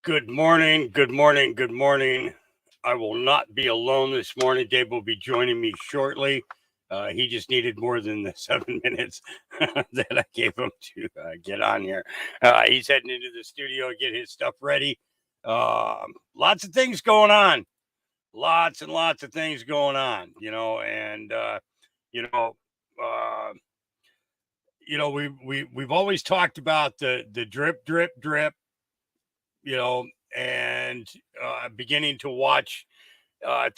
Good morning, good morning, good morning. I will not be alone this morning. Dave will be joining me shortly. He just needed more than the 7 minutes that I gave him to get on here. He's heading into the studio to get his stuff ready. Lots of things going on. Lots and lots of things going on, and you know, uh, we've always talked about the drip, drip, drip, and beginning to watch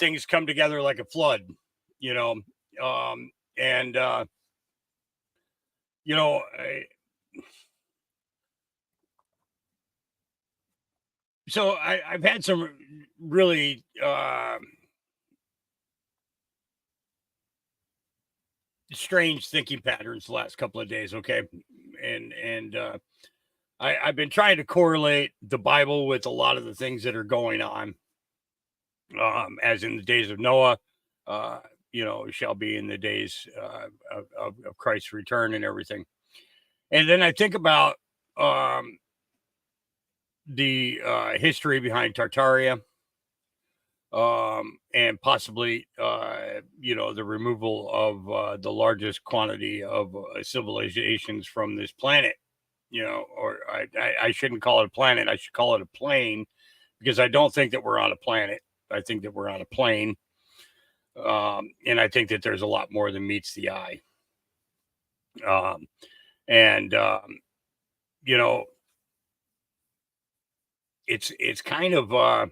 things come together like a flood, you know, and you know, I, I've had some really strange thinking patterns the last couple of days. Okay, and I've been trying to correlate the Bible with a lot of the things that are going on, as in the days of Noah. Shall be in the days of Christ's return and everything. And then I think about the history behind Tartaria, and possibly, the removal of the largest quantity of civilizations from this planet. Or I shouldn't call it a planet. I should call it a plane, because I don't think that we're on a planet. I think that we're on a plane. And I think that there's a lot more than meets the eye. And it's kind of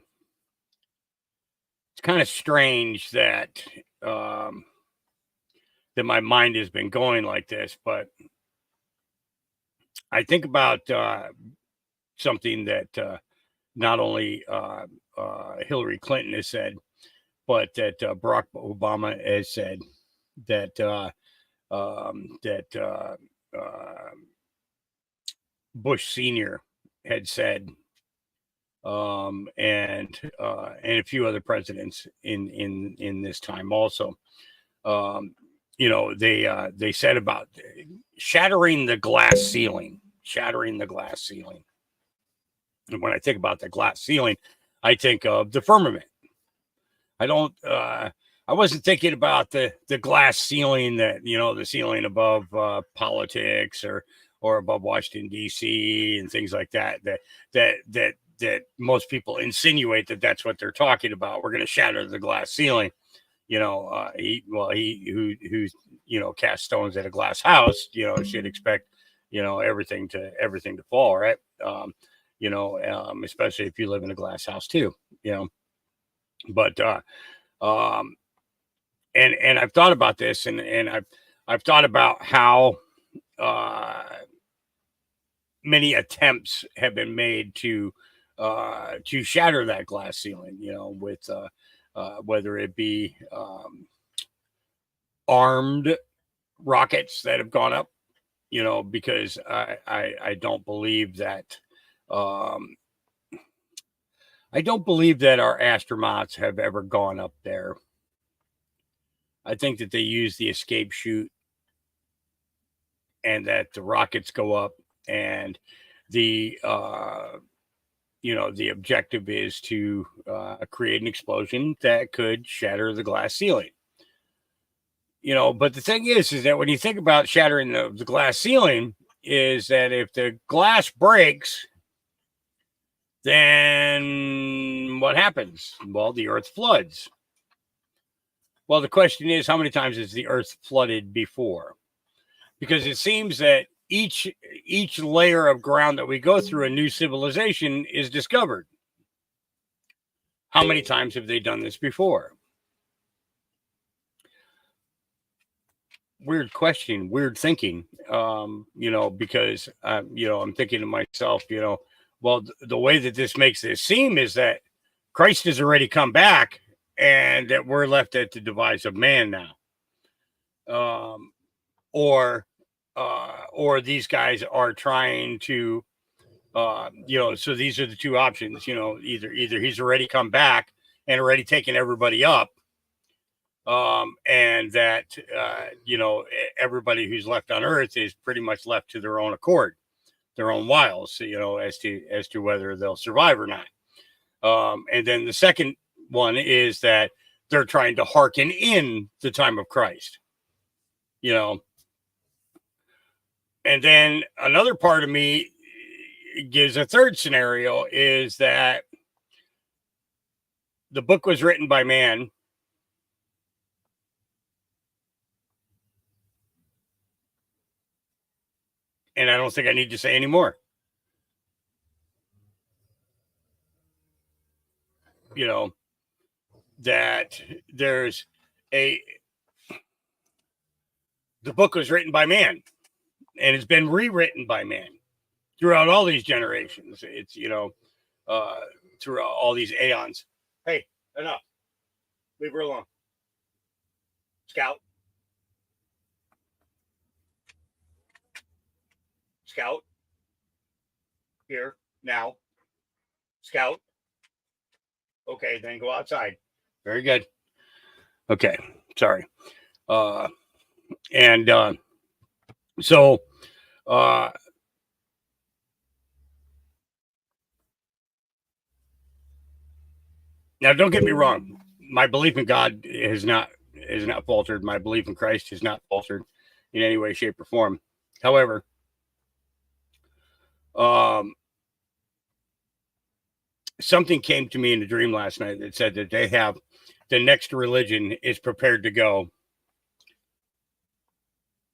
strange that that my mind has been going like this, but I think about something that not only Hillary Clinton has said, but that Barack Obama has said, that Bush Sr. had said, and a few other presidents in this time also. They said about shattering the glass ceiling. And when I think about the glass ceiling, I think of the firmament. I wasn't thinking about the glass ceiling that, the ceiling above politics or above Washington, D.C. and things like that most people insinuate that that's what they're talking about. We're going to shatter the glass ceiling. Who cast stones at a glass house, should expect, everything to fall, right? Especially if you live in a glass house too, but and I've thought about this, and I've thought about how many attempts have been made to shatter that glass ceiling, with whether it be armed rockets that have gone up, because I don't believe that I don't believe that our astronauts have ever gone up there. I think that they use the escape chute, and that the rockets go up, and the the objective is to create an explosion that could shatter the glass ceiling. But the thing is that when you think about shattering the glass ceiling, is that if the glass breaks, then what happens? Well, the earth floods. Well, the question is, how many times has the earth flooded before? Because it seems that each layer of ground that we go through, a new civilization is discovered. How many times have they done this before? Weird question, weird thinking, because, I'm thinking to myself, well, the way that this makes this seem is that Christ has already come back, and that we're left at the device of man now. Or these guys are trying to, so these are the two options, either he's already come back and already taken everybody up, and that, everybody who's left on earth is pretty much left to their own accord. wiles, as to whether they'll survive or not. And then the second one is that they're trying to hearken in the time of Christ, And then another part of me gives a third scenario, is that the book was written by man, and I don't think I need to say any more. That the book was written by man, and it's been rewritten by man throughout all these generations. It's, throughout all these aeons. Hey, enough. Leave her alone. Scout. Here, now. Scout. Okay, then go outside. Very good. Okay, sorry. So now, don't get me wrong. My belief in God has not faltered. My belief in Christ has not faltered in any way, shape, or form. However, something came to me in a dream last night that said that they have the next religion is prepared to go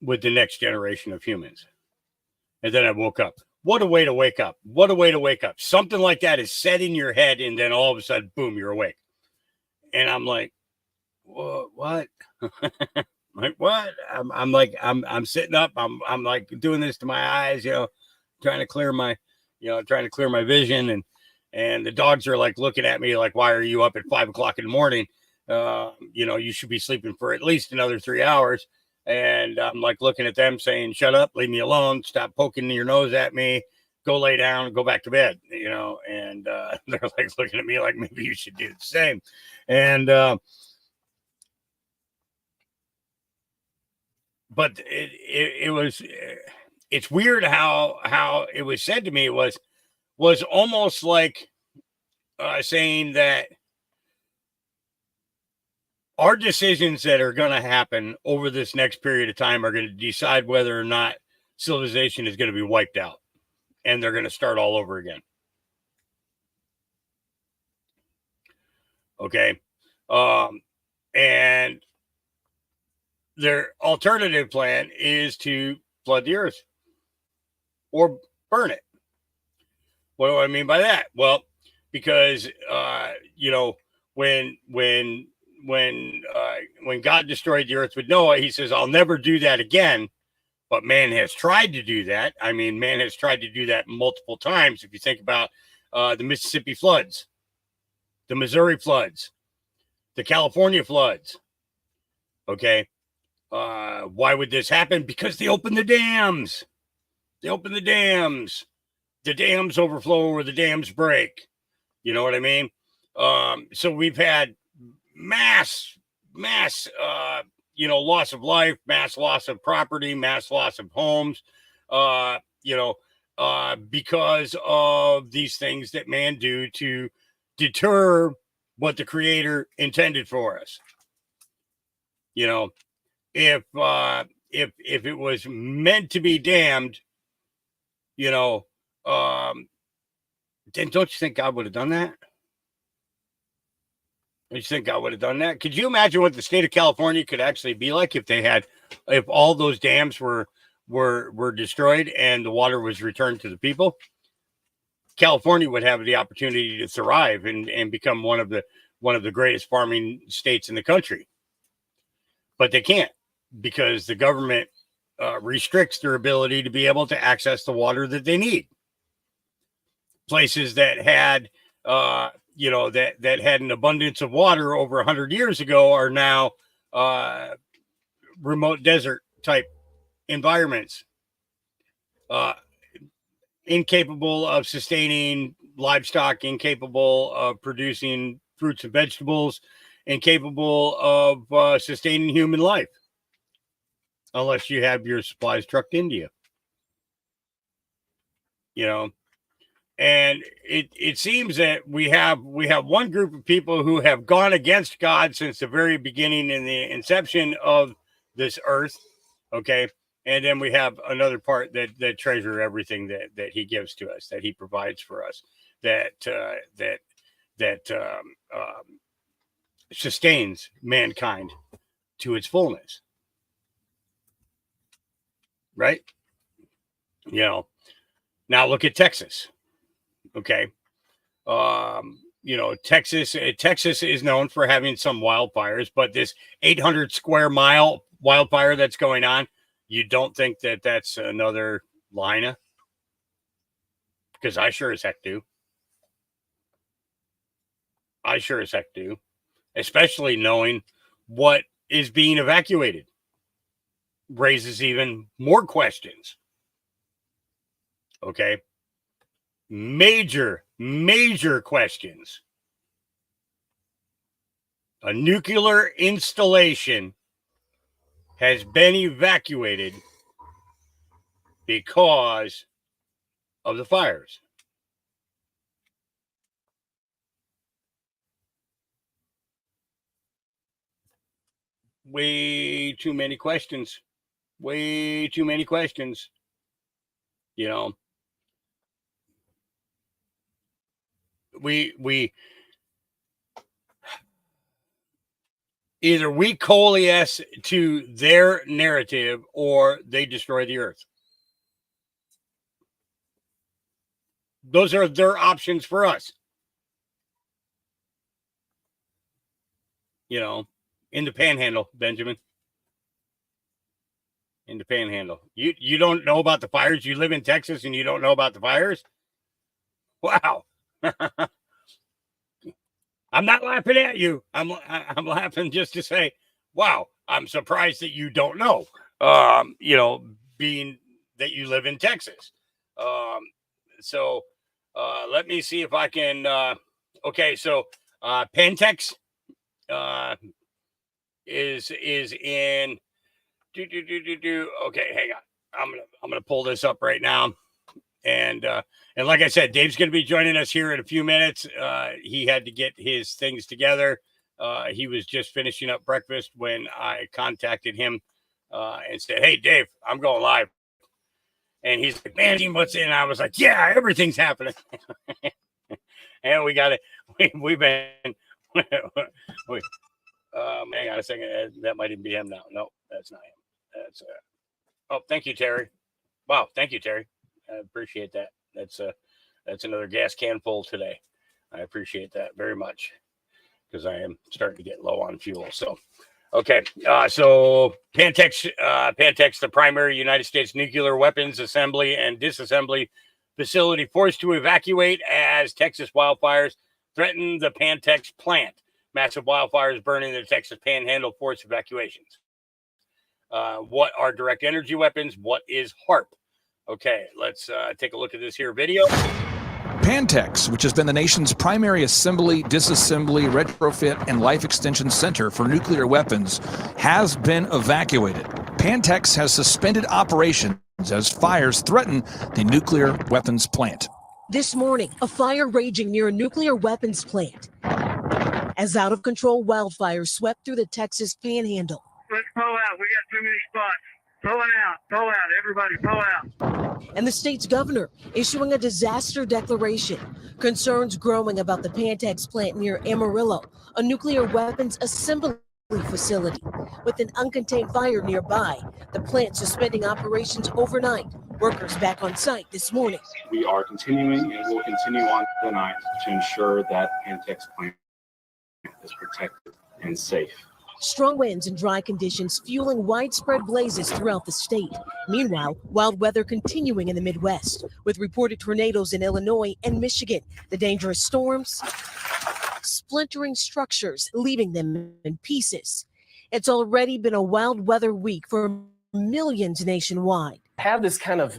with the next generation of humans. And then I woke up. What a way to wake up. What a way to wake up. Something like that is set in your head, and then all of a sudden, boom, you're awake. And I'm like, what? Like, what? I'm sitting up. I'm like doing this to my eyes, trying to clear my vision. And the dogs are like looking at me like, why are you up at 5 o'clock in the morning? You should be sleeping for at least another 3 hours. And I'm like looking at them saying, shut up, leave me alone, stop poking your nose at me, go lay down, go back to bed, and they're like looking at me like, maybe you should do the same. And but it's weird how it was said to me. It was almost like saying that our decisions that are going to happen over this next period of time are going to decide whether or not civilization is going to be wiped out, and they're going to start all over again. Okay. And their alternative plan is to flood the earth or burn it. What do I mean by that? Well, because, when God destroyed the earth with Noah, he says, I'll never do that again. But man has tried to do that. I mean, man has tried to do that multiple times. If you think about the Mississippi floods, the Missouri floods, the California floods. Okay. Why would this happen? Because they opened the dams. The dams overflow or the dams break. You know what I mean? So we've had mass, loss of life, mass loss of property, mass loss of homes, because of these things that man do to deter what the Creator intended for us. If it was meant to be damned, then don't you think God would have done that? Don't you think God would have done that? Could you imagine what the state of California could actually be like if all those dams were destroyed and the water was returned to the people? California would have the opportunity to thrive and become one of the greatest farming states in the country. But they can't, because the government restricts their ability to be able to access the water that they need. Places that had that had an abundance of water over 100 years ago are now remote desert type environments, incapable of sustaining livestock, incapable of producing fruits and vegetables, incapable of sustaining human life, unless you have your supplies trucked into you. you know. And it seems that we have one group of people who have gone against God since the very beginning in the inception of this earth. Okay. And then we have another part that treasure everything that he gives to us, that he provides for us, that sustains mankind to its fullness. Right. You know, now look at Texas. Okay. You know, Texas is known for having some wildfires, but this 800 square mile wildfire that's going on, you don't think that that's another Lina? Because I sure as heck do. I sure as heck do. Especially knowing what is being evacuated. Raises even more questions. Okay. Major questions. A nuclear installation has been evacuated because of the fires. Way too many questions. Way too many questions. You know, we either we coalesce to their narrative or they destroy the earth. Those are their options for us. You know, in the panhandle, Benjamin. In the panhandle. You don't know about the fires? You live in Texas and you don't know about the fires? Wow. I'm not laughing at you. I'm laughing just to say, wow, I'm surprised that you don't know. You know, being that you live in Texas. So let me see if I can okay, so Pantex is in okay, hang on. I'm gonna pull this up right now. And like I said, Dave's going to be joining us here in a few minutes. He had to get his things together. He was just finishing up breakfast when I contacted him and said, "Hey, Dave, I'm going live." And he's like, "Man, what's in?" I was like, "Yeah, everything's happening." And we got it. We've been. Hang on a second. That might even be him now. No, that's not him. That's oh, thank you, Terry. Wow, thank you, Terry. I appreciate that. That's another gas can full today. I appreciate that very much because I am starting to get low on fuel. So, okay. So Pantex, the primary United States nuclear weapons assembly and disassembly facility, forced to evacuate as Texas wildfires threaten the Pantex plant. Massive wildfires burning the Texas Panhandle, forced evacuations. What are direct energy weapons? What is HARP? Okay, let's take a look at this here video. Pantex, which has been the nation's primary assembly, disassembly, retrofit, and life extension center for nuclear weapons, has been evacuated. Pantex has suspended operations as fires threaten the nuclear weapons plant. This morning, a fire raging near a nuclear weapons plant as out-of-control wildfires swept through the Texas Panhandle. Let's pull out. We got too many spots. Pull out, everybody, pull out. And the state's governor issuing a disaster declaration. Concerns growing about the Pantex plant near Amarillo, a nuclear weapons assembly facility. With an uncontained fire nearby, the plant suspending operations overnight. Workers back on site this morning. We are continuing and will continue on tonight to ensure that Pantex plant is protected and safe. Strong winds and dry conditions fueling widespread blazes throughout the state. Meanwhile, wild weather continuing in the Midwest, with reported tornadoes in Illinois and Michigan. The dangerous storms splintering structures, leaving them in pieces. It's already been a wild weather week for millions nationwide. Have this kind of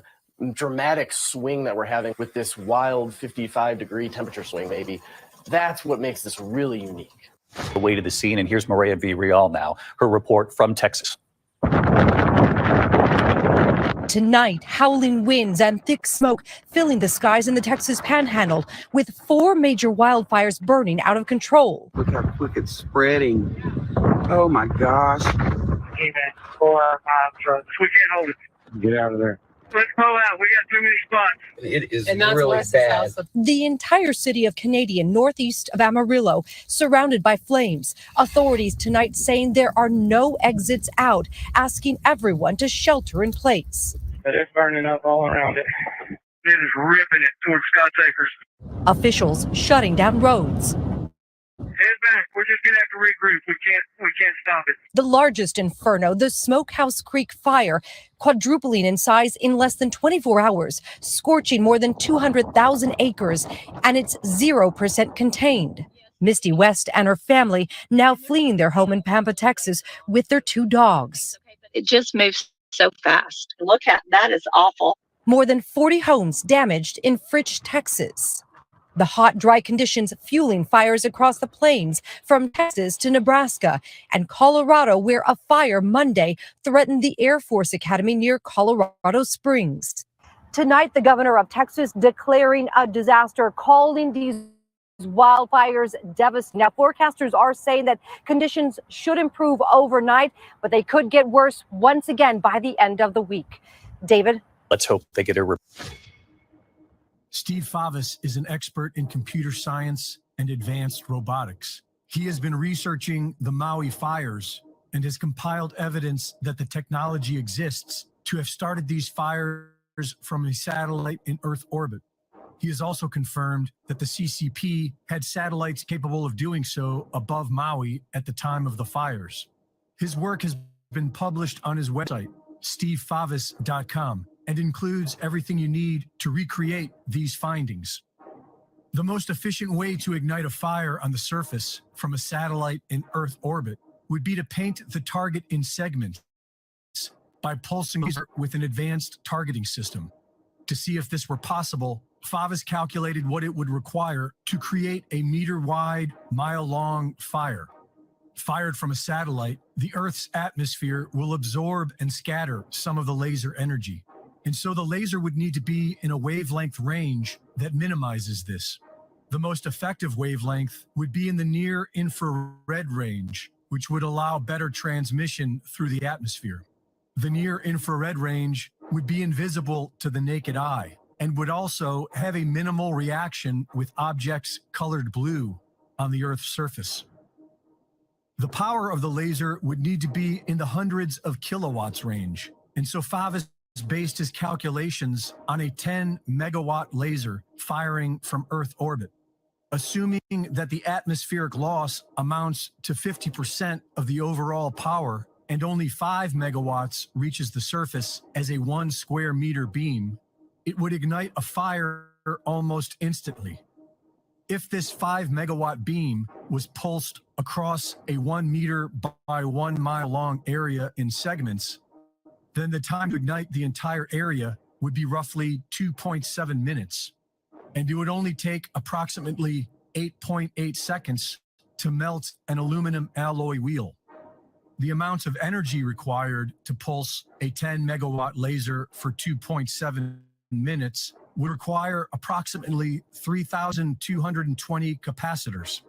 dramatic swing that we're having with this wild 55-degree temperature swing, maybe. That's what makes this really unique. Away to the scene, and here's Maria V. Real now, her report from Texas. Tonight, howling winds and thick smoke filling the skies in the Texas Panhandle, with 4 major wildfires burning out of control. Look how quick it's spreading. Oh my gosh. Hey, man. 4 trucks. We can't hold it. Get out of there. Let's pull out. We got too many spots. It is really bad. The entire city of Canadian, northeast of Amarillo, surrounded by flames. Authorities tonight saying there are no exits out, asking everyone to shelter in place. But it's burning up all around it. It is ripping it towards Scott Acres. Officials shutting down roads. Head back. We're just gonna have to regroup. We can't stop it. The largest inferno, the Smokehouse Creek fire, quadrupling in size in less than 24 hours, scorching more than 200,000 acres, and it's 0% contained. Misty West and her family now fleeing their home in Pampa, Texas, with their 2 dogs. It just moves so fast. Look at that is awful. More than 40 homes damaged in Fritch, Texas. The hot, dry conditions fueling fires across the plains from Texas to Nebraska and Colorado, where a fire Monday threatened the Air Force Academy near Colorado Springs. Tonight, the governor of Texas declaring a disaster, calling these wildfires devastating. Now, forecasters are saying that conditions should improve overnight, but they could get worse once again by the end of the week. David? Let's hope they get a Steve Favis is an expert in computer science and advanced robotics. He has been researching the Maui fires and has compiled evidence that the technology exists to have started these fires from a satellite in Earth orbit. He has also confirmed that the CCP had satellites capable of doing so above Maui at the time of the fires. His work has been published on his website, stevefavis.com, and includes everything you need to recreate these findings. The most efficient way to ignite a fire on the surface from a satellite in Earth orbit would be to paint the target in segments by pulsing laser with an advanced targeting system. To see if this were possible, Favis calculated what it would require to create a meter-wide, mile-long fire. Fired from a satellite, the Earth's atmosphere will absorb and scatter some of the laser energy. And so the laser would need to be in a wavelength range that minimizes this. The most effective wavelength would be in the near infrared range, which would allow better transmission through the atmosphere. The near infrared range would be invisible to the naked eye and would also have a minimal reaction with objects colored blue on the Earth's surface. The power of the laser would need to be in the hundreds of kilowatts range, and so Favis based his calculations on a 10 megawatt laser firing from Earth orbit. Assuming that the atmospheric loss amounts to 50% of the overall power and only 5 megawatts reaches the surface as a 1 square meter beam, it would ignite a fire almost instantly. If this 5 megawatt beam was pulsed across a 1 meter by 1 mile long area in segments, then the time to ignite the entire area would be roughly 2.7 minutes. And it would only take approximately 8.8 seconds to melt an aluminum alloy wheel. The amount of energy required to pulse a 10 megawatt laser for 2.7 minutes would require approximately 3,220 capacitors,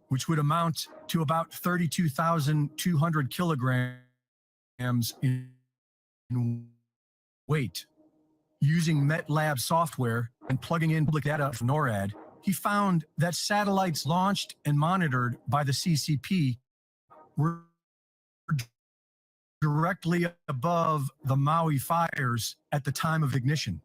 which would amount to about 32,200 kilograms in weight. Using MetLab software and plugging in public data from NORAD, he found that satellites launched and monitored by the CCP were directly above the Maui fires at the time of ignition.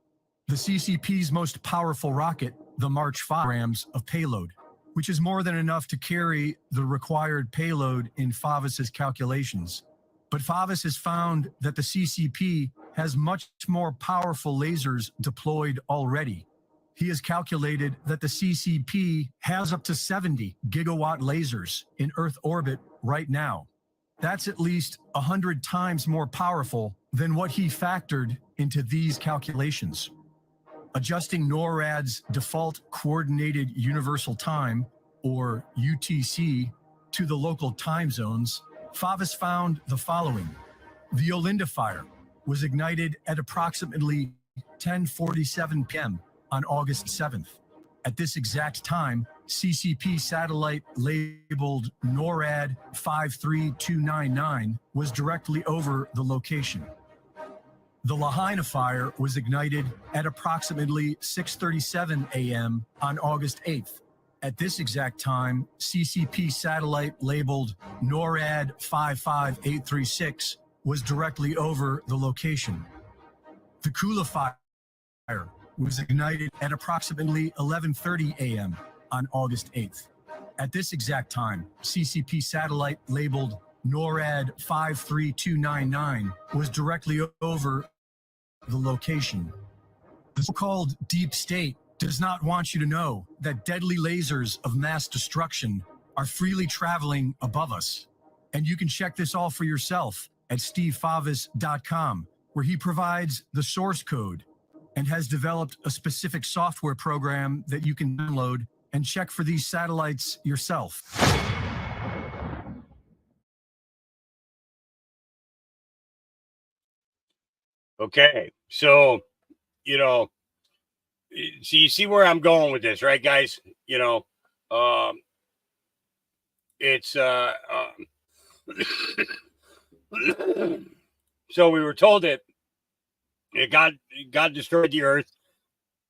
The CCP's most powerful rocket, the March 5 grams of payload, which is more than enough to carry the required payload in Favis's calculations. But Favis has found that the CCP has much more powerful lasers deployed already. He has calculated that the CCP has up to 70 gigawatt lasers in Earth orbit right now. That's at least 100 times more powerful than what he factored into these calculations. Adjusting NORAD's default coordinated universal time, or UTC, to the local time zones, Favis found the following. The Olinda fire, was ignited at approximately 10:47 p.m. on August 7th. At this exact time, CCP satellite labeled NORAD 53299 was directly over the location. The Lahaina fire was ignited at approximately 6:37 a.m. on August 8th. At this exact time, CCP satellite labeled NORAD 55836 was directly over the location. The Kula fire was ignited at approximately 11:30 a.m. on August 8th. At this exact time, CCP satellite labeled NORAD 53299 was directly over the location. The so-called deep state does not want you to know that deadly lasers of mass destruction are freely traveling above us. And you can check this all for yourself at stevefavis.com, where he provides the source code and has developed a specific software program that you can download and check for these satellites yourself. Okay, so, you know, so you see where I'm going with this, right, guys? You know, it's so we were told that God destroyed the earth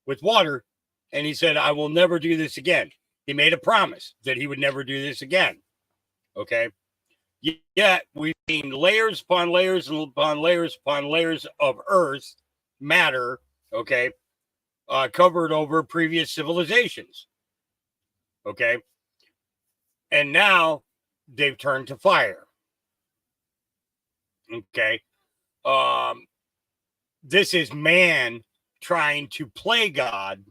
with water, and he said, I will never do this again. He made a promise that he would never do this again. Okay. Yet we've seen layers upon layers upon layers upon layers of earth matter, okay, covered over previous civilizations. Okay. And now they've turned to fire. Okay. This is man trying to play God,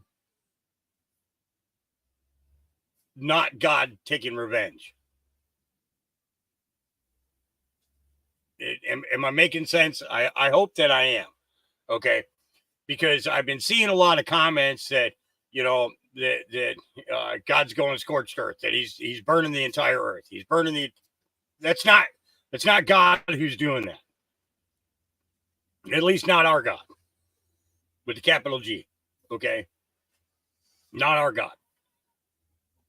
not God taking revenge. Am I making sense? I hope that I am. Okay. Because I've been seeing a lot of comments that, you know, that God's going scorched earth, that he's burning the entire earth. He's burning that's not God who's doing that. At least not our God with the capital G. Okay. Not our God.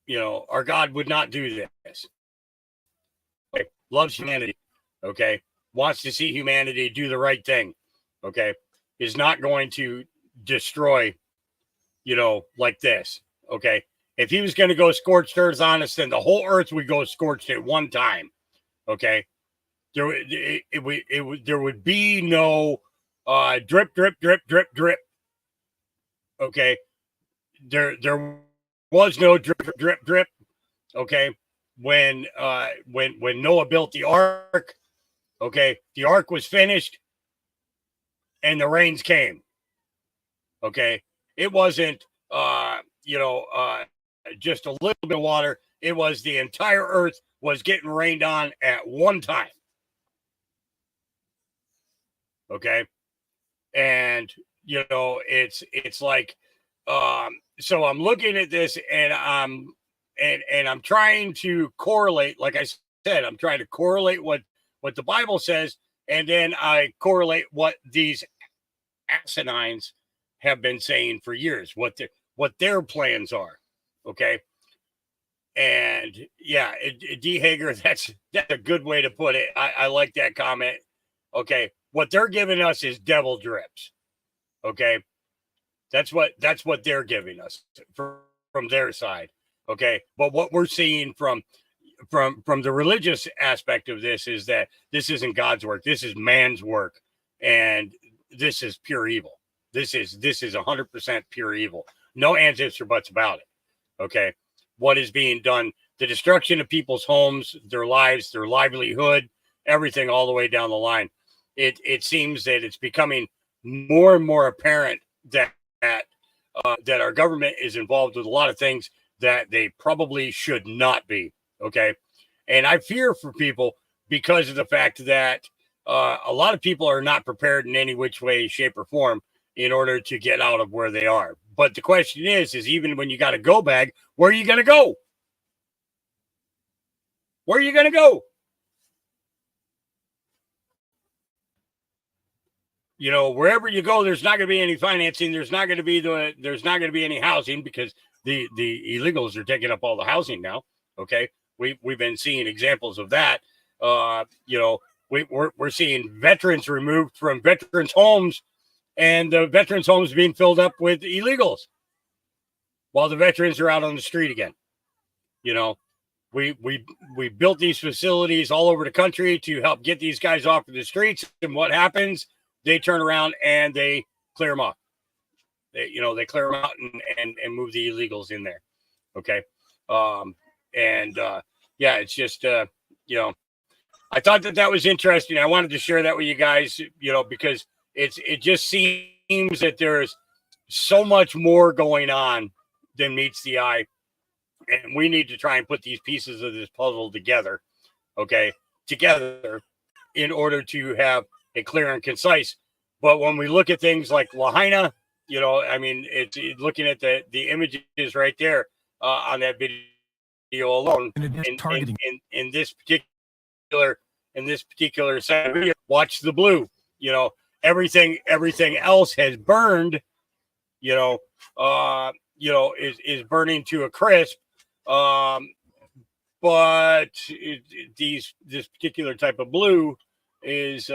You know, our God would not do this. Okay. Loves humanity. Okay. Wants to see humanity do the right thing. Okay. Is not going to destroy, you know, like this. Okay. If he was going to go scorched earth on us, then the whole earth would go scorched at one time. Okay. There would be no drip, drip, drip, drip, drip. Okay. There was no drip, drip, drip. Okay. When Noah built the ark, okay, the ark was finished and the rains came. Okay. It wasn't, just a little bit of water. It was the entire earth was getting rained on at one time. Okay. And, you know, it's like, so I'm looking at this and I'm trying to correlate, like I said, I'm trying to correlate what the Bible says. And then I correlate what these asinines have been saying for years, what their plans are. Okay. And yeah, D. Hager, that's a good way to put it. I like that comment. Okay. What they're giving us is devil drips. Okay. That's what they're giving us from their side. Okay. But what we're seeing from the religious aspect of this is that this isn't God's work. This is man's work. And this is pure evil. This is 100% pure evil. No ands, ifs, or buts about it. Okay. What is being done, the destruction of people's homes, their lives, their livelihood, everything all the way down the line. It seems that it's becoming more and more apparent that our government is involved with a lot of things that they probably should not be. Okay. And I fear for people because of the fact that a lot of people are not prepared in any which way, shape, or form in order to get out of where they are. But the question is even when you got a go bag, where are you going to go? Where are you going to go? you know, wherever you go, there's not going to be any financing. There's not going to be any housing because the illegals are taking up all the housing now. Okay. We've been seeing examples of that. You know, we're seeing veterans removed from veterans' homes, and the veterans' homes being filled up with illegals while the veterans are out on the street again. You know, we built these facilities all over the country to help get these guys off of the streets, and what happens? They turn around and they clear them off. They clear them out and move the illegals in there. Okay. Yeah, it's just, you know, I thought that was interesting. I wanted to share that with you guys, you know, because it just seems that there's so much more going on than meets the eye. And we need to try and put these pieces of this puzzle together, okay, in order to have a clear and concise. But when we look at things like Lahaina, you know, I mean, it's looking at the images right there on that video alone. In this particular side, watch the blue. You know, everything else has burned. You know, is burning to a crisp. But this particular type of blue is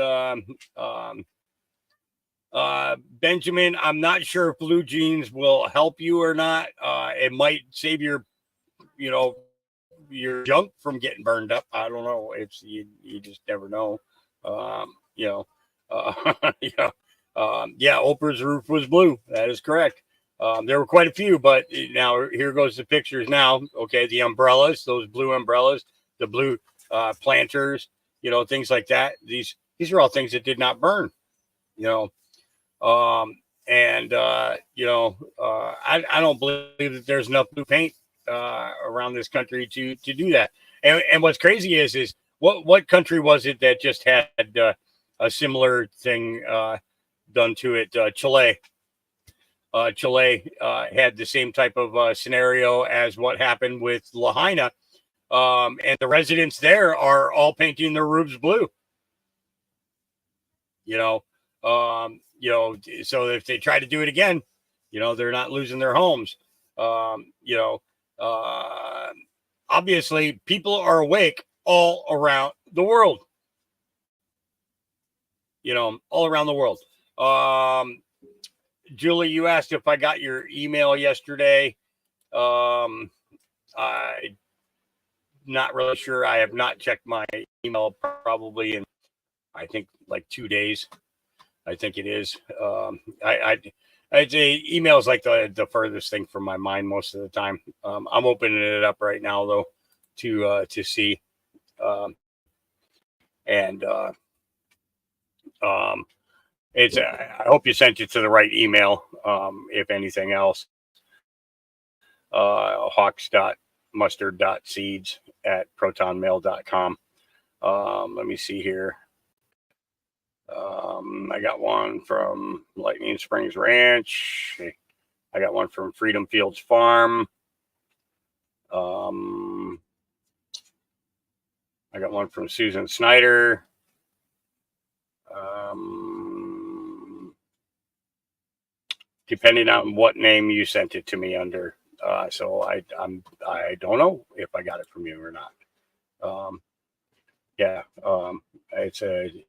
Benjamin. I'm not sure if blue jeans will help you or not. It might save your junk from getting burned up. I don't know. It's you just never know. Yeah, Oprah's roof was blue. That is correct. There were quite a few, but now here goes the pictures now. Okay, the umbrellas, those blue umbrellas, the blue planters, you know, things like that. These are all things that did not burn, you know. I don't believe that there's enough blue paint around this country to do that. And what's crazy is what country was it that just had a similar thing done to it? Chile. Chile had the same type of scenario as what happened with Lahaina. And the residents there are all painting their roofs blue. So if they try to do it again, you know, they're not losing their homes. Obviously people are awake all around the world, all around the world. Julie, you asked if I got your email yesterday. I'm not really sure. I have not checked my email probably in, I think, like 2 days. I think it is. I'd say email is like the furthest thing from my mind most of the time. I'm opening it up right now though to see. It's I hope you sent it to the right email. If anything else, hawks.mustard.seeds@protonmail.com. Let me see here. I got one from Lightning Springs Ranch. I got one from Freedom Fields Farm. I got one from Susan Snyder. Depending on what name you sent it to me under. So I don't know if I got it from you or not.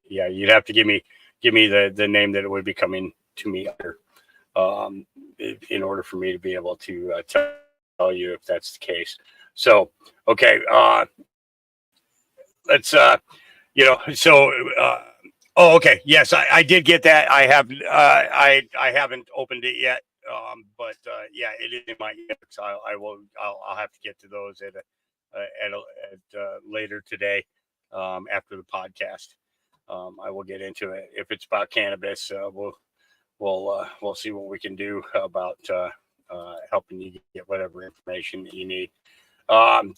You'd have to give me the name that it would be coming to me under, in order for me to be able to tell you if that's the case. So, okay. Let's, okay. Yes, I did get that. I have, I haven't opened it yet. It is in my inbox. I'll have to get to those at later today, after the podcast. I will get into it. If it's about cannabis, we'll see what we can do about helping you get whatever information that you need.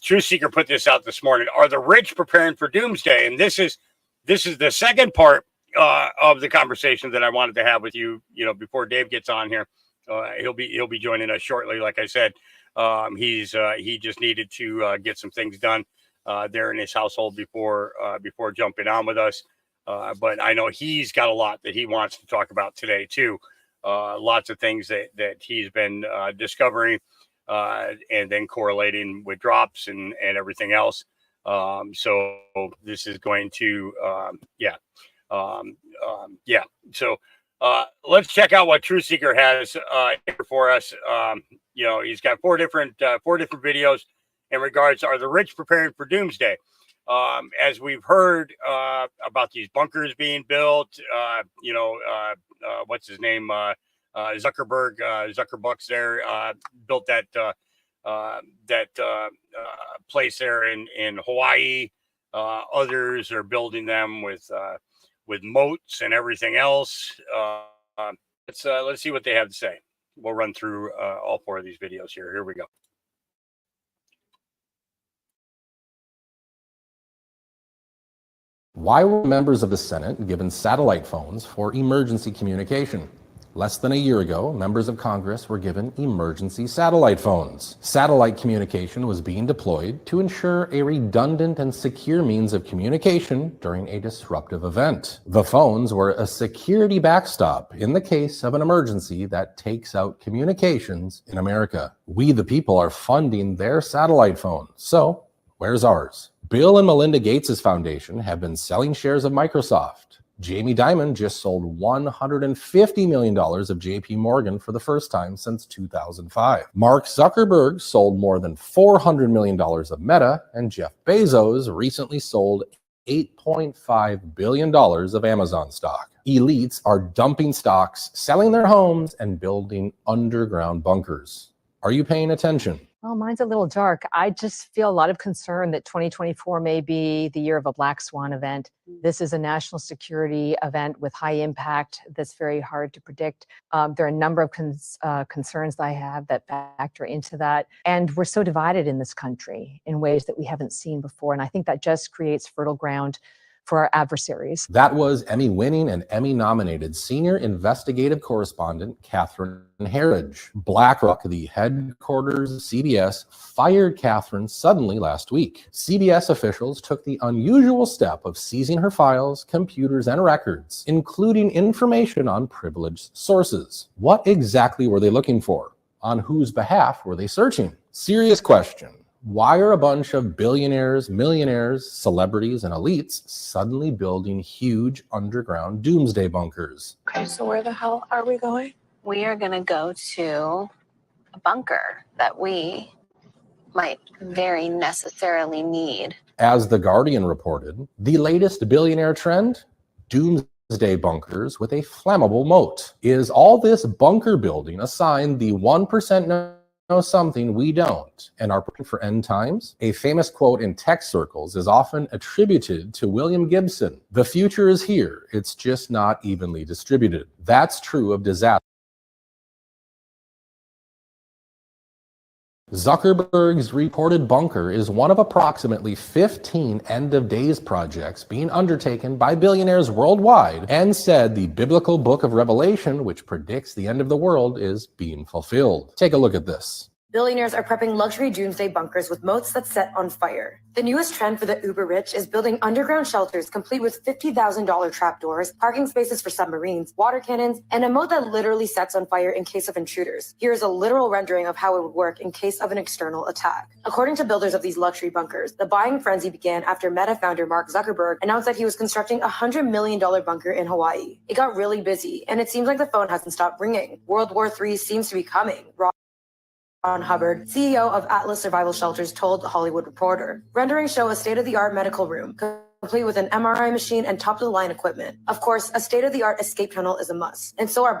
Truth Seeker put this out this morning. Are the rich preparing for doomsday? And this is the second part of the conversation that I wanted to have with you. Before Dave gets on here, he'll be joining us shortly. Like I said, he just needed to get some things done there in his household before jumping on with us. But I know he's got a lot that he wants to talk about today too. Lots of things that he's been discovering and then correlating with drops and everything else. So this is going to, So let's check out what Truth Seeker has here for us. He's got four different videos in regards, are the rich preparing for doomsday? As we've heard about these bunkers being built, what's his name? Zuckerbucks there built that place there in Hawaii. Others are building them with moats and everything else. Let's see what they have to say. We'll run through all four of these videos here. Here we go. Why were members of the Senate given satellite phones for emergency communication? Less than a year ago, members of Congress were given emergency satellite phones. Satellite communication was being deployed to ensure a redundant and secure means of communication during a disruptive event. The phones were a security backstop in the case of an emergency that takes out communications in America. We, the people, are funding their satellite phone. So, where's ours? Bill and Melinda Gates' foundation have been selling shares of Microsoft. Jamie Dimon just sold $150 million of JP Morgan for the first time since 2005. Mark Zuckerberg sold more than $400 million of Meta, and Jeff Bezos recently sold $8.5 billion of Amazon stock. Elites are dumping stocks, selling their homes, and building underground bunkers. Are you paying attention? Oh, mine's a little dark. I just feel a lot of concern that 2024 may be the year of a black swan event. This is a national security event with high impact that's very hard to predict. There are a number of concerns that I have that factor into that. And we're so divided in this country in ways that we haven't seen before. And I think that just creates fertile ground for our adversaries. That was Emmy-winning and Emmy-nominated senior investigative correspondent Catherine Herridge. BlackRock, the headquarters of CBS, fired Catherine suddenly last week. CBS officials took the unusual step of seizing her files, computers, and records, including information on privileged sources. What exactly were they looking for? On whose behalf were they searching? Serious question. Why are a bunch of billionaires, millionaires, celebrities, and elites suddenly building huge underground doomsday bunkers? Okay, so where the hell are we going? We are going to go to a bunker that we might very necessarily need. As The Guardian reported, the latest billionaire trend? Doomsday bunkers with a flammable moat. Is all this bunker building a sign the 1% know something we don't and are preparing for end times? A famous quote in tech circles is often attributed to William Gibson. The future is here, it's just not evenly distributed. That's true of disaster. Zuckerberg's reported bunker is one of approximately 15 end-of-days projects being undertaken by billionaires worldwide, and said the biblical book of Revelation, which predicts the end of the world, is being fulfilled. Take a look at this. Billionaires are prepping luxury doomsday bunkers with moats that set on fire. The newest trend for the uber-rich is building underground shelters complete with $50,000 trapdoors, parking spaces for submarines, water cannons, and a moat that literally sets on fire in case of intruders. Here's a literal rendering of how it would work in case of an external attack. According to builders of these luxury bunkers, the buying frenzy began after Meta founder Mark Zuckerberg announced that he was constructing a $100 million bunker in Hawaii. It got really busy, and it seems like the phone hasn't stopped ringing. World War III seems to be coming. Ron Hubbard, CEO of Atlas Survival Shelters, told The Hollywood Reporter. Renderings show a state-of-the-art medical room, complete with an MRI machine and top-of-the-line equipment. Of course, a state-of-the-art escape tunnel is a must, and so are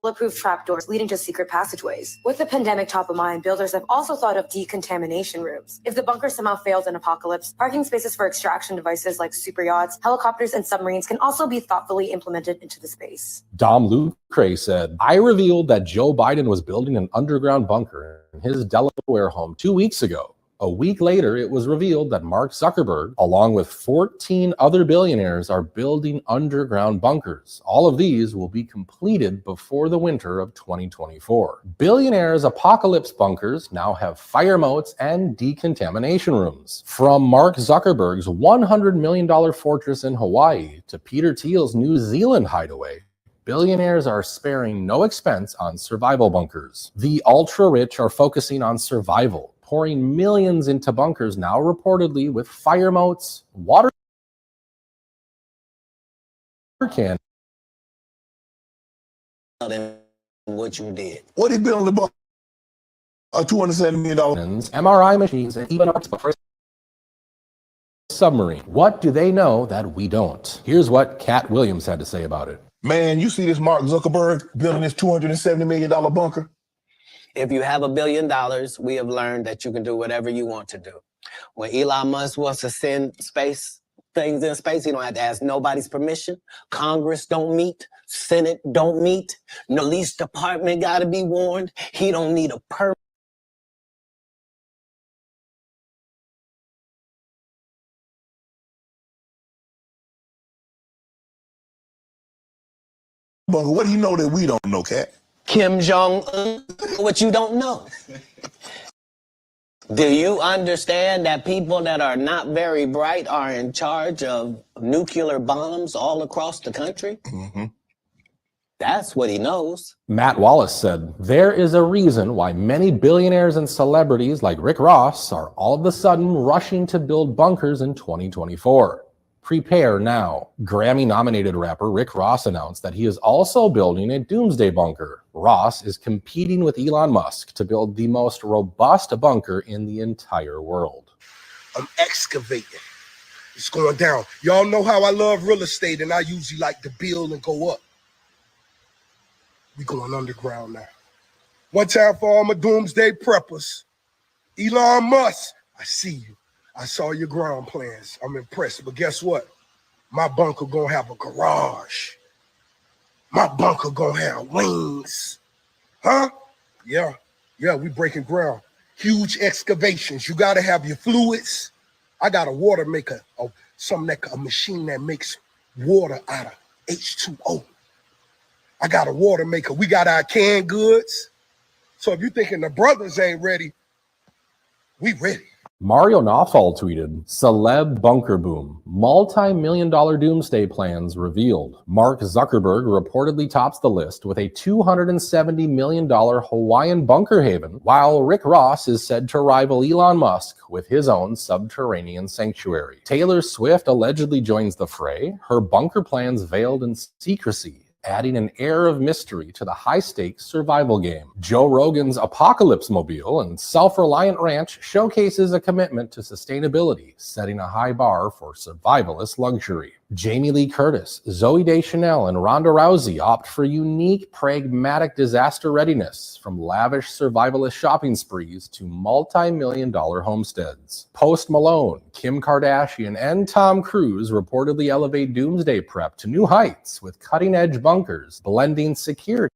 bulletproof trapdoors leading to secret passageways. With the pandemic top of mind, builders have also thought of decontamination rooms. If the bunker somehow fails in apocalypse, parking spaces for extraction devices like super yachts, helicopters, and submarines can also be thoughtfully implemented into the space. Dom Lucre said, I revealed that Joe Biden was building an underground bunker in his Delaware home 2 weeks ago. A week later, it was revealed that Mark Zuckerberg, along with 14 other billionaires, are building underground bunkers. All of these will be completed before the winter of 2024. Billionaires' apocalypse bunkers now have fire moats and decontamination rooms. From Mark Zuckerberg's $100 million fortress in Hawaii to Peter Thiel's New Zealand hideaway, billionaires are sparing no expense on survival bunkers. The ultra-rich are focusing on survival, pouring millions into bunkers now reportedly with fire moats, water can. What you did. What he built on the bunker? $270 million. MRI machines, and even a submarine. What do they know that we don't? Here's what Cat Williams had to say about it. Man, you see this Mark Zuckerberg building this $270 million bunker? If you have $1 billion, we have learned that you can do whatever you want to do. When Elon Musk wants to send things in space, he don't have to ask nobody's permission. Congress don't meet. Senate don't meet. The police department got to be warned. He don't need a permit. What do you know that we don't know, Cat? Kim Jong-un, what you don't know. Do you understand that people that are not very bright are in charge of nuclear bombs all across the country? Mm-hmm. That's what he knows. Matt Wallace said, there is a reason why many billionaires and celebrities like Rick Ross are all of a sudden rushing to build bunkers in 2024. Prepare now. Grammy-nominated rapper Rick Ross announced that he is also building a doomsday bunker. Ross is competing with Elon Musk to build the most robust bunker in the entire world. I'm excavating. It's going down. Y'all know how I love real estate, and I usually like to build and go up. We going underground now. One time for all my doomsday preppers. Elon Musk, I see you. I saw your ground plans. I'm impressed. But guess what? My bunker gonna have a garage. My bunker gonna have wings. Huh? Yeah, we breaking ground. Huge excavations. You gotta have your fluids. I got a water maker, a machine that makes water out of H2O. I got a water maker. We got our canned goods. So if you're thinking the brothers ain't ready, we ready. Mario Nawfal tweeted, celeb bunker boom, multi-million-dollar doomsday plans revealed. Mark Zuckerberg reportedly tops the list with a $270 million Hawaiian bunker haven, while Rick Ross is said to rival Elon Musk with his own subterranean sanctuary. Taylor Swift allegedly joins the fray, her bunker plans veiled in secrecy, adding an air of mystery to the high-stakes survival game. Joe Rogan's Apocalypse Mobile and Self-Reliant Ranch showcases a commitment to sustainability, setting a high bar for survivalist luxury. Jamie Lee Curtis, Zooey Deschanel, and Ronda Rousey opt for unique, pragmatic disaster readiness, from lavish survivalist shopping sprees to multi-million-dollar homesteads. Post Malone, Kim Kardashian, and Tom Cruise reportedly elevate doomsday prep to new heights with cutting-edge bunkers, blending security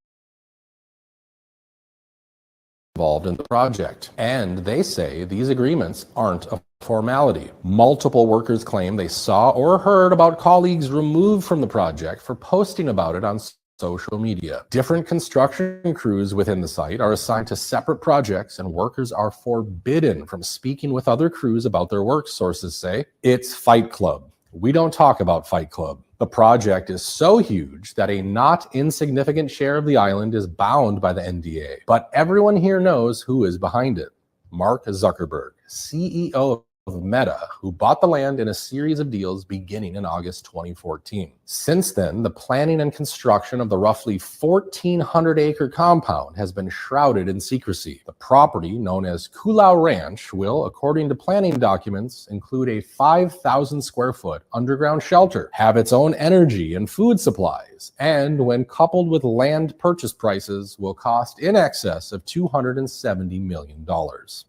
involved in the project. And they say these agreements aren't a formality. Multiple workers claim they saw or heard about colleagues removed from the project for posting about it on social media. Different construction crews within the site are assigned to separate projects, and workers are forbidden from speaking with other crews about their work, sources say. It's Fight Club. We don't talk about Fight Club. The project is so huge that a not insignificant share of the island is bound by the NDA. But everyone here knows who is behind it. Mark Zuckerberg, CEO of Meta, who bought the land in a series of deals beginning in August 2014. Since then, the planning and construction of the roughly 1,400-acre compound has been shrouded in secrecy. The property, known as Kulau Ranch, will, according to planning documents, include a 5,000-square-foot underground shelter, have its own energy and food supplies, and when coupled with land purchase prices, will cost in excess of $270 million.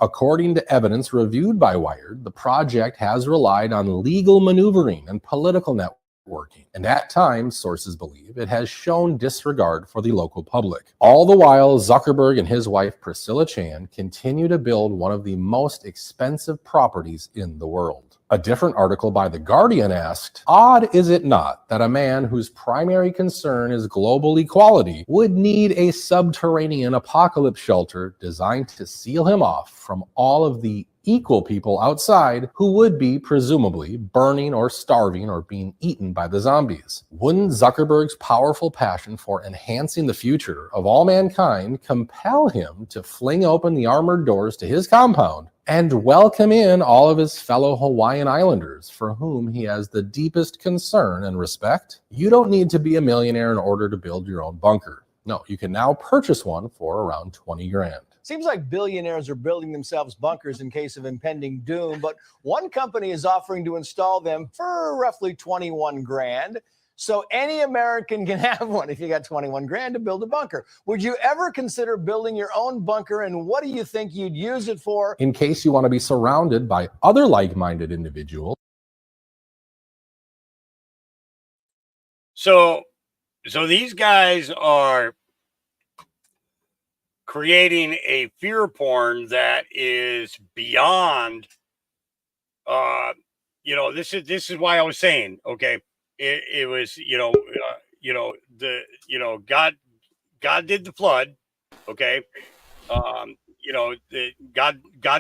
According to evidence reviewed by Wired, the project has relied on legal maneuvering and political networks working. And at times, sources believe, it has shown disregard for the local public. All the while, Zuckerberg and his wife, Priscilla Chan, continue to build one of the most expensive properties in the world. A different article by The Guardian asked, odd is it not that a man whose primary concern is global equality would need a subterranean apocalypse shelter designed to seal him off from all of the equal people outside who would be presumably burning or starving or being eaten by the zombies. Wouldn't Zuckerberg's powerful passion for enhancing the future of all mankind compel him to fling open the armored doors to his compound and welcome in all of his fellow Hawaiian Islanders for whom he has the deepest concern and respect? You don't need to be a millionaire in order to build your own bunker. No, you can now purchase one for around 20 grand. Seems like billionaires are building themselves bunkers in case of impending doom, but one company is offering to install them for roughly 21 grand. So any American can have one if you got 21 grand to build a bunker. Would you ever consider building your own bunker, and what do you think you'd use it for? In case you want to be surrounded by other like-minded individuals. So these guys are creating a fear porn that is beyond, this is why I was saying, okay, it was, God did the flood. Okay. God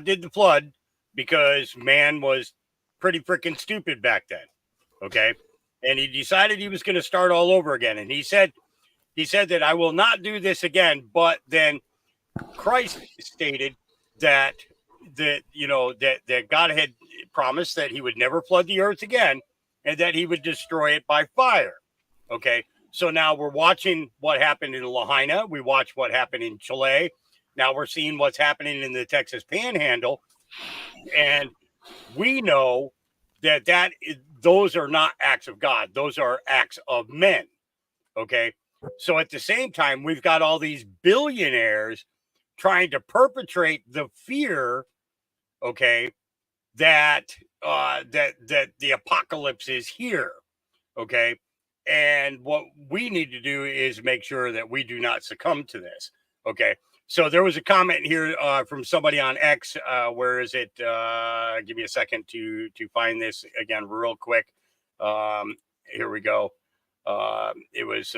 did the flood because man was pretty freaking stupid back then. Okay. And he decided he was going to start all over again. And he said that I will not do this again. But then Christ stated that God had promised that he would never flood the earth again and that he would destroy it by fire. Okay. So now we're watching what happened in Lahaina. We watched what happened in Chile. Now we're seeing what's happening in the Texas Panhandle. And we know that those are not acts of God. Those are acts of men. Okay. So at the same time, we've got all these billionaires trying to perpetrate the fear, okay, that the apocalypse is here. Okay. And what we need to do is make sure that we do not succumb to this. Okay. So there was a comment here from somebody on X. Where is it? Give me a second to find this again real quick. Here we go. It was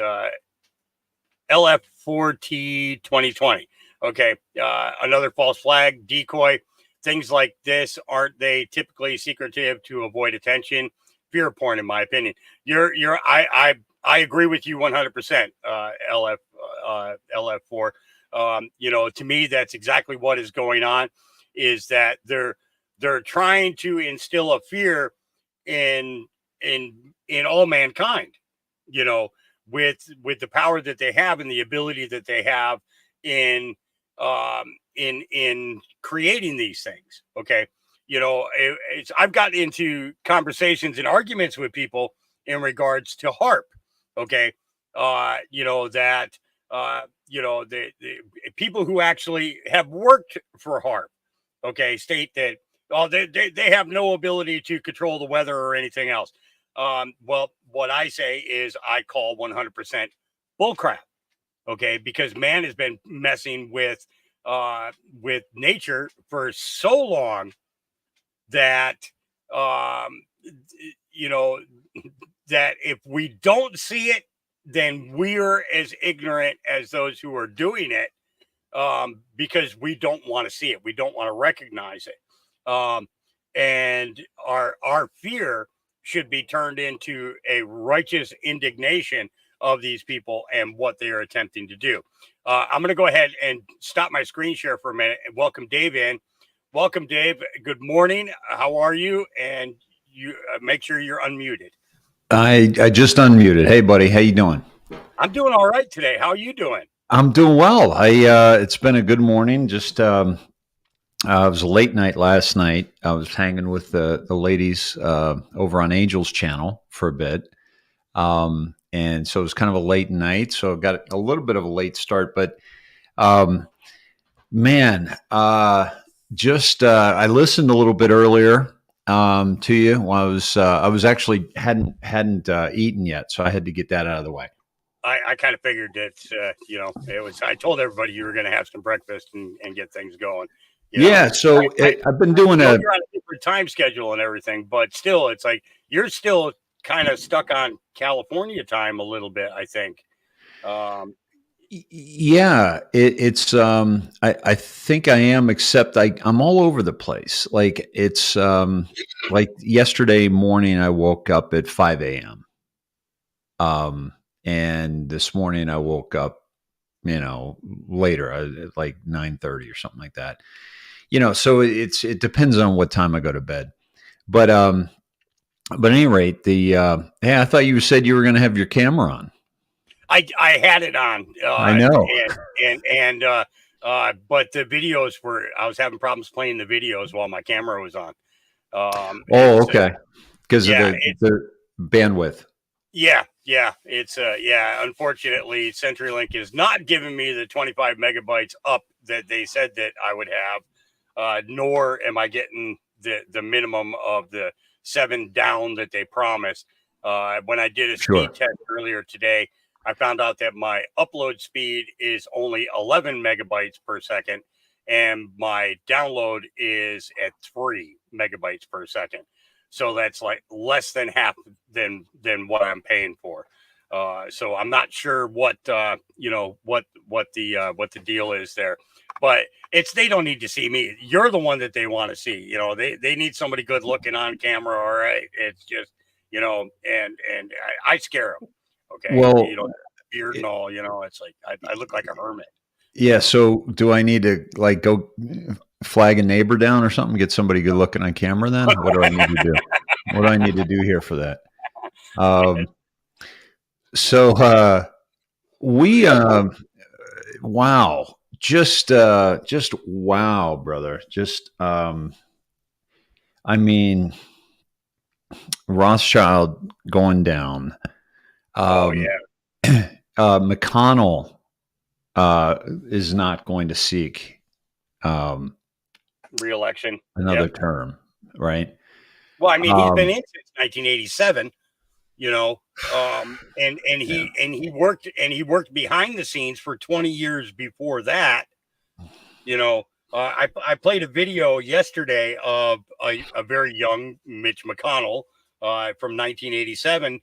LF4T 2020. Okay. Another false flag, decoy. Things like this, aren't they typically secretive to avoid attention? Fear porn, in my opinion. I agree with you 100%. LF4. To me, that's exactly what is going on. Is that they're trying to instill a fear in all mankind. With the power that they have and the ability that they have in creating these things. Okay. I've gotten into conversations and arguments with people in regards to HARP. Okay. The people who actually have worked for HARP, okay, state that, they have no ability to control the weather or anything else. Well, what I say is I call 100% bullcrap. Okay. Because man has been messing with nature for so long that, that if we don't see it, then we're as ignorant as those who are doing it, because we don't want to see it. We don't want to recognize it. And our fear should be turned into a righteous indignation of these people and what they are attempting to do. I'm going to go ahead and stop my screen share for a minute and welcome Dave in. Welcome, Dave. Good morning. How are you? And you make sure you're unmuted. I just unmuted. Hey, buddy. How you doing? I'm doing all right today. How are you doing? I'm doing well. It's been a good morning. Just it was a late night last night. I was hanging with the ladies over on Angel's channel for a bit. And so it was kind of a late night. So I got a little bit of a late start, but I listened a little bit earlier to you while I was actually hadn't eaten yet, so I had to get that out of the way. I kind of figured that, it was, I told everybody you were going to have some breakfast and get things going. Yeah. So I've been doing you're on a different time schedule and everything, but still, it's like you're still kind of stuck on California time a little bit, I think. Yeah, it's I think I am, except I'm all over the place. Like it's like yesterday morning I woke up at 5 a.m. And this morning I woke up, later, like 9:30 or something like that. So it depends on what time I go to bed. But at any rate, I thought you said you were going to have your camera on. I had it on. I know. But the videos I was having problems playing the videos while my camera was on. Okay. Because of the bandwidth. Yeah. It's unfortunately, CenturyLink is not giving me the 25 megabytes up that they said that I would have, nor am I getting the minimum of the 7 down that they promised. When I did a speed test earlier today, I found out that my upload speed is only 11 megabytes per second, and my download is at 3 megabytes per second. So that's like less than half than what I'm paying for. So I'm not sure what the deal is there, but they don't need to see me. You're the one that they want to see. They need somebody good looking on camera. All right, it's just and I scare them. Okay, well, beard and all. It's like I look like a hermit. Yeah. So do I need to go flag a neighbor down or something? Get somebody good looking on camera then? What do I need to do? What do I need to do here for that? Wow. Just wow, brother. I mean, Rothschild going down. McConnell is not going to seek re-election, another term, right? Well, I mean, he's been in since 1987, and he worked behind the scenes for 20 years before that. I played a video yesterday of a very young Mitch McConnell from 1987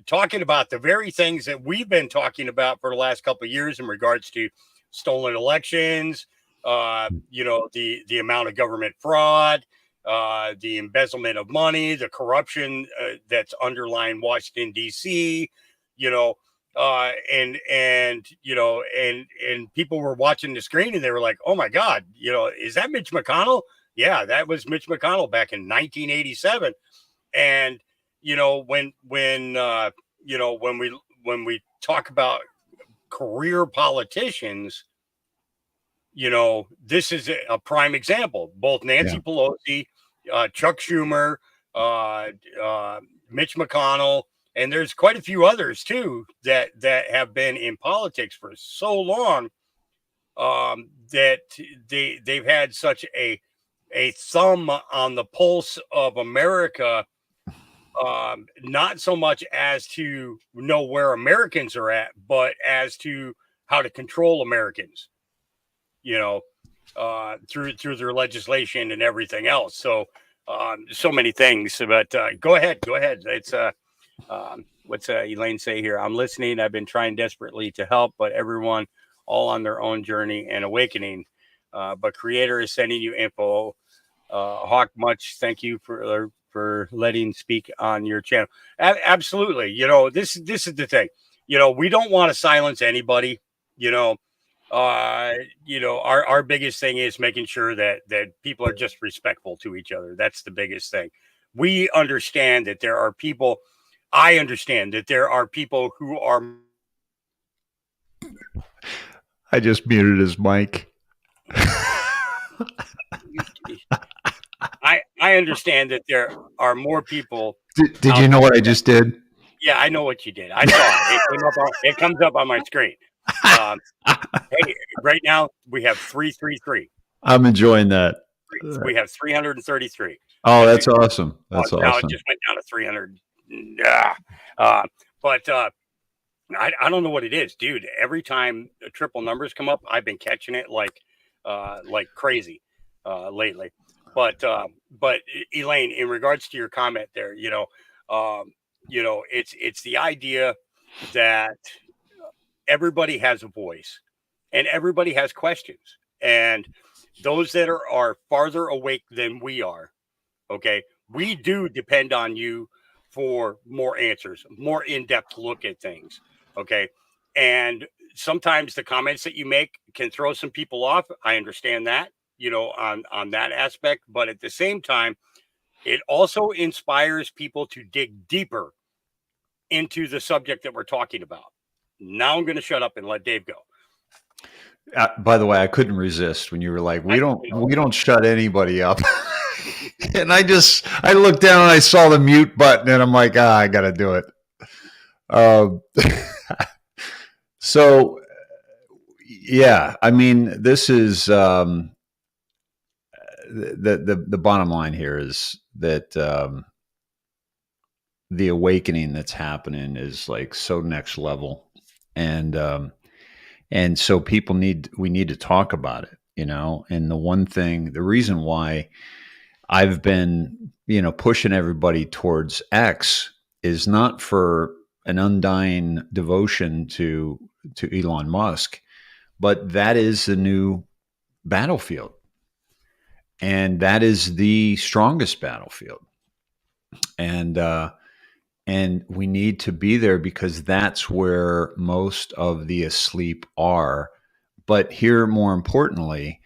talking about the very things that we've been talking about for the last couple of years in regards to stolen elections, the amount of government fraud, the embezzlement of money, the corruption that's underlying Washington, D.C., and people were watching the screen and they were like, oh my God, is that Mitch McConnell? Yeah, that was Mitch McConnell back in 1987. And, when we talk about career politicians, this is a prime example. Both Nancy Pelosi, Chuck Schumer, Mitch McConnell, and there's quite a few others too that have been in politics for so long that they've had such a thumb on the pulse of America, not so much as to know where Americans are at, but as to how to control Americans, through their legislation and everything else. So so many things, but go ahead. It's what's Elaine say here? I'm listening. I've been trying desperately to help, but everyone all on their own journey and awakening. But Creator is sending you info. Hawk, much thank you for letting speak on your channel. Absolutely. This is the thing. We don't want to silence anybody. Our biggest thing is making sure that people are just respectful to each other. That's the biggest thing. We understand that there are people. I understand that there are people who are. I just muted his mic. I understand that there are more people. Did you know what I just did? Yeah, I know what you did. I saw it. It comes up on my screen. Hey, right now we have 333. I'm enjoying that. we have 333. Oh, that's awesome. That's Now it awesome. just went down to 300. But I don't know what it is, dude. Every time triple numbers come up, I've been catching it like crazy lately. But Elaine, in regards to your comment there, it's the idea that everybody has a voice and everybody has questions, and those that are farther awake than we are, okay, we do depend on you for more answers, more in-depth look at things, okay? And sometimes the comments that you make can throw some people off. I understand that, on that aspect, but at the same time, it also inspires people to dig deeper into the subject that we're talking about. Now I'm going to shut up and let Dave go. By the way, I couldn't resist when you were like, we don't shut anybody up. And I looked down and I saw the mute button and I'm like, I got to do it. So yeah, I mean, this is, the bottom line here is that, the awakening that's happening is like so next level. And so we need to talk about it, and the reason why I've been, pushing everybody towards X is not for an undying devotion to Elon Musk, but that is the new battlefield. And that is the strongest battlefield. And we need to be there because that's where most of the asleep are. But here, more importantly,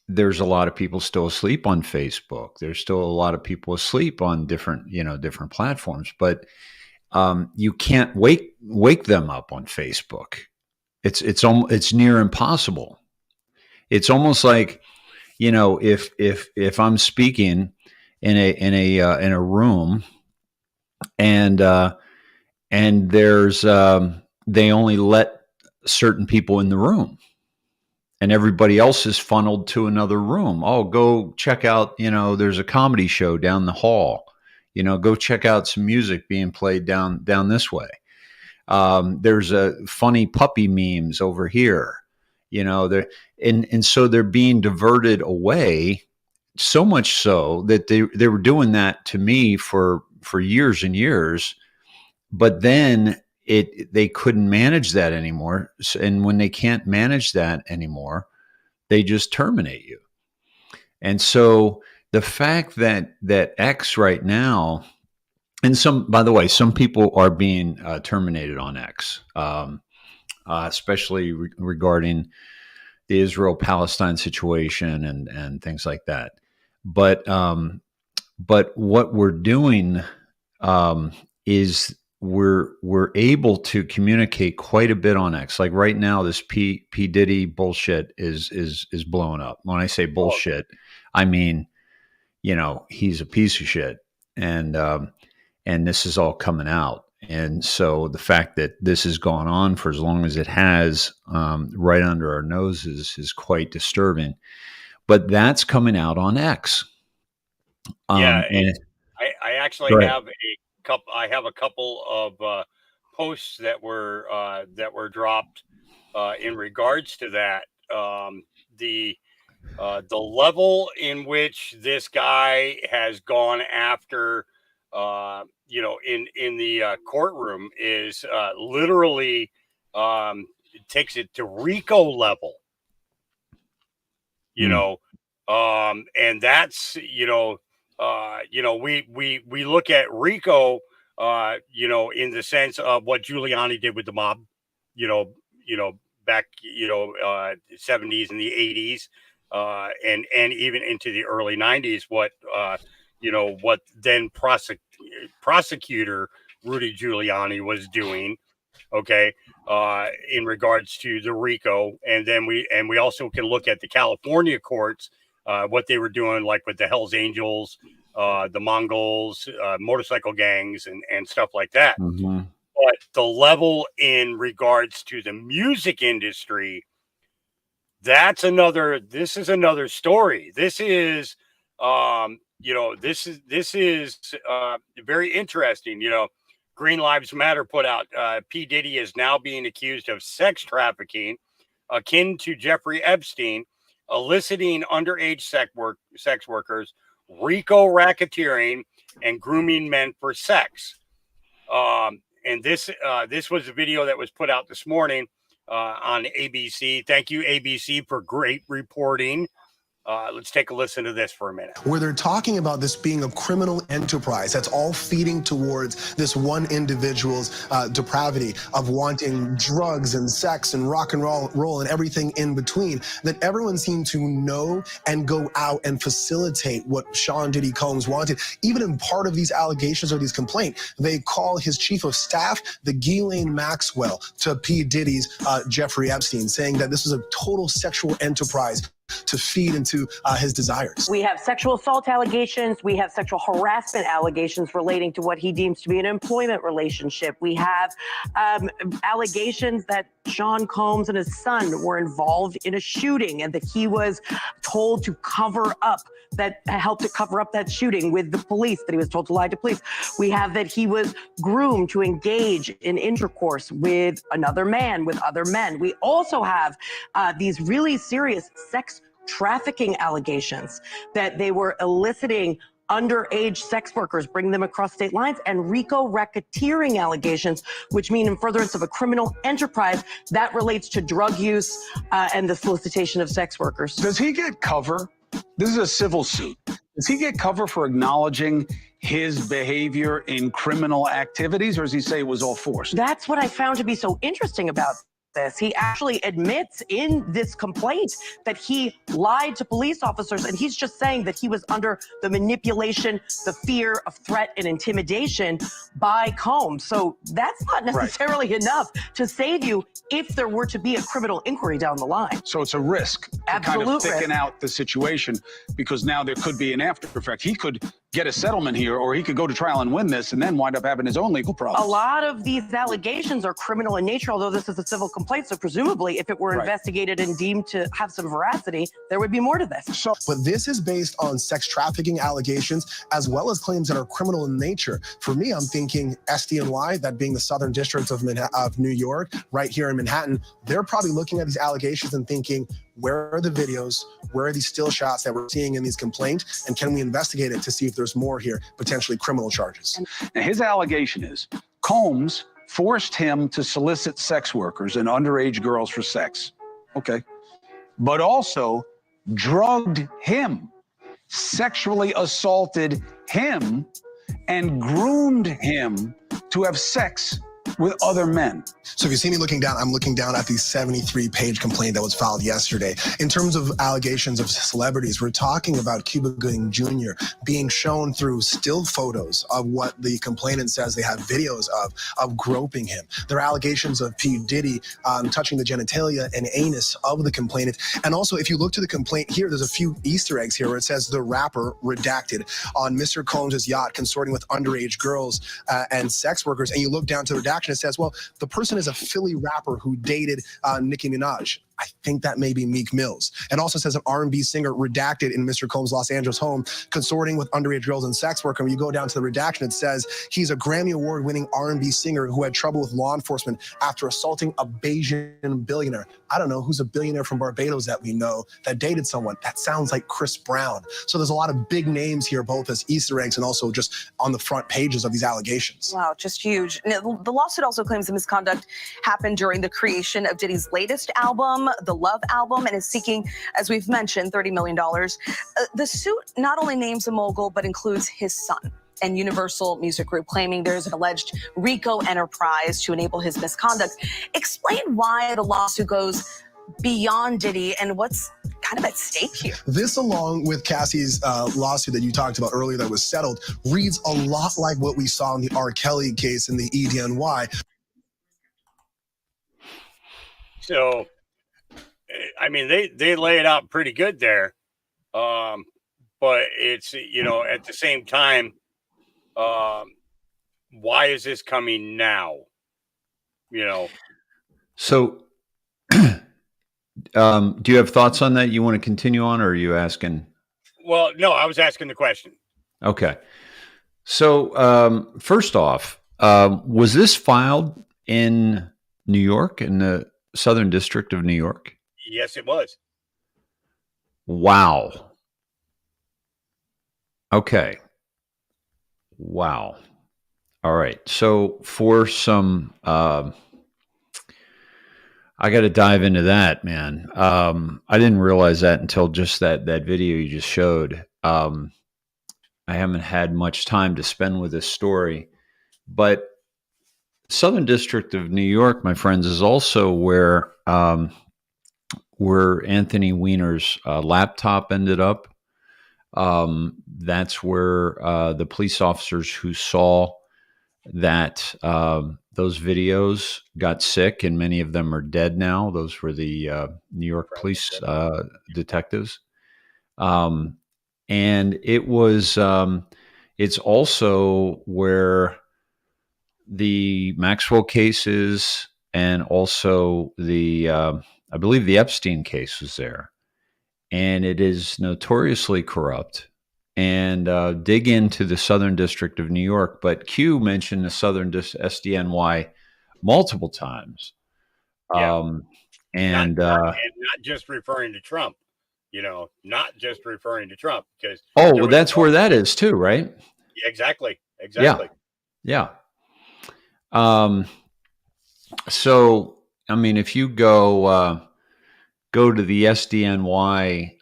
there's a lot of people still asleep on Facebook. There's still a lot of people asleep on different platforms, but you can't wake them up on Facebook. It's near impossible. It's almost like, if I'm speaking in a room and there's they only let certain people in the room and everybody else is funneled to another room. Oh, go check out, there's a comedy show down the hall, go check out some music being played down this way. There's a funny puppy memes over here, and so they're being diverted away, so much so that they were doing that to me for years and years, but then they couldn't manage that anymore. And when they can't manage that anymore, they just terminate you. And so the fact that X right now, and by the way, some people are being terminated on X, especially regarding the Israel-Palestine situation and things like that. But what we're doing is we're able to communicate quite a bit on X. Like right now, this P Diddy bullshit is blowing up. When I say bullshit, I mean, he's a piece of shit, and this is all coming out. And so the fact that this has gone on for as long as it has, right under our noses, is quite disturbing. But that's coming out on X. I actually have a couple of posts that were dropped in regards to that. The level in which this guy has gone after, in the courtroom is literally takes it to RICO level. And that's we look at RICO, in the sense of what Giuliani did with the mob, back 70s and the 80s, and even into the early 90s. What then prosecutor Rudy Giuliani was doing. Okay, in regards to the RICO, and then we also can look at the California courts, what they were doing, like with the Hells Angels, the Mongols, motorcycle gangs, and stuff like that. Mm-hmm. But the level in regards to the music industry, This is another story. This is, this is very interesting. Green Lives Matter put out, P. Diddy is now being accused of sex trafficking akin to Jeffrey Epstein, eliciting underage sex workers, RICO racketeering, and grooming men for sex. And this was a video that was put out this morning on ABC. Thank you, ABC, for great reporting. Let's take a listen to this for a minute. Where they're talking about this being a criminal enterprise that's all feeding towards this one individual's depravity of wanting drugs and sex and rock and roll and everything in between, that everyone seemed to know and go out and facilitate what Sean Diddy Combs wanted. Even in part of these allegations or these complaints, they call his chief of staff the Ghislaine Maxwell to P. Diddy's Jeffrey Epstein, saying that this is a total sexual enterprise to feed into his desires. We have sexual assault allegations. We have sexual harassment allegations relating to what he deems to be an employment relationship. We have allegations that Sean Combs and his son were involved in a shooting and that he was told to cover up helped to cover up that shooting with the police, that he was told to lie to police. We have that he was groomed to engage in intercourse with another man, with other men. We also have these really serious sex trafficking allegations that they were eliciting underage sex workers, bringing them across state lines, and RICO racketeering allegations, which mean in furtherance of a criminal enterprise that relates to drug use and the solicitation of sex workers. Does he get cover? This is a civil suit. Does he get cover for acknowledging his behavior in criminal activities, or does he say it was all forced? That's what I found to be so interesting about this. He actually admits in this complaint that he lied to police officers, and he's just saying that he was under the manipulation, the fear of threat and intimidation by Combs. So that's not necessarily enough to save you if there were to be a criminal inquiry down the line. So it's a risk to kind of thicken out the situation, because now there could be an after effect. He could get a settlement here, or he could go to trial and win this and then wind up having his own legal problems. A lot of these allegations are criminal in nature, although this is a civil complaint. So presumably, if it were investigated and deemed to have some veracity, there would be more to this. But this is based on sex trafficking allegations, as well as claims that are criminal in nature. For me, I'm thinking SDNY, that being the Southern District of New York, right here in Manhattan, they're probably looking at these allegations and thinking, where are the videos? Where are these still shots that we're seeing in these complaints? And can we investigate it to see if there's more here, potentially criminal charges? Now, his allegation is Combs forced him to solicit sex workers and underage girls for sex. Okay. But also drugged him, sexually assaulted him, and groomed him to have sex with other men. So if you see me looking down, I'm looking down at the 73-page complaint that was filed yesterday. In terms of allegations of celebrities, we're talking about Cuba Gooding Jr. being shown through still photos of what the complainant says they have videos of groping him. There are allegations of P. Diddy touching the genitalia and anus of the complainant. And also, if you look to the complaint here, there's a few Easter eggs here where it says the rapper redacted on Mr. Combs' yacht consorting with underage girls and sex workers. And you look down to the redaction, it says, well, the person is a Philly rapper who dated Nicki Minaj. I think that may be Meek Mills. And also says an R&B singer redacted in Mr. Combs' Los Angeles home, consorting with underage girls and sex worker. When you go down to the redaction, it says he's a Grammy Award-winning R&B singer who had trouble with law enforcement after assaulting a Bayesian billionaire. I don't know who's a billionaire from Barbados that we know that dated someone. That sounds like Chris Brown. So there's a lot of big names here, both as Easter eggs and also just on the front pages of these allegations. Wow, just huge. The lawsuit also claims the misconduct happened during the creation of Diddy's latest album, the Love album, and is seeking, as we've mentioned, $30 million. The suit not only names the mogul, but includes his son and Universal Music Group, claiming there's an alleged RICO enterprise to enable his misconduct. Explain why the lawsuit goes beyond Diddy and what's kind of at stake here. This, along with Cassie's lawsuit that you talked about earlier that was settled, reads a lot like what we saw in the R. Kelly case in the EDNY. So, I mean, they lay it out pretty good there. But it's, at the same time, why is this coming now? So Do you have thoughts on that? You want to continue on, or are you asking? Well, no, I was asking the question. Okay. So first off, was this filed in New York, in the Southern District of New York? Yes, it was. Wow. Okay. Wow. All right. So for some, I got to dive into that, man. I didn't realize that until just that video you just showed. I haven't had much time to spend with this story, but Southern District of New York, my friends, is also where Anthony Weiner's laptop ended up. That's where the police officers who saw that those videos got sick, and many of them are dead now. Those were the New York police detectives. And it was, it's also where the Maxwell cases and also the, I believe the Epstein case was there. And it is notoriously corrupt. And dig into the Southern District of New York. But Q mentioned the Southern SDNY multiple times. Yeah. And not just referring to Trump, not just referring to Trump, because well, that's where that is too, right? Yeah, exactly. Yeah. So I mean, if you go to the SDNY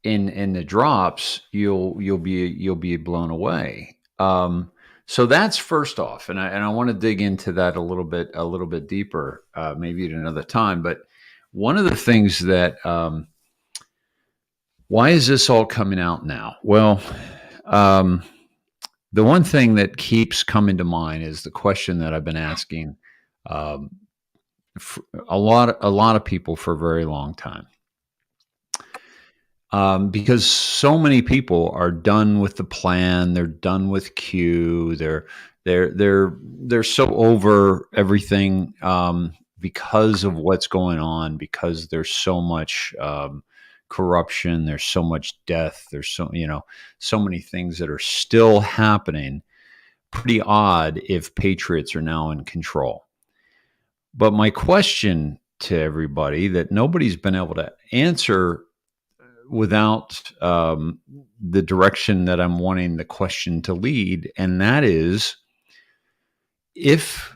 in the drops, you'll be blown away. So that's first off, and I want to dig into that a little bit deeper, maybe at another time. But one of the things that why is this all coming out now? Well, the one thing that keeps coming to mind is the question that I've been asking a lot of people for a very long time. Because so many people are done with the plan, they're done with Q, they're so over everything because of what's going on, because there's so much corruption, there's so much death, there's so many things that are still happening. Pretty odd if patriots are now in control. But my question to everybody that nobody's been able to answer without the direction that I'm wanting the question to lead, and that is, if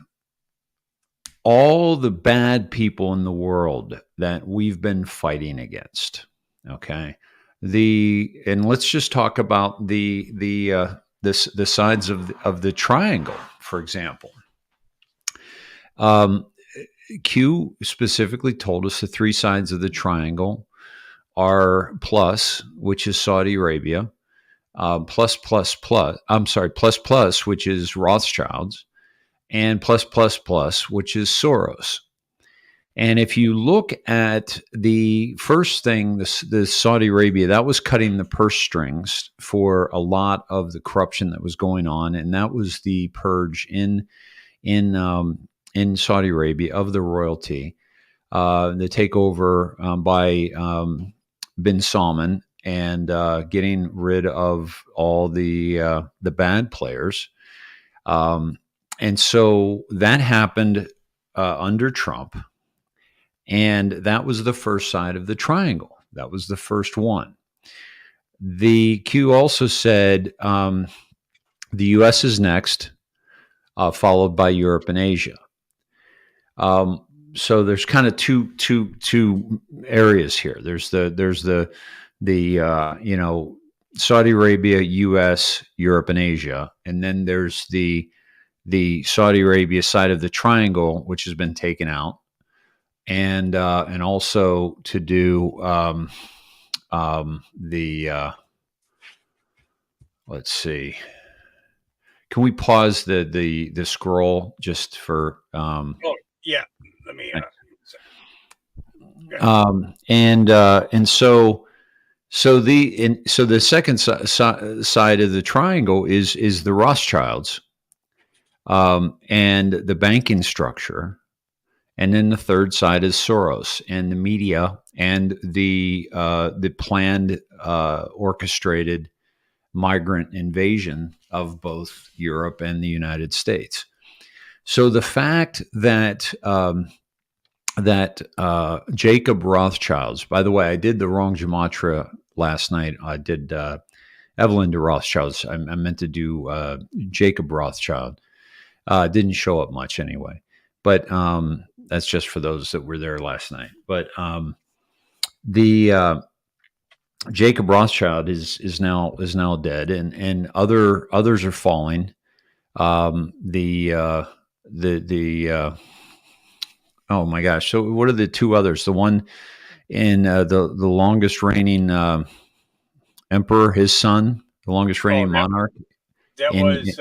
all the bad people in the world that we've been fighting against, okay, and let's just talk about the sides of the triangle, for example. Q specifically told us the three sides of the triangle are plus, which is Saudi Arabia, plus, which is Rothschilds, and plus, which is Soros. And if you look at the first thing, the Saudi Arabia, that was cutting the purse strings for a lot of the corruption that was going on, and that was the purge in Saudi Arabia of the royalty, the takeover by bin Salman, and getting rid of all the bad players. And so that happened under Trump. And that was the first side of the triangle. That was the first one. The Q also said the U.S. is next, followed by Europe and Asia. So there's kind of two areas here. There's the Saudi Arabia, U.S., Europe, and Asia, and then there's the Saudi Arabia side of the triangle, which has been taken out, and also to do let's see. Can we pause the scroll just for? Oh yeah. Let me. And so the second side of the triangle is the Rothschilds, and the banking structure, And then the third side is Soros and the media and the planned orchestrated migrant invasion of both Europe and the United States. So the fact that Jacob Rothschild's, by the way, I did the wrong gematria last night. I did Evelyn de Rothschild's. I meant to do Jacob Rothschild. Didn't show up much anyway, but that's just for those that were there last night. But the Jacob Rothschild is now dead, and others are falling. Oh my gosh! So what are the two others? The one in the longest reigning emperor, his son, the longest reigning monarch. That was.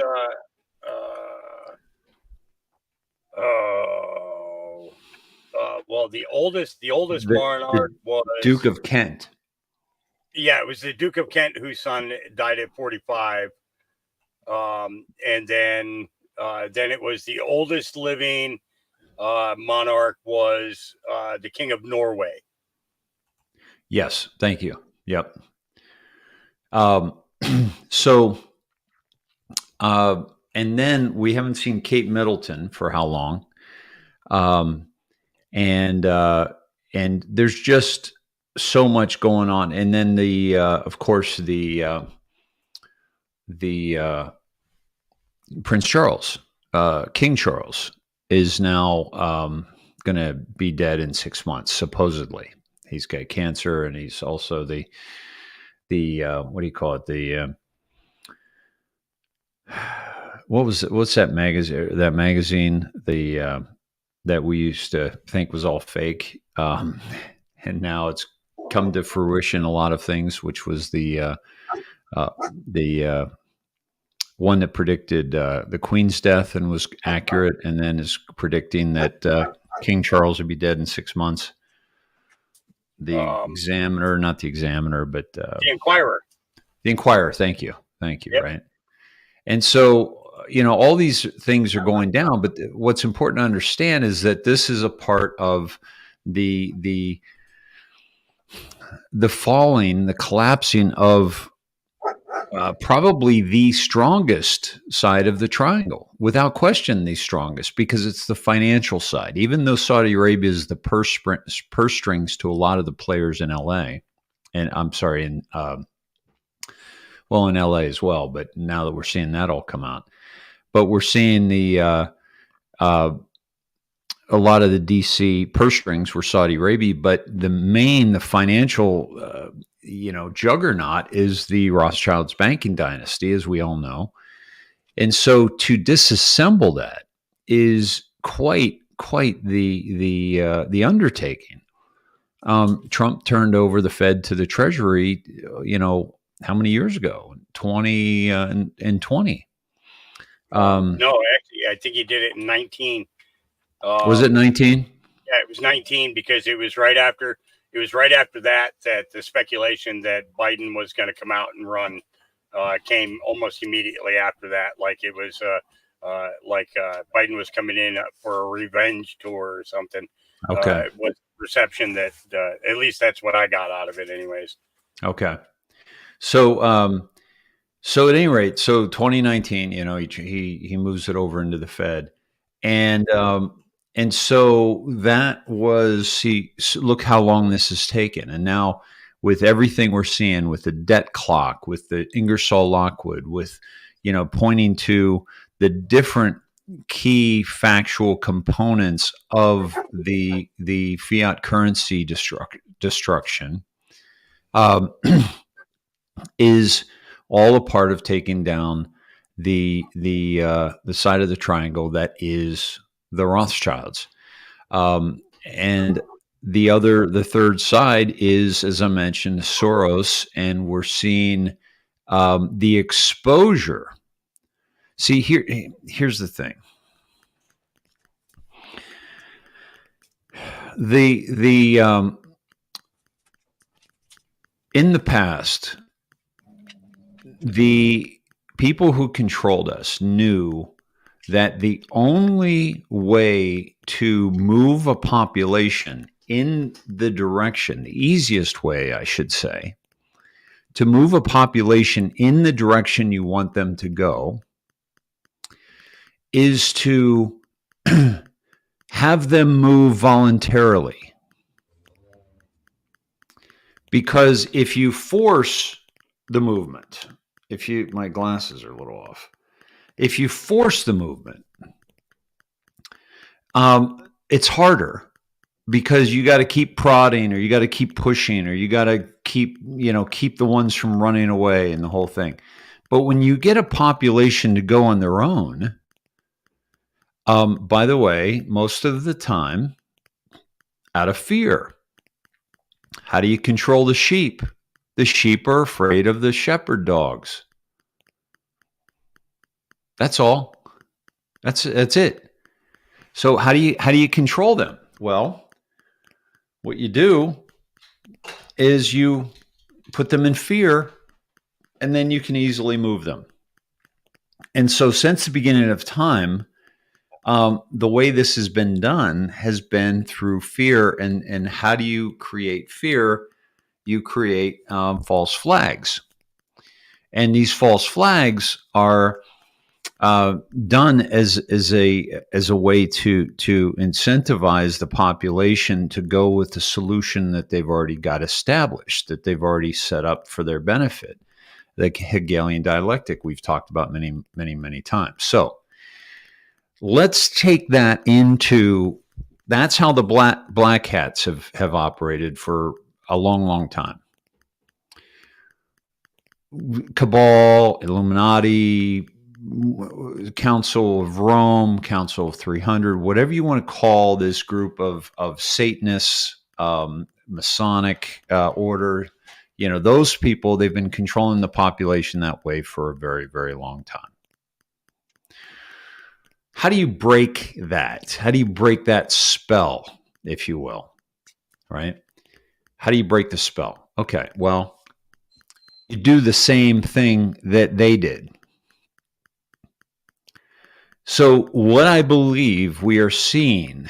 Well, the oldest monarch was Duke of Kent. Yeah, it was the Duke of Kent, whose son died at 45. And then it was the oldest living monarch was the King of Norway. Yes, thank you. Yep. So, and then we haven't seen Kate Middleton for how long? And there's just so much going on. And then of course, the Prince Charles, King Charles, is now going to be dead in 6 months, supposedly. He's got cancer, and he's also the what do you call it? What's that magazine? That magazine, that we used to think was all fake, and now it's come to fruition. A lot of things, which was the one that predicted the Queen's death and was accurate, and then is predicting that King Charles would be dead in 6 months. The Examiner, not the Examiner, but the Inquirer. The Inquirer. Thank you. Yep. Right. And so, all these things are going down, but what's important to understand is that this is a part of the falling, the collapsing of probably the strongest side of the triangle, without question, the strongest, because it's the financial side. Even though Saudi Arabia is the purse strings to a lot of the players in LA, and I'm sorry, in LA as well. But now that we're seeing that all come out, but we're seeing a lot of the DC purse strings were Saudi Arabia, but the financial juggernaut is the Rothschilds banking dynasty, as we all know. And so to disassemble that is quite the undertaking. Trump turned over the Fed to the Treasury, how many years ago? 20 and 20. No, actually, I think he did it in 19. Was it 19? Yeah, it was 19, because it was right after that the speculation that Biden was going to come out and run came almost immediately after that. Like it was Biden was coming in for a revenge tour or something. Okay. Was perception that at least that's what I got out of it, anyways. Okay. So so at any rate, so 2019, he moves it over into the Fed, and so that was, look how long this has taken. And now with everything we're seeing, with the debt clock, with the Ingersoll Lockwood, with, pointing to the different key factual components of the fiat currency destruction, is all a part of taking down the side of the triangle that is the Rothschilds. And the third side is, as I mentioned, Soros, and we're seeing the exposure. See, here's the thing. In the past, the people who controlled us knew that the only way to move a population in the direction, the easiest way, I should say, to move a population in the direction you want them to go is to have them move voluntarily. Because if you force the movement, my glasses are a little off. If you force the movement, it's harder because you got to keep prodding, or you got to keep pushing, or you got to keep the ones from running away and the whole thing. But when you get a population to go on their own, by the way, most of the time, out of fear. How do you control the sheep? The sheep are afraid of the shepherd dogs. That's all. That's it. So how do you control them? Well, what you do is you put them in fear, and then you can easily move them. And so since the beginning of time, the way this has been done has been through fear. And how do you create fear? You create false flags. And these false flags are done as a way to incentivize the population to go with the solution that they've already got established, that they've already set up for their benefit. The Hegelian dialectic we've talked about many, many, many times. So let's take that into, that's how the black hats have operated for a long, long time. Cabal, Illuminati, Council of Rome, Council of 300, whatever you want to call this group of Satanists, Masonic order, those people, they've been controlling the population that way for a very, very long time. How do you break that? How do you break that spell, if you will? Right? How do you break the spell? Okay, well, you do the same thing that they did. So what I believe we are seeing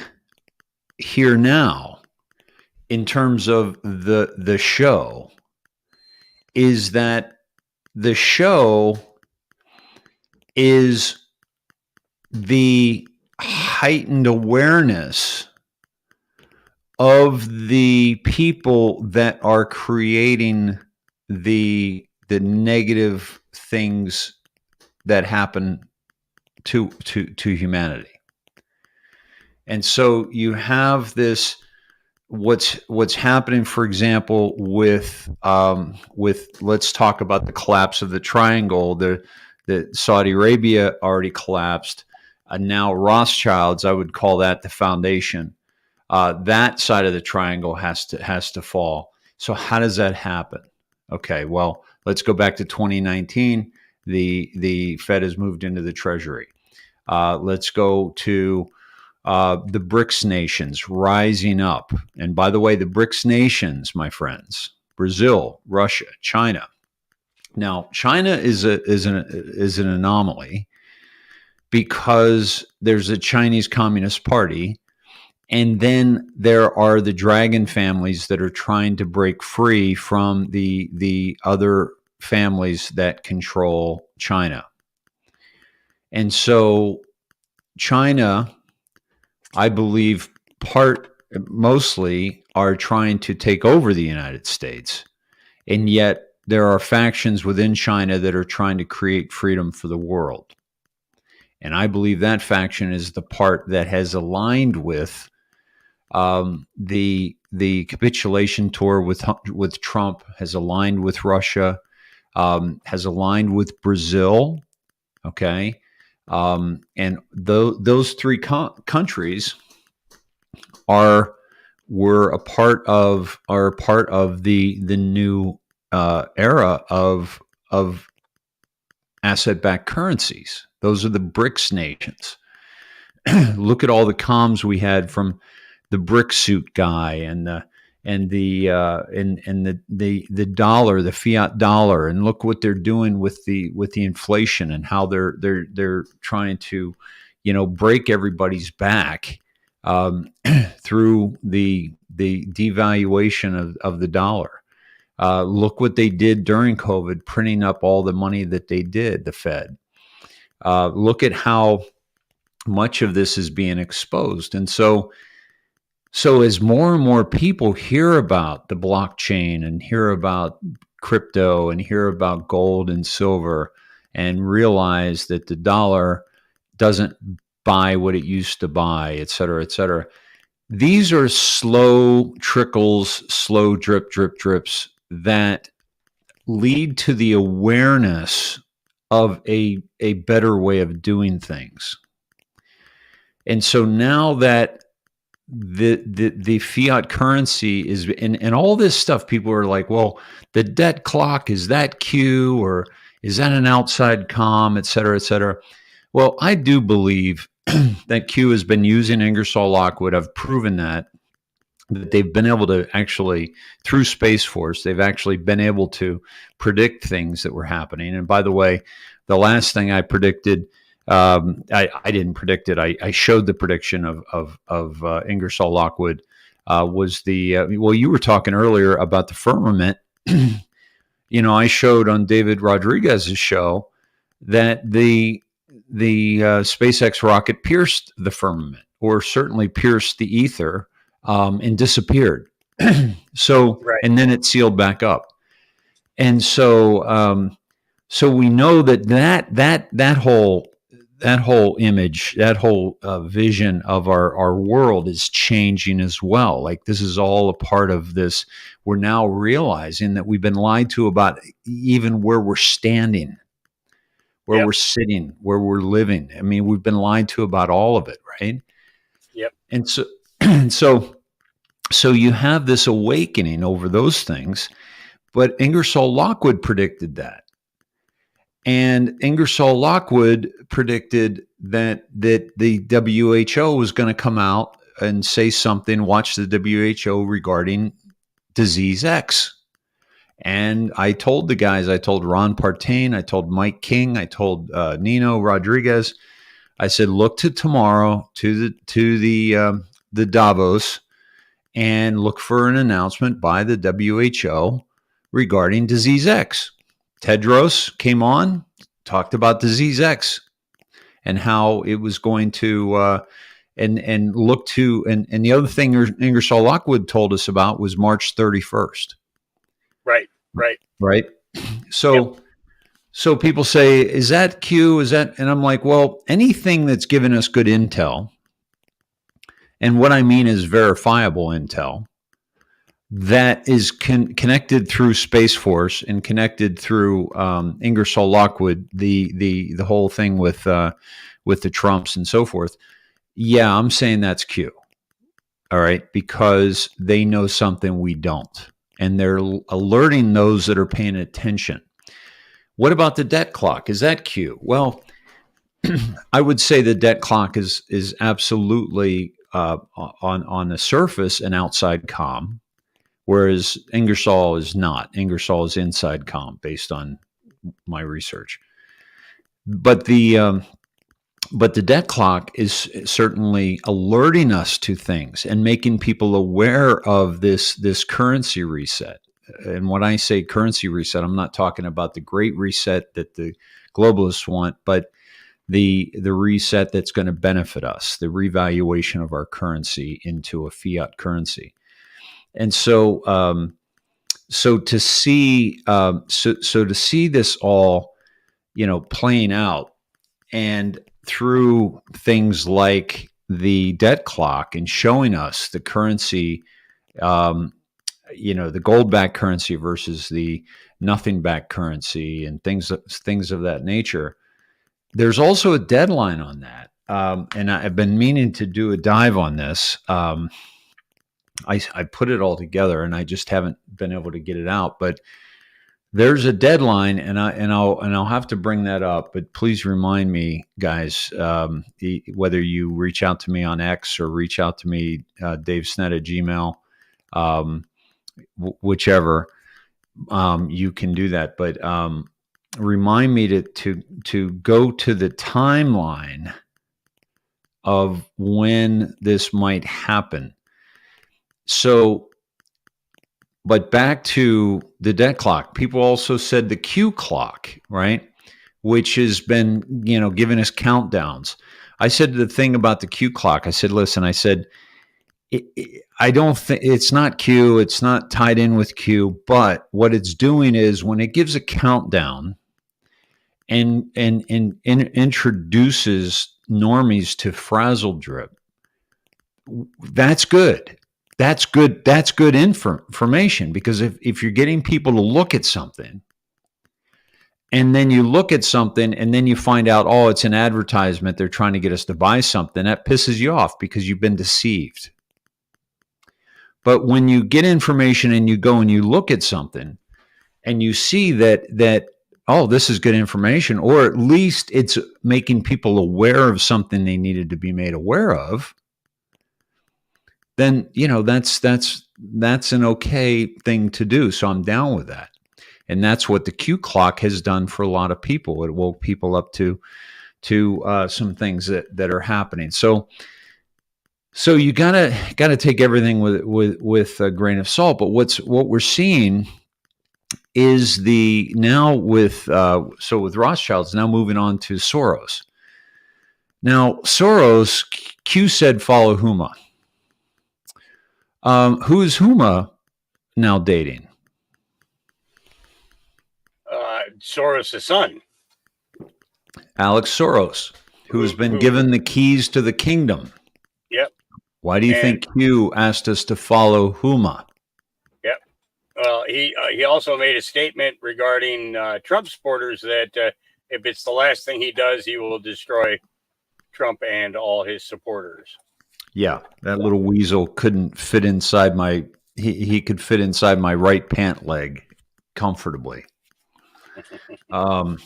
here now in terms of the show is that the show is the heightened awareness of the people that are creating the negative things that happen to humanity. And so you have this, what's happening, for example, with let's talk about the collapse of the triangle. The Saudi Arabia already collapsed. Now Rothschilds, I would call that the foundation. That side of the triangle has to fall. So how does that happen? Okay, well, let's go back to 2019. The Fed has moved into the Treasury. Let's go to the BRICS nations rising up. And by the way, the BRICS nations, my friends, Brazil, Russia, China. Now, China is an anomaly because there's a Chinese Communist Party, and then there are the dragon families that are trying to break free from the other families that control China. And so China, I believe, mostly are trying to take over the United States. And yet there are factions within China that are trying to create freedom for the world. And I believe that faction is the part that has aligned with the capitulation tour with Trump, has aligned with Russia, has aligned with Brazil. Okay. And those three countries were a part of the new era of asset-backed currencies. Those are the BRICS nations. Look at all the comms we had from the brick suit guy and and the dollar, the fiat dollar, and look what they're doing with the inflation and how they're trying to, break everybody's back through the devaluation of the dollar. Look what they did during COVID, printing up all the money that they did, the Fed. Look at how much of this is being exposed. And so as more and more people hear about the blockchain and hear about crypto and hear about gold and silver and realize that the dollar doesn't buy what it used to buy, et cetera, these are slow trickles, slow drips that lead to the awareness of a better way of doing things. And so now that the fiat currency is, and all this stuff, people are like, well, the debt clock, is that Q, or is that an outside com, et cetera? Well, I do believe that Q has been using Ingersoll Lockwood. I've proven that they've been able to actually, through Space Force, they've actually been able to predict things that were happening. And by the way, the last thing I predicted, I didn't predict it. I showed the prediction of Ingersoll Lockwood was the well, you were talking earlier about the firmament. I showed on David Rodriguez's show that the SpaceX rocket pierced the firmament, or certainly pierced the ether, and disappeared. And then it sealed back up. And so we know that whole image, that whole vision of our world is changing as well. Like, this is all a part of this. We're now realizing that we've been lied to about even where we're standing, where we're sitting, where we're living. I mean, we've been lied to about all of it, right? Yep. And so you have this awakening over those things, but Ingersoll Lockwood predicted that. And Ingersoll Lockwood predicted that the WHO was going to come out and say something, watch the WHO regarding disease X. And I told the guys, I told Ron Partain, I told Mike King, I told Nino Rodriguez, I said, look to tomorrow, to the Davos, and look for an announcement by the WHO regarding disease X. Tedros came on, talked about disease X and how it was going to, and look to, and the other thing Ingersoll Lockwood told us about was March 31st. Right. So people say, is that Q? Is that, and I'm like, well, anything that's given us good intel, and what I mean is verifiable intel, that is connected through Space Force and connected through Ingersoll Lockwood, the whole thing with the Trumps and so forth. Yeah, I'm saying that's Q. All right, because they know something we don't, and they're alerting those that are paying attention. What about the debt clock? Is that Q? Well, I would say the debt clock is absolutely on the surface an outside comm, whereas Ingersoll is not. Ingersoll is inside comm based on my research. But the debt clock is certainly alerting us to things and making people aware of this currency reset. And when I say currency reset, I'm not talking about the great reset that the globalists want, but the reset that's going to benefit us, the revaluation of our currency into a fiat currency. And so to see this all, playing out, and through things like the debt clock and showing us the currency, the gold-backed currency versus the nothing-backed currency and things of that nature. There's also a deadline on that. And I've been meaning to do a dive on this. I put it all together and I just haven't been able to get it out, but there's a deadline, and I'll have to bring that up, but please remind me, guys, whether you reach out to me on X or reach out to me, Dave Snett at Gmail. whichever, you can do that. But remind me to go to the timeline of when this might happen. So, but back to the debt clock. People also said the Q clock, right? Which has been, giving us countdowns. I said the thing about the Q clock. I said, listen, I said, I don't think it's not Q. It's not tied in with Q. But what it's doing is when it gives a countdown and introduces normies to frazzle drip, that's good. That's good. That's good information, because if you're getting people to look at something, and then you look at something and then you find out, oh, it's an advertisement, they're trying to get us to buy something, that pisses you off because you've been deceived. But when you get information and you go and you look at something and you see that oh, this is good information, or at least it's making people aware of something they needed to be made aware of, then, that's an okay thing to do. So I'm down with that. And that's what the Q clock has done for a lot of people. It woke people up to some things that are happening. So you gotta take everything with a grain of salt. But what we're seeing is with Rothschild's now moving on to Soros. Now Soros, Q said follow Huma. Who is Huma now dating? Soros' son, Alex Soros, who has been given the keys to the kingdom. Yep. Why do you think Q asked us to follow Huma? Yep. Well, he also made a statement regarding Trump supporters that if it's the last thing he does, he will destroy Trump and all his supporters. Yeah, that little weasel couldn't fit inside he could fit inside my right pant leg comfortably. So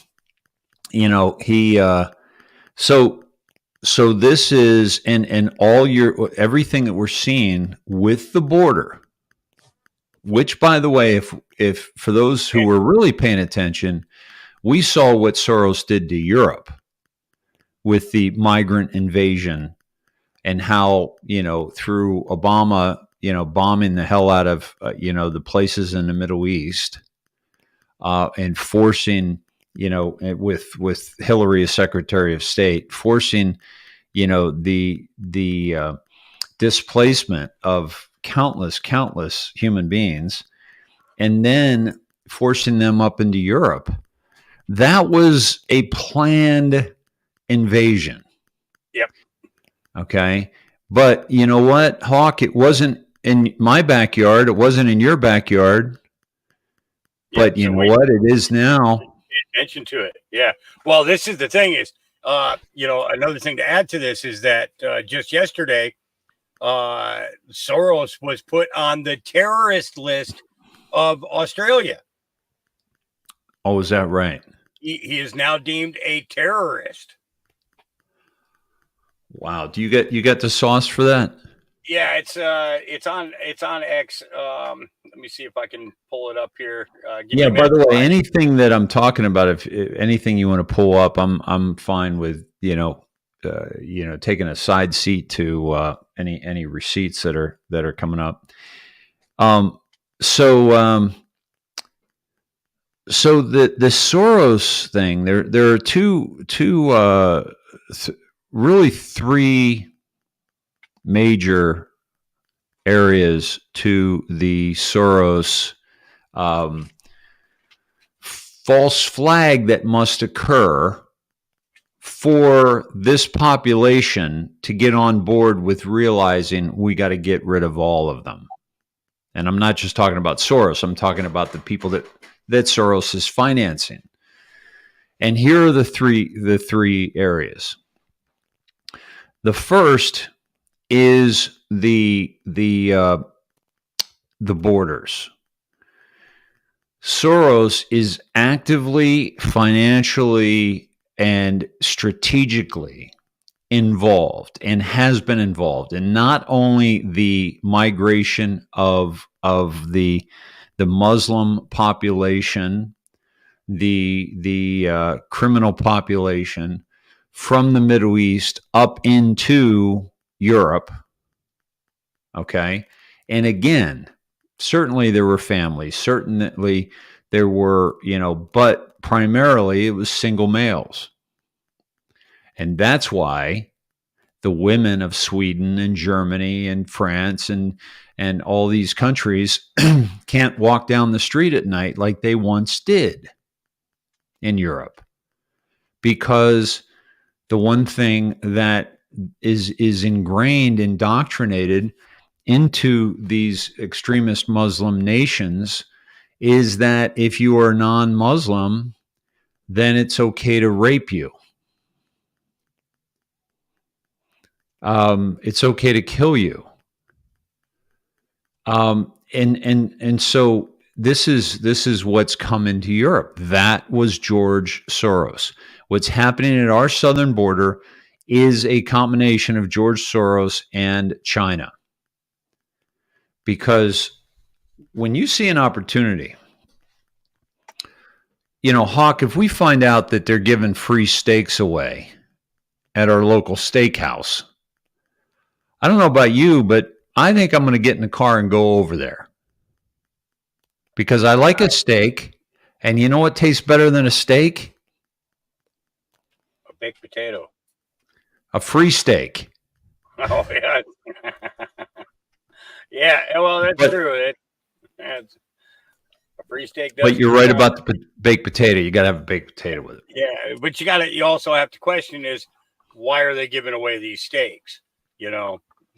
this is, and all everything that we're seeing with the border, which, by the way, if for those who were really paying attention, we saw what Soros did to Europe with the migrant invasion, and how, through Obama, bombing the hell out of, the places in the Middle East, and forcing, with Hillary as Secretary of State, forcing, the displacement of countless human beings, and then forcing them up into Europe. That was a planned invasion. Yep. Okay. But you know what, Hawk? It wasn't in my backyard. It wasn't in your backyard. But you know what? It is now. Attention to it. Yeah. Well, this is the thing is, another thing to add to this is that just yesterday, Soros was put on the terrorist list of Australia. Oh, is that right? He is now deemed a terrorist. Wow. Do you get the sauce for that? Yeah, it's on X. Let me see if I can pull it up here. Yeah. By the way, anything that I'm talking about, if anything you want to pull up, I'm fine with taking a side seat to any receipts that are coming up. So the Soros thing, there are really three major areas to the Soros false flag that must occur for this population to get on board with realizing we got to get rid of all of them. And I'm not just talking about Soros. I'm talking about the people that Soros is financing. And here are the three areas. The first is the borders. Soros is actively, financially, and strategically involved, and has been involved in not only the migration of of the Muslim population, the criminal population from the Middle East up into Europe. Okay. And again, certainly there were families, certainly there were, but primarily it was single males. And that's why the women of Sweden and Germany and France and all these countries can't walk down the street at night like they once did in Europe. Because the one thing that is ingrained, indoctrinated into these extremist Muslim nations is that if you are non-Muslim, then it's okay to rape you. It's okay to kill you. And so this is what's come into Europe. That was George Soros. What's happening at our southern border is a combination of George Soros and China. Because when you see an opportunity, Hawk, if we find out that they're giving free steaks away at our local steakhouse, I don't know about you, but I think I'm going to get in the car and go over there. Because I like a steak, and you know what tastes better than a steak? A baked potato. A free steak. Oh, yeah. Yeah, well, that's true. That's a free steak. But you're right about the baked potato. You got to have a baked potato with it. Yeah, but you also have to question is, why are they giving away these steaks?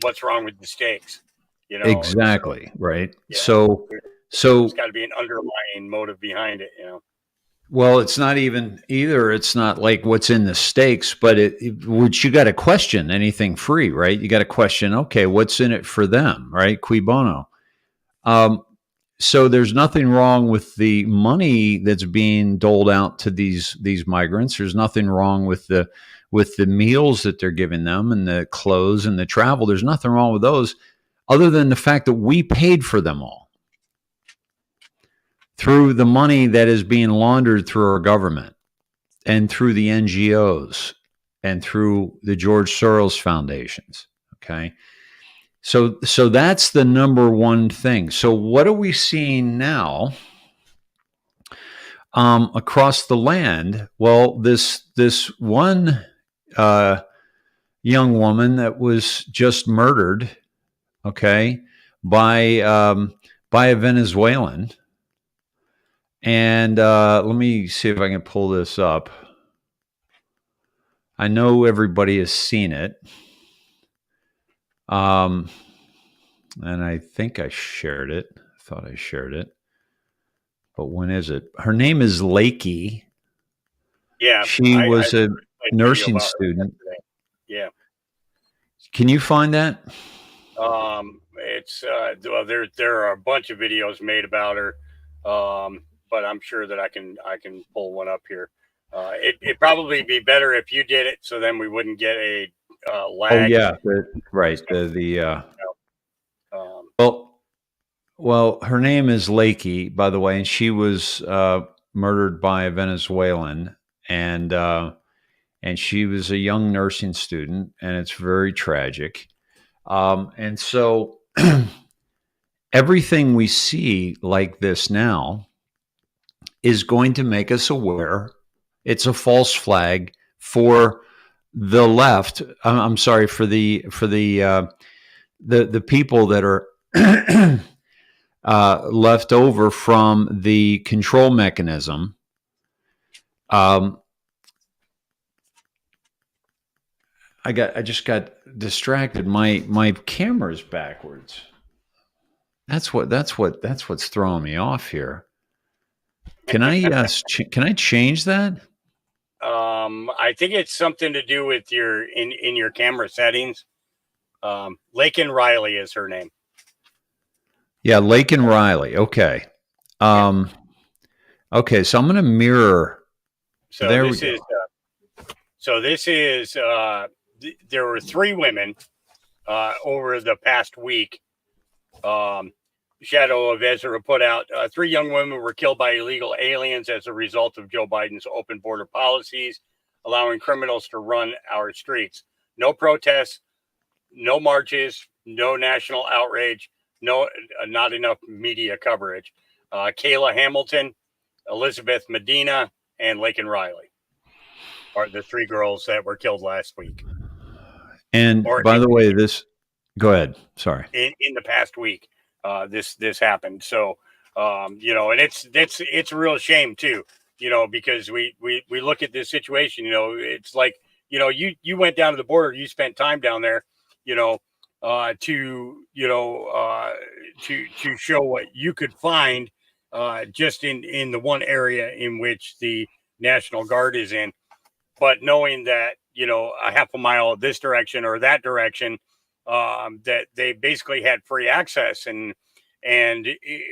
What's wrong with the steaks? Exactly, right? Yeah. So there's got to be an underlying motive behind it, Well, it's not even either. It's not like what's in the steaks, but which you got to question anything free, right? You got to question, okay, what's in it for them, right? Cui bono. So there's nothing wrong with the money that's being doled out to these migrants. There's nothing wrong with the meals that they're giving them and the clothes and the travel. There's nothing wrong with those other than the fact that we paid for them all through the money that is being laundered through our government and through the NGOs and through the George Soros foundations. Okay. So that's the number one thing. So what are we seeing now across the land? Well, this one young woman that was just murdered, okay, by a Venezuelan. And let me see if I can pull this up. I know everybody has seen it. And I think I shared it. I thought I shared it. But when is it? Her name is Lakey. Yeah. She was a nursing student. Yeah. Can you find that? It's well, there are a bunch of videos made about her. But I'm sure that I can pull one up here. It'd probably be better if you did it, so then we wouldn't get a lag. Oh yeah, right. Well, her name is Lakey, by the way, and she was murdered by a Venezuelan, and she was a young nursing student, and it's very tragic. And so everything we see like this now is going to make us aware. It's a false flag for the left. I'm sorry, for the people that are left over from the control mechanism. I just got distracted. My camera's backwards. That's what's throwing me off here. Can I change that? I think it's something to do with your in your camera settings. Lakin Riley is her name. Yeah, Lakin Riley. Okay. Okay, so I'm going to mirror. So there were 3 women over the past week Shadow of Ezra put out, 3 young women were killed by illegal aliens as a result of Joe Biden's open border policies, allowing criminals to run our streets. No protests, no marches, no national outrage, not enough media coverage. Kayla Hamilton, Elizabeth Medina, and Laken Riley are the 3 girls that were killed last week. And by the way, go ahead. Sorry. In the past week, this happened. So, you know, and it's a real shame too, you know, because we look at this situation, you know, it's like, you know, you went down to the border, you spent time down there, you know, to show what you could find, just in the one area in which the National Guard is in, but knowing that, you know, a half a mile this direction or that direction, that they basically had free access, and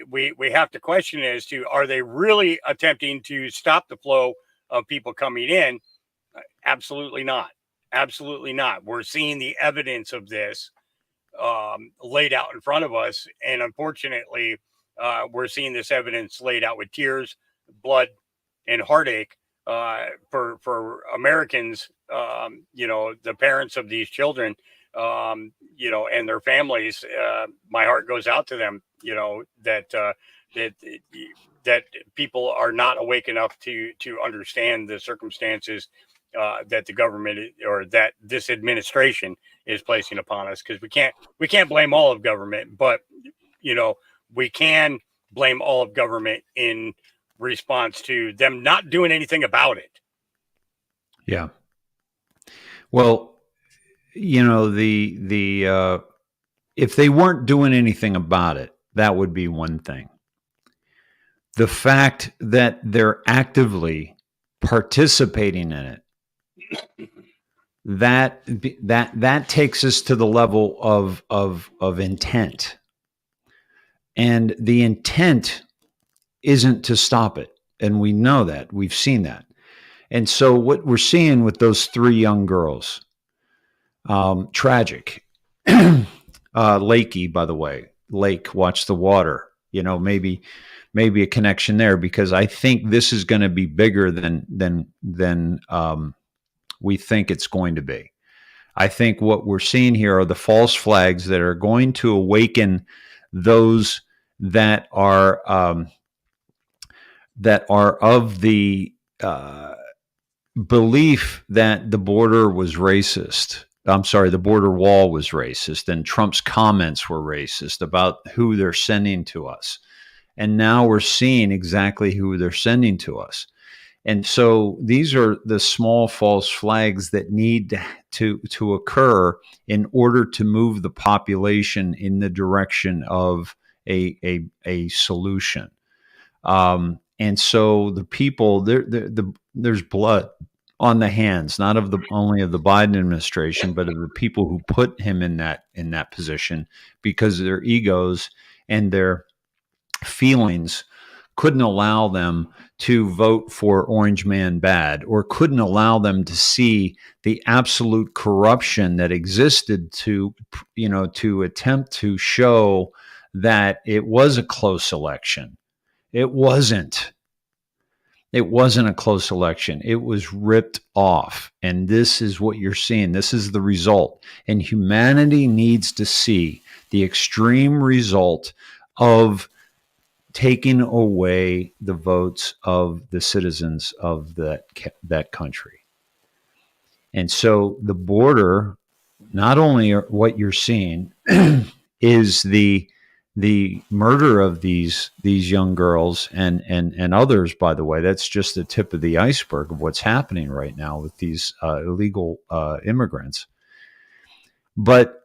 we have to question as to, are they really attempting to stop the flow of people coming in? Absolutely not. Absolutely not. We're seeing the evidence of this laid out in front of us, and unfortunately, we're seeing this evidence laid out with tears, blood, and heartache for Americans. You know, the parents of these children, you know, and their families. My heart goes out to them. You know, that people are not awake enough to understand the circumstances that the government or that this administration is placing upon us. Because we can't blame all of government, but you know, we can blame all of government in response to them not doing anything about it. Yeah. Well, you know, the if they weren't doing anything about it, that would be one thing. The fact that they're actively participating in it, that takes us to the level of intent. And the intent isn't to stop it. And we know that. We've seen that. And so what we're seeing with those 3 young girls, tragic. Lakey, by the way, Lake, watch the water, you know, maybe a connection there, because I think this is going to be bigger than we think it's going to be. I think what we're seeing here are the false flags that are going to awaken those that are of the belief that the border was racist. I'm sorry, the border wall was racist, and Trump's comments were racist about who they're sending to us. And now we're seeing exactly who they're sending to us. And so these are the small false flags that need to occur in order to move the population in the direction of a solution. And so the people, there's blood on the hands, not of only of the Biden administration, but of the people who put him in that position, because their egos and their feelings couldn't allow them to vote for Orange Man bad, or couldn't allow them to see the absolute corruption that existed to attempt to show that it was a close election. It wasn't. It wasn't a close election. It was ripped off. And this is what you're seeing. This is the result. And humanity needs to see the extreme result of taking away the votes of the citizens of that country. And so the border, not only what you're seeing is the murder of these young girls and others, by the way. That's just the tip of the iceberg of what's happening right now with these illegal immigrants. But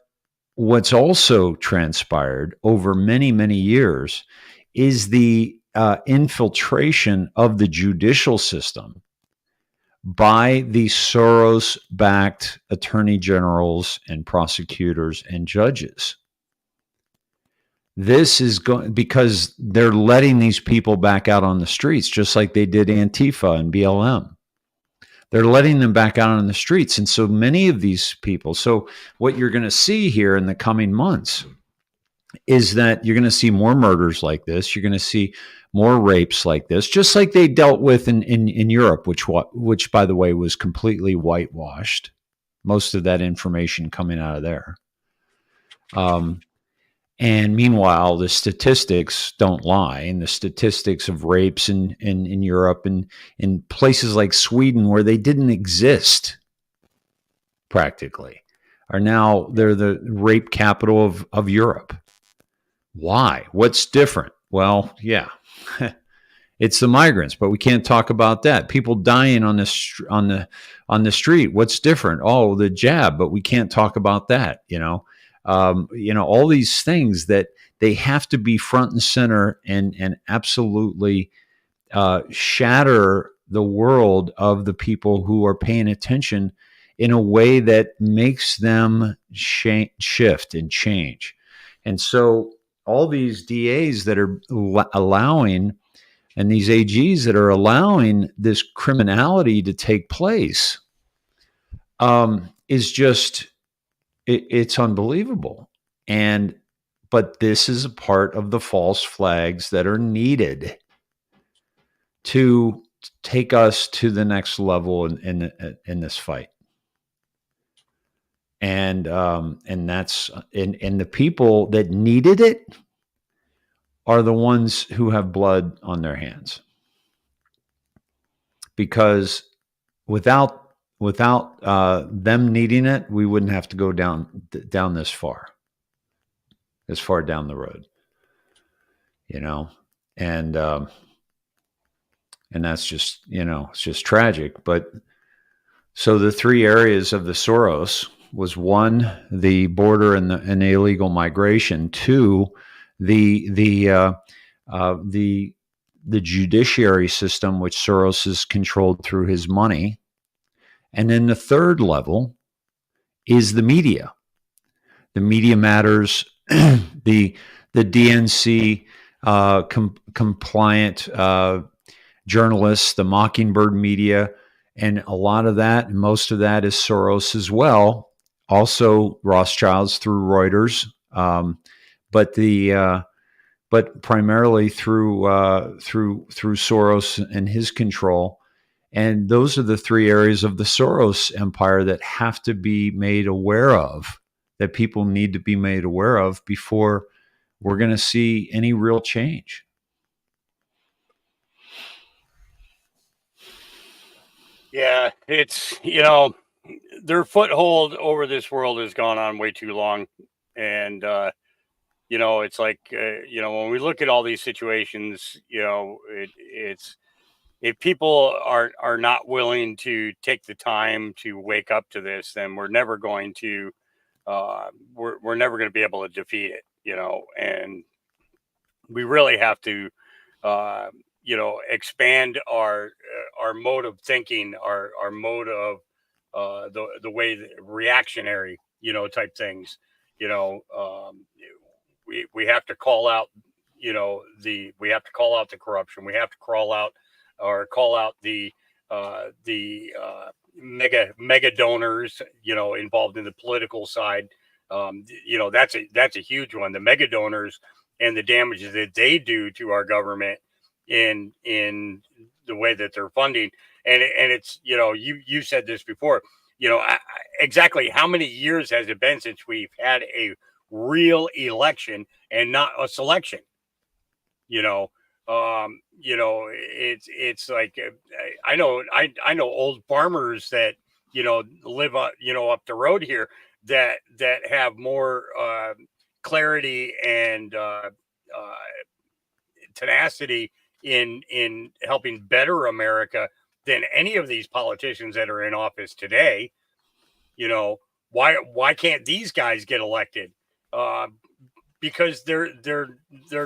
what's also transpired over many, many years is the infiltration of the judicial system by the Soros-backed attorney generals and prosecutors and judges. This is because they're letting these people back out on the streets, just like they did Antifa and BLM. They're letting them back out on the streets. And so many of these people, so what you're going to see here in the coming months is that you're going to see more murders like this. You're going to see more rapes like this, just like they dealt with in Europe, which by the way was completely whitewashed. Most of that information coming out of there. And meanwhile, the statistics don't lie, and the statistics of rapes in Europe and in places like Sweden, where they didn't exist practically, are now they're the rape capital of Europe. Why? What's different? Well, yeah, it's the migrants, but we can't talk about that. People dying on the street. What's different? Oh, the jab, but we can't talk about that. All these things that they have to be front and center and absolutely shatter the world of the people who are paying attention in a way that makes them shift and change. And so all these DAs that are allowing, and these AGs that are allowing this criminality to take place is just, it's unbelievable. But this is a part of the false flags that are needed to take us to the next level in this fight. And that's and the people that needed it are the ones who have blood on their hands, because without them needing it, we wouldn't have to go down this far down the road, and that's just, it's just tragic. But so the three areas of the Soros was: one, the border and the illegal migration; two, the judiciary system, which Soros has controlled through his money; and then the third level is the media. The Media Matters, the DNC compliant journalists, the Mockingbird media, and a lot of that, and most of that is Soros as well. Also Rothschilds through Reuters, but primarily through Soros and his control. And those are the three areas of the Soros empire that have to be made aware of, that people need to be made aware of before we're going to see any real change. Yeah, it's, their foothold over this world has gone on way too long. And, it's like, when we look at all these situations, it's, if people are not willing to take the time to wake up to this, then we're never going to, we're never going to be able to defeat it, and we really have to, expand our mode of thinking, our mode of the way reactionary, type things. We have to call out, we have to call out the corruption. We have to call out the mega donors, involved in the political side. That's a huge one. The mega donors and the damages that they do to our government in the way that they're funding. And it's, you said this before, exactly how many years has it been since we've had a real election and not a selection? It's like, I know old farmers that, live up the road here that have more clarity and tenacity in helping better America than any of these politicians that are in office today. Why can't these guys get elected? Because they're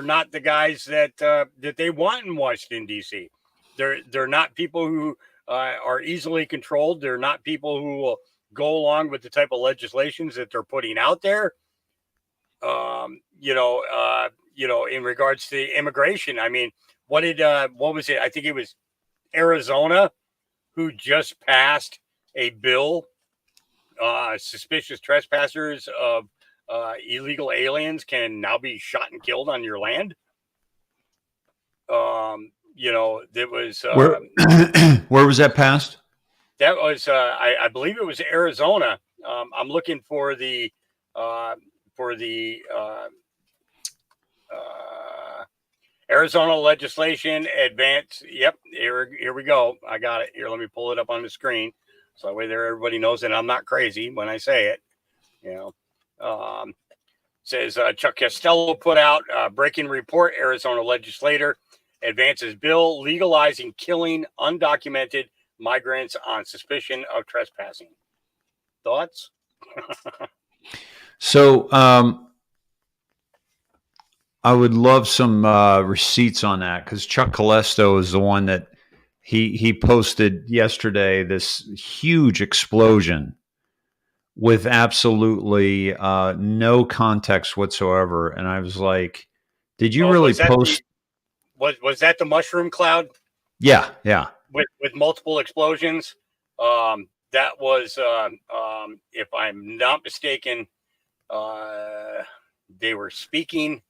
not the guys that they want in Washington, D.C. They're not people who are easily controlled. They're not people who will go along with the type of legislations that they're putting out there. In regards to immigration, I mean, what was it? I think it was Arizona who just passed a bill, suspicious trespassers of illegal aliens can now be shot and killed on your land. You know, there was where was that passed? that was I believe it was Arizona. I'm looking for the Arizona legislation advance. Yep, here we go. I got it here. Let me pull it up on the screen so that way there everybody knows that I'm not crazy when I say it. You know, says Chuck Costello put out breaking report. Arizona legislator advances bill legalizing killing undocumented migrants on suspicion of trespassing. Thoughts? So I would love some receipts on that, because Chuck Costello is the one that he posted yesterday this huge explosion with absolutely no context whatsoever, and I was like, "Did you really post?" Was that the mushroom cloud? Yeah. With multiple explosions. That was, if I'm not mistaken, they were speaking.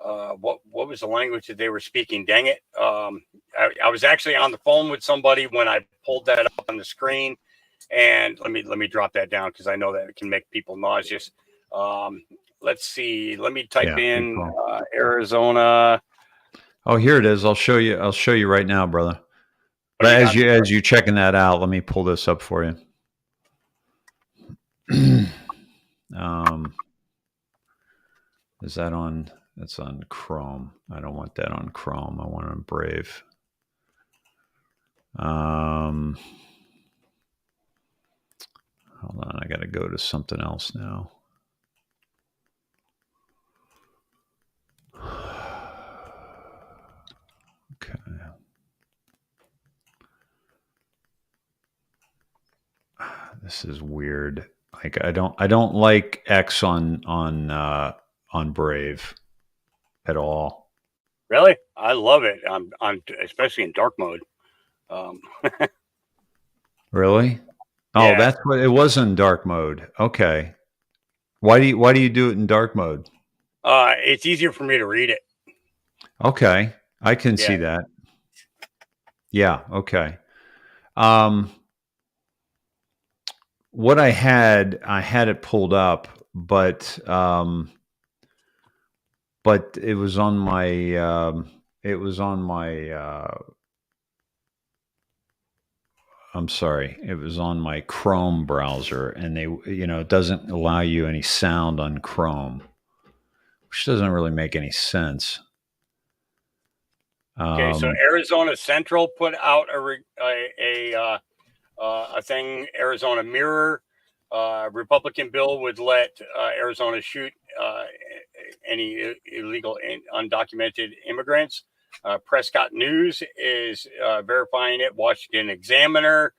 What was the language that they were speaking? Dang it! I was actually on the phone with somebody when I pulled that up on the screen, and let me drop that down because I know that it can make people nauseous. Let's see. Let me type in Arizona. Oh, here it is. I'll show you right now, brother. But as you're checking that out, let me pull this up for you. Is that on? That's on Chrome. I don't want that on Chrome. I want it on Brave. Hold on. I got to go to something else now. Okay. This is weird. Like I don't like X on Brave at all. Really? I love it. On especially in dark mode. Really? Oh, Yeah. that's what it was in dark mode. Okay. Why do you do it in dark mode? It's easier for me to read it. Okay. I can see that. Yeah, okay. What I had it pulled up, but it was on my I'm sorry, it was on my Chrome browser, and it doesn't allow you any sound on Chrome, which doesn't really make any sense. Okay, so Arizona Central put out a thing. Arizona Mirror, Republican bill would let Arizona shoot any illegal undocumented immigrants. Prescott News is verifying it. Washington Examiner,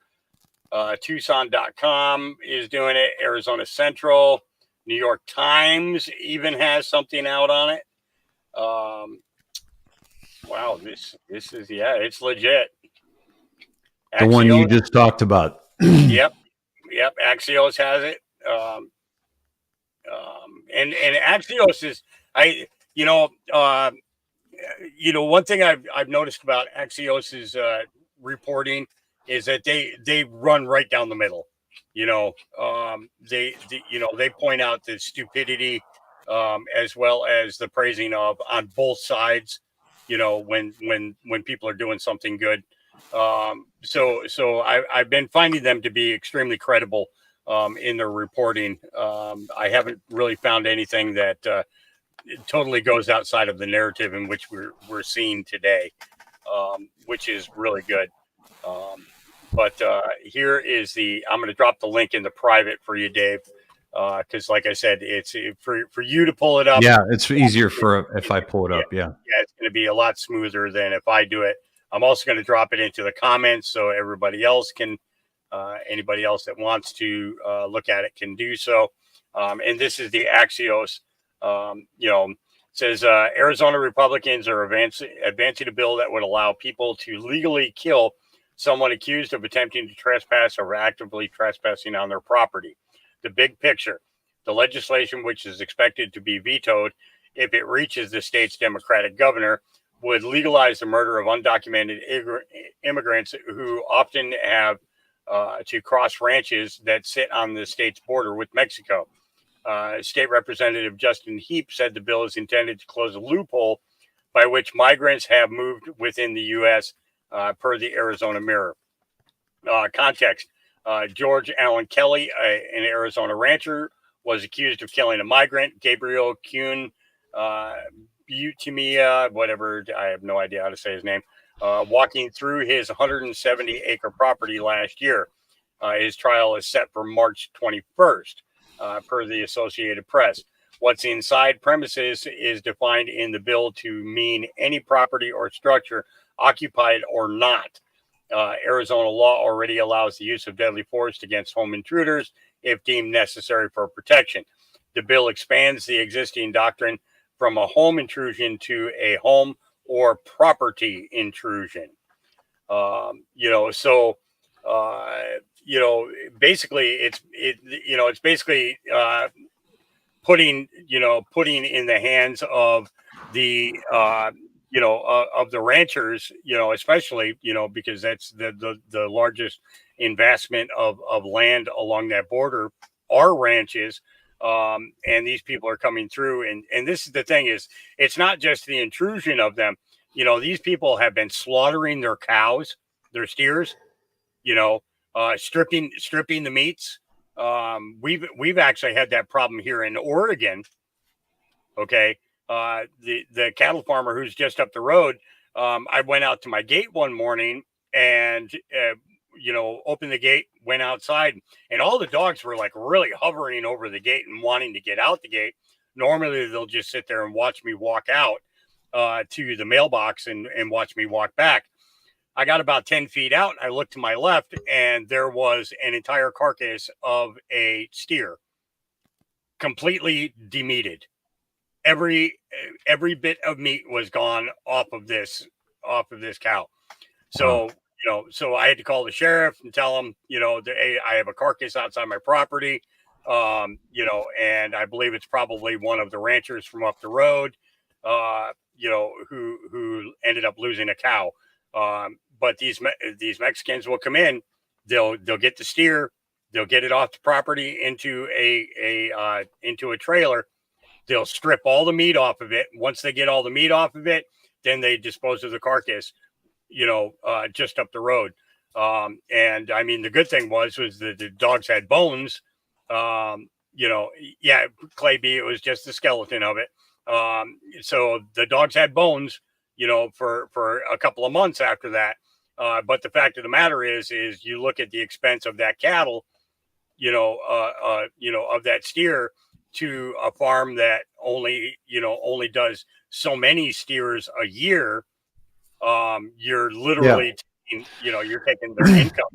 Tucson.com is doing it. Arizona Central, New York Times even has something out on it. Wow, this is it's legit. The one you just talked about. Yep. Axios has it. And Axios is one thing I've noticed about Axios's reporting is that they run right down the middle. They point out the stupidity as well as the praising of on both sides. When people are doing something good. So I've been finding them to be extremely credible in their reporting. I haven't really found anything that totally goes outside of the narrative in which we're seeing today, which is really good. But here is I'm going to drop the link in the private for you, Dave, because like I said, it's for you to pull it up. Yeah, it's easier if I pull it up. Yeah, it's going to be a lot smoother than if I do it. I'm also going to drop it into the comments so everybody else can, anybody else that wants to look at it can do so. And this is the Axios. Says Arizona Republicans are advancing a bill that would allow people to legally kill someone accused of attempting to trespass or actively trespassing on their property. The big picture. The legislation, which is expected to be vetoed if it reaches the state's Democratic governor, would legalize the murder of undocumented immigrants who often have to cross ranches that sit on the state's border with Mexico. State Representative Justin Heap said the bill is intended to close a loophole by which migrants have moved within the U.S. Per the Arizona Mirror. Context. George Allen Kelly, an Arizona rancher, was accused of killing a migrant, Gabriel Kuhn Butimia, whatever, I have no idea how to say his name, walking through his 170-acre property last year. His trial is set for March 21st, per the Associated Press. What's inside premises is defined in the bill to mean any property or structure occupied or not. Arizona law already allows the use of deadly force against home intruders if deemed necessary for protection. The bill expands the existing doctrine from a home intrusion to a home or property intrusion. Basically it's basically putting in the hands of the of the ranchers, especially, because that's the largest investment of land along that border are ranches. And these people are coming through. And this is the thing is, it's not just the intrusion of them. These people have been slaughtering their cows, their steers, stripping the meats. We've actually had that problem here in Oregon. Okay. The cattle farmer who's just up the road. I went out to my gate one morning and, opened the gate, went outside, and all the dogs were like really hovering over the gate and wanting to get out the gate. Normally they'll just sit there and watch me walk out to the mailbox and watch me walk back. I got about 10 feet out. I looked to my left and there was an entire carcass of a steer, completely demeated. Every bit of meat was gone off of this cow. So, so I had to call the sheriff and tell him, hey, I have a carcass outside my property, and I believe it's probably one of the ranchers from up the road, who ended up losing a cow. But these Mexicans will come in, they'll get the steer, they'll get it off the property into a trailer. They'll strip all the meat off of it. Once they get all the meat off of it, then they dispose of the carcass, just up the road. And I mean, the good thing was that the dogs had bones. Clay B, it was just the skeleton of it. So the dogs had bones, for a couple of months after that. But the fact of the matter is you look at the expense of that cattle, of that steer, to a farm that only does so many steers a year. You're literally taking, you're taking their income.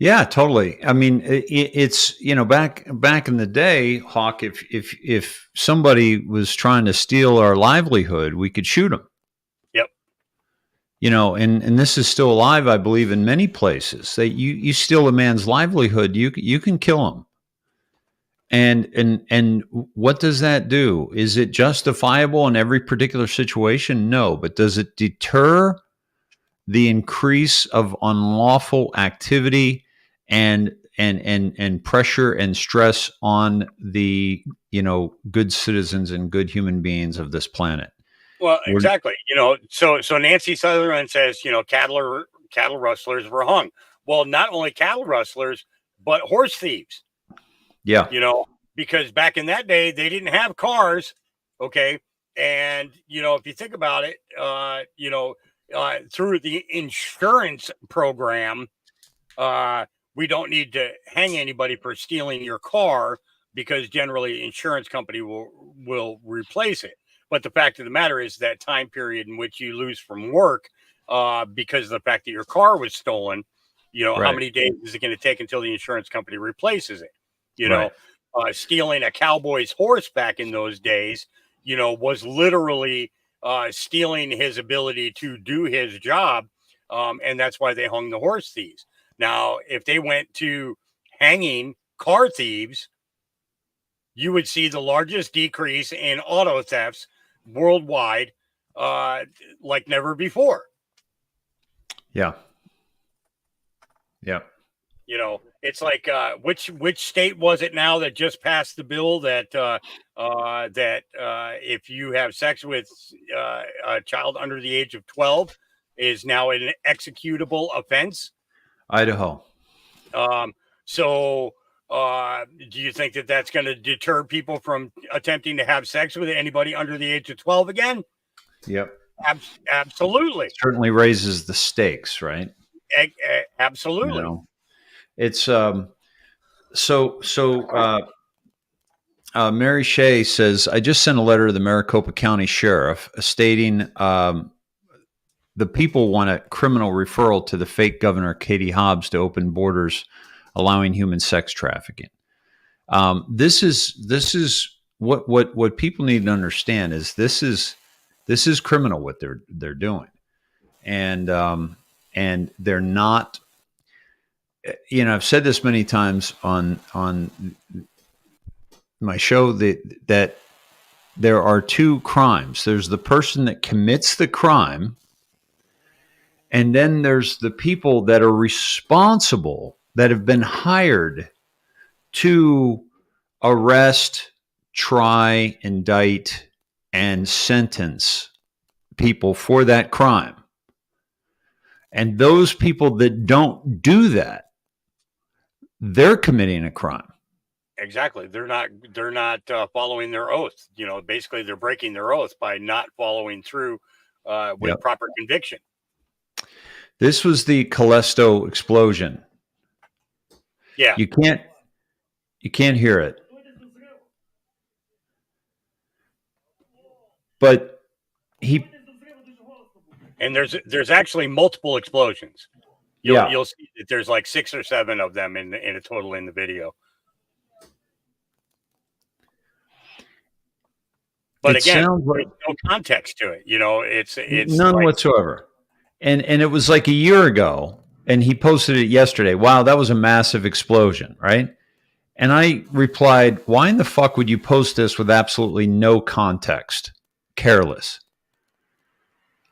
Yeah, totally. I mean, it's back in the day, Hawk. If somebody was trying to steal our livelihood, we could shoot them. Yep. And this is still alive, I believe, in many places. That you steal a man's livelihood, you can kill him. And what does that do? Is it justifiable in every particular situation? No, but does it deter the increase of unlawful activity and pressure and stress on the good citizens and good human beings of this planet? Well, exactly. So Nancy Sutherland says, cattle rustlers were hung. Well, not only cattle rustlers, but horse thieves. Yeah. Because back in that day, they didn't have cars. Okay. And, if you think about it, through the insurance program, we don't need to hang anybody for stealing your car because generally insurance company will replace it. But the fact of the matter is that time period in which you lose from work because of the fact that your car was stolen, how many days is it going to take until the insurance company replaces it? Stealing a cowboy's horse back in those days, was literally stealing his ability to do his job. And that's why they hung the horse thieves. Now, if they went to hanging car thieves, you would see the largest decrease in auto thefts worldwide, like never before. Yeah. Yeah. You know, it's like which state was it now that just passed the bill that if you have sex with a child under the age of 12 is now an executable offense? Idaho. So do you think that that's going to deter people from attempting to have sex with anybody under the age of 12 again? Yep. Absolutely. Certainly raises the stakes, right? Absolutely. You know, it's Mary Shea says, I just sent a letter to the Maricopa County Sheriff stating the people want a criminal referral to the fake Governor Katie Hobbs to open borders, allowing human sex trafficking. This is what people need to understand is this is criminal what they're doing, and they're not. You know, I've said this many times on my show that there are two crimes. There's the person that commits the crime, and then there's the people that are responsible, that have been hired to arrest, try, indict, and sentence people for that crime. And those people that don't do that, they're committing a crime. Exactly. They're not following their oath. You know, basically they're breaking their oath by not following through with proper conviction. This was the Callisto explosion. Yeah. You can't hear it. But and there's actually multiple explosions. You'll see that there's like 6 or 7 of them in a total in the video. But again, there's no context to it. You know, it's none whatsoever. And it was like a year ago, and he posted it yesterday. Wow, that was a massive explosion, right? And I replied, why in the fuck would you post this with absolutely no context? Careless.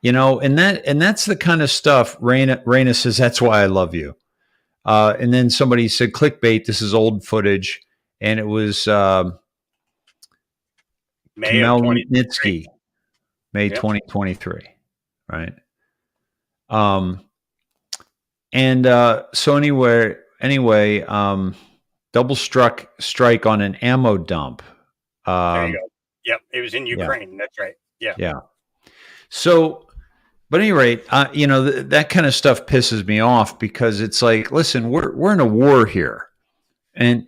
You know, and that's the kind of stuff Raina says, that's why I love you. And then somebody said, clickbait, this is old footage. And it was Khmelnytsky, May 2023, right? So anyway, double strike on an ammo dump. There you go. Yep, it was in Ukraine. Yeah. That's right. Yeah. Yeah. So, but at any rate, you know, that kind of stuff pisses me off because it's like, listen, we're in a war here, and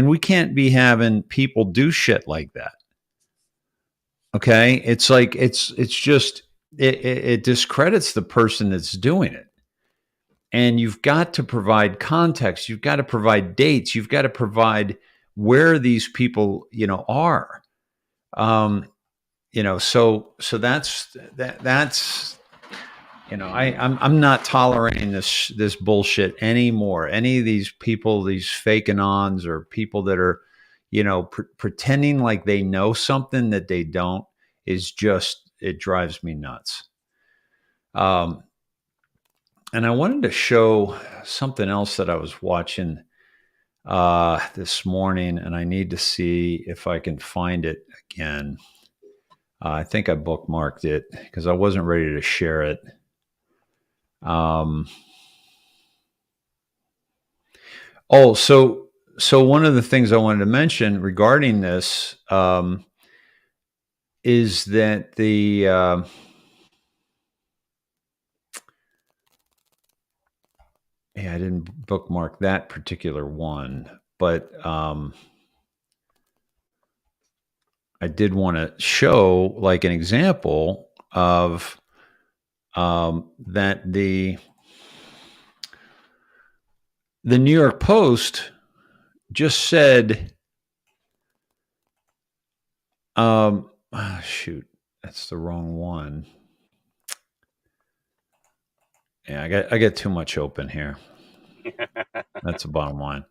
we can't be having people do shit like that. Okay, it's like it's just it discredits the person that's doing it. And you've got to provide context. You've got to provide dates. You've got to provide where these people, you know, are. You know, so that's you know, I'm not tolerating this bullshit anymore. Any of these people, these fake anons, or people that are, you know, pretending like they know something that they don't, is just, it drives me nuts. And I wanted to show something else that I was watching this morning, and I need to see if I can find it again. I think I bookmarked it because I wasn't ready to share it. So one of the things I wanted to mention regarding this is that the I didn't bookmark that particular one, but I did want to show like an example of that the New York Post just said, shoot, that's the wrong one. Yeah, I got too much open here. That's the bottom line.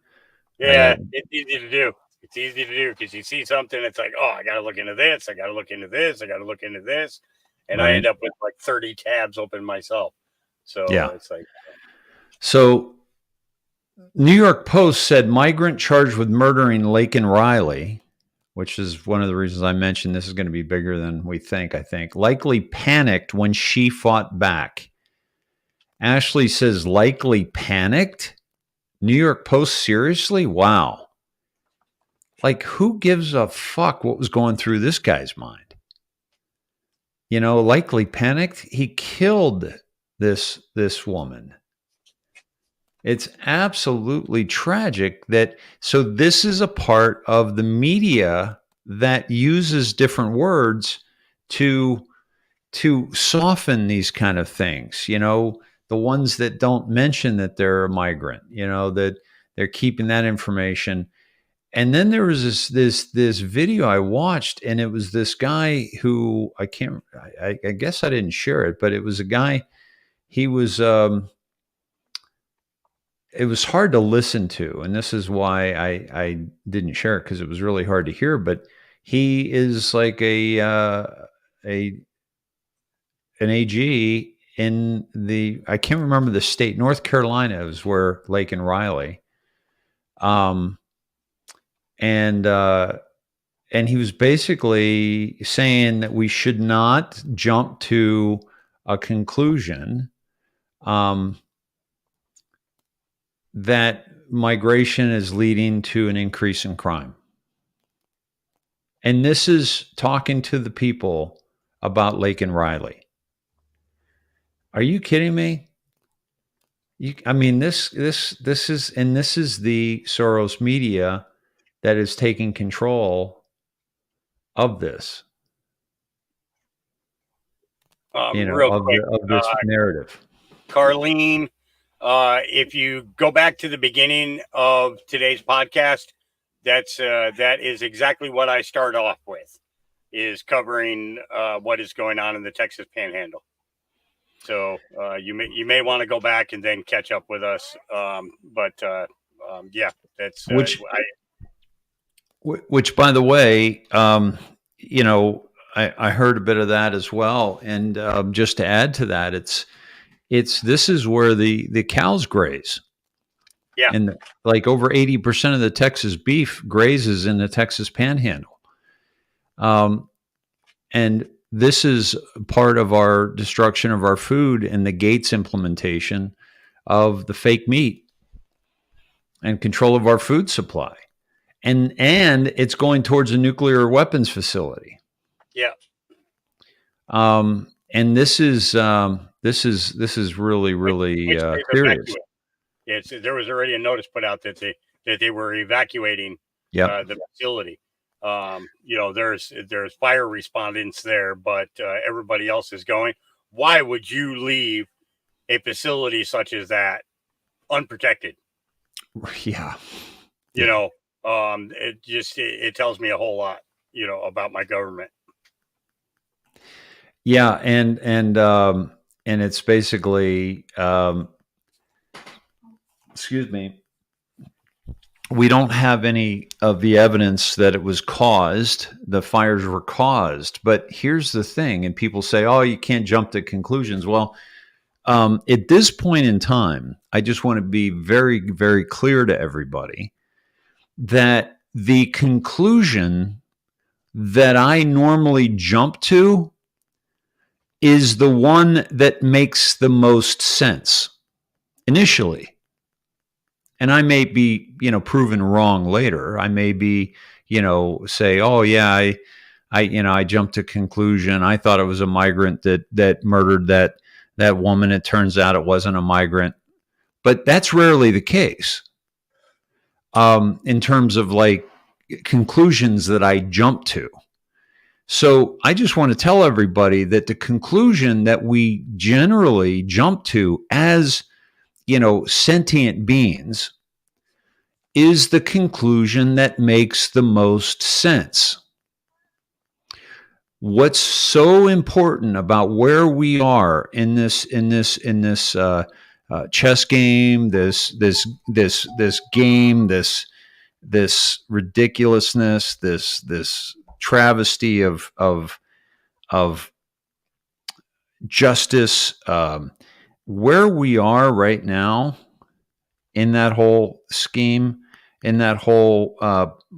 Yeah, it's easy to do. It's easy to do because you see something, it's like, oh, I got to look into this. I got to look into this. I got to look into this. And I end up with like 30 tabs open myself. So it's like. So New York Post said migrant charged with murdering Laken Riley, which is one of the reasons I mentioned this is going to be bigger than we think, I think, likely panicked when she fought back. Ashley says likely panicked? New York Post, seriously? Wow. Like, who gives a fuck what was going through this guy's mind? You know, likely panicked. He killed this woman. It's absolutely tragic that, so this is a part of the media that uses different words to soften these kind of things, you know, the ones that don't mention that they're a migrant, you know, that they're keeping that information. And then there was this video I watched, and it was this guy who I guess I didn't share it, but it was a guy, he was, it was hard to listen to. And this is why I didn't share it, because it was really hard to hear, but he is like an AG in the, I can't remember the state, North Carolina is where Laken Riley, and he was basically saying that we should not jump to a conclusion that migration is leading to an increase in crime. And this is talking to the people about Laken Riley. Are you kidding me? I mean, this is the Soros media that is taking control of this. Real quick, of this narrative. Carlene, if you go back to the beginning of today's podcast, that is exactly what I start off with, is covering what is going on in the Texas Panhandle. So you may want to go back and then catch up with us. Yeah, that's which, by the way, you know, I heard a bit of that as well. And just to add to that, this is where the cows graze. Yeah. And like over 80% of the Texas beef grazes in the Texas Panhandle. And this is part of our destruction of our food and the Gates implementation of the fake meat and control of our food supply. And it's going towards a nuclear weapons facility. Yeah. And this is really, really serious. There was already a notice put out that they were evacuating the facility. You know, there's fire respondents there, but everybody else is going. Why would you leave a facility such as that unprotected? Yeah. You know, it tells me a whole lot, you know, about my government. Yeah, and it's basically, excuse me, we don't have any of the evidence that it was caused, the fires were caused. But here's the thing, and people say, oh, you can't jump to conclusions. Well, at this point in time, I just want to be very, very clear to everybody that the conclusion that I normally jump to is the one that makes the most sense initially. And I may be, you know, proven wrong later. I may be, you know, say, oh yeah, I jumped to conclusion. I thought it was a migrant that murdered that woman. It turns out it wasn't a migrant. But that's rarely the case. In terms of like conclusions that I jump to. So I just want to tell everybody that the conclusion that we generally jump to as, you know, sentient beings is the conclusion that makes the most sense. What's so important about where we are in this chess game, this game, this this ridiculousness, this travesty of justice, where we are right now in that whole scheme, in that whole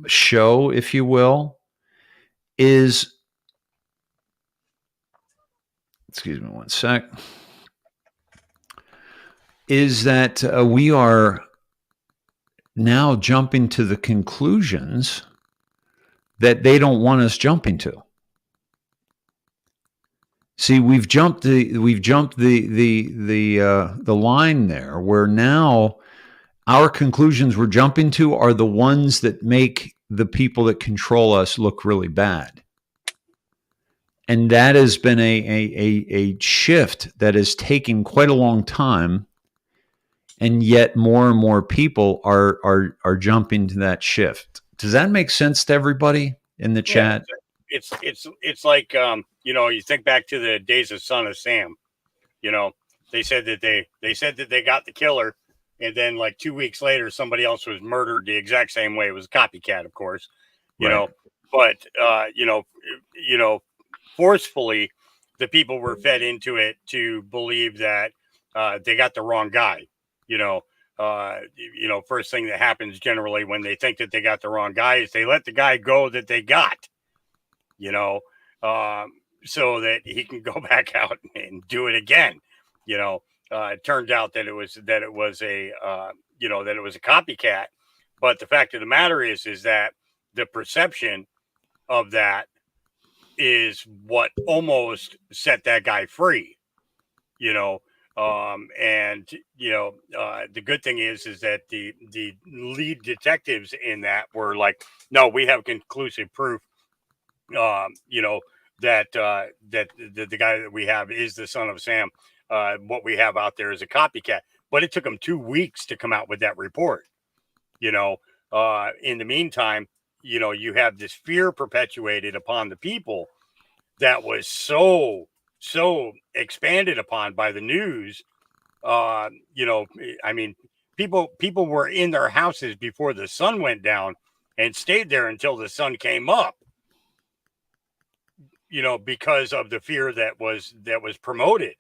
show, if you will, is, excuse me one sec, is that we are now jumping to the conclusions that they don't want us jumping to. See, we've jumped the line there, where now our conclusions we're jumping to are the ones that make the people that control us look really bad. And that has been a shift that has taken quite a long time. And yet more and more people are jumping to that shift. Does that make sense to everybody in the chat? It's like, you think back to the days of Son of Sam. They said that they got the killer, and then like 2 weeks later, somebody else was murdered the exact same way. It was a copycat, of course, but forcefully, the people were fed into it to believe that they got the wrong guy. First thing that happens generally when they think that they got the wrong guy is they let the guy go that they got, so that he can go back out and do it again. It turned out that it was a copycat. But the fact of the matter is that the perception of that is what almost set that guy free, the good thing is that the lead detectives in that were like, no, we have conclusive proof, that the guy that we have is the son of Sam. What we have out there is a copycat, but it took them 2 weeks to come out with that report. In the meantime, you have this fear perpetuated upon the people that was so expanded upon by the news. People were in their houses before the sun went down and stayed there until the sun came up, because of the fear that was promoted,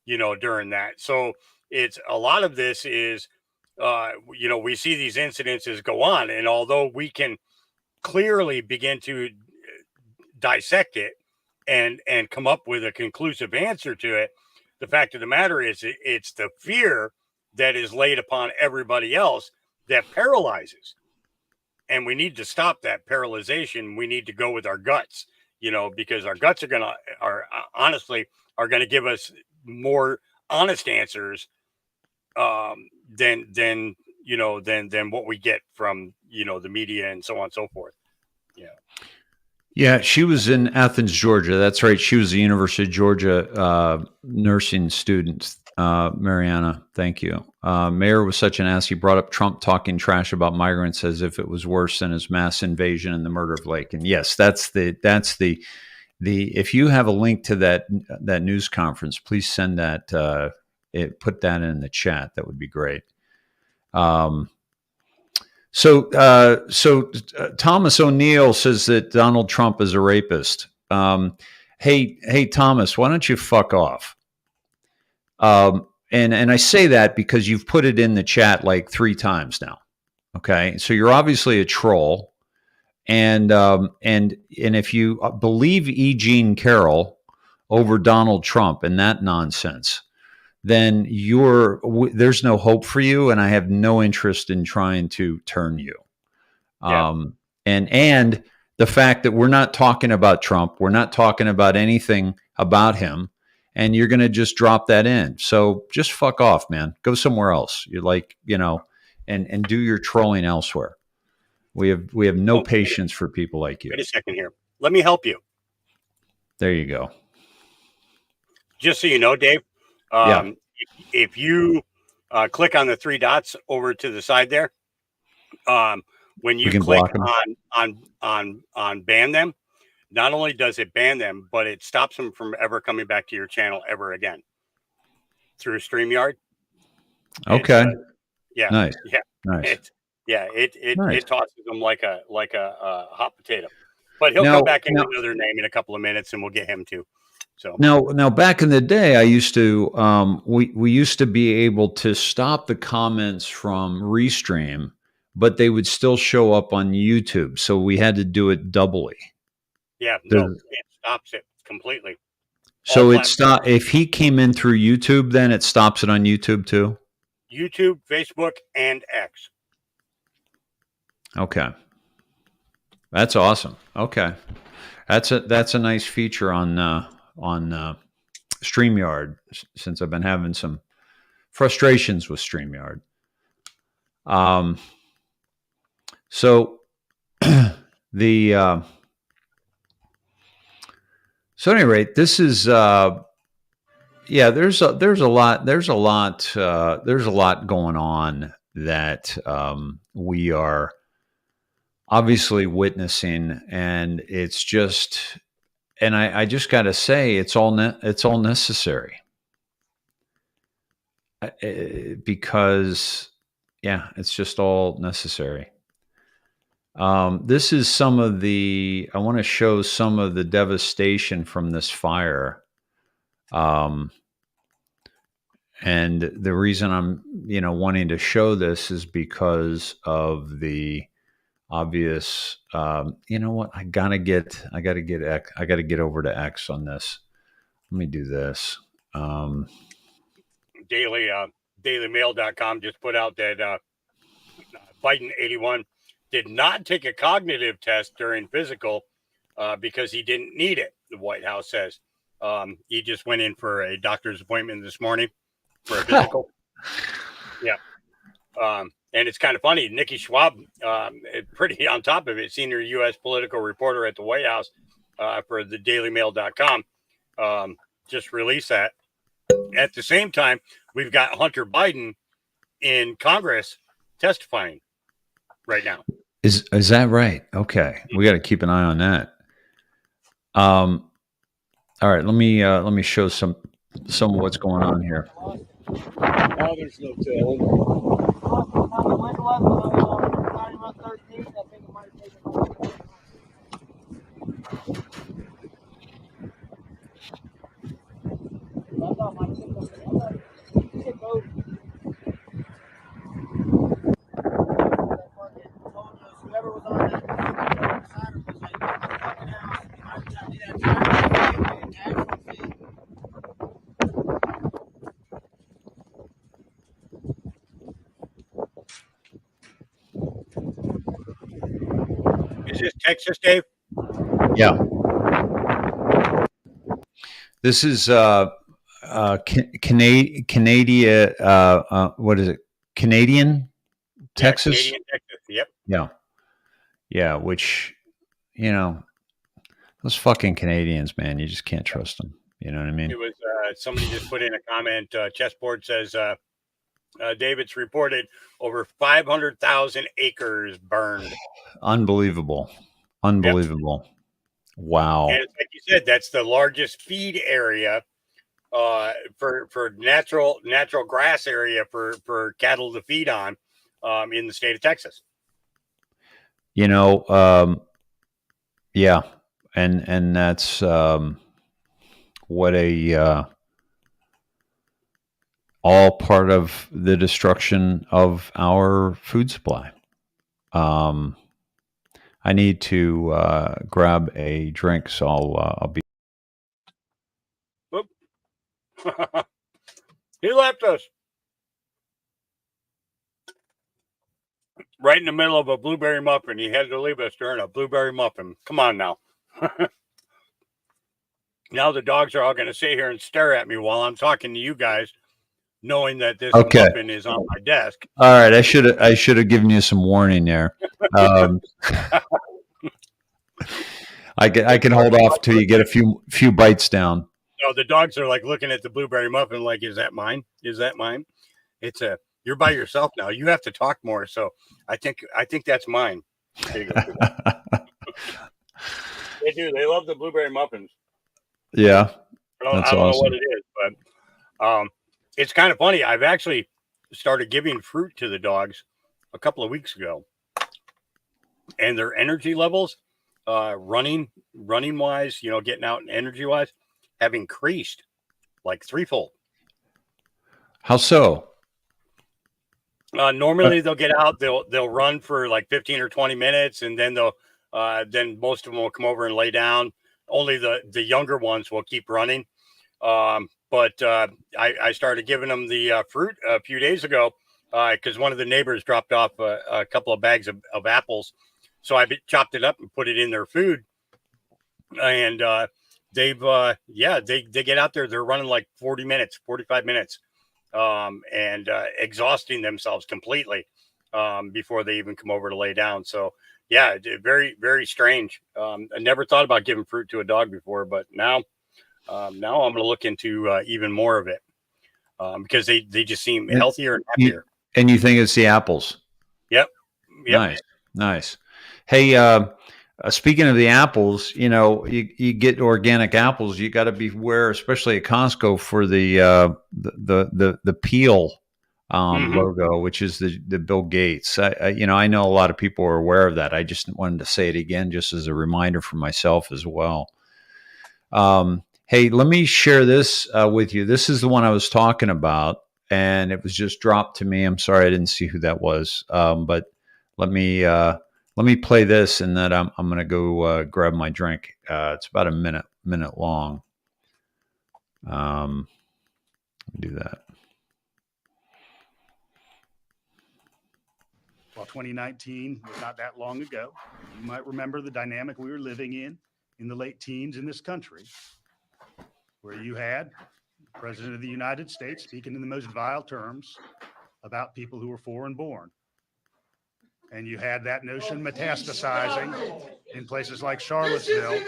during that. So it's a lot of this is, we see these incidences go on, and although we can clearly begin to dissect it and come up with a conclusive answer to it, the fact of the matter is it's the fear that is laid upon everybody else that paralyzes. And we need to stop that paralyzation. We need to go with our guts, because our guts are honestly going to give us more honest answers than what we get from, the media and so on and so forth. Yeah. Yeah, she was in Athens, Georgia. That's right. She was a University of Georgia nursing student. Mariana, thank you. Mayor was such an ass. He brought up Trump talking trash about migrants as if it was worse than his mass invasion and the murder of Lake. And yes, that's the if you have a link to that news conference, please send that. Put that in the chat. That would be great. So Thomas O'Neill says that Donald Trump is a rapist. Hey, Thomas, why don't you fuck off? And I say that because you've put it in the chat like 3 times now. Okay. So you're obviously a troll. And if you believe E. Jean Carroll over Donald Trump and that nonsense, then there's no hope for you, and I have no interest in trying to turn you. Yeah. And the fact that we're not talking about Trump, we're not talking about anything about him, and you're going to just drop that in. So just fuck off, man. Go somewhere else. You're like, and do your trolling elsewhere. We have no patience for people like you. Wait a second here. Let me help you. There you go. Just so you know, Dave. If you click on the 3 dots over to the side there, when you click on ban them, not only does it ban them, but it stops them from ever coming back to your channel ever again through StreamYard. Okay. Yeah. Nice. Yeah. Nice. Yeah, it Nice. tosses him like a hot potato. But he'll come back in another name in a couple of minutes, and we'll get him too. So now back in the day, I used to we used to be able to stop the comments from Restream, but they would still show up on YouTube. So we had to do it doubly. yeah, no, it stops it completely. So it stop if he came in through YouTube, then it stops it on YouTube too. YouTube, Facebook, and X. Okay, that's awesome. Okay, that's a nice feature on StreamYard, since I've been having some frustrations with StreamYard. So so at any rate, this is there's a lot going on that we are obviously witnessing, and it's just, and I just got to say, it's all necessary, because it's just all necessary. This is some of I want to show some of the devastation from this fire. And the reason I'm, wanting to show this is because of the obvious, you know what? I gotta get over to X on this. Let me do this. Dailymail.com just put out that Biden 81 did not take a cognitive test during physical because he didn't need it, the White House says. He just went in for a doctor's appointment this morning for a physical. Yeah. And it's kind of funny. Nikki Schwab, pretty on top of it, senior U.S. political reporter at the White House for the dailymail.com, just released that. At the same time, we've got Hunter Biden in Congress testifying right now. Is that right? Okay. We got to keep an eye on that. All right, let me show some of what's going on here. Oh, there's no telling. Is this Texas, Dave? Yeah. This is Canadian. What is it? Canadian, Texas. Yeah, Canadian Texas. Yep. Yeah. Yeah. Which, those fucking Canadians, man, you just can't trust them. You know what I mean? It was somebody just put in a comment. Chessboard says, David's reported over 500,000 acres burned. Unbelievable. Yep. Wow. And it's like you said, that's the largest feed area for natural grass area for cattle to feed on in the state of Texas. Yeah. And that's what all part of the destruction of our food supply. I need to grab a drink, so I'll be. Whoop. He left us right in the middle of a blueberry muffin. He had to leave us during a blueberry muffin. Come on now. Now the dogs are all going to sit here and stare at me while I'm talking to you guys, knowing that this muffin is on my desk. All right, I should have given you some warning there. I can hold off till you get a few bites down. No, the dogs are like looking at the blueberry muffin, like, is that mine? Is that mine? You're by yourself now. You have to talk more. So I think that's mine. There you go. They do. They love the blueberry muffins. Yeah, I don't know what it is, but it's kind of funny. I've actually started giving fruit to the dogs a couple of weeks ago, and their energy levels, running wise, getting out and energy wise, have increased like threefold. How so? Normally they'll get out, they'll run for like 15 or 20 minutes, and then then most of them will come over and lay down. Only the younger ones will keep running. But I started giving them the fruit a few days ago because one of the neighbors dropped off a couple of bags of apples. So I chopped it up and put it in their food. And they've, they get out there. They're running like 40 minutes, 45 minutes, and exhausting themselves completely before they even come over to lay down. So, yeah, very, very strange. I never thought about giving fruit to a dog before, but now I'm going to look into even more of it because they just seem healthier and happier. And you think it's the apples? Yep. Nice. Hey, speaking of the apples, you get organic apples. You got to beware, especially at Costco, for the peel logo, which is the Bill Gates. I know a lot of people are aware of that. I just wanted to say it again, just as a reminder for myself as well. Hey, let me share this with you. This is the one I was talking about, and it was just dropped to me. I'm sorry I didn't see who that was, but let me play this, and then I'm going to go grab my drink. It's about a minute long. Let me do that. While 2019 was not that long ago, you might remember the dynamic we were living in the late teens in this country, where you had the President of the United States speaking in the most vile terms about people who were foreign born. And you had that notion metastasizing in places like Charlottesville.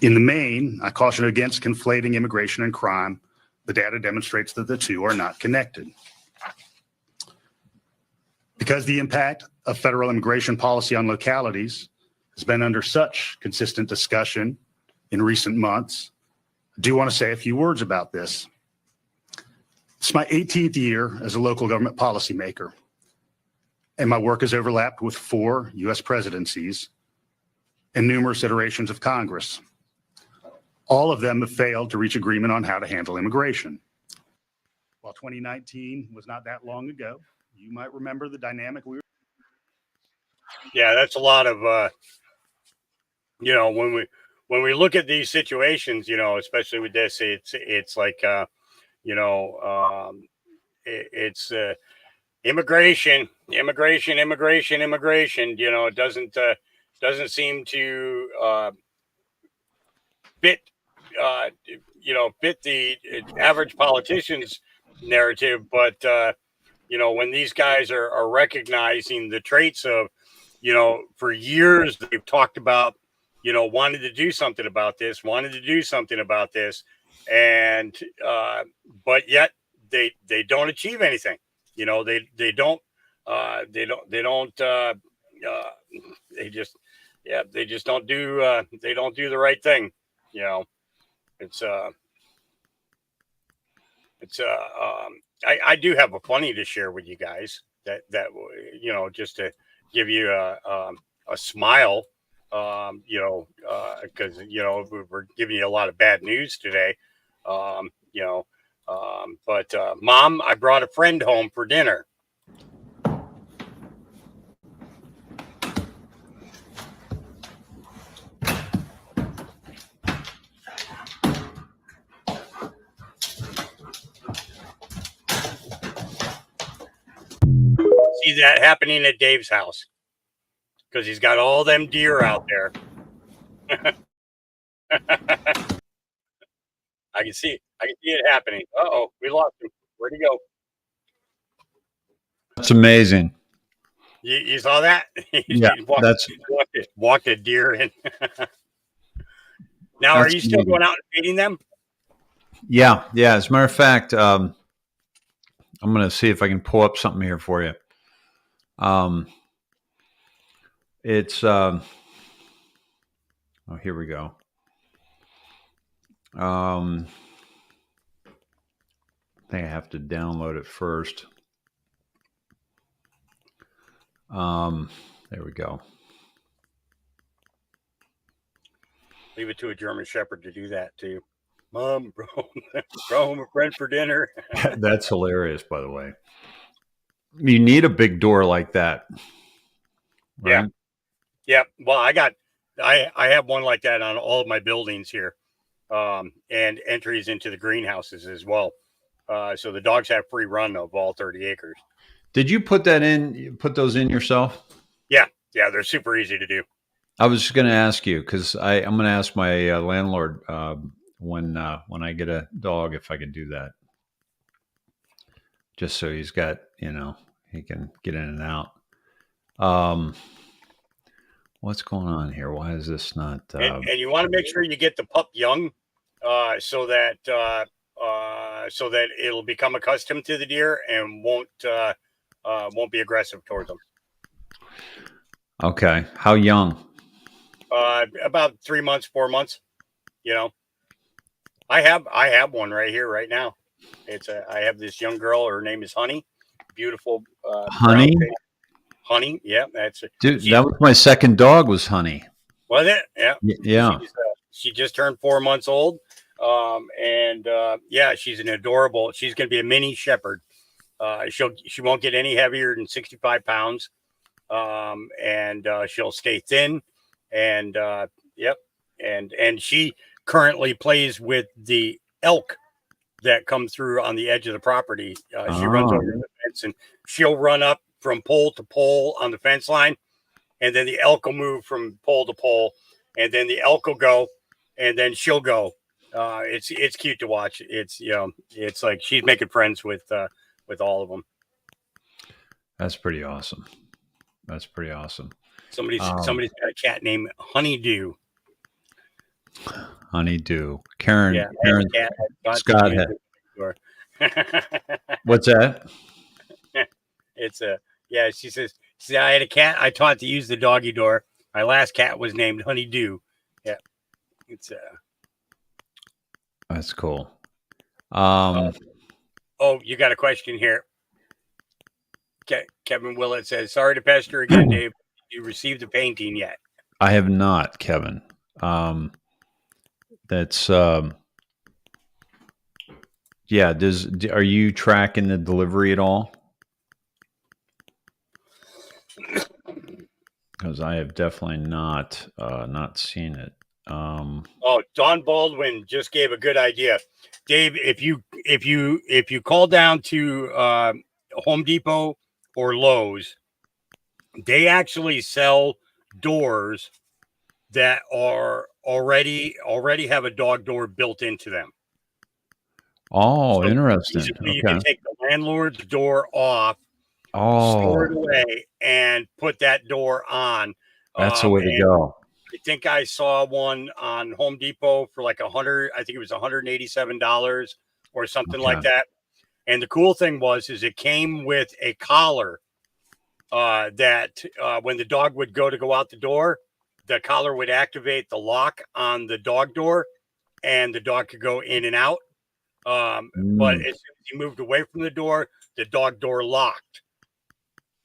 In the main, I caution against conflating immigration and crime. The data demonstrates that the two are not connected. Because the impact of federal immigration policy on localities has been under such consistent discussion in recent months, I do want to say a few words about this. It's my 18th year as a local government policymaker, and my work has overlapped with 4 U.S. presidencies and numerous iterations of Congress. All of them have failed to reach agreement on how to handle immigration. While 2019 was not that long ago, you might remember the dynamic we were. Yeah, that's a lot of, when we look at these situations, especially with this, it's like, it's immigration. It doesn't seem to fit the average politician's narrative, but when these guys are recognizing the traits of, for years they've talked about, wanted to do something about this, and but yet they don't achieve anything. They just don't do the right thing. I do have a funny to share with you guys that just to give you a smile, because we're giving you a lot of bad news today, but Mom, I brought a friend home for dinner. See that happening at Dave's house because he's got all them deer out there. I can see it happening. Uh-oh, we lost him. Where'd he go? That's amazing. You saw that? Yeah, walked a deer in. Now, are you still going out and feeding them? Yeah. As a matter of fact, I'm going to see if I can pull up something here for you. It's oh, here we go. I think I have to download it first. There we go. Leave it to a German Shepherd to do that too. Mom, bro home a friend for dinner. That's hilarious, by the way. You need a big door like that. Right? Yeah. Well, I have one like that on all of my buildings here, and entries into the greenhouses as well. So the dogs have free run of all 30 acres. Did you put that in? You put those in yourself? Yeah. They're super easy to do. I was just going to ask you because I'm going to ask my landlord when I get a dog if I can do that, just so he's got he can get in and out. What's going on here? Why is this not? And you want to make sure you get the pup young, so that it'll become accustomed to the deer and won't be aggressive towards them. Okay, how young? About 3 months, 4 months. I have one right here, right now. I have this young girl. Her name is Honey. Beautiful. Honey. Honey. Yeah, that's it. Dude, that was my second dog. Was Honey. Was it? Yeah. Yeah. She just turned 4 months old. She's an adorable. She's going to be a mini shepherd. She won't get any heavier than 65 pounds. She'll stay thin. And she currently plays with the elk that come through on the edge of the property. She runs over the fence and she'll run up from pole to pole on the fence line. And then the elk will move from pole to pole, and then the elk will go, and then she'll go. It's cute to watch. It's like she's making friends with all of them. That's pretty awesome. Somebody's got a cat named Honeydew. Honeydew. Karen. Yeah, Karen Scott. What's that? She says, I had a cat I taught to use the doggy door. My last cat was named Honeydew. Yeah. That's cool. You got a question here. Kevin Willett says, sorry to pester again, Dave. Did you receive the painting yet? I have not, Kevin. That's are you tracking the delivery at all? Because I have definitely not seen it. Don Baldwin just gave a good idea. Dave, if you call down to Home Depot or Lowe's, they actually sell doors that are already have a dog door built into them. Oh, so interesting. You can take the landlord's door off, store it away, and put that door on. That's the way to go. I think I saw one on Home Depot for like $100. I think it was $187 or something like that. And the cool thing is it came with a collar that when the dog would go out the door, the collar would activate the lock on the dog door, and the dog could go in and out. But as soon as you moved away from the door, the dog door locked,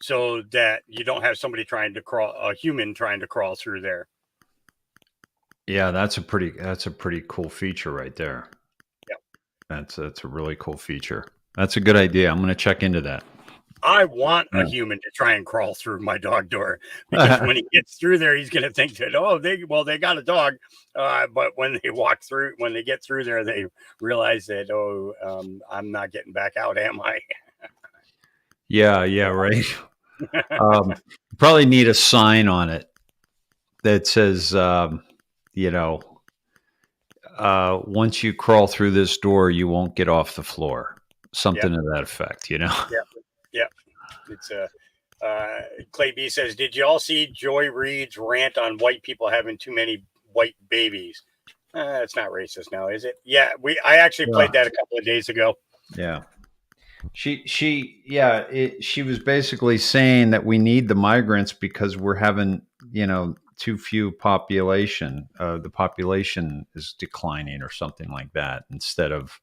so that you don't have somebody a human trying to crawl through there. Yeah, that's a pretty cool feature right there. Yeah, that's a really cool feature. That's a good idea. I'm going to check into that. I want a human to try and crawl through my dog door, because when he gets through there, he's going to think that, they got a dog. But when they get through there, they realize that, I'm not getting back out, am I? Yeah, right. Probably need a sign on it that says, once you crawl through this door, you won't get off the floor. Something to that effect, Yeah. It's Clay B says, did you all see Joy Reid's rant on white people having too many white babies? It's not racist now, is it? Yeah, I actually played that a couple of days ago. Yeah. She was basically saying that we need the migrants because we're having, too few population. The population is declining or something like that, instead of,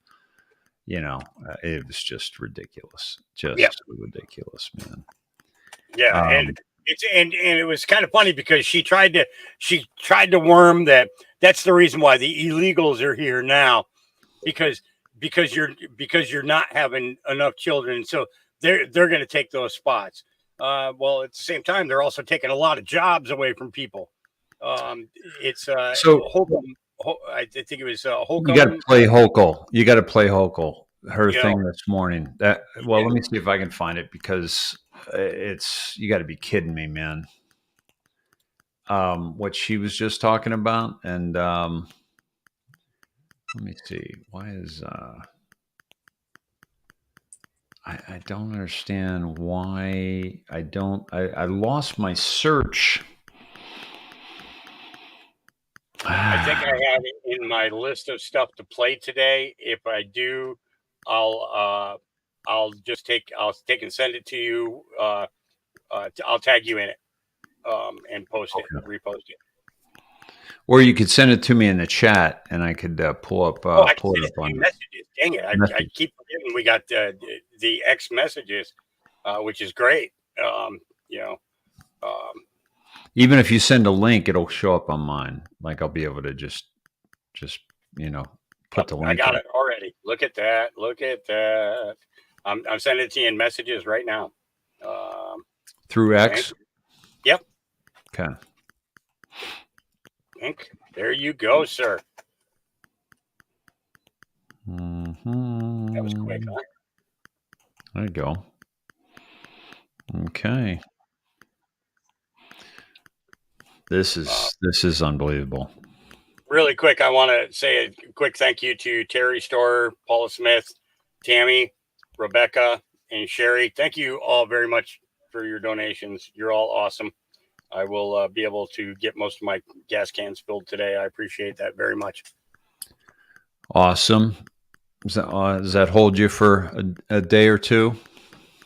it was just ridiculous. Ridiculous, man. Yeah. and it was kind of funny because she tried to worm that. That's the reason why the illegals are here now, because you're not having enough children, so they're going to take those spots. Well, at the same time, they're also taking a lot of jobs away from people. It's So Holcomb. I think it was Holcomb. you got to play Hochul. You got to play Hochul. Her Yeah. thing this morning. Let me see if I can find it, because it's, you got to be kidding me, man. What she was just talking about, and let me see. Why is I don't understand why I lost my search. I think I have it in my list of stuff to play today. If I do, I'll take and send it to you. I'll tag you in it, and post it, repost it. Or you could send it to me in the chat, and I could pull it up on messages. Dang it! I keep forgetting we got the X messages, which is great. Even if you send a link, it'll show up on mine. Like, I'll be able to just put the link. I got it already. Look at that. Look at that. I'm sending it to you in messages right now. Through X? Yep. Okay. There you go, sir. Mm-hmm. That was quick, huh? There you go. Okay. This is unbelievable. Really quick, I want to say a quick thank you to Terry Storer, Paula Smith, Tammy, Rebecca, and Sherry. Thank you all very much for your donations. You're all awesome. I will be able to get most of my gas cans filled today. I appreciate that very much. Awesome. Does that hold you for a day or two?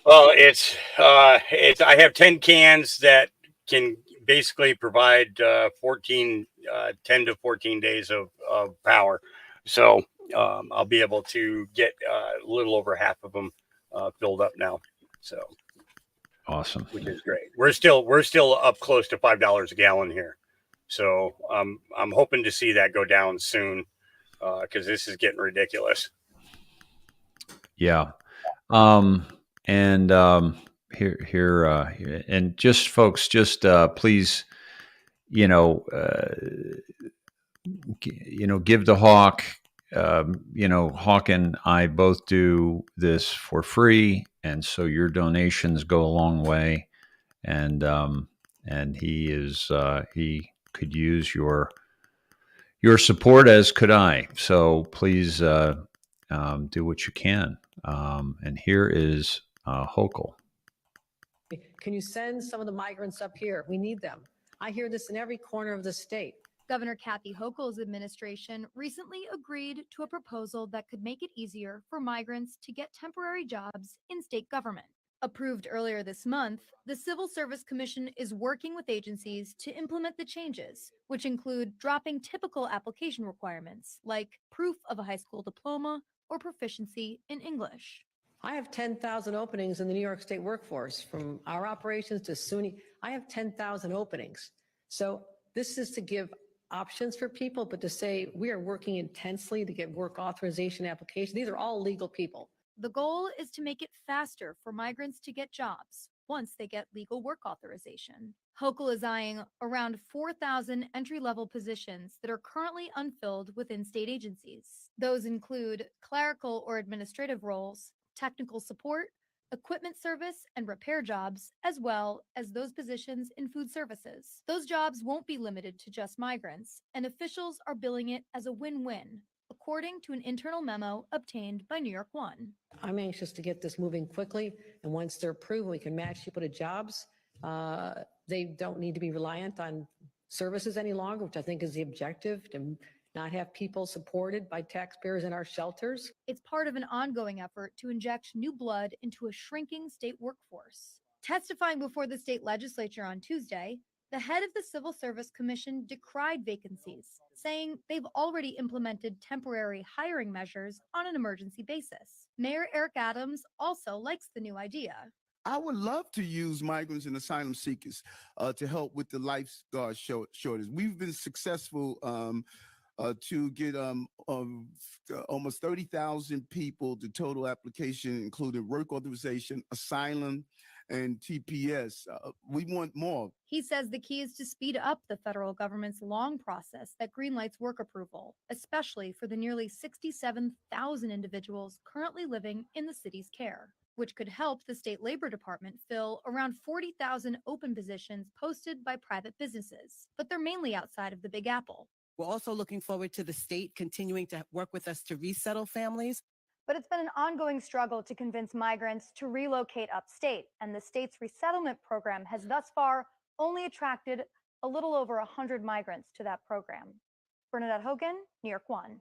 Well, it's I have 10 cans that can basically provide 10 to 14 days of power. So I'll be able to get a little over half of them filled up now. So awesome, which is great. We're still up close to $5 a gallon here. So I'm hoping to see that go down soon, because this is getting ridiculous. Yeah. Here, and just folks, just please, give to Hawk. Hawk and I both do this for free, and so your donations go a long way. And he could use your support, as could I. So please do what you can. And here is Hochul. Can you send some of the migrants up here? We need them. I hear this in every corner of the state. Governor Kathy Hochul's administration recently agreed to a proposal that could make it easier for migrants to get temporary jobs in state government. Approved earlier this month, the Civil Service Commission is working with agencies to implement the changes, which include dropping typical application requirements like proof of a high school diploma or proficiency in English. I have 10,000 openings in the New York State workforce, from our operations to SUNY. I have 10,000 openings. So this is to give options for people, but to say we are working intensely to get work authorization applications. These are all legal people. The goal is to make it faster for migrants to get jobs once they get legal work authorization. Hochul is eyeing around 4,000 entry-level positions that are currently unfilled within state agencies. Those include clerical or administrative roles, technical support, equipment service and repair jobs, as well as those positions in food services. Those jobs won't be limited to just migrants, and officials are billing it as a win-win, according to an internal memo obtained by New York One. I'm anxious to get this moving quickly, and once they're approved, we can match people to jobs. They don't need to be reliant on services any longer, which I think is the objective, to not have people supported by taxpayers in our shelters. It's part of an ongoing effort to inject new blood into a shrinking state workforce. Testifying before the state legislature on Tuesday, the head of the Civil Service Commission decried vacancies, saying they've already implemented temporary hiring measures on an emergency basis. Mayor Eric Adams also likes the new idea. I would love to use migrants and asylum seekers to help with the lifeguard shortage. We've been successful to get almost 30,000 people to total application, including work authorization, asylum, and TPS. We want more. He says the key is to speed up the federal government's long process that greenlights work approval, especially for the nearly 67,000 individuals currently living in the city's care, which could help the state labor department fill around 40,000 open positions posted by private businesses, but they're mainly outside of the Big Apple. We're also looking forward to the state continuing to work with us to resettle families. But it's been an ongoing struggle to convince migrants to relocate upstate, and the state's resettlement program has thus far only attracted a little over 100 migrants to that program. Bernadette Hogan, New York One.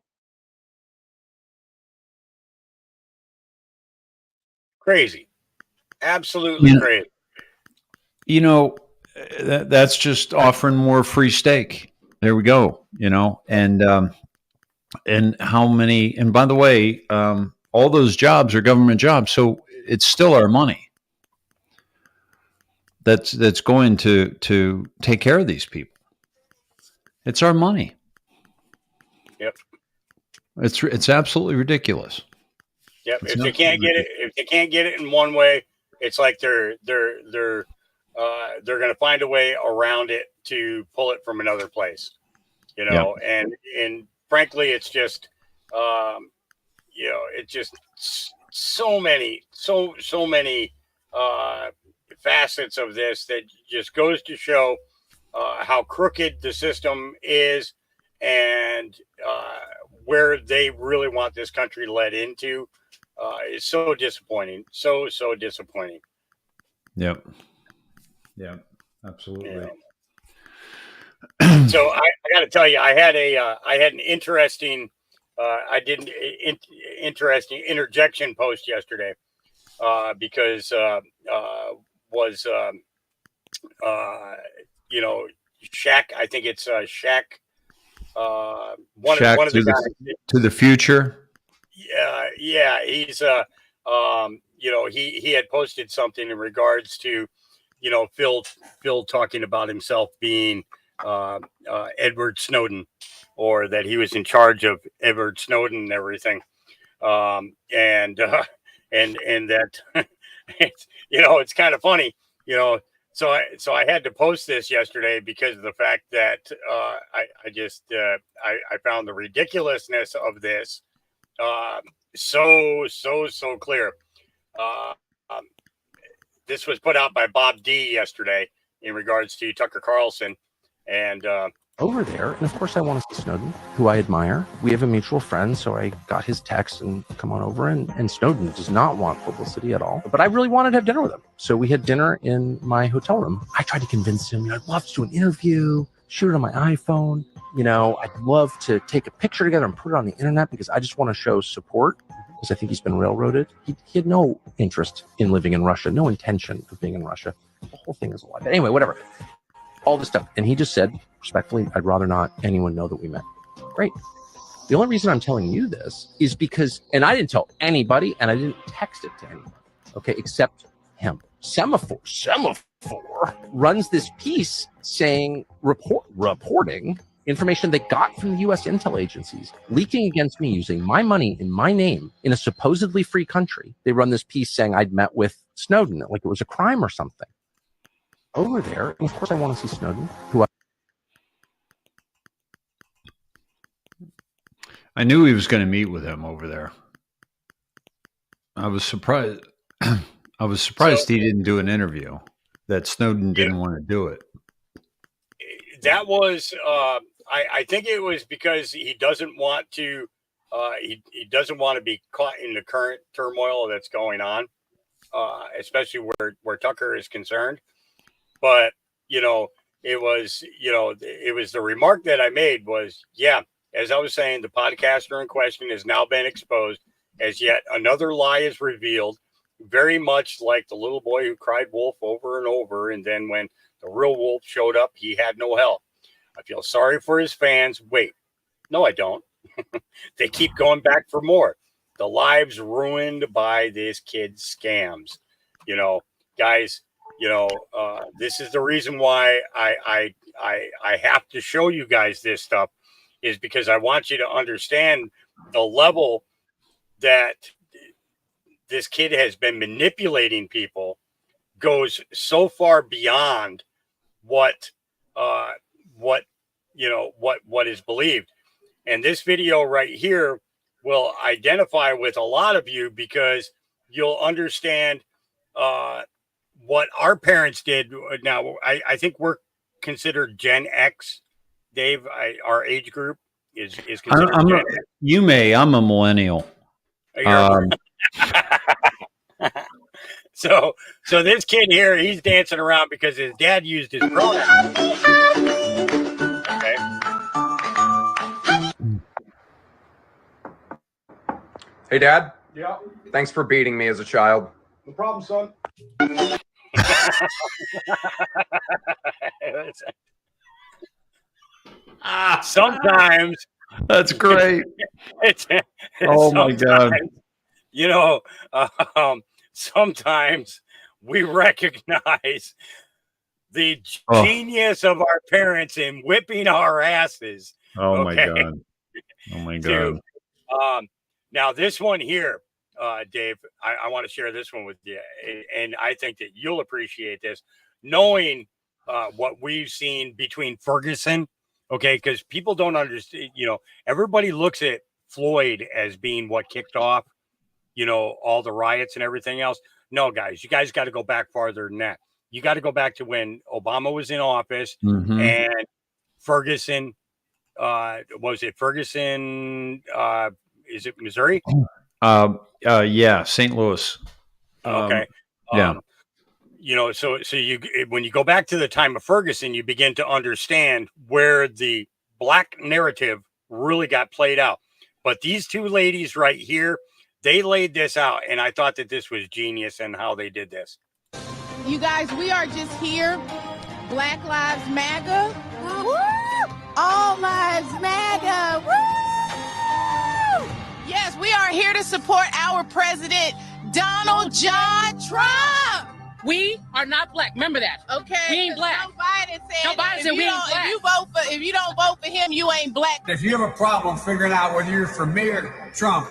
Crazy. Absolutely crazy. You know, that's just offering more free steak. There we go. You know, and how many? And by the way, all those jobs are government jobs, so it's still our money that's going to take care of these people. It's our money. Yep. It's absolutely ridiculous. Yep. It's If they can't get it in one way, it's like they're going to find a way around it to pull it from another place. You know, and frankly, it's just you know, it's just so many facets of this that just goes to show how crooked the system is and where they really want this country led into is so disappointing. So disappointing. Yep. Yeah, absolutely. You know. So I got to tell you, I had an interesting interesting interjection post yesterday because you know, Shaq. I think it's Shaq. One of the guys to the future. Yeah. He's you know, he had posted something in regards to, you know, Phil talking about himself being Edward Snowden, or that he was in charge of Edward Snowden and everything, and that it's, you know, it's kind of funny, you know. So I had to post this yesterday because of the fact that I found the ridiculousness of this so clear. This was put out by Bob D yesterday in regards to Tucker Carlson. And over there, and of course I want to see Snowden, who I admire. We have a mutual friend, so I got his text and come on over, and Snowden does not want publicity at all. But I really wanted to have dinner with him. So we had dinner in my hotel room. I tried to convince him, you know, I'd love to do an interview, shoot it on my iPhone. You know, I'd love to take a picture together and put it on the internet because I just want to show support, because I think he's been railroaded. He had no interest in living in Russia, no intention of being in Russia. The whole thing is a lie. But anyway, whatever. All this stuff. And he just said, respectfully, I'd rather not anyone know that we met. Great. The only reason I'm telling you this is because, and I didn't tell anybody, and I didn't text it to anyone, okay, except him. Semaphore runs this piece saying, reporting information they got from the U.S. intel agencies, leaking against me using my money in my name in a supposedly free country. They run this piece saying I'd met with Snowden, like it was a crime or something. Over there, and of course I want to see Snowden, who I knew he was going to meet with him over there. I was surprised. I was surprised he didn't do an interview, that Snowden didn't want to do it. That was, I think it was because he doesn't want to, he doesn't want to be caught in the current turmoil that's going on, especially where Tucker is concerned. But, you know, it was the remark that I made was, yeah, as I was saying, the podcaster in question has now been exposed as yet another lie is revealed, very much like the little boy who cried wolf over and over. And then when the real wolf showed up, he had no help. I feel sorry for his fans. Wait, no, I don't. They keep going back for more. The lives ruined by this kid's scams. You know, guys, this is the reason why I have to show you guys this stuff, is because I want you to understand the level that this kid has been manipulating people goes so far beyond what is believed. And this video right here will identify with a lot of you, because you'll understand what our parents did. Now, I think we're considered Gen X, Dave. Our age group is considered Gen X. I'm a millennial. So this kid here, he's dancing around because his dad used his pronouns. Okay. Hey, Dad. Yeah. Thanks for beating me as a child. No problem, son. Sometimes that's great. Oh my God. Sometimes we recognize the genius of our parents in whipping our asses. Oh my God. Oh my God. Now this one here, Dave, I want to share this one with you, and I think that you'll appreciate this, knowing what we've seen between Ferguson. Okay, because people don't understand. Everybody looks at Floyd as being what kicked off, all the riots and everything else. No, guys, you guys got to go back farther than that. You got to go back to when Obama was in office and Ferguson. Was it Ferguson? Is it Missouri? Yeah, St. Louis. Okay. Yeah. So when you go back to the time of Ferguson, you begin to understand where the black narrative really got played out. But these two ladies right here, they laid this out, and I thought that this was genius in how they did this. You guys, we are just here. Black Lives Matter. Woo! All Lives Matter. Woo! Yes, we are here to support our president, Donald John Trump. We are not black. Remember that. Okay. We ain't black. Joe Biden said, Biden said we ain't black. If you don't vote for him, you ain't black. If you have a problem figuring out whether you're for me or Trump,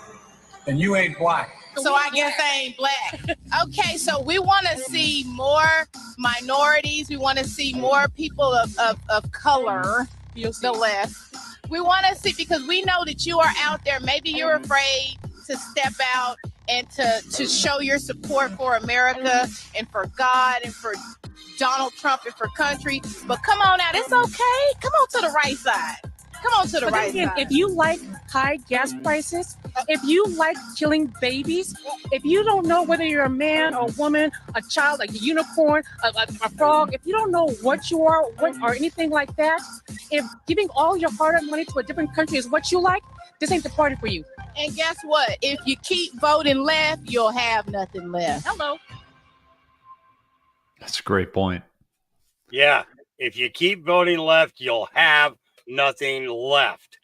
then you ain't black. So I guess I ain't black. Okay, so we want to see more minorities. We want to see more people of color, the left. We want to see, because we know that you are out there. Maybe you're afraid to step out and to show your support for America and for God and for Donald Trump and for country. But come on out. It's okay. Come on to the right side. Come on to the right side. If you like high gas prices, if you like killing babies, if you don't know whether you're a man or a woman, a child, like a unicorn, a frog, if you don't know what you are, or anything like that, if giving all your hard-earned money to a different country is what you like, this ain't the party for you. And guess what? If you keep voting left, you'll have nothing left. Hello. That's a great point. Yeah. If you keep voting left, you'll have nothing left.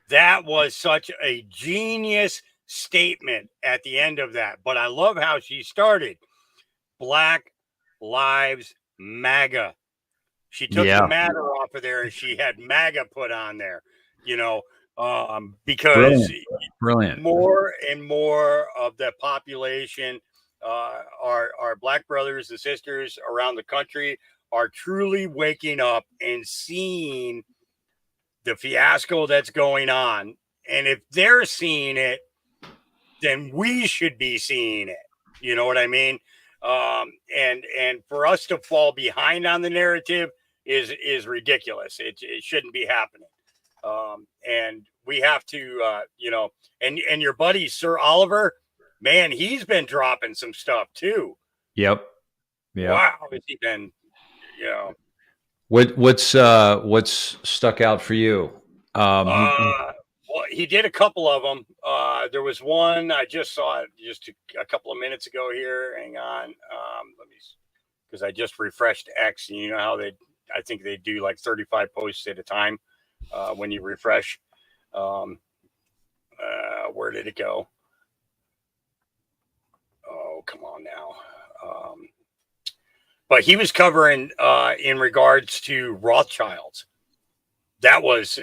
That was such a genius statement at the end of that. But I love how she started. Black Lives MAGA. She took the matter off of there and she had MAGA put on there, because Brilliant. more and more of the population, our black brothers and sisters around the country are truly waking up and seeing the fiasco that's going on. And if they're seeing it, then we should be seeing it. You know what I mean? And for us to fall behind on the narrative is ridiculous. It shouldn't be happening. And we have to, and your buddy, Sir Oliver, man, he's been dropping some stuff too. Yep. Yeah. Wow. Has he been, What's stuck out for you? Well, he did a couple of them. There was one I just saw it just a couple of minutes ago here. Hang on, let me, because I just refreshed X, and you know how I think they do like 35 posts at a time when you refresh. Where did it go? Oh, come on now. but he was covering in regards to Rothschilds. That was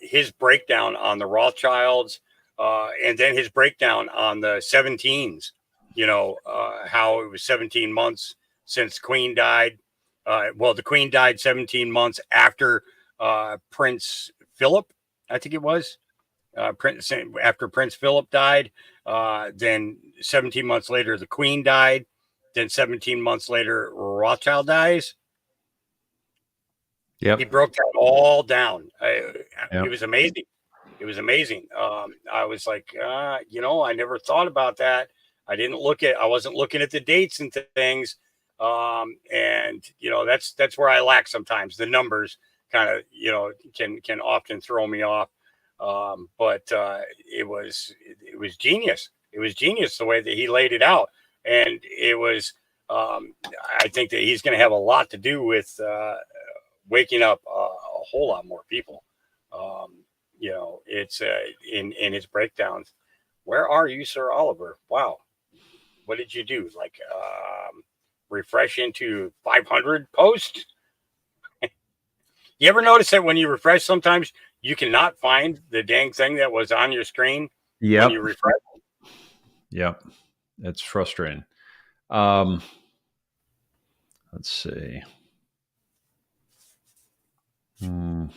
his breakdown on the Rothschilds, and then his breakdown on the 17s. You know, how it was 17 months since Queen died. Well, the Queen died 17 months after Prince Philip, I think it was. After Prince Philip died, then 17 months later, the Queen died. Then 17 months later, Rothschild dies. Yep. He broke that all down. Yep. It was amazing. It was amazing. I was like, you know, I never thought about that. I wasn't looking at the dates and things. And you know, that's where I lack sometimes. The numbers kind of, you know, can often throw me off. But it was genius. It was genius the way that he laid it out. And it was, I think that he's going to have a lot to do with waking up a whole lot more people. You know, it's in his breakdowns. Where are you, Sir Oliver? Wow. What did you do? Like refresh into 500 posts? You ever notice that when you refresh, sometimes you cannot find the dang thing that was on your screen when you refresh? Yep. It's frustrating. Let's see. Okay.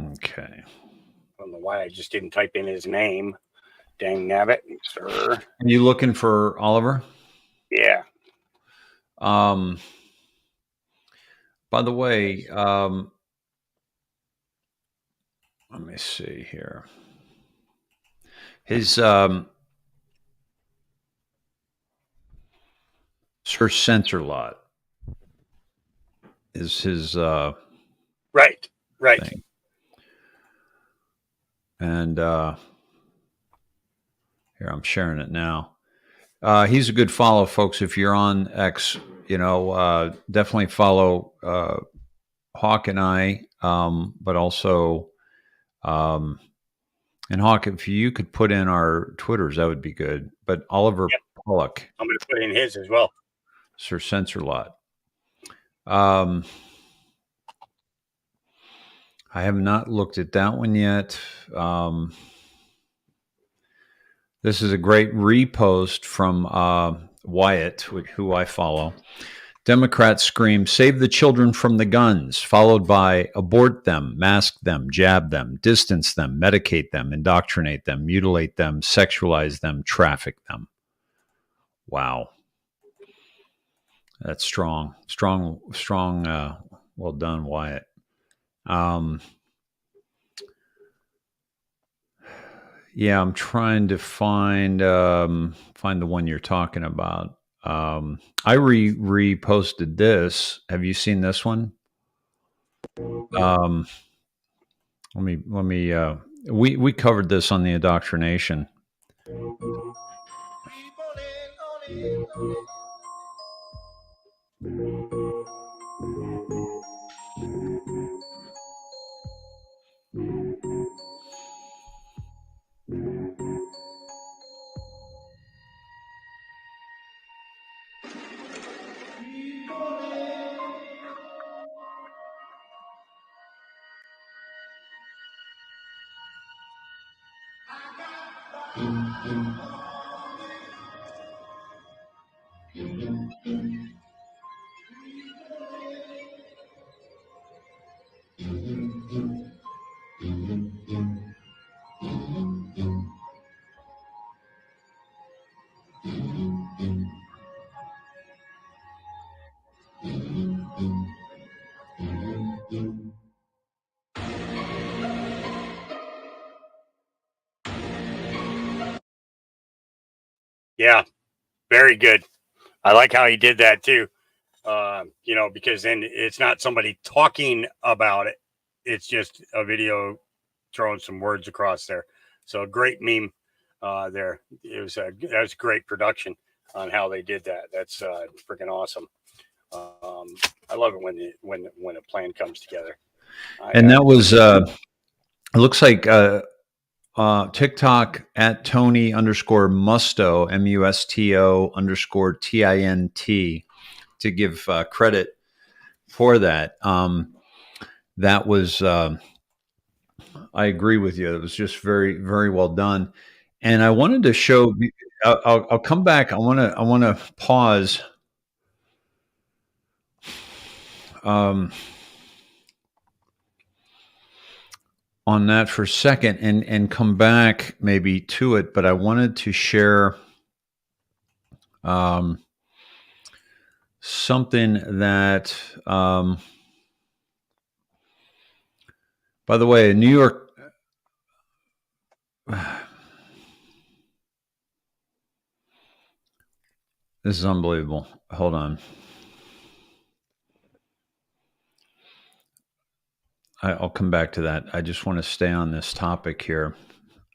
Okay. I don't know why I just didn't type in his name. Dang nabbit, sir. Are you looking for Oliver? Yeah. By the way, let me see here. His Sir Censorlot is his right. Thing. And here, I'm sharing it now. He's a good follow, folks. If you're on X, you know, definitely follow Hawk and I, but also, and Hawk, if you could put in our Twitters, that would be good. But Oliver Pollock. I'm going to put in his as well. Sir Censorlot. I have not looked at that one yet. This is a great repost from Wyatt, who I follow. Democrats scream, "Save the children from the guns," followed by "Abort them, mask them, jab them, distance them, medicate them, indoctrinate them, mutilate them, sexualize them, traffic them." Wow. That's strong. Well done, Wyatt. Yeah, I'm trying to find the one you're talking about. I reposted this. Have you seen this one? Let me. We covered this on the indoctrination. Yeah, very good. I like how he did that too. You know, because then it's not somebody talking about it. It's just a video throwing some words across there. So great meme there. That was great production on how they did that. That's freaking awesome. I love it when a plan comes together. And that was it looks like TikTok at Tony_Musto, MUSTO_TINT, to give credit for that. That was, I agree with you. It was just very, very well done. And I wanted to show, I'll come back. I want to pause. On that for a second and come back maybe to it, but I wanted to share something that, by the way, New York, this is unbelievable. Hold on. I'll come back to that. I just want to stay on this topic here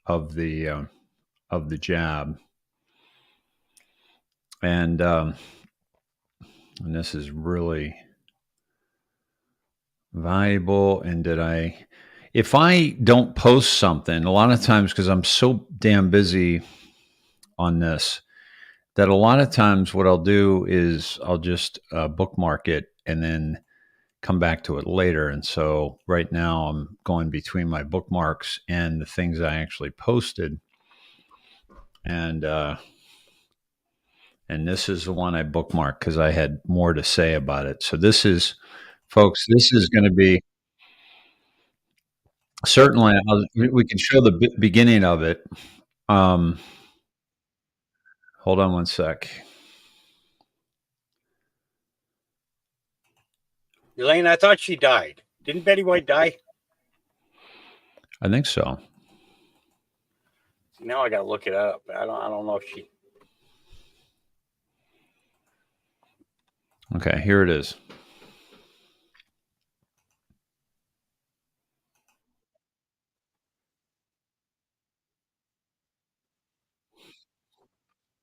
of the jab, and this is really valuable. And if I don't post something, a lot of times, because I'm so damn busy on this, that a lot of times what I'll do is I'll just bookmark it and then come back to it later. And so right now I'm going between my bookmarks and the things I actually posted. And this is the one I bookmarked because I had more to say about it. So this is, folks, this is going to be certainly, we can show the beginning of it. Hold on one sec. Elaine, I thought she died. Didn't Betty White die? I think so. Now I got to look it up. I don't know if she. Okay, here it is.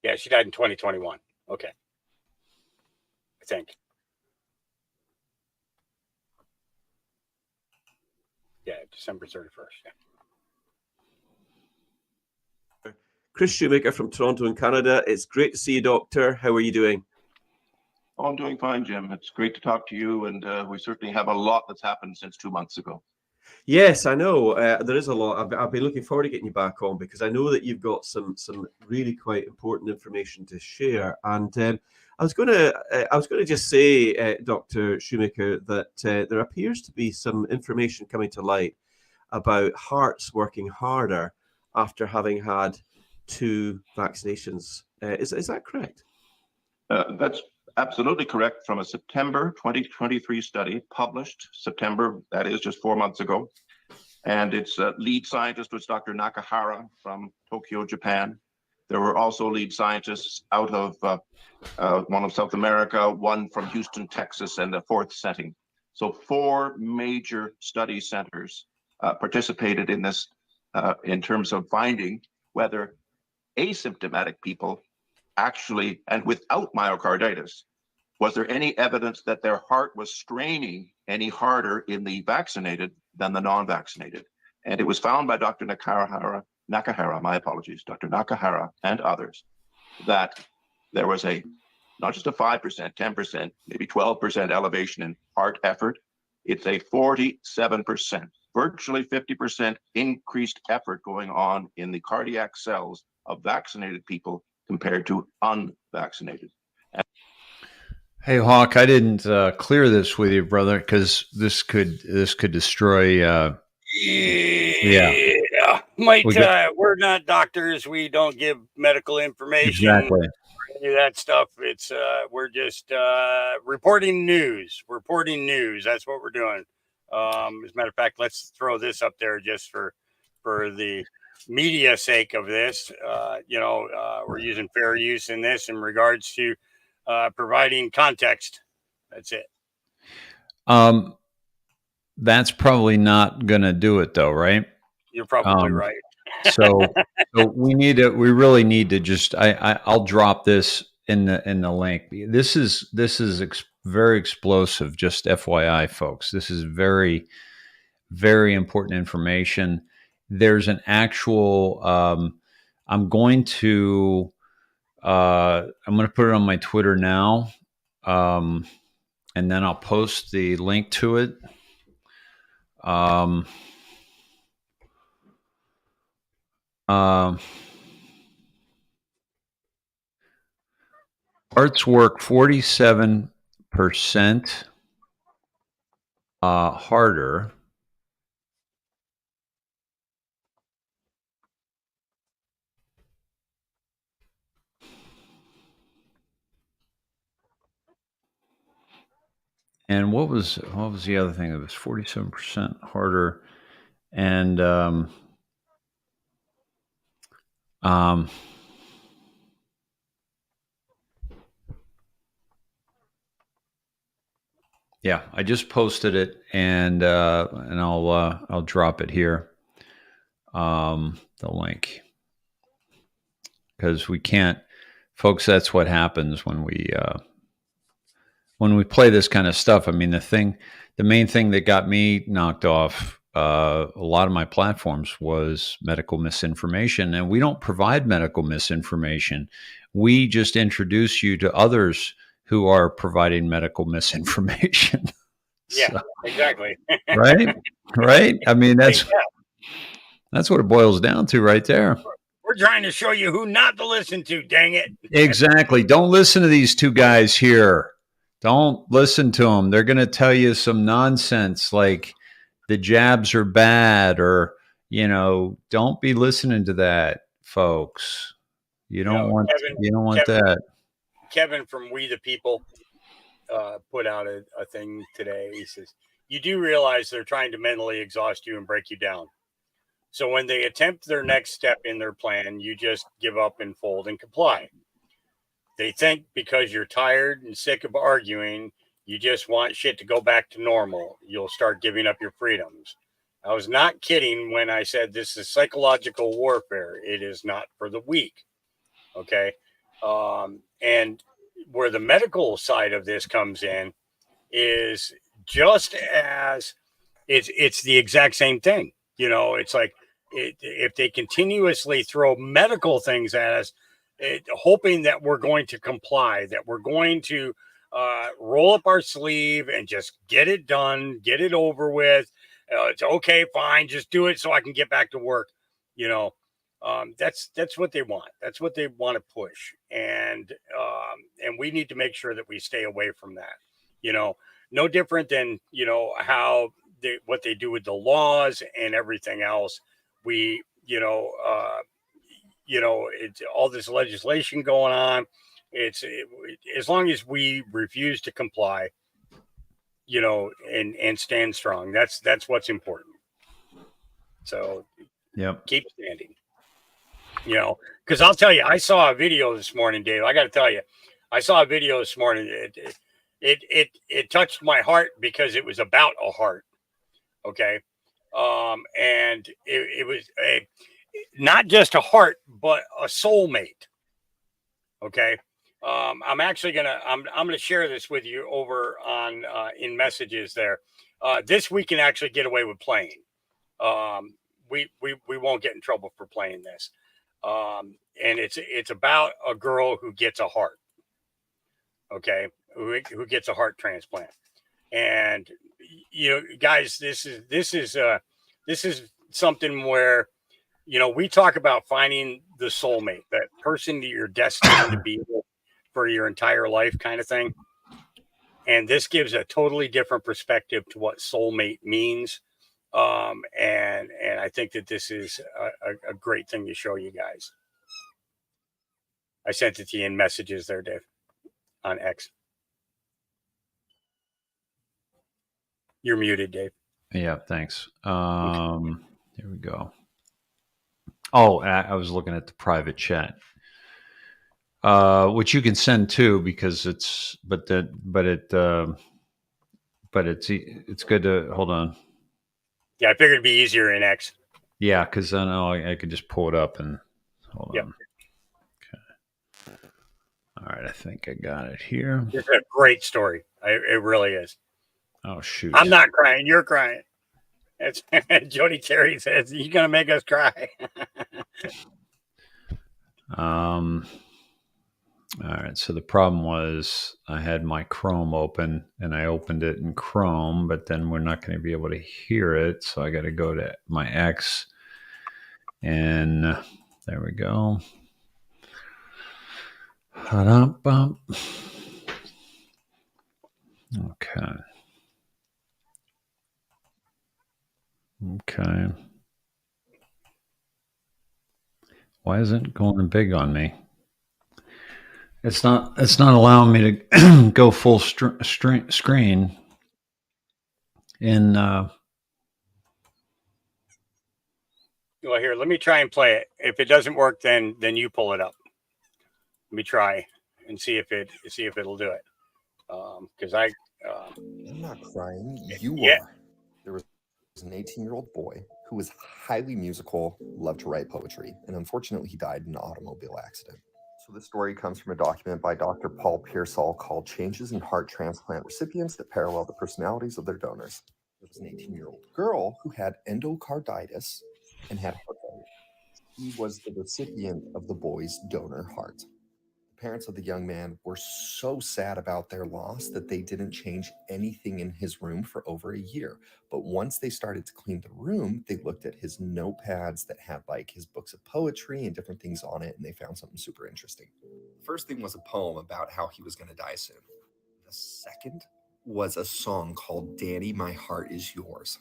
Yeah, she died in 2021. Okay. I think. Yeah, December 31st. Yeah. Chris Shoemaker from Toronto in Canada. It's great to see you, Doctor. How are you doing? Oh, I'm doing fine, Jim. It's great to talk to you, and we certainly have a lot that's happened since 2 months ago. Yes, I know. There is a lot. I've been looking forward to getting you back on because I know that you've got some really quite important information to share. And I was going to just say, Dr. Shoemaker, that there appears to be some information coming to light about hearts working harder after having had 2 vaccinations. Is that correct? That's absolutely correct. From a September 2023 study published September, that is just 4 months ago. And its lead scientist was Dr. Nakahara from Tokyo, Japan. There were also lead scientists out of one of South America, one from Houston, Texas, and a 4th setting. So 4 major study centers participated in this in terms of finding whether asymptomatic people actually, and without myocarditis, was there any evidence that their heart was straining any harder in the vaccinated than the non-vaccinated? And it was found by Dr. Nakahara, my apologies, Dr. Nakahara and others, that there was not just a 5%, 10%, maybe 12% elevation in heart effort. It's a 47%, virtually 50% increased effort going on in the cardiac cells of vaccinated people compared to unvaccinated. Hey, Hawk, I didn't clear this with you, brother, because this could destroy. Yeah. We're not doctors. We don't give medical information. Exactly. Any of that stuff. It's we're just reporting news. That's what we're doing. As a matter of fact, let's throw this up there just for the media sake of this. We're using fair use in this in regards to providing context. That's it. That's probably not going to do it, though, right? You're probably right. so we really need to just. I'll drop this in the link. This is very explosive. Just FYI, folks. This is very, very important information. there's an actual. I'm going to put it on my Twitter now, and then I'll post the link to it. Arts work 47% harder. And what was the other thing? It was 47% harder, and yeah, I just posted it, and I'll drop it here, the link, because we can't, folks. That's what happens when we play this kind of stuff. I mean, the main thing that got me knocked off a lot of my platforms was medical misinformation, and we don't provide medical misinformation. We just introduce you to others who are providing medical misinformation. Yeah, So, exactly. right. I mean, that's what it boils down to, right there. We're trying to show you who not to listen to. Dang it! Exactly. Don't listen to these two guys here. Don't listen to them. They're going to tell you some nonsense like the jabs are bad, or don't be listening to that, folks. You don't want that. Kevin from We the People put out a thing today. He says, you do realize they're trying to mentally exhaust you and break you down. So when they attempt their next step in their plan, you just give up and fold and comply. They think because you're tired and sick of arguing, you just want shit to go back to normal. You'll start giving up your freedoms. I was not kidding when I said this is psychological warfare. It is not for the weak. Okay. And where the medical side of this comes in is just as it's the exact same thing. It's like if they continuously throw medical things at us, hoping that we're going to comply, that we're going to roll up our sleeve and just get it done, get it over with. It's okay, fine, just do it so I can get back to work. That's what they want. That's what they want to push, and we need to make sure that we stay away from that. No different than how what they do with the laws and everything else. It's all this legislation going on. As long as we refuse to comply, and stand strong. That's what's important. So, keep standing. Because I'll tell you, I saw a video this morning, Dave. I got to tell you, I saw a video this morning. It touched my heart because it was about a heart. Okay, and it was not just a heart, but a soulmate. Okay. I'm actually I'm gonna share this with you over on in messages there. This we can actually get away with playing. We won't get in trouble for playing this. And it's about a girl who gets a heart. Okay, who gets a heart transplant. And guys, this is something where we talk about finding the soulmate, that person that you're destined to be with for your entire life, kind of thing. And this gives a totally different perspective to what soulmate means. And I think that this is a great thing to show you guys. I sent it to you in messages there, Dave, on X. You're muted, Dave. Yeah, thanks. Here we go. Oh, I was looking at the private chat, which you can send too, because it's good to hold on. Yeah, I figured it'd be easier in X. Yeah, because I know I could just pull it up and hold on. Okay. All right, I think I got it here. It's a great story. It really is. Oh shoot! I'm not crying. You're crying. It's, Jody Terry says, "You're gonna make us cry." All right. So the problem was I had my Chrome open and I opened it in Chrome, but then we're not going to be able to hear it. So I got to go to my X, and there we go. Okay. Okay. Why isn't it going big on me? It's not allowing me to go full screen in Well, here, let me try and play it. If it doesn't work, then you pull it up. Let me try and see if it'll do it. Because I'm not crying. You yeah. are. There was an 18-year-old boy who was highly musical, loved to write poetry, and unfortunately he died in an automobile accident. So this story comes from a document by Dr. Paul Pearsall called Changes in Heart Transplant Recipients That Parallel the Personalities of Their Donors. There was an 18-year-old girl who had endocarditis and had heart failure. He was the recipient of the boy's donor heart. The parents of the young man were so sad about their loss that they didn't change anything in his room for over a year. But once they started to clean the room, they looked at his notepads that had like his books of poetry and different things on it, and they found something super interesting. The first thing was a poem about how he was going to die soon. The second was a song called Danny, My Heart Is Yours.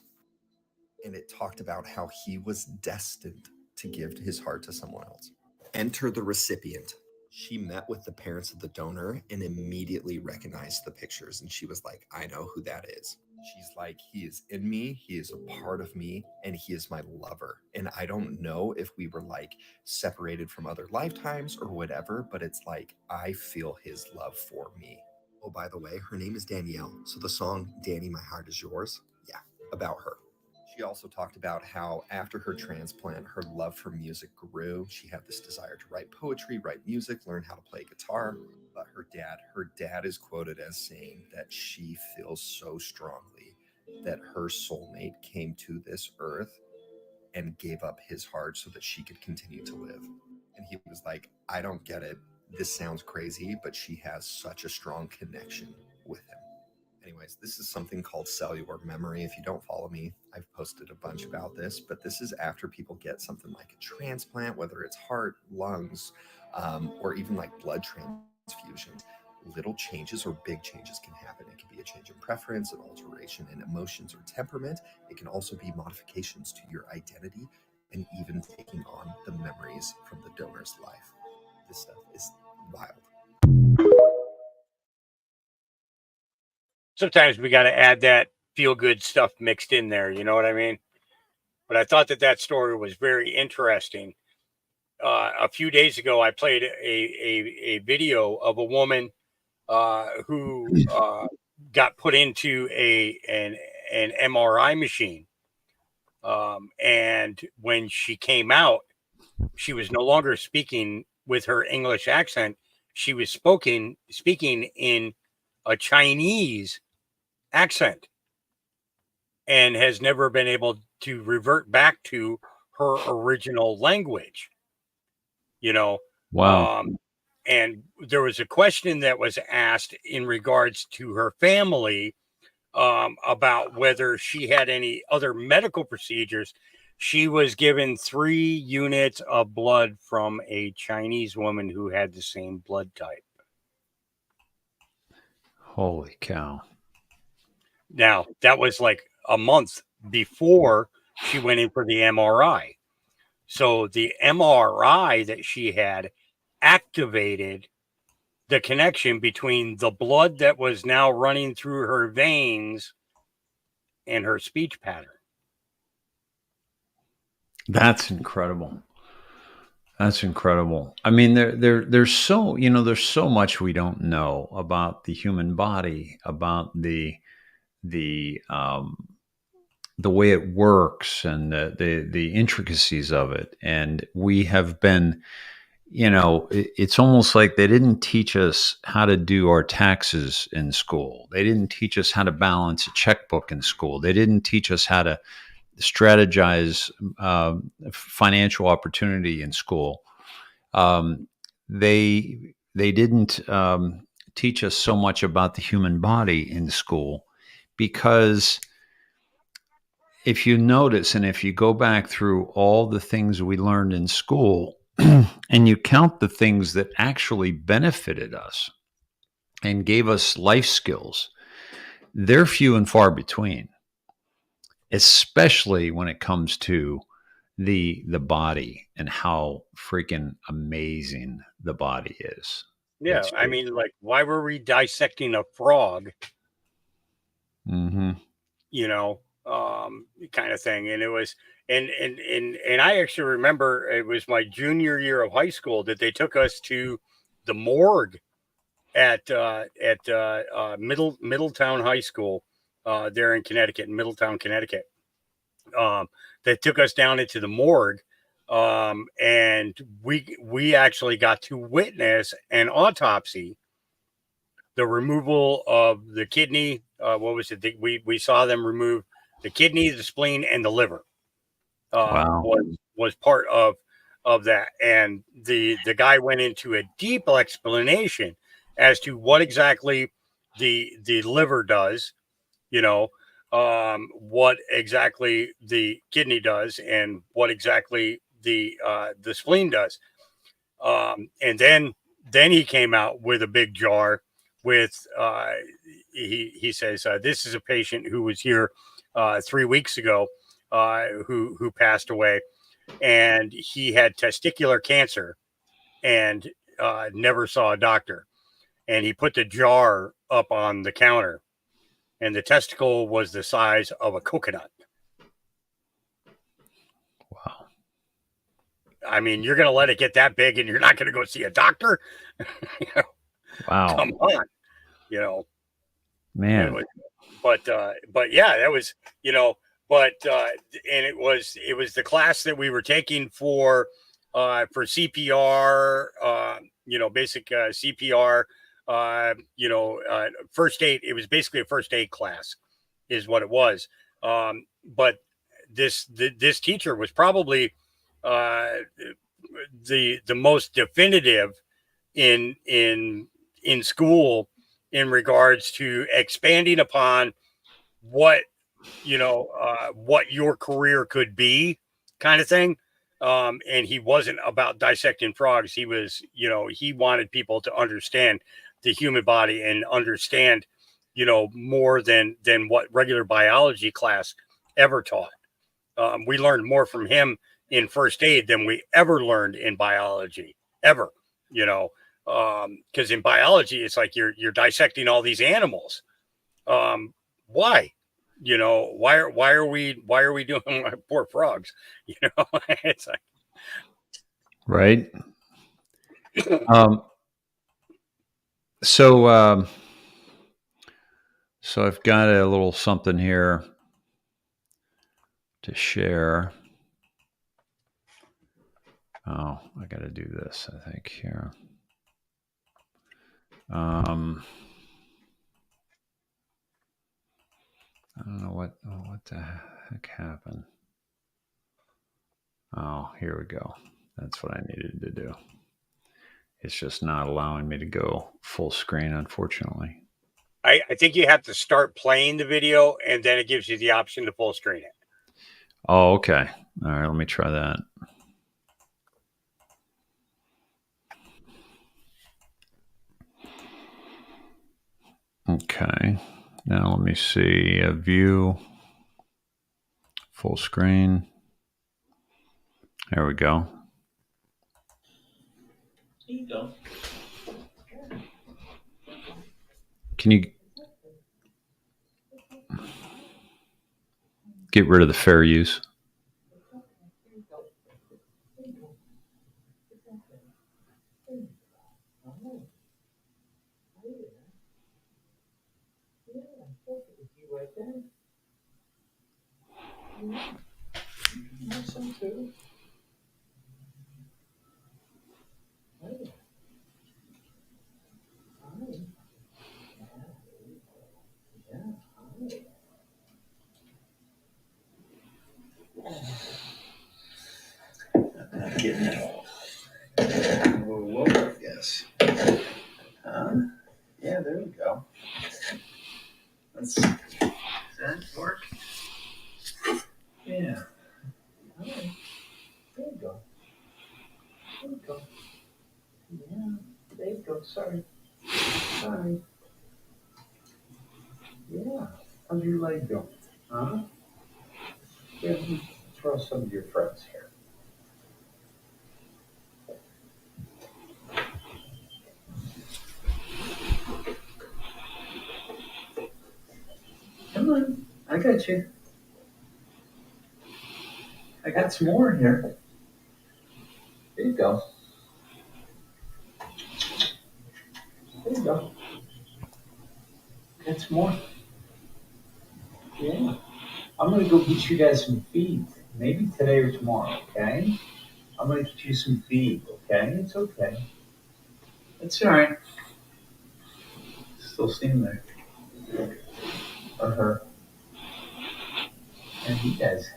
And it talked about how he was destined to give his heart to someone else. Enter the recipient. She met with the parents of the donor and immediately recognized the pictures. And she was like, I know who that is. She's like, he is in me. He is a part of me. And he is my lover. And I don't know if we were like separated from other lifetimes or whatever, but it's like, I feel his love for me. Oh, by the way, her name is Danielle. So the song, Danny, My Heart Is Yours. Yeah, about her. She also talked about how after her transplant, her love for music grew. She had this desire to write poetry, write music, learn how to play guitar. But her dad is quoted as saying that she feels so strongly that her soulmate came to this earth and gave up his heart so that she could continue to live. And he was like, I don't get it. This sounds crazy, but she has such a strong connection with him. Anyways, this is something called cellular memory. If you don't follow me, I've posted a bunch about this, but this is after people get something like a transplant, whether it's heart, lungs, or even like blood transfusions. Little changes or big changes can happen. It can be a change in preference, an alteration in emotions or temperament. It can also be modifications to your identity and even taking on the memories from the donor's life. This stuff is wild. Sometimes we got to add that feel good stuff mixed in there. You know what I mean? But I thought that story was very interesting. A few days ago, I played a video of a woman who got put into an MRI machine. And when she came out, she was no longer speaking with her English accent. She was speaking in a Chinese accent and has never been able to revert back to her original language, you know. Wow. And there was a question that was asked in regards to her family about whether she had any other medical procedures. She was given 3 units of blood from a Chinese woman who had the same blood type. Holy cow. Now, that was like a month before she went in for the MRI. So the MRI that she had activated the connection between the blood that was now running through her veins and her speech pattern. That's incredible. That's incredible. I mean, there's so much we don't know about the human body, about the way it works and the intricacies of it. And we have been, it's almost like they didn't teach us how to do our taxes in school. They didn't teach us how to balance a checkbook in school. They didn't teach us how to strategize financial opportunity in school. They didn't teach us so much about the human body in school, because if you notice, and if you go back through all the things we learned in school and you count the things that actually benefited us and gave us life skills, they're few and far between, especially when it comes to the body and how freaking amazing the body is. Yeah, I mean, like, why were we dissecting a frog? Mm-hmm. You know, kind of thing. And it was, and I actually remember it was my junior year of high school that they took us to the morgue at Middletown High School, there in Connecticut, in Middletown, Connecticut. They took us down into the morgue, and we actually got to witness an autopsy, the removal of the kidney. What was it? We saw them remove the kidney, the spleen, and the liver. Wow. Was part of that, and the guy went into a deep explanation as to what exactly the liver does, you know, what exactly the kidney does, and what exactly the spleen does. And then he came out with a big jar with he says, this is a patient who was here 3 weeks ago, who passed away, and he had testicular cancer and never saw a doctor. And he put the jar up on the counter, and the testicle was the size of a coconut. Wow. I mean, you're going to let it get that big and you're not going to go see a doctor? You know, Wow. come on, you know. Man. Anyway, but yeah, that was, you know, and it was the class that we were taking for CPR, you know, basic CPR, you know, first aid. It was basically a first aid class is what it was. But this teacher was probably the most definitive in school in regards to expanding upon what, you know, what your career could be, kind of thing. And he wasn't about dissecting frogs. He was, you know, he wanted people to understand the human body and understand, you know, more than what regular biology class ever taught. We learned more from him in first aid than we ever learned in biology, ever, you know, because in biology, it's like you're dissecting all these animals. Why? You know, why are we doing poor frogs? You know, it's like, Right. So I've got a little something here to share. Oh, I got to do this, I think, here. I don't know what the heck happened. Oh, here we go. That's what I needed to do. It's just not allowing me to go full screen, unfortunately. I think you have to start playing the video, and then it gives you the option to full screen it. Oh, okay. All right, let me try that. Okay. Now let me see. View. Full screen. There we go. There you go. Can you get rid of the fair use? this. Yeah, there we go. Let's see. Does that work? Yeah. All right. There you go. There you go. Yeah, there you go. Sorry. Yeah. How's your leg going? Huh? Yeah, let me throw some of your friends here. Come on. I got you. I got some more here. There you go. There you go. Got some more. Yeah. I'm going to go get you guys some feed. Maybe today or tomorrow, okay? I'm going to get you some feed, okay? It's okay. It's all right. Still seeing there. Or her. And you guys.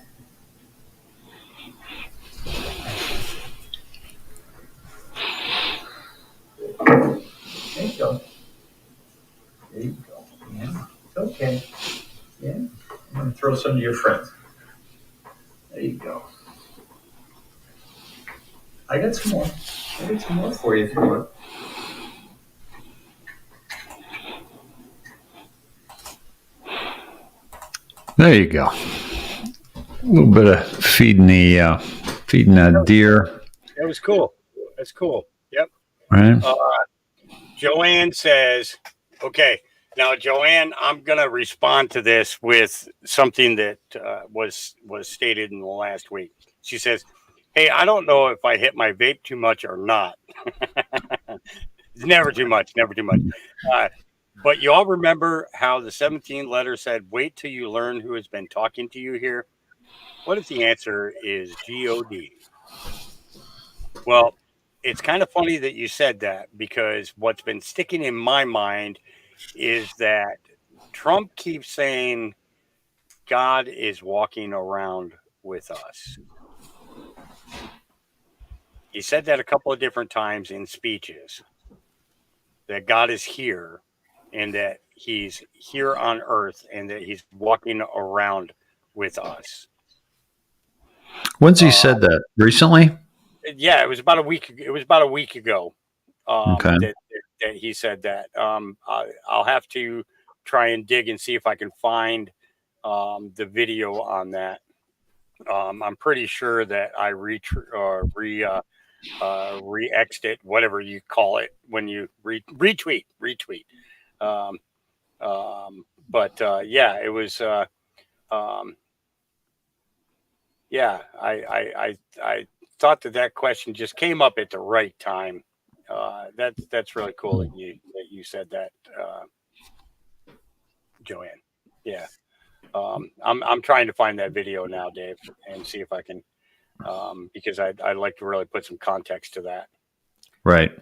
There you go. There you go. Yeah. It's okay. Yeah. I'm going to throw some to your friends. There you go. I got some more. I got some more for you if you want. There you go. A little bit of feeding that deer. That was cool. That's cool. Yep. Right. Joanne says, okay, now, Joanne, I'm going to respond to this with something that was stated in the last week. She says, hey, I don't know if I hit my vape too much or not. It's never too much, never too much. But you all remember how the 17th letter said, wait till you learn who has been talking to you here? What if the answer is G-O-D? Well, it's kind of funny that you said that, because what's been sticking in my mind is that Trump keeps saying God is walking around with us. He said that a couple of different times in speeches, that God is here and that he's here on earth and that he's walking around with us. When's he said that? Recently? Yeah, it was about a week. It was about a week ago. Okay. That he said that. I'll have to try and dig and see if I can find the video on that. I'm pretty sure that I re-exed it, whatever you call it, when you retweet. But yeah, it was. Yeah, I thought that question just came up at the right time. That's really cool that you said that, Joanne. Yeah. I'm trying to find that video now, Dave, and see if I can, because I'd like to really put some context to that. Right.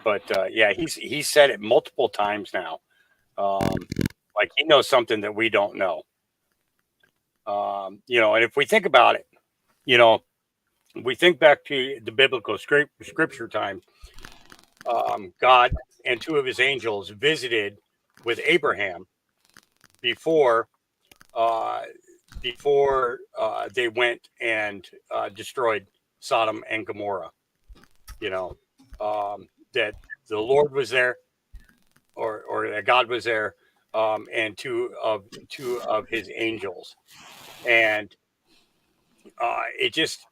But yeah, he said it multiple times now. Like he knows something that we don't know. And if we think about it, we think back to the biblical scripture time. God and two of his angels visited with Abraham before they went and destroyed Sodom and Gomorrah. That the Lord was there, or that God was there, and two of his angels, and it just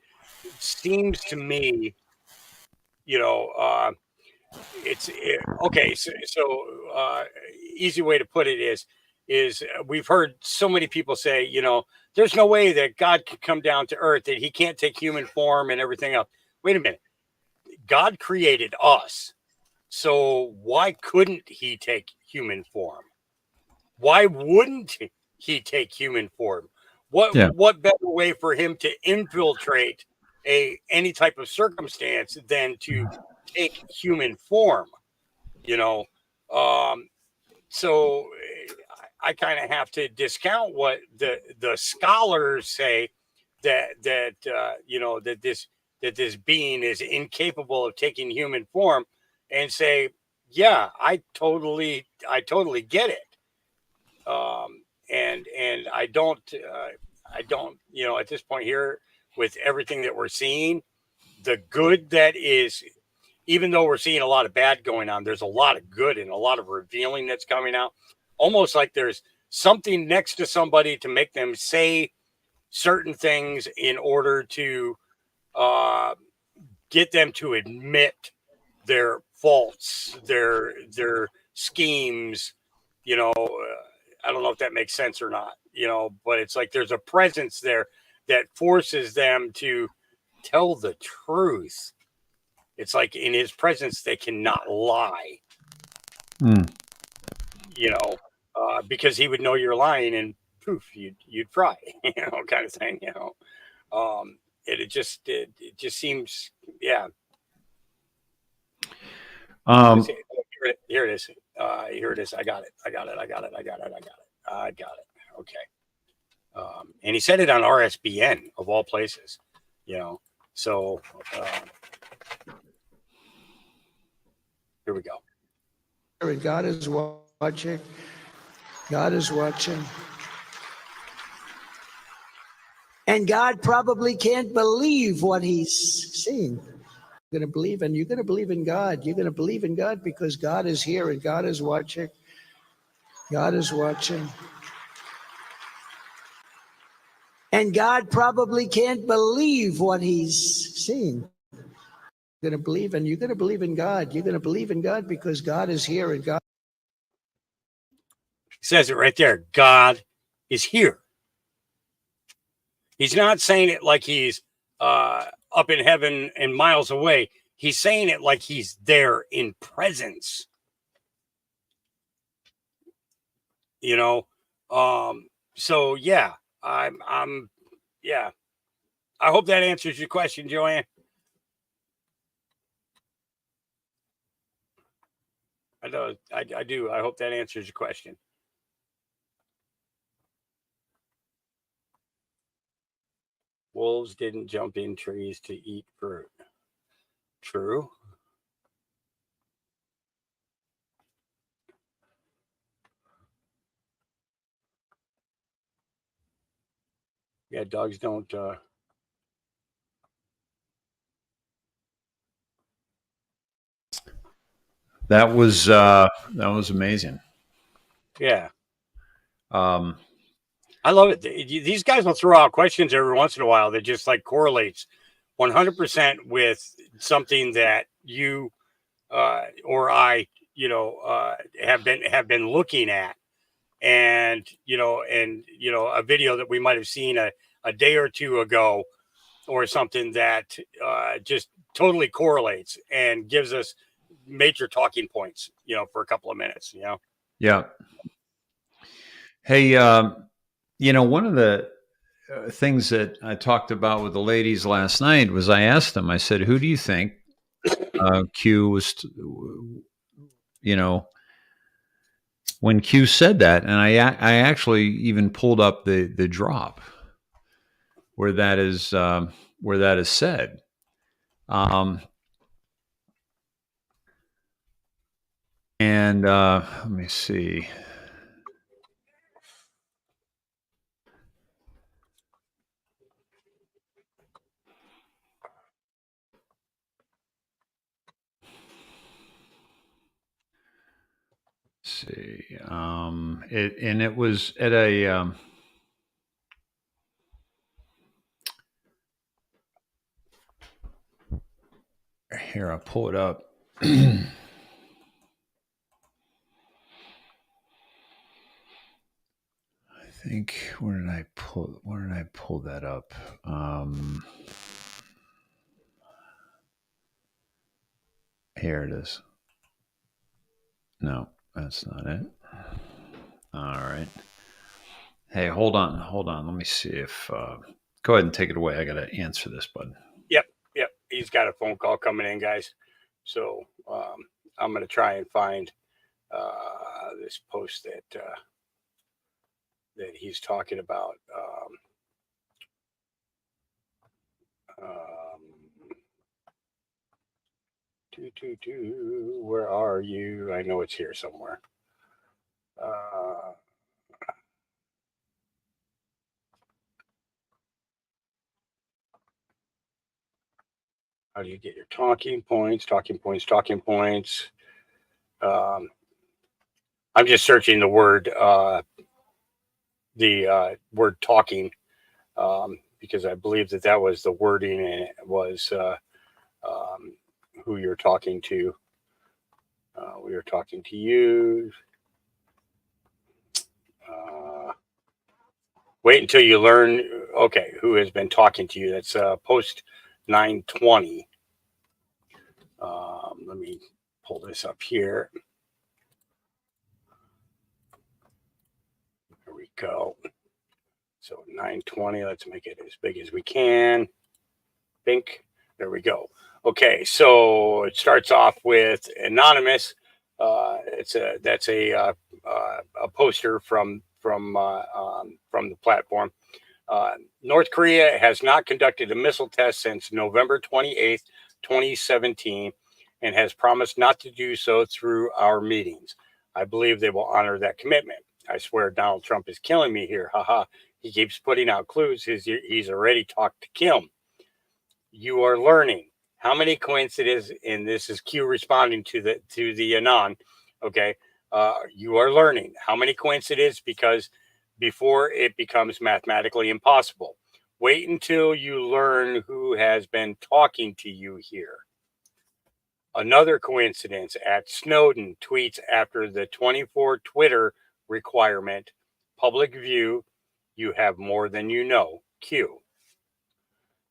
seems to me, okay. So easy way to put it is we've heard so many people say, there's no way that God could come down to earth, that he can't take human form and everything else. Wait a minute. God created us. So why couldn't he take human form? Why wouldn't he take human form? What better way for him to infiltrate any type of circumstance than to take human form? So I kind of have to discount what the scholars say, that this being is incapable of taking human form, and say, yeah, I totally get it. And I don't, at this point here, with everything that we're seeing, the good that is, even though we're seeing a lot of bad going on, there's a lot of good and a lot of revealing that's coming out. Almost like there's something next to somebody to make them say certain things in order to get them to admit their faults, their schemes. I don't know if that makes sense or not, but it's like there's a presence there that forces them to tell the truth. It's like in his presence, they cannot lie, because he would know you're lying and poof, you'd fry, kind of thing, it just seems, yeah. Here it is. Here it is. I got it. Okay. And he said it on RSBN of all places, so here we go. God is watching. God is watching. And God probably can't believe what he's seeing. You're going to believe, and you're going to believe in God. You're going to believe in God because God is here and God is watching. God is watching. And God probably can't believe what he's seeing. You're going to believe, and you're going to believe in God. You're going to believe in God because God is here and God. He says it right there. God is here. He's not saying it like he's up in heaven and miles away. He's saying it like he's there in presence. So yeah, I'm yeah. I hope that answers your question, Joanne. I do. I hope that answers your question. Wolves didn't jump in trees to eat fruit. True. Yeah, dogs don't. That was amazing. Yeah. I love it. These guys will throw out questions every once in a while that just like correlates 100% with something that you or I, have been looking at, and a video that we might have seen a day or two ago, or something that just totally correlates and gives us major talking points, for a couple of minutes, Yeah. Hey, one of the things that I talked about with the ladies last night was I asked them, I said, who do you think Q was, when Q said that, and I actually even pulled up the drop where that is said. And let me see. It was at a here, I'll pull it up. I think where did I pull that up? Here it is. No, that's not it. All right. Hey, hold on. Let me see if go ahead and take it away. I got to answer this, bud. Yep. He's got a phone call coming in, guys. So I'm going to try and find this post that he's talking about. Where are you? I know it's here somewhere. How do you get your talking points? Talking points, talking points. I'm just searching the word talking, because I believe that was the wording, and it was who you're talking to. We are talking to you. Wait until you learn. Okay, who has been talking to you? That's post 920. Let me pull this up here. There we go. So 920. Let's make it as big as we can. Think. There we go. Okay, so it starts off with anonymous. That's a poster from the platform. North Korea has not conducted a missile test since November 28th, 2017, and has promised not to do so through our meetings. I believe they will honor that commitment. I swear Donald Trump is killing me here. Haha. He keeps putting out clues. He's already talked to Kim. You are learning. How many coincidences, and this is Q responding to the Anon, okay? You are learning. How many coincidences? Because before it becomes mathematically impossible. Wait until you learn who has been talking to you here. Another coincidence, at Snowden tweets after the 24 Twitter requirement, public view, you have more than you know, Q.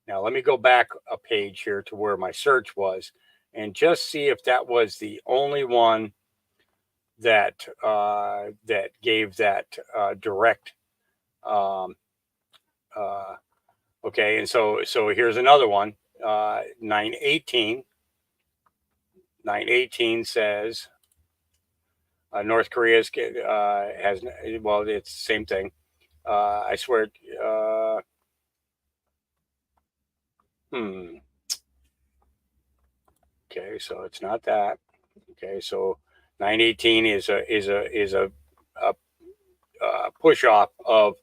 Now, let me go back a page here to where my search was and just see if that was the only one that gave that direct. Okay, and so here's another one. 918. 918 says North Korea has well, it's the same thing. I swear. Okay, so it's not that. Okay, so 918 is a push off of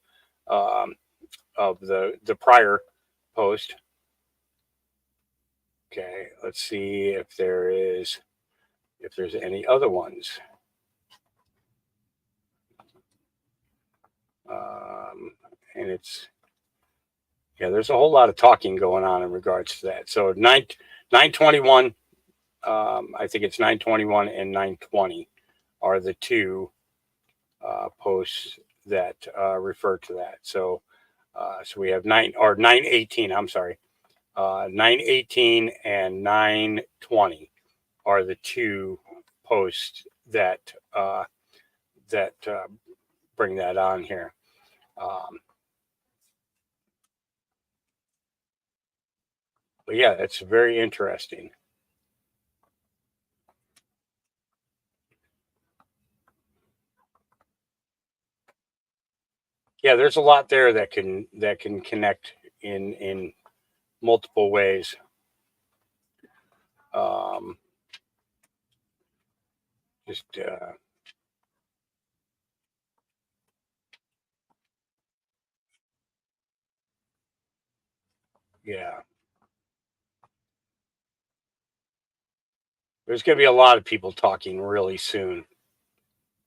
the prior post. Okay, let's see if there's any other ones. And there's a whole lot of talking going on in regards to that. So 921, I think it's 921 and 920 are the two posts that refer to that. So we have 918. I'm sorry, 918 and 920 are the two posts that bring that on here. But yeah, that's very interesting. Yeah, there's a lot there that can connect in multiple ways. Yeah. There's going to be a lot of people talking really soon.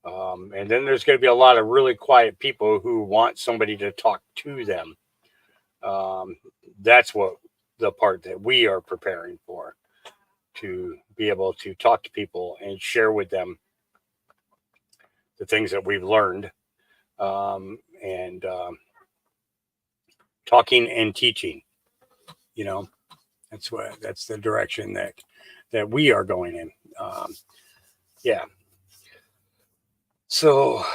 And then there's going to be a lot of really quiet people who want somebody to talk to them. That's what the part that we are preparing for, to be able to talk to people and share with them the things that we've learned, and talking and teaching. That's the direction that we are going in. Yeah. So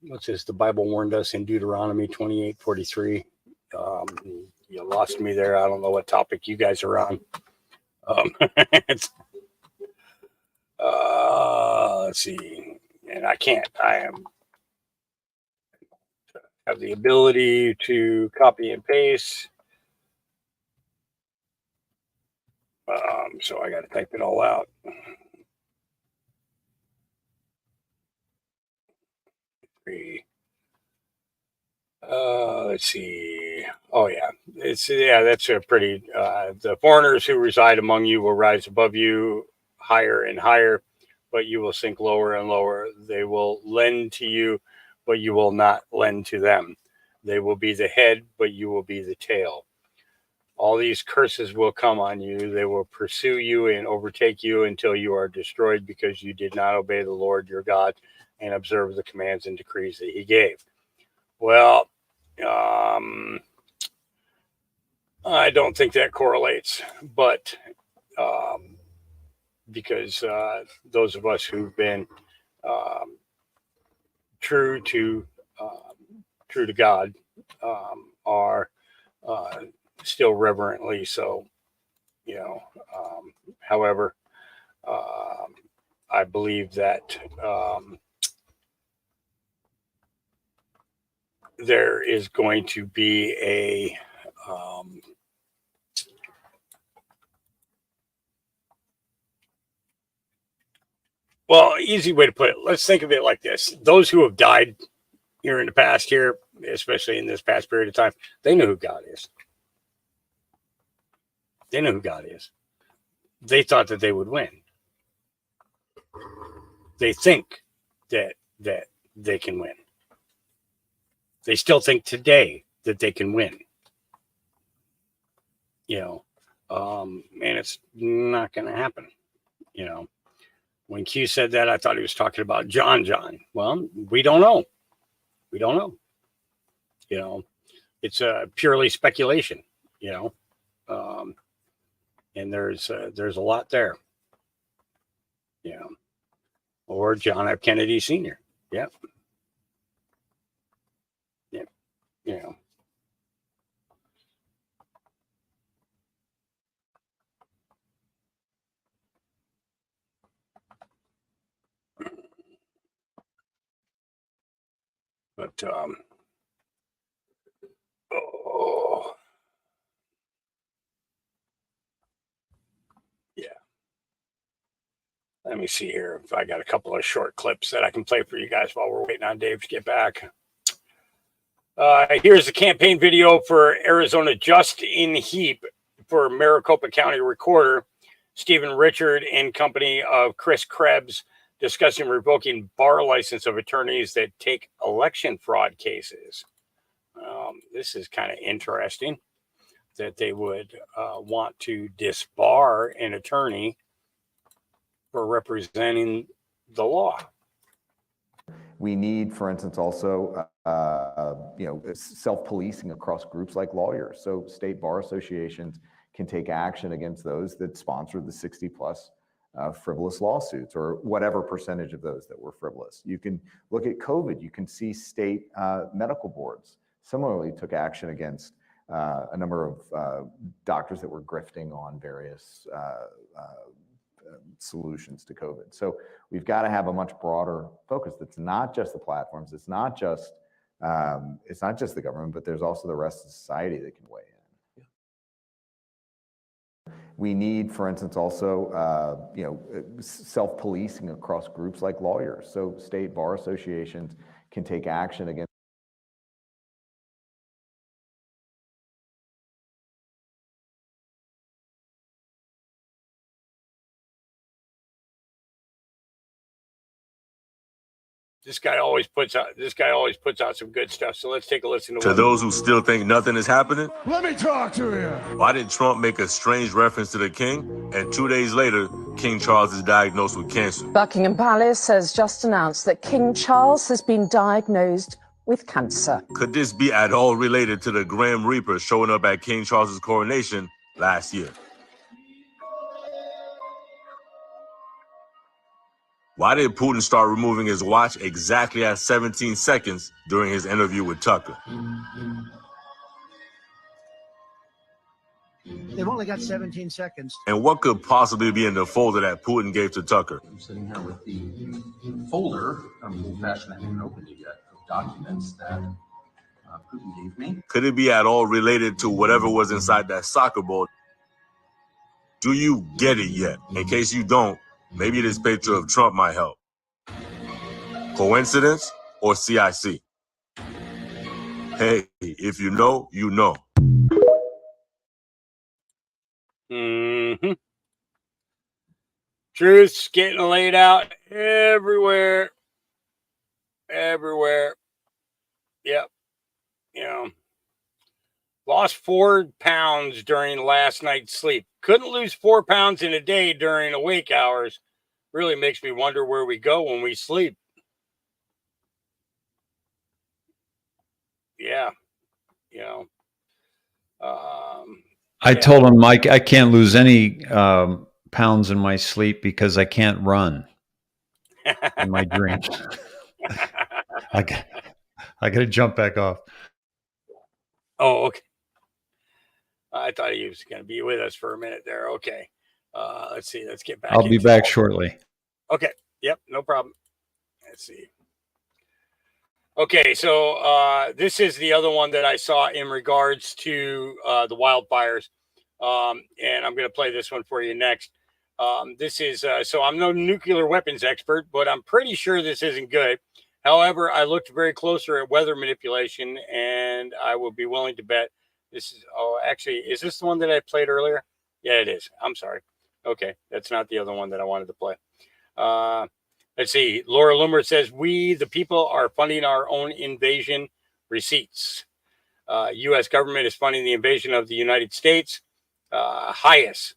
what's this? The Bible warned us in Deuteronomy 28:43. You lost me there. I don't know what topic you guys are on. Let's see. And I have the ability to copy and paste. So I got to type it all out. Let's see. Oh yeah, that's a pretty. The foreigners who reside among you will rise above you higher and higher, but you will sink lower and lower. They will lend to you, but you will not lend to them. They will be the head, but you will be the tail. All these curses will come on you. They will pursue you and overtake you until you are destroyed because you did not obey the Lord your God and observe the commands and decrees that he gave. Well, I don't think that correlates, but because those of us who've been true to God are still reverently so. However, I believe that there is going to be a easy way to put it. Let's think of it like this. Those who have died here in the past here, especially in this past period of time, they know who God is. They know who God is. They thought that they would win. They think that they can win. They still think today that they can win. And it's not going to happen. When Q said that, I thought he was talking about John. Well, we don't know. We don't know. It's purely speculation. And there's a lot there. Or John F. Kennedy Sr. Yep. But yeah. Let me see here if I got a couple of short clips that I can play for you guys while we're waiting on Dave to get back. Here's the campaign video for Arizona Just in Heap for Maricopa County Recorder Stephen Richard and company of Chris Krebs discussing revoking bar license of attorneys that take election fraud cases. This is kind of interesting that they would want to disbar an attorney for representing the law. We need, for instance, also, self-policing across groups like lawyers. So state bar associations can take action against those that sponsored the 60-plus frivolous lawsuits, or whatever percentage of those that were frivolous. You can look at COVID. You can see state medical boards similarly took action against a number of doctors that were grifting on various solutions to COVID. So we've got to have a much broader focus. That's not just the platforms. It's not just the government, but there's also the rest of society that can weigh in. We need, for instance, also, self-policing across groups like lawyers. So state bar associations can take action against. This guy always puts out some good stuff. So let's take a listen To those who still think nothing is happening, let me talk to you. Why did Trump make a strange reference to the king? And 2 days later, King Charles is diagnosed with cancer. Buckingham Palace has just announced that King Charles has been diagnosed with cancer. Could this be at all related to the Grim Reaper showing up at King Charles's coronation last year? Why did Putin start removing his watch exactly at 17 seconds during his interview with Tucker? They've only got 17 seconds. And what could possibly be in the folder that Putin gave to Tucker? I'm sitting here with the folder, I haven't opened it yet, of documents that Putin gave me. Could it be at all related to whatever was inside that soccer ball Do you get it yet? In case you don't, maybe this picture of Trump might help. Coincidence or CIC? Hey, if you know, you know. Mm-hmm. Truth's getting laid out everywhere. Everywhere. Yep. You know, lost 4 pounds during last night's sleep. Couldn't lose 4 pounds in a day during awake hours. Really makes me wonder where we go when we sleep. Yeah. You know, I told him, Mike, I can't lose any pounds in my sleep because I can't run in my dreams. I got to jump back off. Oh, okay. I thought he was going to be with us for a minute there. Okay. Let's see. Let's get back. I'll be back shortly. Okay. Yep. No problem. Let's see. Okay. So this is the other one that I saw in regards to the wildfires. And I'm going to play this one for you next. This is so I'm no nuclear weapons expert, but I'm pretty sure this isn't good. However, I looked very closer at weather manipulation, and I would be willing to bet this is, oh, actually, is this the one that I played earlier? Yeah, it is. I'm sorry. Okay, that's not the other one that I wanted to play. Let's see. Laura Loomer says, we, the people, are funding our own invasion receipts. U.S. government is funding the invasion of the United States. Highest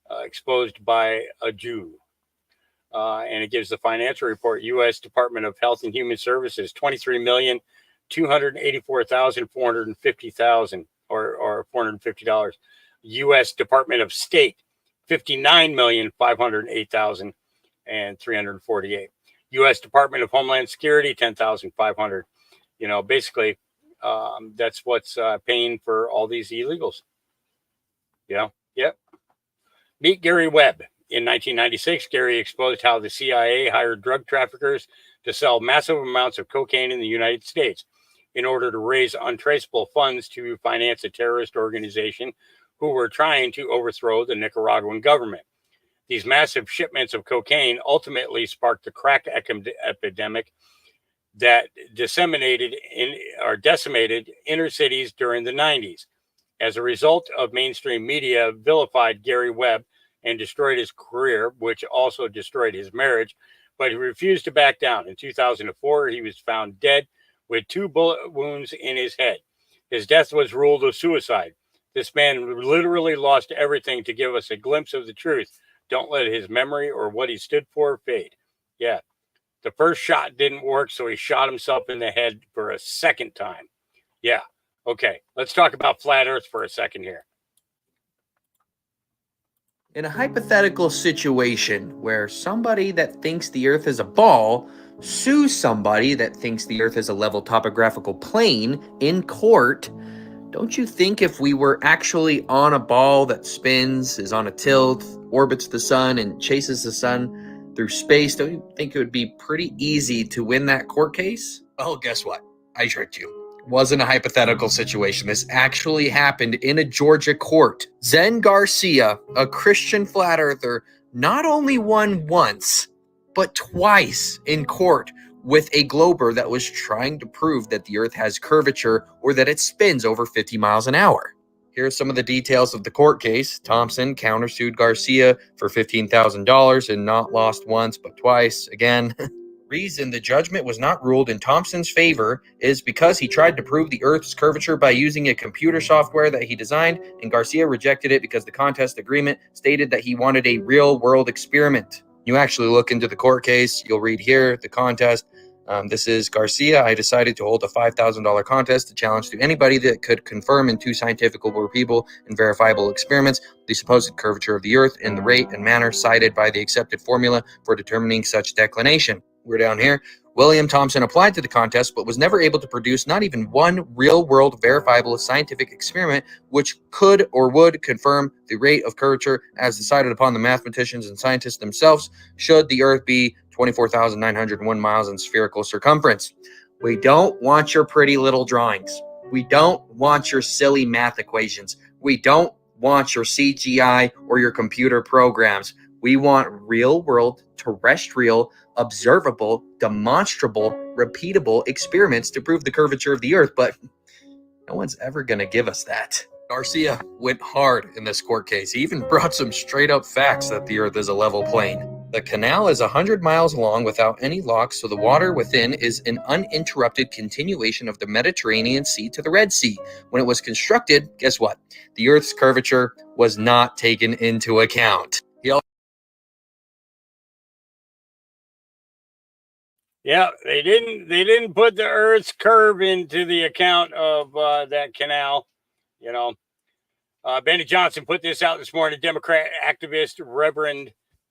exposed by a Jew. And it gives the financial report, U.S. Department of Health and Human Services, $23,284,450,000 or $450. U.S. Department of State, $59,508,348. U.S. Department of Homeland Security, $10,500. You know, basically, that's what's paying for all these illegals. Yeah. Yep. Meet Gary Webb. In 1996, Gary exposed how the CIA hired drug traffickers to sell massive amounts of cocaine in the United States in order to raise untraceable funds to finance a terrorist organization who were trying to overthrow the Nicaraguan government. These massive shipments of cocaine ultimately sparked the crack epidemic that decimated inner cities during the 90s. As a result of mainstream media vilified Gary Webb and destroyed his career, which also destroyed his marriage, but he refused to back down. In 2004, he was found dead with 2 bullet wounds in his head. His death was ruled a suicide. This man literally lost everything to give us a glimpse of the truth. Don't let his memory or what he stood for fade. Yeah. The first shot didn't work, so he shot himself in the head for a second time. Yeah. Okay. Let's talk about flat Earth for a second here. In a hypothetical situation where somebody that thinks the Earth is a ball sues somebody that thinks the Earth is a level topographical plane in court, don't you think if we were actually on a ball that spins, is on a tilt, orbits the sun, and chases the sun through space, don't you think it would be pretty easy to win that court case? Well, guess what? I tricked you. Wasn't a hypothetical situation. This actually happened in a Georgia court. Zen Garcia, a Christian flat earther, not only won once, but twice in court with a glober that was trying to prove that the Earth has curvature or that it spins over 50 miles an hour. Here are some of the details of the court case. Thompson countersued Garcia for $15,000 and not lost once, but twice again. Reason the judgment was not ruled in Thompson's favor is because he tried to prove the Earth's curvature by using a computer software that he designed, and Garcia rejected it because the contest agreement stated that he wanted a real-world experiment. You actually look into the court case, you'll read here, the contest. This is Garcia. I decided to hold a $5,000 contest to challenge to anybody that could confirm in 2 scientific repeatable and verifiable experiments the supposed curvature of the Earth in the rate and manner cited by the accepted formula for determining such declination. We're down here. William Thompson applied to the contest, but was never able to produce not even one real-world verifiable scientific experiment which could or would confirm the rate of curvature as decided upon the mathematicians and scientists themselves should the Earth be 24,901 miles in spherical circumference. We don't want your pretty little drawings. We don't want your silly math equations. We don't want your CGI or your computer programs. We want real world, terrestrial, observable, demonstrable, repeatable experiments to prove the curvature of the earth, but no one's ever going to give us that. Garcia went hard in this court case. He even brought some straight up facts that the earth is a level plane. The canal is 100 miles long without any locks, so the water within is an uninterrupted continuation of the Mediterranean Sea to the Red Sea. When it was constructed, guess what? The earth's curvature was not taken into account. Yeah, they didn't put the Earth's curve into the account of that canal. You know, Benny Johnson put this out this morning. Democrat activist Reverend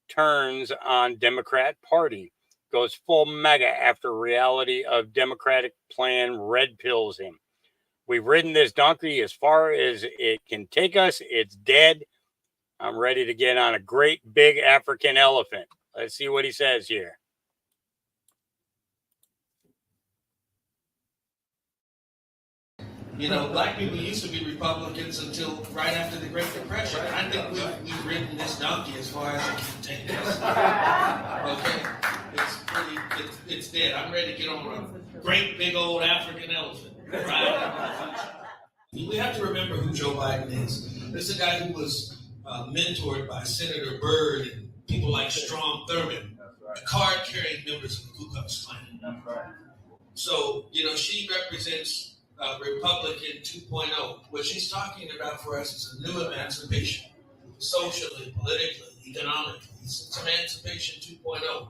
turns on Democrat Party, goes full MAGA after reality of Democratic plan red pills him. We've ridden this donkey as far as it can take us. It's dead. I'm ready to get on a great big African elephant. Let's see what he says here. You know, black people used to be Republicans until right after the Great Depression. I think we've ridden this donkey as far as it can take us. Okay, it's dead. I'm ready to get on a great big old African elephant. Right? We have to remember who Joe Biden is. This is a guy who was mentored by Senator Byrd and people like Strom Thurmond, the card-carrying members of the Ku Klux Klan. That's right. So, you know, she represents Republican 2.0. What she's talking about for us is a new emancipation, socially, politically, economically. It's emancipation 2.0.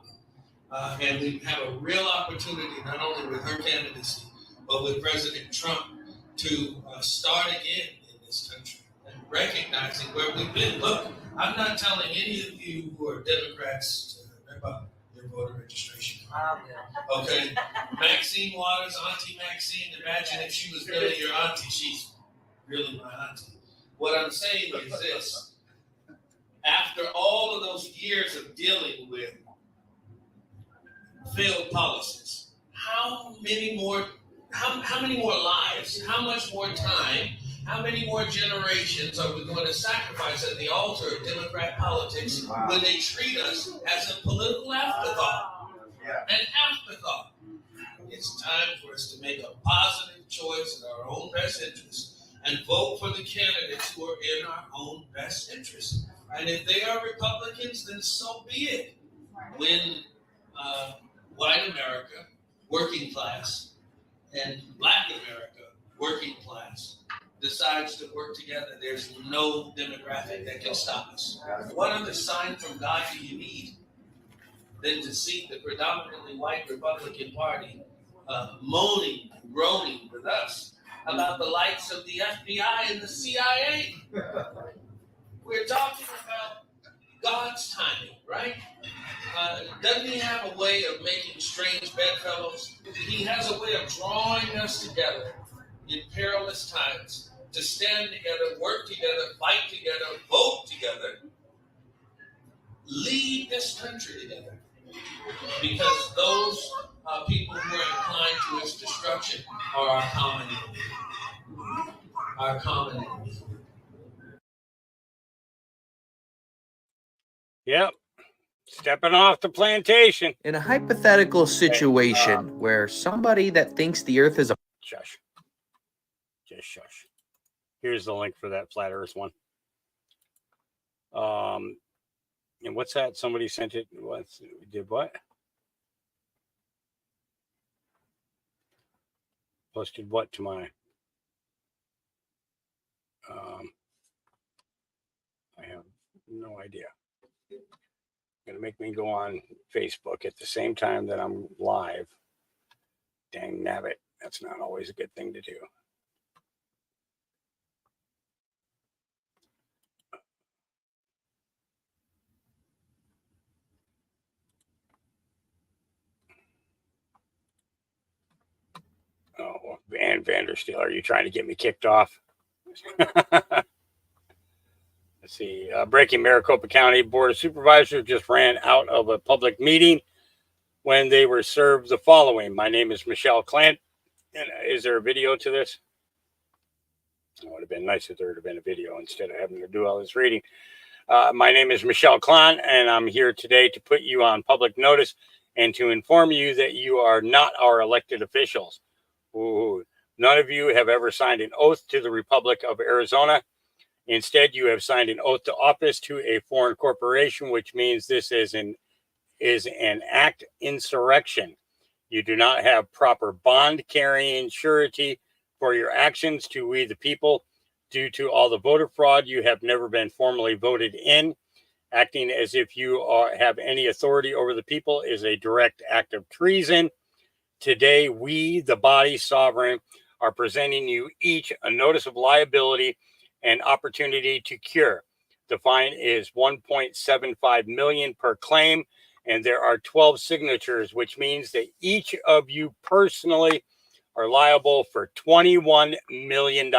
And we have a real opportunity, not only with her candidacy, but with President Trump, to start again in this country and recognizing where we've been. Look, I'm not telling any of you who are Democrats to rip up their voter registration. Okay, Maxine Waters, Auntie Maxine, imagine if she was really your auntie. She's really my auntie. What I'm saying is this. After all of those years of dealing with failed policies, how many more lives, how much more time, how many more generations are we going to sacrifice at the altar of Democrat politics when they treat us as a political afterthought? An afterthought. It's time for us to make a positive choice in our own best interest and vote for the candidates who are in our own best interest. And if they are Republicans, then so be it. When white America, working class, and black America, working class, decides to work together, there's no demographic that can stop us. What other sign from God do you need than to see the predominantly white Republican Party moaning and groaning with us about the likes of the FBI and the CIA? We're talking about God's timing, right? Doesn't he have a way of making strange bedfellows? He has a way of drawing us together in perilous times to stand together, work together, fight together, vote together, lead this country together. Because those people who are inclined to its destruction are our common enemy. Our common enemy. Yep. Stepping off the plantation. In a hypothetical situation where somebody that thinks the earth is a... Shush. Just shush. Here's the link for that flat earth one. And what's that? Somebody sent it. Did what? Posted what to my... I have no idea. Going to make me go on Facebook at the same time that I'm live. Dang nabbit. That's not always a good thing to do. Oh, Van Vandersteel, are you trying to get me kicked off? Let's see. Breaking Maricopa County Board of Supervisors just ran out of a public meeting when they were served the following. My name is Michelle Clant. And is there a video to this? It would have been nice if there would have been a video instead of having to do all this reading. My name is Michelle Klon, and I'm here today to put you on public notice and to inform you that you are not our elected officials. Ooh. None of you have ever signed an oath to the Republic of Arizona. Instead, you have signed an oath to office to a foreign corporation, which means this is an act insurrection. You do not have proper bond carrying surety for your actions to we the people. Due to all the voter fraud, you have never been formally voted in. Acting as if you have any authority over the people is a direct act of treason. Today, we, the body sovereign, are presenting you each a notice of liability and opportunity to cure. The fine is $1.75 million per claim, and there are 12 signatures, which means that each of you personally are liable for $21 million.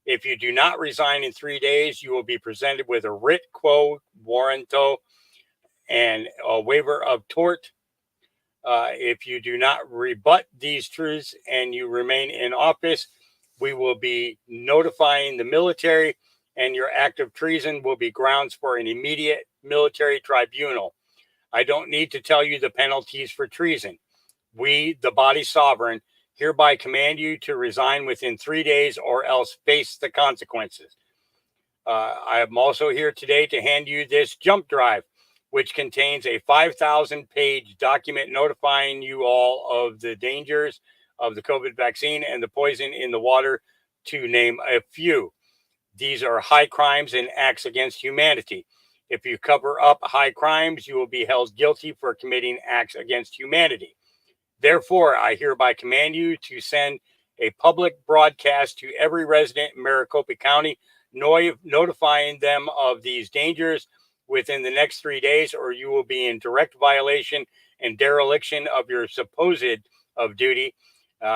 If you do not resign in 3 days, you will be presented with a writ quo warranto and a waiver of tort. If you do not rebut these truths and you remain in office, we will be notifying the military, and your act of treason will be grounds for an immediate military tribunal. I don't need to tell you the penalties for treason. We, the body sovereign, hereby command you to resign within 3 days or else face the consequences. I am also here today to hand you this jump drive, which contains a 5,000-page document notifying you all of the dangers of the COVID vaccine and the poison in the water, to name a few. These are high crimes and acts against humanity. If you cover up high crimes, you will be held guilty for committing acts against humanity. Therefore, I hereby command you to send a public broadcast to every resident in Maricopa County, notifying them of these dangers within the next 3 days, or you will be in direct violation and dereliction of your supposed of duty,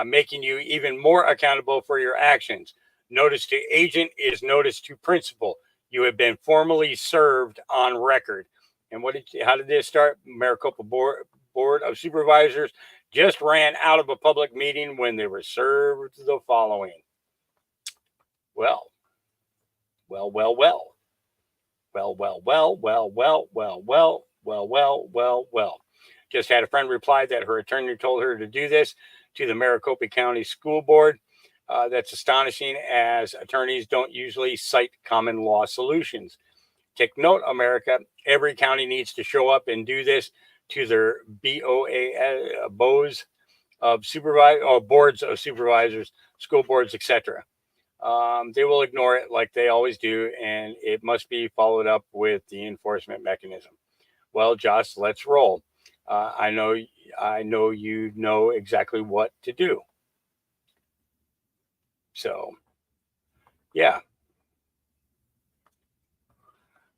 making you even more accountable for your actions. Notice to agent is notice to principal. You have been formally served on record. And how did this start? Maricopa Board of Supervisors just ran out of a public meeting when they were served the following. Well. Just had a friend reply that her attorney told her to do this to the Maricopa County School Board. That's astonishing, as attorneys don't usually cite common law solutions. Take note, America, every county needs to show up and do this to their boards of supervisors, school boards, etc. They will ignore it like they always do, and it must be followed up with the enforcement mechanism. Well, Josh, let's roll. I know you know exactly what to do. So, yeah.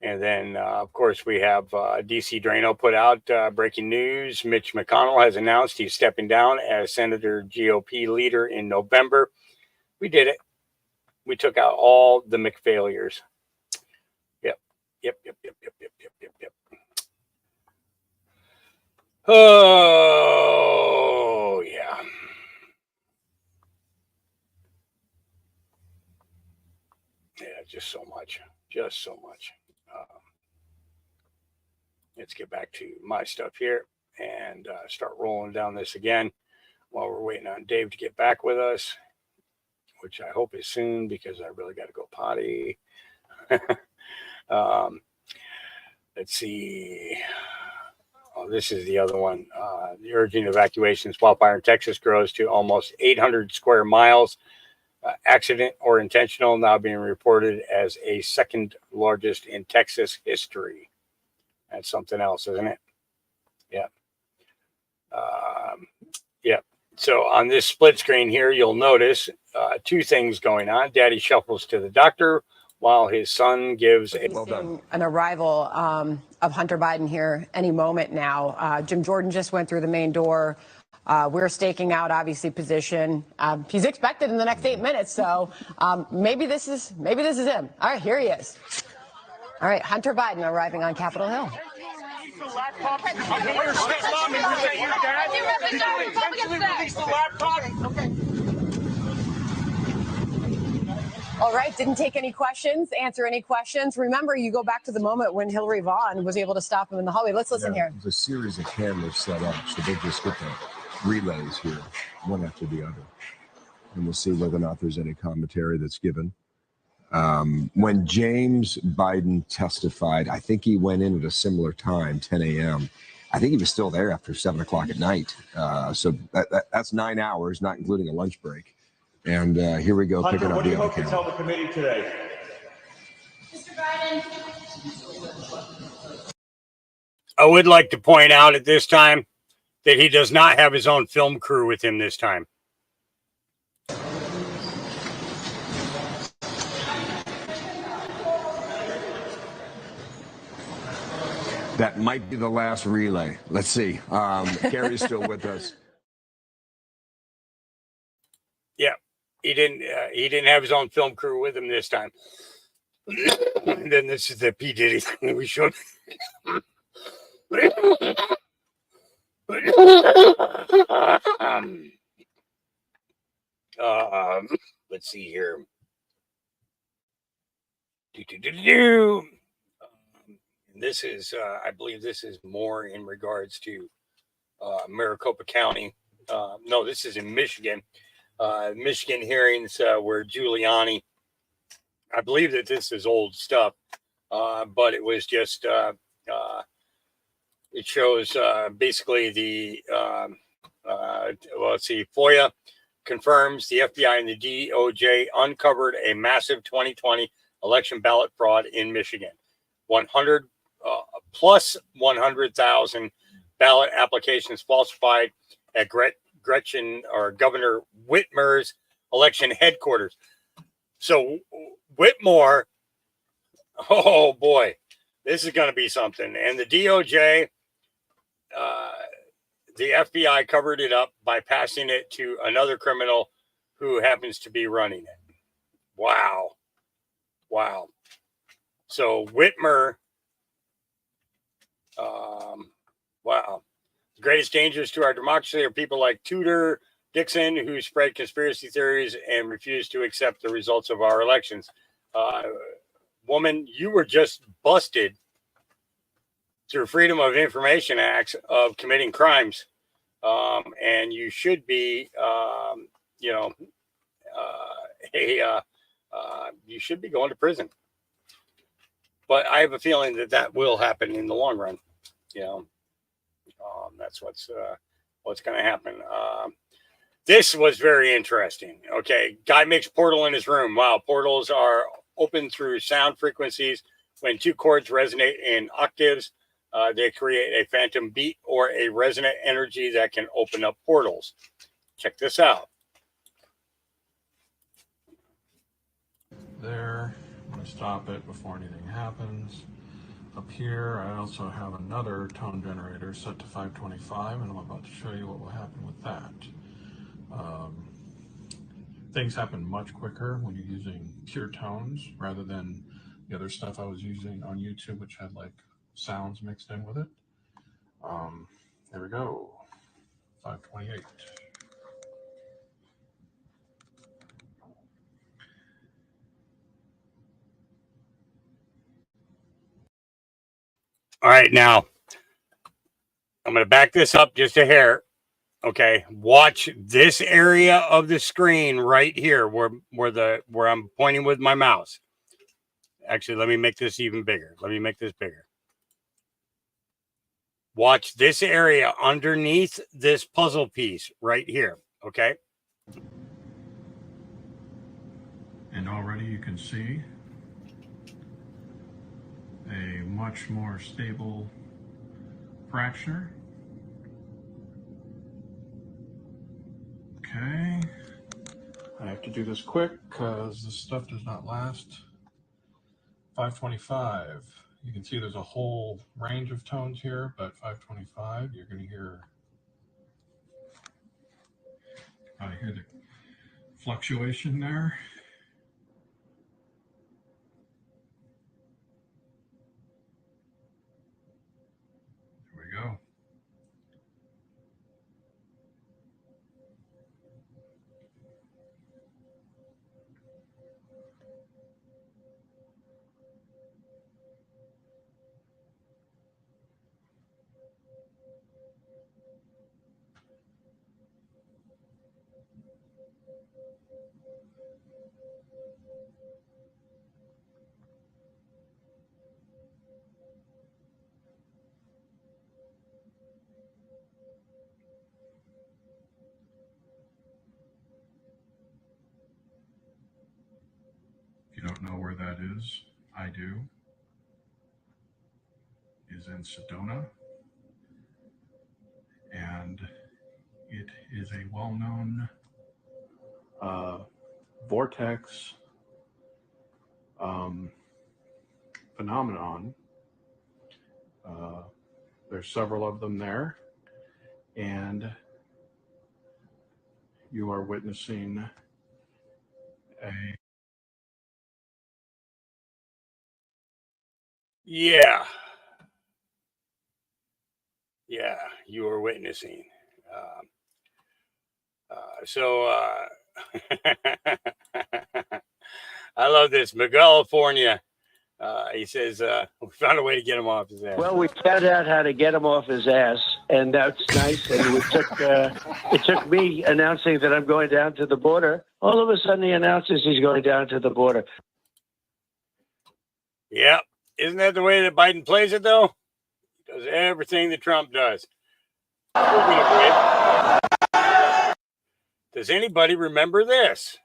And then, of course, we have DC Drano put out breaking news. Mitch McConnell has announced he's stepping down as Senator GOP leader in November. We did it. We took out all the McFailures. Yep. Oh, yeah. Yeah, just so much. Let's get back to my stuff here and start rolling down this again while we're waiting on Dave to get back with us, which I hope is soon because I really got to go potty. Let's see. Oh, this is the other one. The urgent evacuations. Wildfire in Texas grows to almost 800 square miles. Accident or intentional, now being reported as a second largest in Texas history. That's something else, isn't it? Yeah. Yeah. So on this split screen here, you'll notice two things going on. Daddy shuffles to the doctor while his son gives a... Well done. An arrival of Hunter Biden here any moment now. Jim Jordan just went through the main door. We're staking out, obviously, position. He's expected in the next 8 minutes, so maybe this is him. All right, here he is. All right, Hunter Biden arriving on Capitol Hill. All right, didn't take any questions, answer any questions. Remember, you go back to the moment when Hillary Vaughn was able to stop him in the hallway. Let's listen here. There's a series of cameras set up, so they just get the relays here, one after the other. And we'll see whether or not there's any commentary that's given. When James Biden testified, I think he went in at a similar time, 10 a.m. I think he was still there after 7 o'clock at night. So that's 9 hours, not including a lunch break. And here we go. Hunter, picking up what do you the hope to other tell camera. the committee today? Mr. Biden. I would like to point out at this time that he does not have his own film crew with him this time. That might be the last relay. Let's see. Gary's still with us. Yeah, he didn't have his own film crew with him this time. And then this is the P. Diddy thing we showed. Let's see here. This is, I believe this is more in regards to Maricopa County. No, this is in Michigan. Michigan hearings where Giuliani, I believe that this is old stuff, but it was just, it shows basically the, well, let's see, FOIA confirms the FBI and the DOJ uncovered a massive 2020 election ballot fraud in Michigan. 100 plus 100,000 ballot applications falsified at Gretchen or Governor Whitmer's election headquarters. So Whitmore, oh boy, this is going to be something. And the DOJ, the FBI covered it up by passing it to another criminal who happens to be running it. Wow. Wow. So Whitmer, wow. The greatest dangers to our democracy are people like Tudor Dixon, who spread conspiracy theories and refused to accept the results of our elections. Woman, you were just busted through Freedom of Information Acts of committing crimes. And you should be, you should be going to prison. But I have a feeling that that will happen in the long run. That's what's going to happen. This was very interesting. Okay, guy makes portal in his room. Wow, portals are open through sound frequencies. When two chords resonate in octaves, they create a phantom beat or a resonant energy that can open up portals. Check this out. There, I'm going to stop it before anything happens. Up here, I also have another tone generator set to 525, and I'm about to show you what will happen with that. Things happen much quicker when you're using pure tones rather than the other stuff I was using on YouTube, which had like sounds mixed in with it. There we go, 528. All right, now I'm going to back this up just a hair. Okay, watch this area of the screen right here where I'm pointing with my mouse. Actually, let me make this even bigger. Let me make this bigger. Watch this area underneath this puzzle piece right here. Okay. And already you can see a much more stable fracture. Okay, I have to do this quick because this stuff does not last. 525, you can see there's a whole range of tones here, but 525, you're going to hear, I hear the fluctuation there. There we go. If you don't know where that is, I do. Is in Sedona, and it is a well-known vortex phenomenon. There's several of them there, and you are witnessing a Yeah. Yeah, you are witnessing. I love this. California. He says, we found a way to get him off his ass. Well, we found out how to get him off his ass, and that's nice. And it took me announcing that I'm going down to the border. All of a sudden, he announces he's going down to the border. Yeah. Isn't that the way that Biden plays it, though? He does everything that Trump does. Does anybody remember this?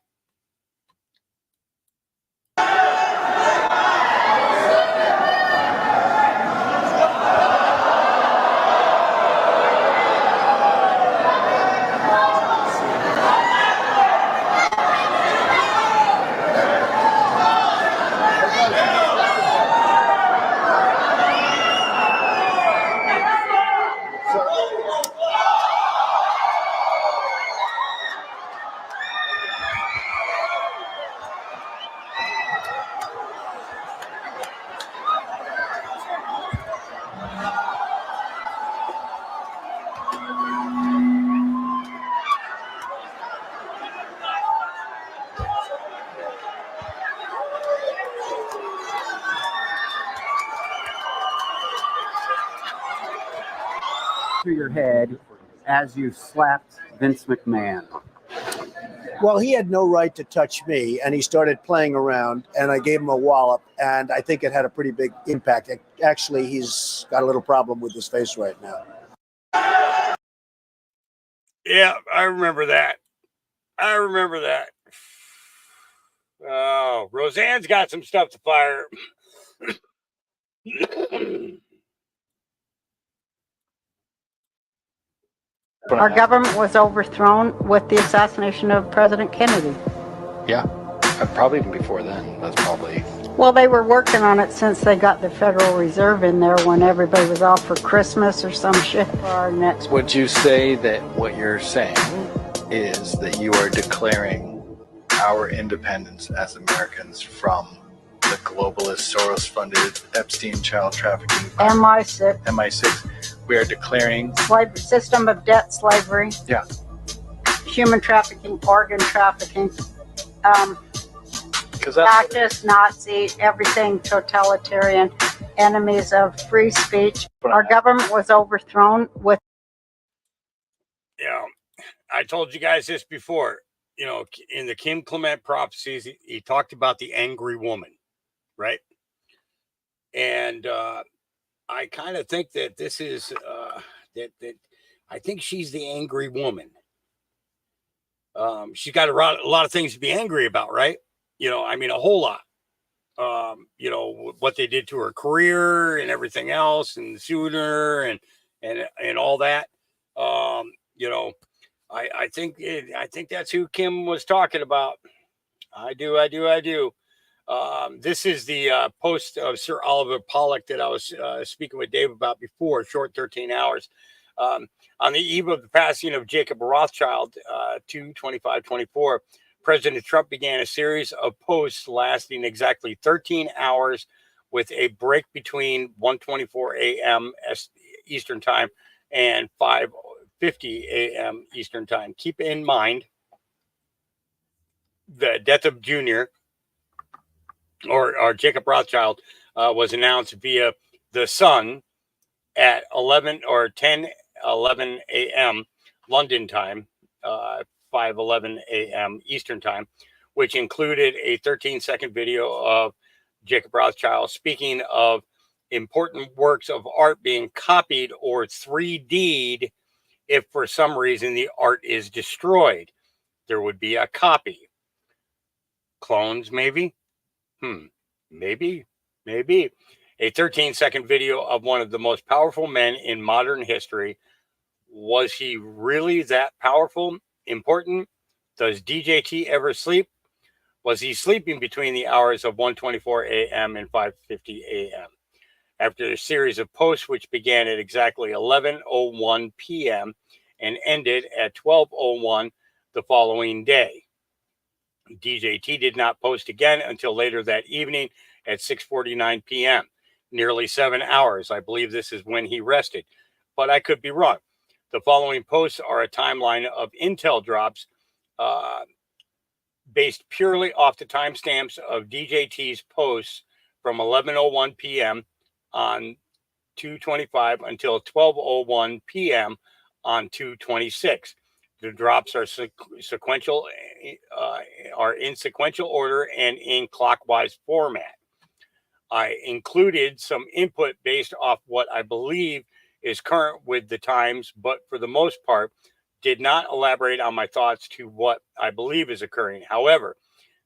Through your head as you slapped Vince McMahon? Well, he had no right to touch me, and he started playing around, and I gave him a wallop, and I think it had a pretty big impact. Actually, he's got a little problem with his face right now. Yeah, I remember that. Oh, Roseanne's got some stuff to fire. Our government was overthrown with the assassination of President Kennedy. Yeah, probably even before then. That's probably... Well, they were working on it since they got the Federal Reserve in there when everybody was off for Christmas or some shit for our next... Would you say that what you're saying is that you are declaring our independence as Americans from the globalist, Soros-funded Epstein child trafficking... MI6. We are declaring... System of debt slavery. Yeah. Human trafficking, organ trafficking. Fascist, Nazi, everything totalitarian, enemies of free speech. Our government was overthrown with... I told you guys this before. In the Kim Clement prophecies, he talked about the angry woman, right? And I kind of think that this is that I think she's the angry woman. She's got a lot of things to be angry about, right? A whole lot. What they did to her career and everything else, and suing her and all that. I think that's who Kim was talking about. I do. This is the post of Sir Oliver Pollock that I was speaking with Dave about before, short 13 hours. On the eve of the passing of Jacob Rothschild, 2/25/24, President Trump began a series of posts lasting exactly 13 hours with a break between 1:24 a.m. Eastern Time and 5:50 a.m. Eastern Time. Keep in mind the death of Junior or Jacob Rothschild was announced via The Sun at 11 or 10:11 a.m. London time, 5:11 a.m. Eastern Time, which included a 13-second video of Jacob Rothschild speaking of important works of art being copied or 3D'd if for some reason the art is destroyed. There would be a copy. Clones, maybe? Maybe. A 13-second video of one of the most powerful men in modern history. Was he really that powerful? Important? Does DJT ever sleep? Was he sleeping between the hours of 1:24 a.m. and 5:50 a.m.? After a series of posts which began at exactly 11:01 p.m. and ended at 12:01 the following day. DJT did not post again until later that evening at 6:49 p.m. Nearly 7 hours. I believe this is when he rested, but I could be wrong. The following posts are a timeline of intel drops based purely off the timestamps of DJT's posts from 11:01 p.m. on 2/25 until 12:01 p.m. on 2/26. The drops are sequential, are in sequential order and in clockwise format. I included some input based off what I believe is current with the times, but for the most part, did not elaborate on my thoughts to what I believe is occurring. However,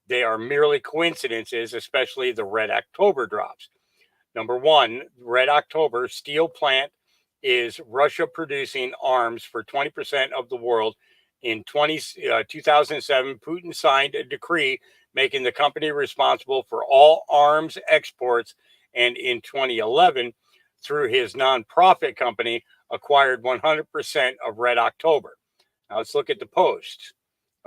they are merely coincidences, especially the Red October drops. Number one, Red October steel plant is Russia producing arms for 20% of the world. In 2007, Putin signed a decree making the company responsible for all arms exports, and in 2011, through his nonprofit company, acquired 100% of Red October. Now let's look at the posts.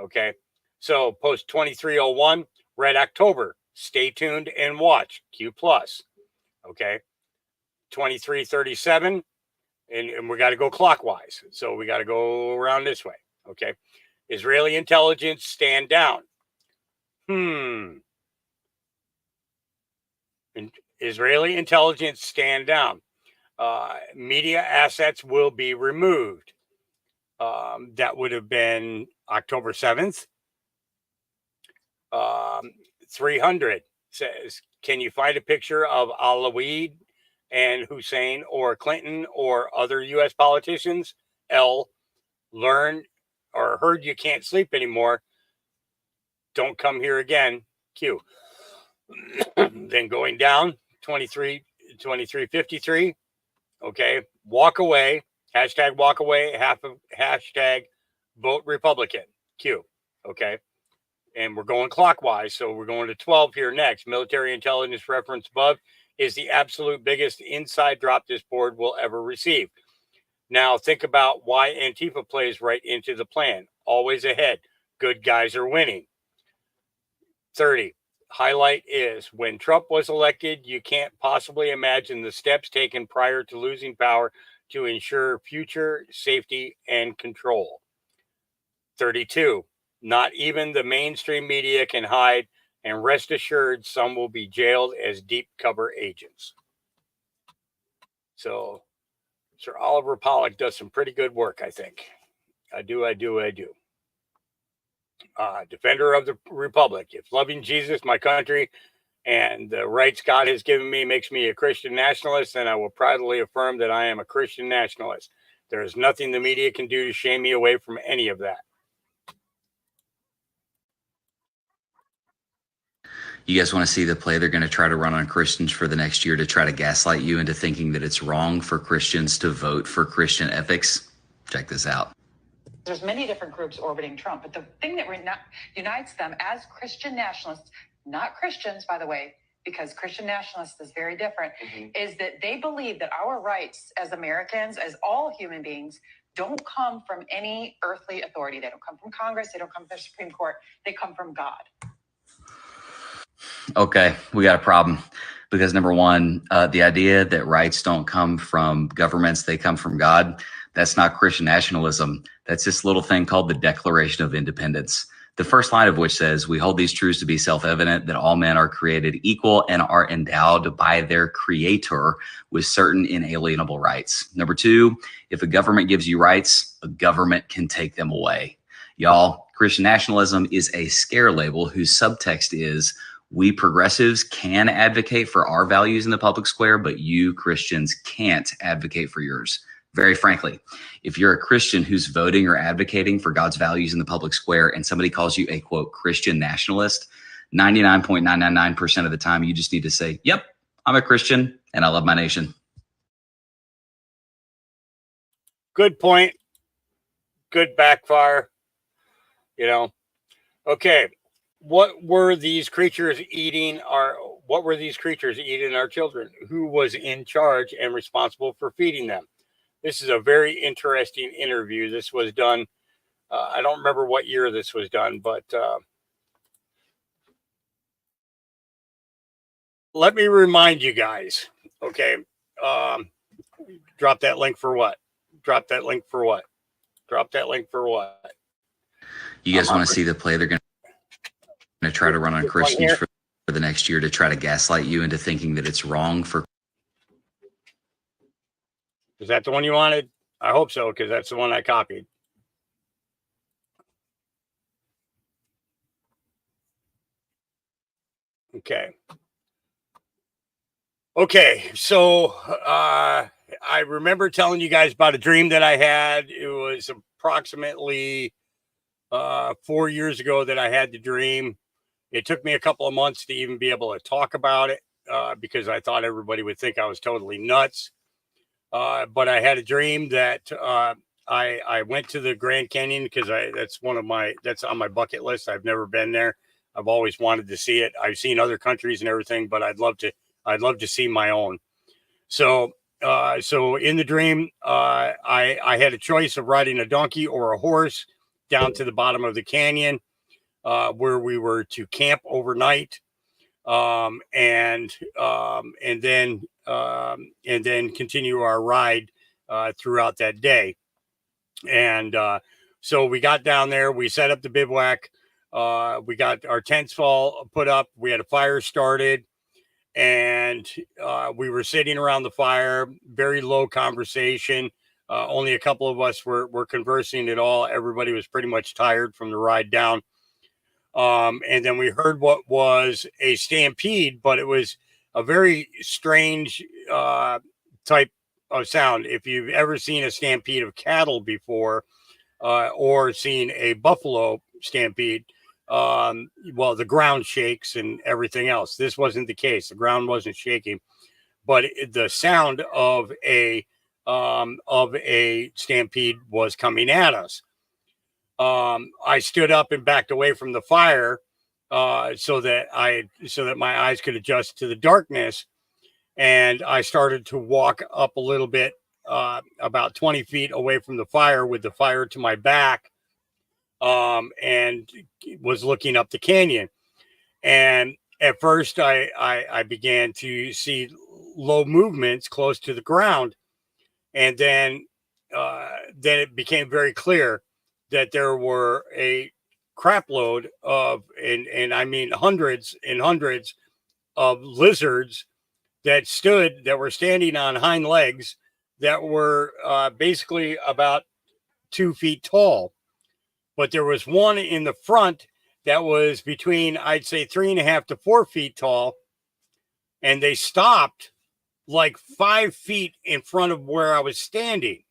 Okay, so post 2301, Red October. Stay tuned and watch. Q+. Okay, 2337, and we got to go clockwise. So we got to go around this way. Okay, Israeli intelligence stand down. Israeli intelligence stand down. Media assets will be removed. That would have been October 7th. 300 says, can you find a picture of Alawi and Hussein or Clinton or other U.S. politicians? L, learn or heard you can't sleep anymore. Don't come here again. Q. Then going down, 2353. Okay. Walk away. Hashtag walk away. Hashtag vote Republican. Q. Okay. And we're going clockwise. So we're going to 12 here next. Military intelligence reference above is the absolute biggest inside drop this board will ever receive. Now think about why Antifa plays right into the plan. Always ahead. Good guys are winning. 30. Highlight is when Trump was elected, you can't possibly imagine the steps taken prior to losing power to ensure future safety and control. 32. Not even the mainstream media can hide, and rest assured some will be jailed as deep cover agents. So Sir Oliver Pollock does some pretty good work, I think. I do. Defender of the Republic. If loving Jesus, my country, and the rights God has given me makes me a Christian nationalist, then I will proudly affirm that I am a Christian nationalist. There is nothing the media can do to shame me away from any of that. You guys want to see the play they're going to try to run on Christians for the next year to try to gaslight you into thinking that it's wrong for Christians to vote for Christian ethics? Check this out. There's many different groups orbiting Trump, but the thing that unites them as Christian nationalists, not Christians, by the way, because Christian nationalists is very different, is that they believe that our rights as Americans, as all human beings, don't come from any earthly authority. They don't come from Congress. They don't come from the Supreme Court. They come from God. Okay, we got a problem. Because number one, the idea that rights don't come from governments, they come from God, that's not Christian nationalism. That's this little thing called the Declaration of Independence. The first line of which says, we hold these truths to be self-evident, that all men are created equal and are endowed by their creator with certain inalienable rights. Number two, if a government gives you rights, a government can take them away. Y'all, Christian nationalism is a scare label whose subtext is we progressives can advocate for our values in the public square, but you Christians can't advocate for yours. Very frankly, if you're a Christian who's voting or advocating for God's values in the public square and somebody calls you a, quote, Christian nationalist, 99.999% of the time, you just need to say, yep, I'm a Christian and I love my nation. Good point. Good backfire. You know, okay. What were these creatures eating our children? Who was in charge and responsible for feeding them? This is a very interesting interview. This was done. I don't remember what year this was done, but let me remind you guys. Okay. Drop that link for what? Drop that link for what? Drop that link for what? You guys want to see the play they're going to try to run on Christians for the next year to try to gaslight you into thinking that it's wrong for. Is that the one you wanted? I hope so, because that's the one I copied. Okay. Okay, so I remember telling you guys about a dream that I had. It was approximately 4 years ago that I had the dream. It took me a couple of months to even be able to talk about it because I thought everybody would think I was totally nuts. But I had a dream that I went to the Grand Canyon because that's on my bucket list. I've never been there. I've always wanted to see it. I've seen other countries and everything, but I'd love to see my own. So in the dream, I had a choice of riding a donkey or a horse down to the bottom of the canyon, where we were to camp overnight, and then continue our ride throughout that day. And so we got down there, we set up the bivouac, we got our tents all put up, we had a fire started, and we were sitting around the fire, very low conversation. Only a couple of us were conversing at all. Everybody was pretty much tired from the ride down. And then we heard what was a stampede, but it was a very strange type of sound. If you've ever seen a stampede of cattle before, or seen a buffalo stampede, well, the ground shakes and everything else. This wasn't the case. The ground wasn't shaking, but the sound of a stampede was coming at us. I stood up and backed away from the fire so that my eyes could adjust to the darkness, and I started to walk up a little bit, about 20 feet away from the fire, with the fire to my back, and was looking up the canyon. And at first I began to see low movements close to the ground, and then it became very clear that there were a crap load of, and I mean hundreds and hundreds of lizards that were standing on hind legs that were basically about 2 feet tall. But there was one in the front that was between, I'd say, 3.5 to 4 feet tall. And they stopped like 5 feet in front of where I was standing.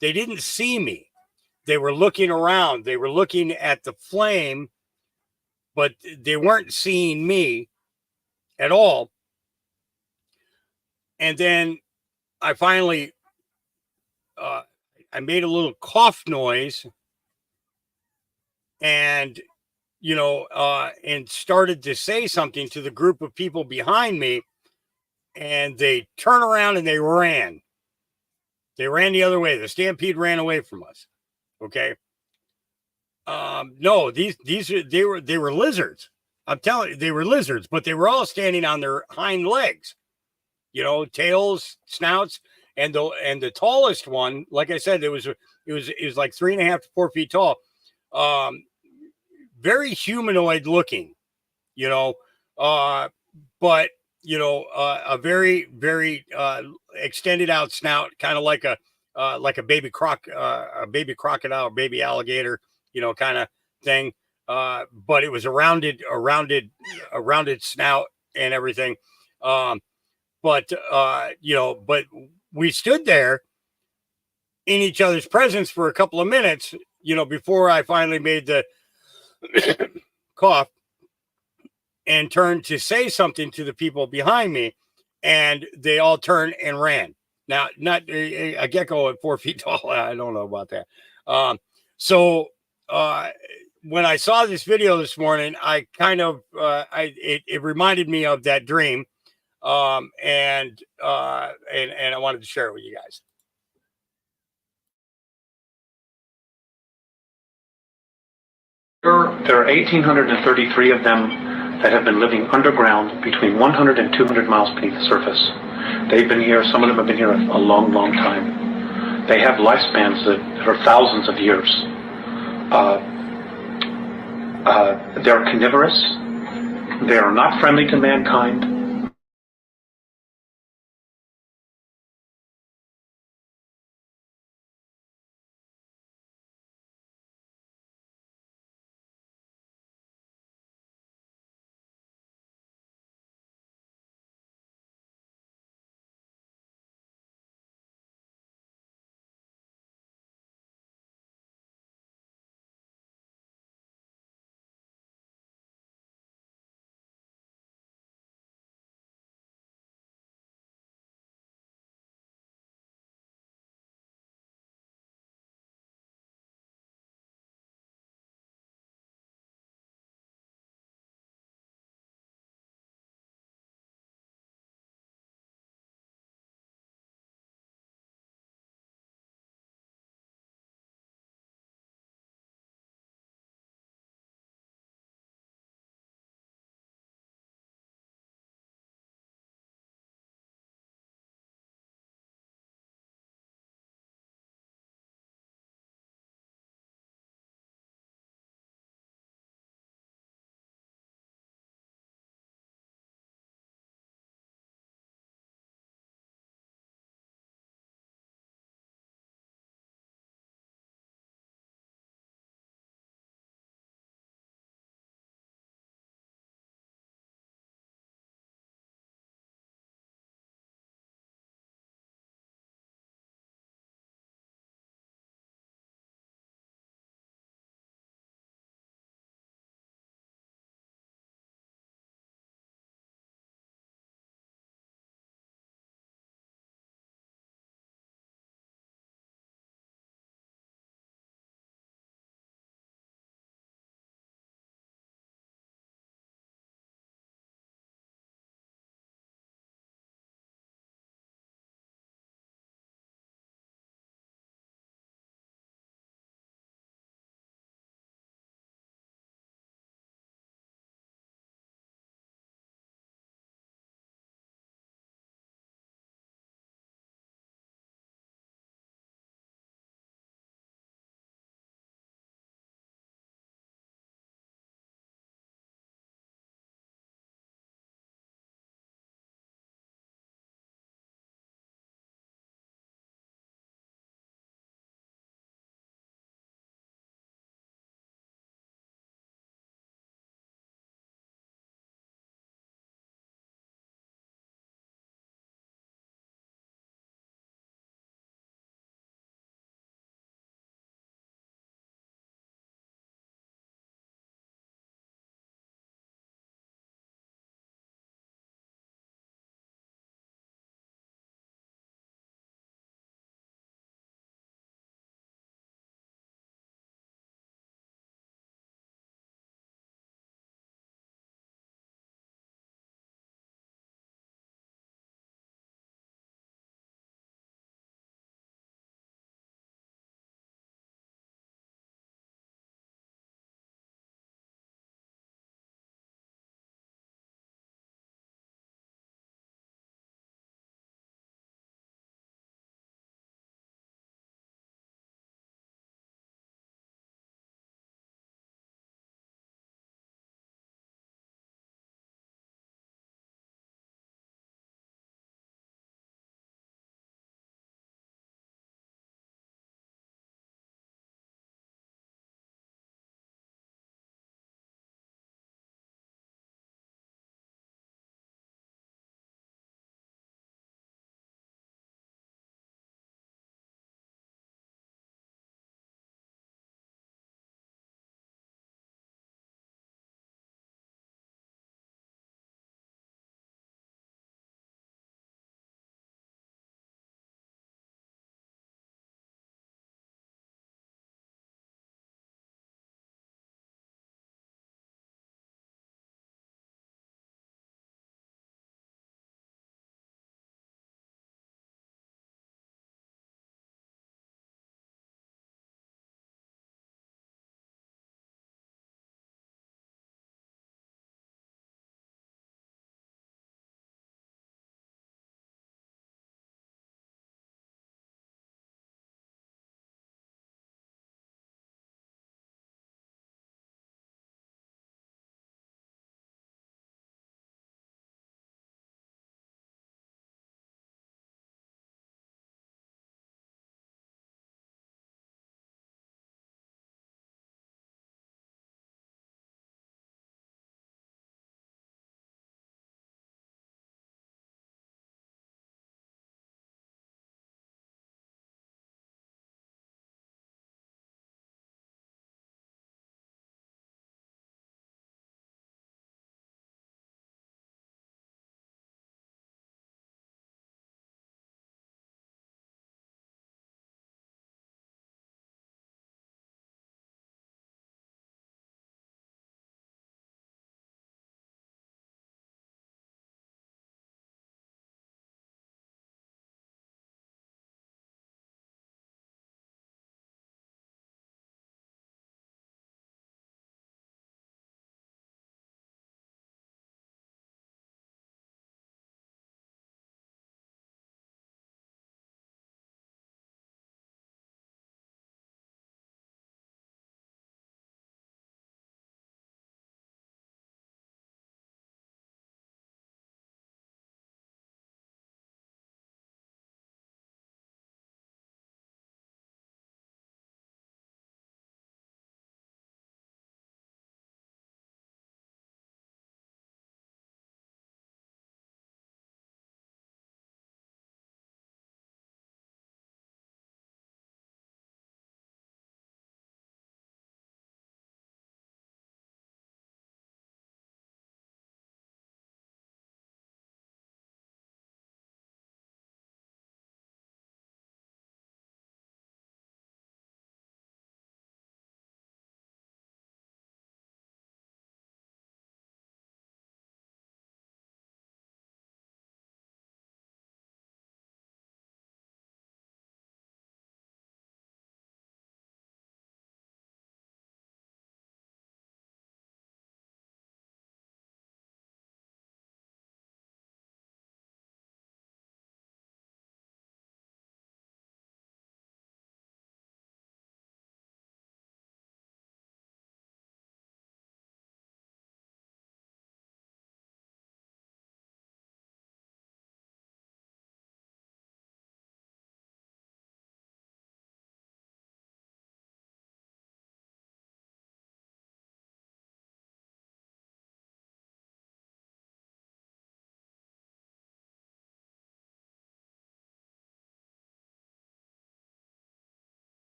They didn't see me. They were looking around. They were looking at the flame, but they weren't seeing me at all. And then I finally, I made a little cough noise, and, and started to say something to the group of people behind me, and they turned around and they ran. They ran the other way. The stampede ran away from us. Okay. No, they were lizards. I'm telling you, they were lizards, but they were all standing on their hind legs, tails, snouts, and the tallest one, like I said, it was like 3.5 to 4 feet tall. Very humanoid looking, but a very, very extended out snout, kind of like a baby crocodile, baby alligator, kind thing, but it was a rounded snout and everything. But we stood there in each other's presence for a couple of minutes, before I finally made the cough and turned to say something to the people behind me, and they all turned and ran. Now, not a gecko at 4 feet tall. I don't know about that. So when I saw this video this morning, I kind of it reminded me of that dream, and I wanted to share it with you guys. There are 1,833 of them that have been living underground between 100 and 200 miles beneath the surface. They've been here, some of them have been here a long, long time. They have lifespans that are thousands of years. They're carnivorous. They are not friendly to mankind.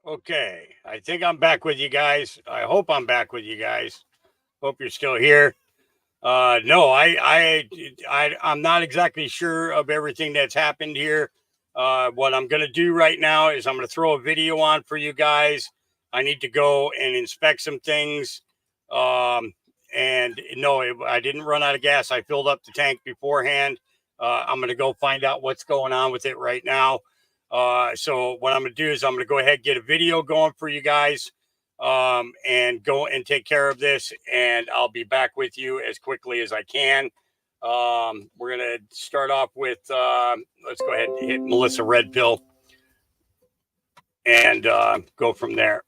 Okay, I think I'm back with you guys. I hope I'm back with you guys. Hope you're still here. No, I'm not exactly sure of everything that's happened here. What I'm going to do right now is I'm going to throw a video on for you guys. I need to go and inspect some things. And no, I didn't run out of gas. I filled up the tank beforehand. I'm going to go find out what's going on with it right now. So what I'm going to do is I'm going to go ahead and get a video going for you guys, and go and take care of this. And I'll be back with you as quickly as I can. We're going to start off with, let's go ahead and hit Melissa Red Pill and go from there.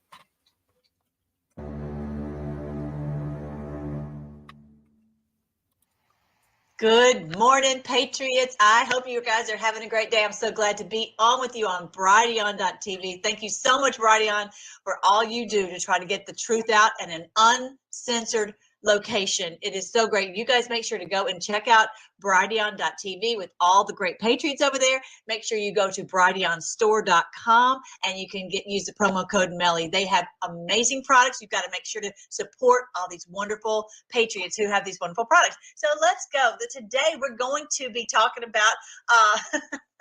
Good morning, Patriots. I hope you guys are having a great day. I'm so glad to be on with you on Brighteon.tv. Thank you so much, Brighteon, for all you do to try to get the truth out in an uncensored location. It is so great. You guys make sure to go and check out Brighteon.tv with all the great Patriots over there. Make sure you go to brighteonstore.com and you can use the promo code MELLY. They have amazing products. You've got to make sure to support all these wonderful Patriots who have these wonderful products. So let's go. Today we're going to be talking about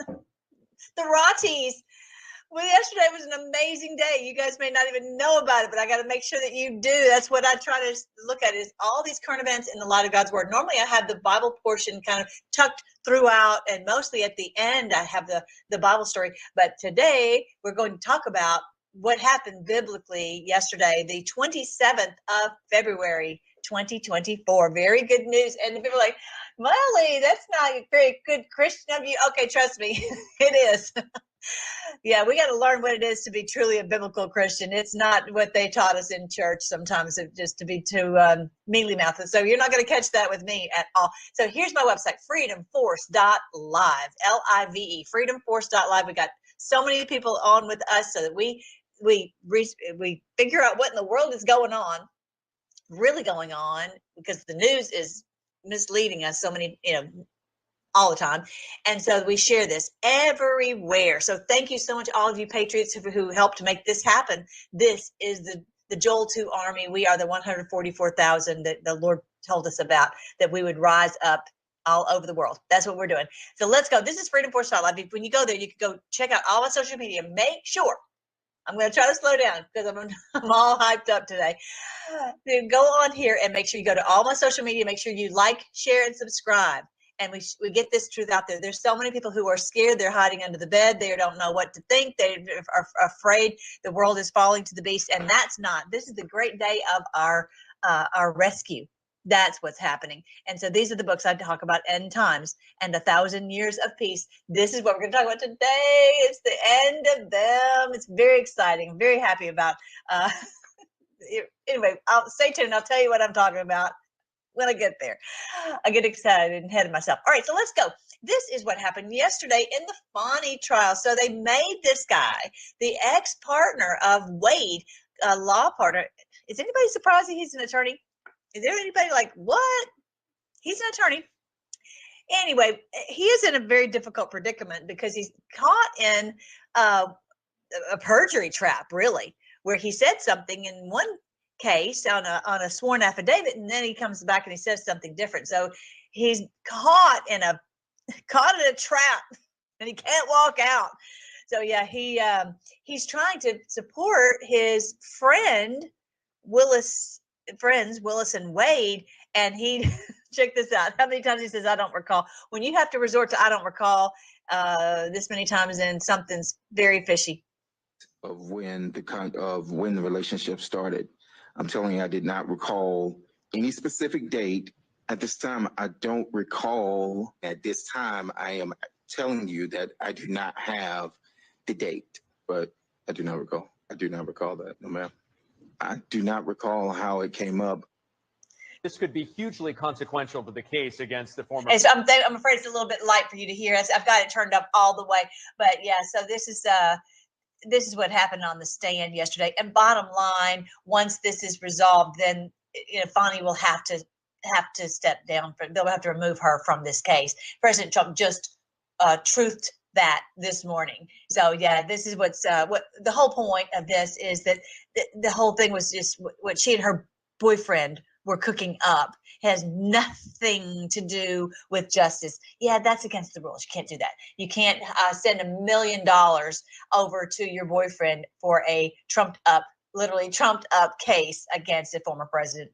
the Rotties. Well, yesterday was an amazing day. You guys may not even know about it, but I got to make sure that you do. That's what I try to look at, is all these current events in the light of God's word. Normally I have the Bible portion kind of tucked throughout, and mostly at the end I have the Bible story. But today we're going to talk about what happened biblically yesterday, the 27th of February, 2024. Very good news. And people are like, Molly, that's not a very good Christian of you. Okay, trust me, it is. Yeah, we got to learn what it is to be truly a biblical Christian. It's not what they taught us in church sometimes, just to be too mealy-mouthed. So you're not going to catch that with me at all. So here's my website, freedomforce.live, L-I-V-E, freedomforce.live. We got so many people on with us so that we figure out what in the world is going on, really going on, because the news is misleading us so many, all the time. And so we share this everywhere. So thank you so much, all of you Patriots who helped make this happen. This is the Joel 2 army. We are the 144,000 that the Lord told us about, that we would rise up all over the world. That's what we're doing. So let's go. This is freedomforce.live. When you go there, you can go check out all my social media. Make sure, I'm going to try to slow down because I'm all hyped up today. Go on here and make sure you go to all my social media. Make sure you like, share, and subscribe. And we get this truth out there. There's so many people who are scared. They're hiding under the bed. They don't know what to think. They are afraid the world is falling to the beast. And that's not. This is the great day of our rescue. That's what's happening. And so these are the books I talk about: End Times and 1,000 Years of Peace. This is what we're going to talk about today. It's the end of them. It's very exciting. I'm very happy about. Anyway, stay tuned. I'll tell you what I'm talking about when I get there. I get excited and ahead of myself. All right, so let's go. This is what happened yesterday in the Fonnie trial. So they made this guy the ex-partner of Wade, a law partner. Is anybody surprised that he's an attorney? Is there anybody like, what? He's an attorney. Anyway, he is in a very difficult predicament because he's caught in a perjury trap, really, where he said something in one case on a sworn affidavit, and then he comes back and he says something different. So he's caught in a trap, and he can't walk out. So yeah, he's trying to support his Willis and Wade, and he check this out. How many times he says, I don't recall. When you have to resort to I don't recall this many times, and something's very fishy. Of when the relationship started. I'm telling you, I did not recall any specific date. At this time, I don't recall. At this time, I am telling you that I do not have the date, but I do not recall. I do not recall that, no ma'am. I do not recall how it came up. This could be hugely consequential to the case against the former. And so I'm afraid it's a little bit light for you to hear. I've got it turned up all the way, but yeah. So this is what happened on the stand yesterday. And bottom line, once this is resolved, then Fonnie will have to step down. They'll have to remove her from this case. President Trump just truthed that this morning. So yeah, this is what the whole point of this is, that the whole thing was just what she and her boyfriend were cooking up has nothing to do with justice. Yeah, that's against the rules. You can't do that. You can't send $1 million over to your boyfriend for a literally trumped up case against a former president.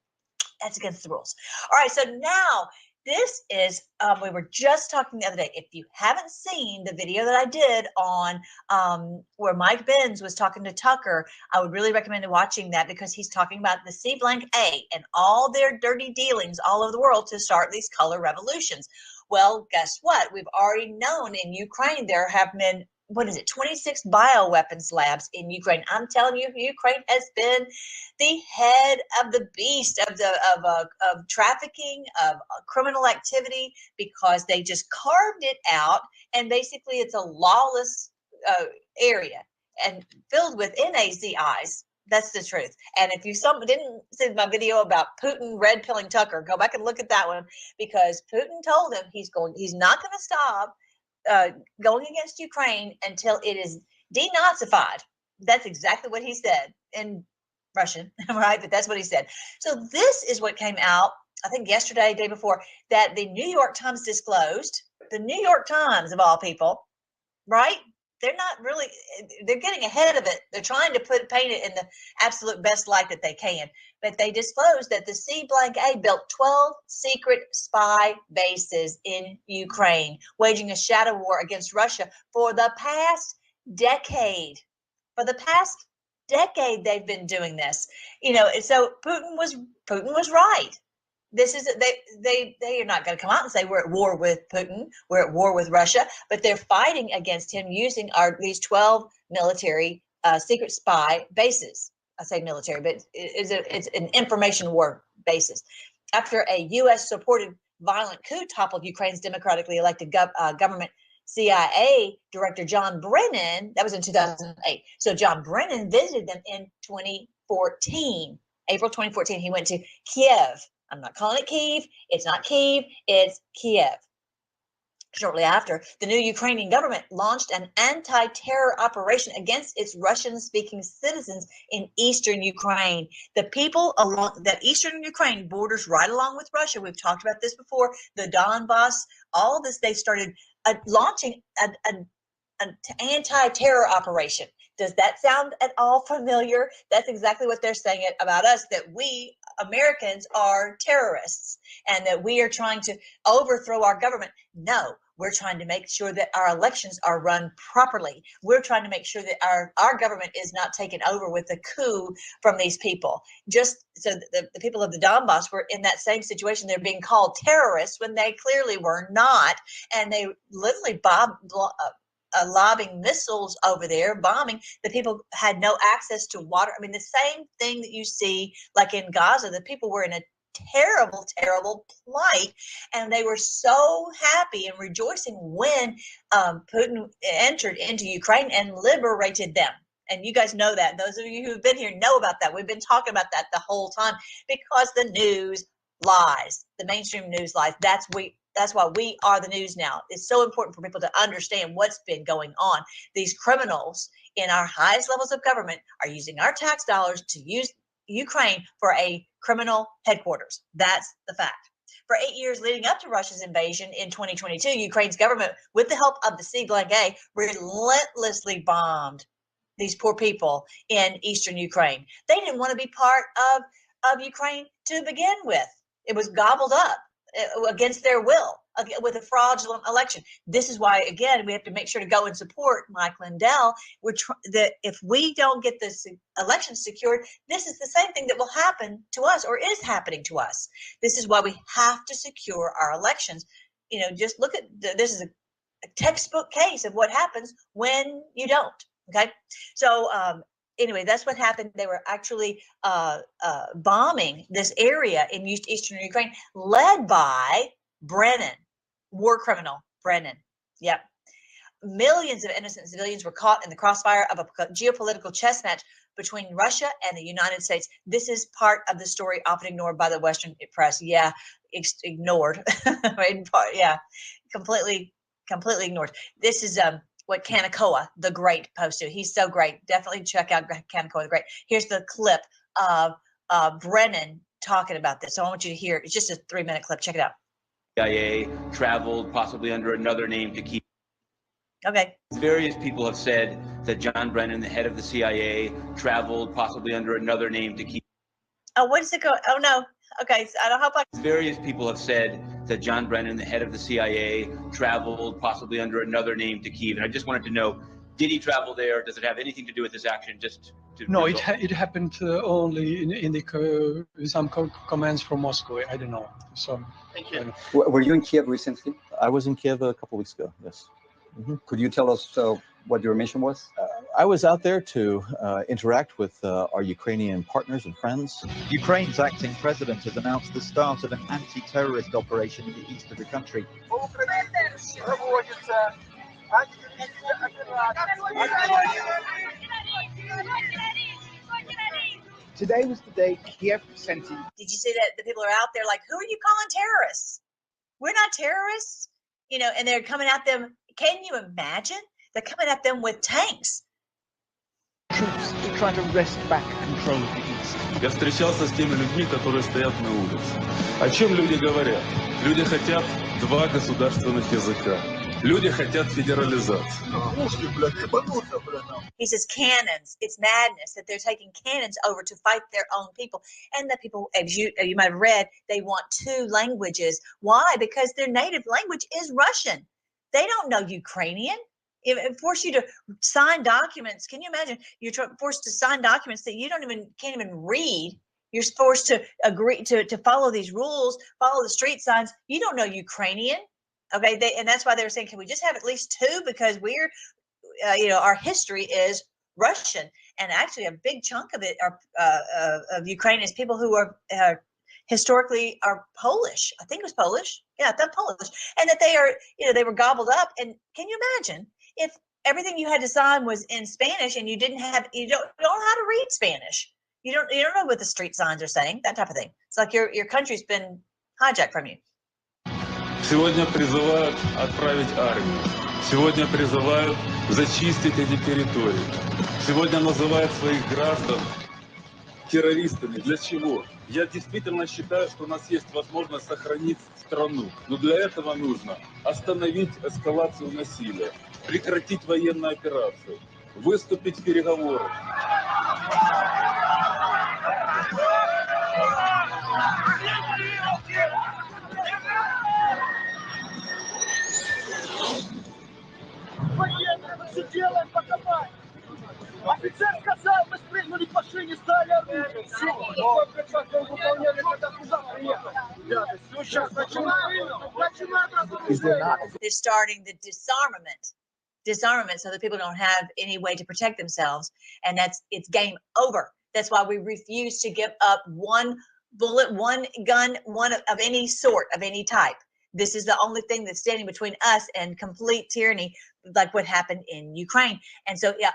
That's against the rules. All right, so now this is, we were just talking the other day. If you haven't seen the video that I did on where Mike Benz was talking to Tucker, I would really recommend watching that, because he's talking about the C-blank-A and all their dirty dealings all over the world to start these color revolutions. Well, guess what? We've already known in Ukraine there have been, 26 bioweapons labs in Ukraine. I'm telling you, Ukraine has been the head of the beast of trafficking, of criminal activity, because they just carved it out, and basically it's a lawless area and filled with NAZIs. That's the truth. And if you didn't see my video about Putin red pilling Tucker, go back and look at that one, because Putin told him he's not going to stop going against Ukraine until it is denazified. That's exactly what he said in Russian, right? But that's what he said. So this is what came out, I think yesterday, day before, that the New York Times disclosed. The New York Times, of all people, right? They're not really, they're getting ahead of it. They're trying to paint it in the absolute best light that they can. But they disclosed that the C-blank-A built 12 secret spy bases in Ukraine, waging a shadow war against Russia for the past decade. For the past decade, they've been doing this. So Putin was right. This is they are not going to come out and say we're at war with Putin, we're at war with Russia, but they're fighting against him using these 12 military secret spy bases. I say military, but it's an information war basis. After a U.S. supported violent coup toppled Ukraine's democratically elected government, CIA Director John Brennan, that was in 2008. So John Brennan visited them in 2014, April 2014. He went to Kiev. I'm not calling it Kyiv. It's not Kyiv. It's Kiev. Shortly after, the new Ukrainian government launched an anti-terror operation against its Russian-speaking citizens in eastern Ukraine. The people along that eastern Ukraine borders right along with Russia. We've talked about this before. The Donbass, all of this, they started launching an anti-terror operation. Does that sound at all familiar? That's exactly what they're saying about us, that we Americans are terrorists and that we are trying to overthrow our government. No, we're trying to make sure that our elections are run properly. We're trying to make sure that our government is not taken over with a coup from these people. Just so the people of the Donbass were in that same situation. They're being called terrorists when they clearly were not. And they literally lobbing missiles over there, bombing. The people had no access to water. I mean, the same thing that you see like in Gaza, the people were in a terrible, terrible plight. And they were so happy and rejoicing when Putin entered into Ukraine and liberated them. And you guys know that. Those of you who've been here know about that. We've been talking about that the whole time because the news lies. The mainstream news lies. That's why we are the news now. It's so important for people to understand what's been going on. These criminals in our highest levels of government are using our tax dollars to use Ukraine for a criminal headquarters. That's the fact. For 8 years leading up to Russia's invasion in 2022, Ukraine's government, with the help of the C-blank-A, relentlessly bombed these poor people in eastern Ukraine. They didn't want to be part of Ukraine to begin with. It was gobbled up against their will with a fraudulent election. This is why, again, we have to make sure to go and support Mike Lindell. That if we don't get this election secured, this is the same thing that will happen to us or is happening to us. This is why we have to secure our elections. Just look at this is a textbook case of what happens when you don't. Okay, so anyway, that's what happened. They were actually bombing this area in eastern Ukraine, led by Brennan, war criminal Brennan. Yep. Millions of innocent civilians were caught in the crossfire of a geopolitical chess match between Russia and the United States. This is part of the story often ignored by the Western press. Yeah, ignored. Yeah, completely completely ignored. This is what Kanakoa the Great posted. He's so great. Definitely check out Kanakoa the Great. Here's the clip of Brennan talking about this. So I want you to hear it. It's just a 3-minute clip. Check it out. CIA traveled possibly under another name to keep. Okay. Various people have said that John Brennan, the head of the CIA, traveled possibly under another name to keep. Oh, what is it going? Oh no. Okay, so I don't hope I. Various people have said that John Brennan, the head of the CIA, traveled possibly under another name to Kyiv. And I just wanted to know, did he travel there? Does it have anything to do with this action? Just to no, it happened only in some commands from Moscow. I don't know. So. Thank you. Were you in Kiev recently? I was in Kiev a couple weeks ago. Yes. Could you tell us what your mission was? I was out there to interact with our Ukrainian partners and friends. Ukraine's acting president has announced the start of an anti-terrorist operation in the east of the country. Today was the day Kiev sent in. Did you see that the people are out there like, who are you calling terrorists? We're not terrorists, you know, and they're coming at them. Can you imagine? They're coming at them with tanks. Troops to try to wrest back control of the east. Я встречался с теми людьми, которые стоят на улице. О чем люди говорят? Люди хотят два государственных языка. Люди хотят федерализацию. He says cannons. It's madness that they're taking cannons over to fight their own people. And the people, as you might have read, they want 2 languages. Why? Because their native language is Russian. They don't know Ukrainian. It force you to sign documents. Can you imagine? You're forced to sign documents that you can't even read. You're forced to agree to follow these rules, follow the street signs. You don't know Ukrainian. Okay, and that's why they were saying, can we just have at least 2? Because we're, our history is Russian, and actually a big chunk of it of Ukraine is people who are historically are Polish. I think it was Polish. Yeah, I thought Polish, and that they are, they were gobbled up. And can you imagine if everything you had to sign was in Spanish and you don't know how to read Spanish? You don't know what the street signs are saying. That type of thing. It's like your country's been hijacked from you. Сегодня призывают отправить армию. Сегодня призывают зачистить эти территории. Сегодня называют своих граждан террористами. Для чего? Я действительно считаю, что у нас есть возможность сохранить страну. Но для этого нужно остановить эскалацию насилия, прекратить военную операцию, выступить в переговоры. Делаем покопать. Офицер сказал, мы спрыгнули к машине, стали оружие. Все, выполняли, когда туда приехали. Все, сейчас начинаем. They're starting the disarmament so that people don't have any way to protect themselves. And it's game over. That's why we refuse to give up one bullet, one gun, one of any sort, of any type. This is the only thing that's standing between us and complete tyranny, like what happened in Ukraine. And so, yeah,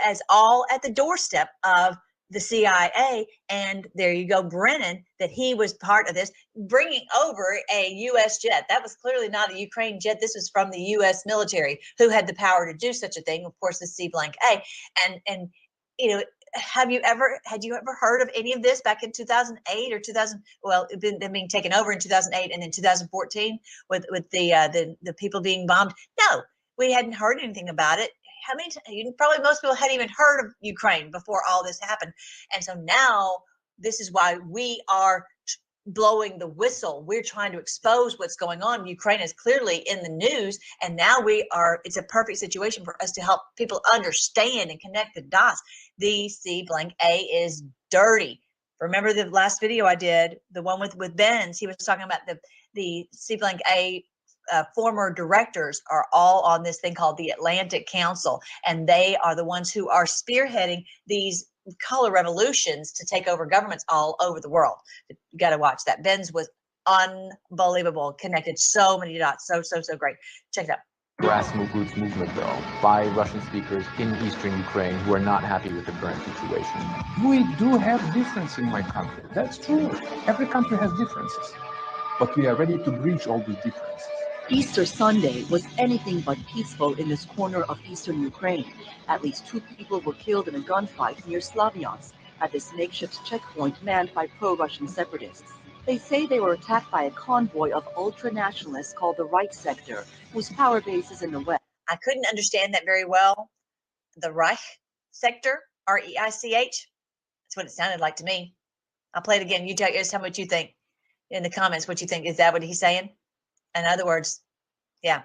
as all at the doorstep of the CIA. And there you go, Brennan, that he was part of this, bringing over a U.S. jet. That was clearly not a Ukraine jet. This was from the U.S. military, who had the power to do such a thing. Of course, the C-blank-A. And had you ever heard of any of this back in 2008 or 2000? Well, them being taken over in 2008 and then 2014 with the people being bombed. No, we hadn't heard anything about it. How many? Probably most people hadn't even heard of Ukraine before all this happened. And so now this is why we are blowing the whistle. We're trying to expose what's going on. Ukraine is clearly in the news, and now it's a perfect situation for us to help people understand and connect the dots. The C-blank-A is dirty. Remember the last video I did, the one with Benz, he was talking about the C-blank-A former directors are all on this thing called the Atlantic Council, and they are the ones who are spearheading these color revolutions to take over governments all over the world. You got to watch that. Benz was unbelievable, connected so many dots, so great. Check it out. Grassroots movement, though, by Russian speakers in eastern Ukraine who are not happy with the current situation. We do have differences in my country. That's true. Every country has differences. But we are ready to bridge all these differences. Easter Sunday was anything but peaceful in this corner of eastern Ukraine. At least 2 people were killed in a gunfight near Slavyansk at this makeshift checkpoint manned by pro-Russian separatists. They say they were attacked by a convoy of ultra-nationalists called the Reich Sector, whose power base is in the west. I couldn't understand that very well. The Reich Sector, R-E-I-C-H. That's what it sounded like to me. I'll play it again. You tell me what you think in the comments. What you think? Is that what he's saying? In other words, yeah.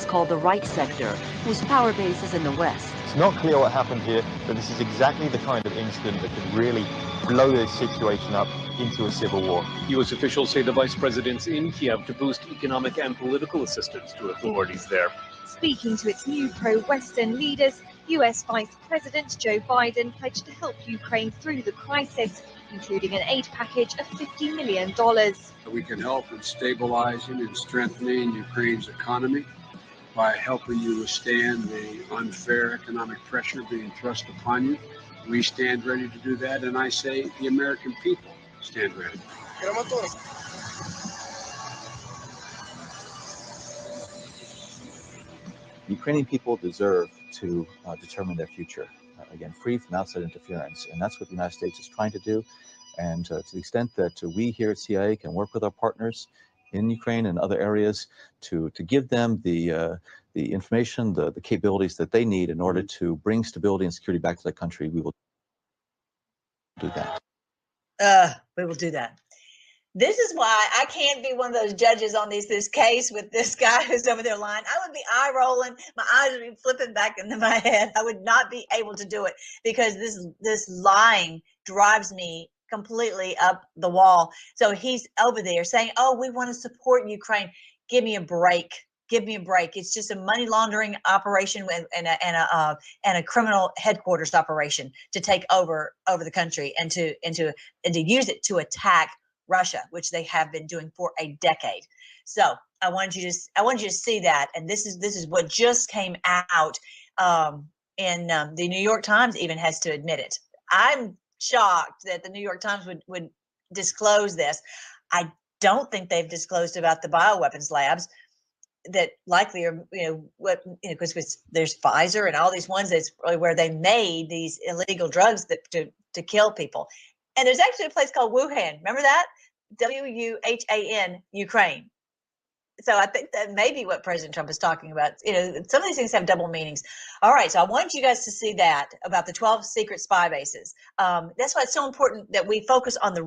Called the Reich Sector, whose power base is in the west. It's not clear what happened here, but this is exactly the kind of incident that could really blow this situation up into a civil war. U.S. officials say the vice president's in Kiev to boost economic and political assistance to authorities there. Speaking to its new pro-Western leaders, U.S. Vice President Joe Biden pledged to help Ukraine through the crisis, including an aid package of $50 million. We can help in stabilizing and strengthening Ukraine's economy by helping you withstand the unfair economic pressure being thrust upon you. We stand ready to do that, and I say the American people stand ready. Ukrainian people deserve to determine their future, again, free from outside interference. And that's what the United States is trying to do. And to the extent that we here at CIA can work with our partners in Ukraine and other areas to give them the information, the capabilities that they need in order to bring stability and security back to that country, we will do that. We will do that. This is why I can't be one of those judges on this case with this guy who's over there lying. I would be eye rolling, my eyes would be flipping back into my head. I would not be able to do it because this lying drives me completely up the wall. So he's over there saying, "Oh, we want to support Ukraine." Give me a break. Give me a break. It's just a money laundering operation and a criminal headquarters operation to take over the country and to use it to attack Russia, which they have been doing for a decade. So I want you to see that, and this is what just came out in the New York Times. Even has to admit it. I'm shocked that the New York Times would disclose this. I don't think they've disclosed about the bioweapons labs that likely are, because there's Pfizer and all these ones that's really where they made these illegal drugs that to kill people. And there's actually a place called Wuhan. Remember that? Wuhan, Ukraine. So I think that may be what President Trump is talking about. Some of these things have double meanings. All right, so I want you guys to see that about the 12 secret spy bases. That's why it's so important that we focus on the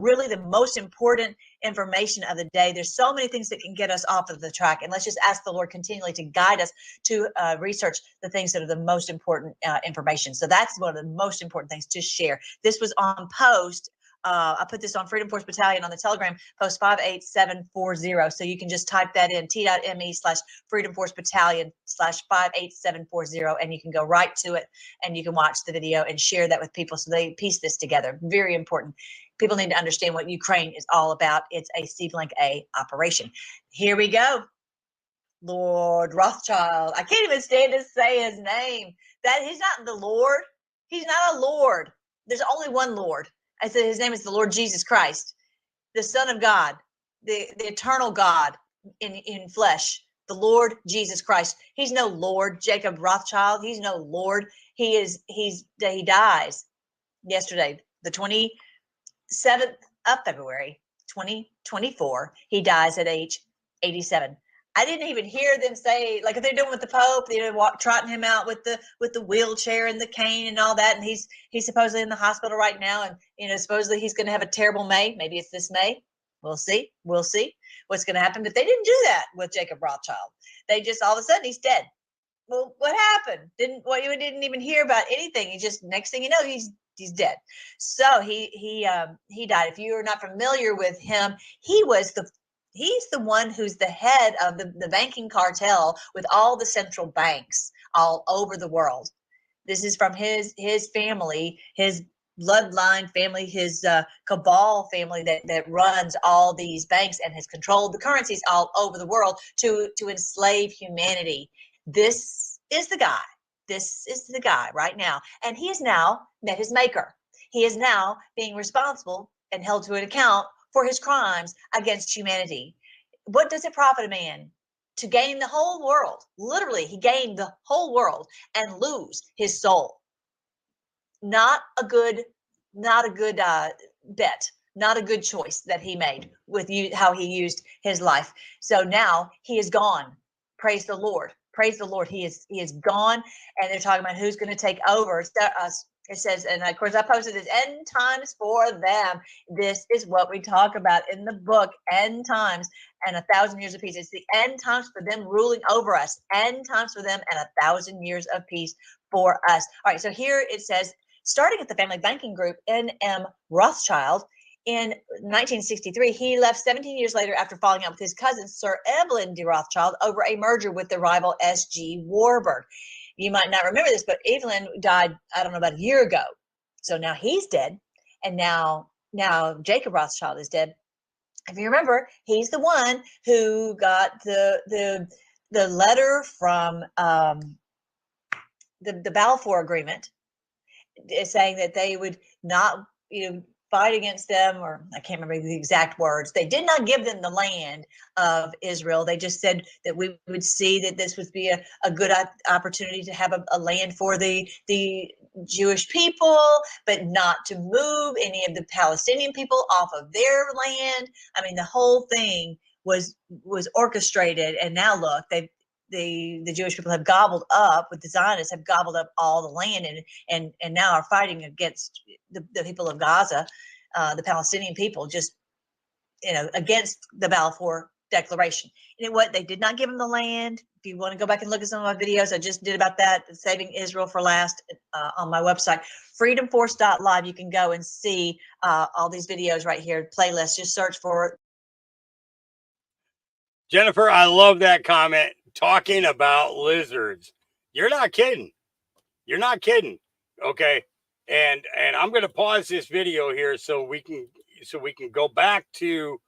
most important information of the day. There's so many things that can get us off of the track, and let's just ask the Lord continually to guide us to research the things that are the most important information. So that's one of the most important things to share. This was on post. I put this on Freedom Force Battalion on the Telegram, post 58740. So you can just type that in, t.me/Freedom Force Battalion /58740, and you can go right to it and you can watch the video and share that with people so they piece this together. Very important. People need to understand what Ukraine is all about. It's a C-blank-A operation. Here we go. Lord Rothschild. I can't even stand to say his name. That he's not the Lord. He's not a Lord. There's only one Lord. I said his name is the Lord Jesus Christ, the Son of God, the eternal God in flesh, the Lord Jesus Christ. He's no Lord Jacob Rothschild. He's no Lord. He dies yesterday, the 27th of February, 2024. He dies at age 87. I didn't even hear them say, like if they're doing with the Pope, they're trotting him out with the wheelchair and the cane and all that, and he's supposedly in the hospital right now, and supposedly he's going to have a terrible May. Maybe it's this May. We'll see what's going to happen. But they didn't do that with Jacob Rothschild. They just all of a sudden he's dead. Well, what happened? You didn't even hear about anything. He just next thing you know he's dead. So he died. If you are not familiar with him, he's the one who's the head of the banking cartel with all the central banks all over the world. This is from his family, his bloodline family, his cabal family that runs all these banks and has controlled the currencies all over the world to enslave humanity. This is the guy. This is the guy right now. And he has now met his maker. He is now being responsible and held to an account for his crimes against humanity. what does it profit a man to gain the whole world? Literally, he gained the whole world and lose his soul. Not a good bet, not a good choice that he made with how he used his life. So now he is gone. Praise the Lord. Praise the Lord. He is gone, and they're talking about who's going to take over. It says, and of course I posted this, end times for them. This is what we talk about in the book, end times and 1,000 years of peace. It's the end times for them ruling over us, end times for them and 1,000 years of peace for us. All right, so here it says, starting at the family banking group, N.M. Rothschild, in 1963, he left 17 years later after falling out with his cousin, Sir Evelyn de Rothschild, over a merger with the rival S.G. Warburg. You might not remember this, but Evelyn died, I don't know, about a year ago. So now he's dead, and now Jacob Rothschild is dead. If you remember, he's the one who got the letter from the Balfour Agreement, saying that they would not, fight against them, or I can't remember the exact words. They did not give them the land of Israel. They just said that we would see that this would be a good opportunity to have a land for the Jewish people, but not to move any of the Palestinian people off of their land. I mean, the whole thing was orchestrated, and now look, the Jewish people have gobbled up, with the Zionists have gobbled up all the land, and now are fighting against the people of Gaza, the Palestinian people, just against the Balfour Declaration. You know what? They did not give them the land. If you want to go back and look at some of my videos I just did about that, Saving Israel for Last, on my website, freedomforce.live, you can go and see all these videos right here, playlists. Just search for Jennifer, I love that comment. Talking about lizards. You're not kidding. You're not kidding. Okay. And I'm going to pause this video here so we can go back to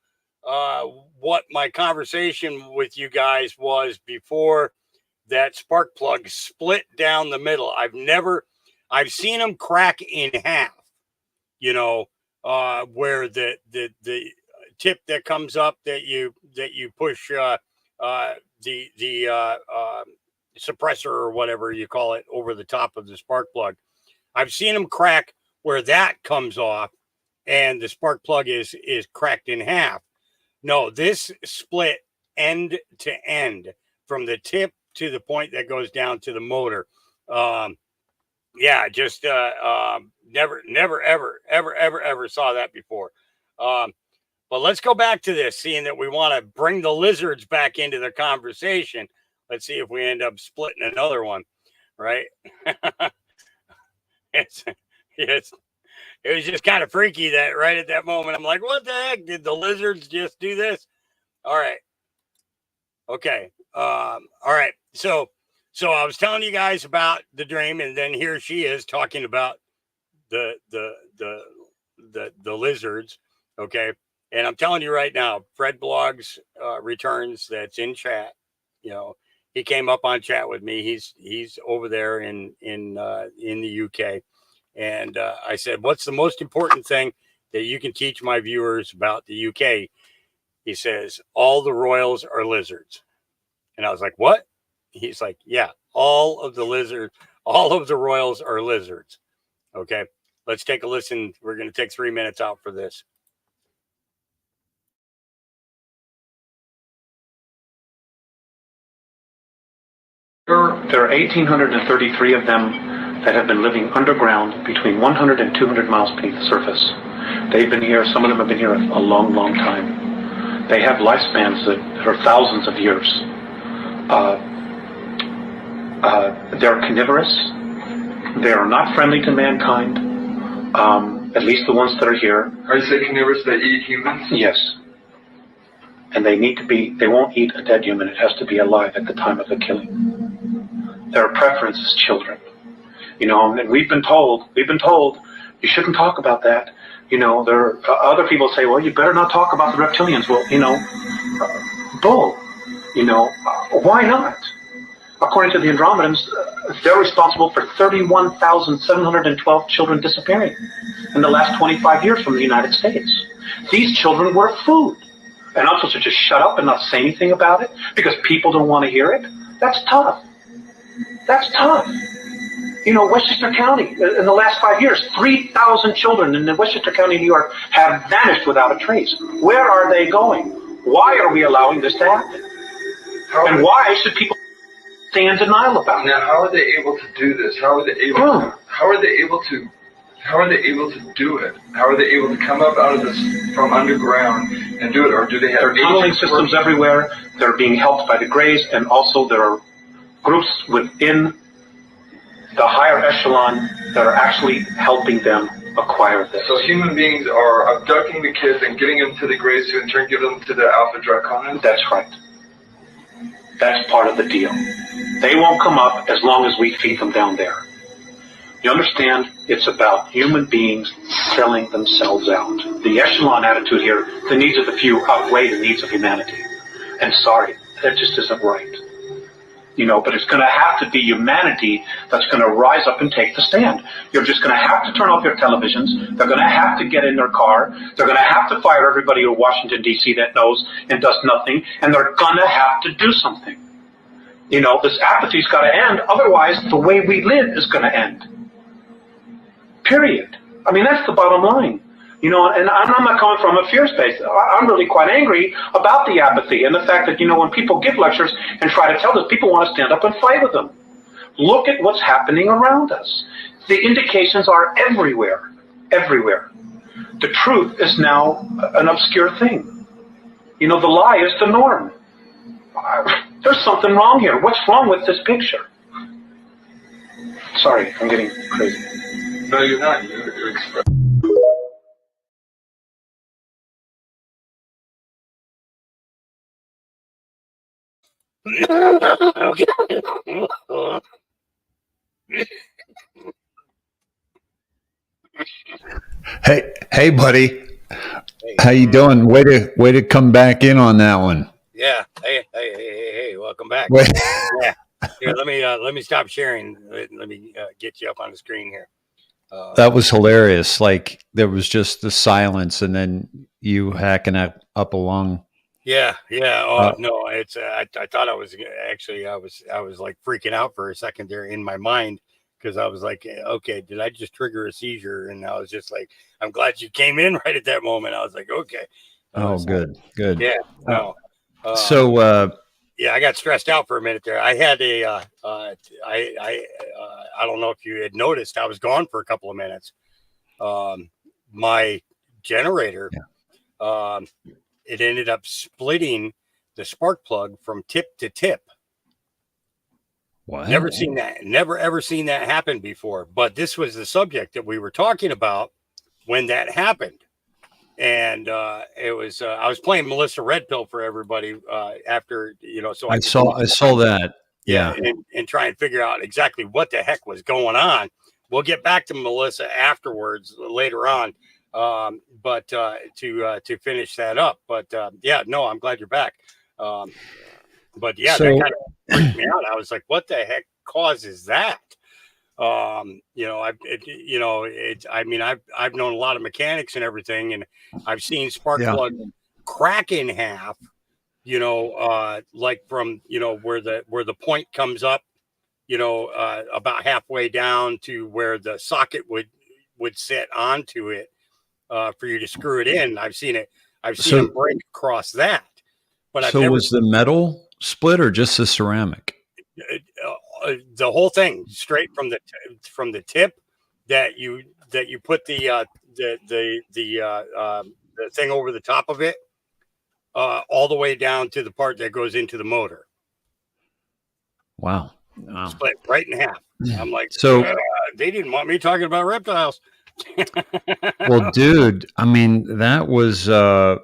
what my conversation with you guys was before that spark plug split down the middle. I've seen them crack in half, where the tip that comes up that you push the suppressor or whatever you call it over the top of the spark plug. I've seen them crack where that comes off and the spark plug is cracked in half. No, this split end to end from the tip to the point that goes down to the motor. Just never ever saw that before. But let's go back to this, seeing that we want to bring the lizards back into the conversation. Let's see if we end up splitting another one, right? It was just kind of freaky that right at that moment, I'm like, what the heck? Did the lizards just do this? All right. Okay. All right. So I was telling you guys about the dream, and then here she is talking about the lizards. Okay. And I'm telling you right now, Fred Blogs returns. That's in chat. He came up on chat with me. He's over there in the UK. And I said, what's the most important thing that you can teach my viewers about the UK? He says, all the royals are lizards. And I was like, what? He's like, yeah, all of the royals are lizards. Okay, let's take a listen. We're going to take 3 minutes out for this. There are 1,833 of them that have been living underground between 100 and 200 miles beneath the surface. They've been here, some of them have been here a long, long time. They have lifespans that are thousands of years. They're carnivorous. They are not friendly to mankind, at least the ones that are here. Are you saying carnivorous, they eat humans? Yes. And they won't eat a dead human. It has to be alive at the time of the killing. Their preference is children. And we've been told you shouldn't talk about that. There are other people say, well, you better not talk about the reptilians. Well, bull. Why not? According to the Andromedans, they're responsible for 31,712 children disappearing in the last 25 years from the United States. These children were food. And I'm supposed to just shut up and not say anything about it because people don't want to hear it? That's tough. That's tough. You know, Westchester County, in the last 5 years, 3,000 children in Westchester County, New York, have vanished without a trace. Where are they going? Why are we allowing this to happen? And why should people stay in denial about it? Now, how are they able to do this? How are they able to? How are they able to? How are they able to do it? How are they able to come up out of this from underground and do it? Or do they have? There are tunneling systems everywhere. They're being helped by the Greys, and also there are groups within the higher echelon that are actually helping them acquire this. So human beings are abducting the kids and getting them to the Greys, who in turn give them to the Alpha Draconians? That's right. That's part of the deal. They won't come up as long as we feed them down there. You understand? It's about human beings selling themselves out. The echelon attitude here, the needs of the few outweigh the needs of humanity. And sorry, that just isn't right. You know, but it's going to have to be humanity that's going to rise up and take the stand. You're just going to have to turn off your televisions. They're going to have to get in their car. They're going to have to fire everybody in Washington, D.C. that knows and does nothing. And they're going to have to do something. You know, this apathy's got to end. Otherwise, the way we live is going to end. Period. I mean, that's the bottom line. You know, and I'm not coming from a fear space. I'm really quite angry about the apathy and the fact that, you know, when people give lectures and try to tell us, people want to stand up and fight with them. Look at what's happening around us. The indications are everywhere, everywhere. The truth is now an obscure thing. You know, the lie is the norm. There's something wrong here. What's wrong with this picture? Sorry, I'm getting crazy. No, you're not. You're expressing. Hey, buddy. How you doing? Way to come back in on that one. Yeah. Hey, welcome back. Wait. Yeah. Here, let me stop sharing. Let me get you up on the screen here. That was hilarious. Like there was just the silence, and then you hacking up along. Yeah. Oh no, it's I thought I was actually I was like freaking out for a second there in my mind because I was like, okay, did I just trigger a seizure? And I was just like, I'm glad you came in right at that moment. I was like, okay. Good. Yeah. No. Yeah, I got stressed out for a minute there. I had I don't know if you had noticed, I was gone for a couple of minutes. My generator, it ended up splitting the spark plug from tip to tip. What? Never ever seen that happen before. But this was the subject that we were talking about when that happened. And it was I was playing Melissa Red Pill for everybody after, you know, so I saw that. Yeah. And try and figure out exactly what the heck was going on. We'll get back to Melissa afterwards later on. But to finish that up. But yeah, no, I'm glad you're back. But yeah, that kind of freaked me out. I was like, what the heck causes that? You know, I've known a lot of mechanics and everything, and I've seen spark plug crack in half, you know, like from, you know, where the point comes up, you know, about halfway down to where the socket would sit onto it, for you to screw it in. I've seen them break across that. But I've never was the metal split or just the ceramic? The whole thing, straight from the tip that you put the thing over the top of it, all the way down to the part that goes into the motor. Wow. Split right in half. I'm like, they didn't want me talking about reptiles. Well, dude, I mean, that was that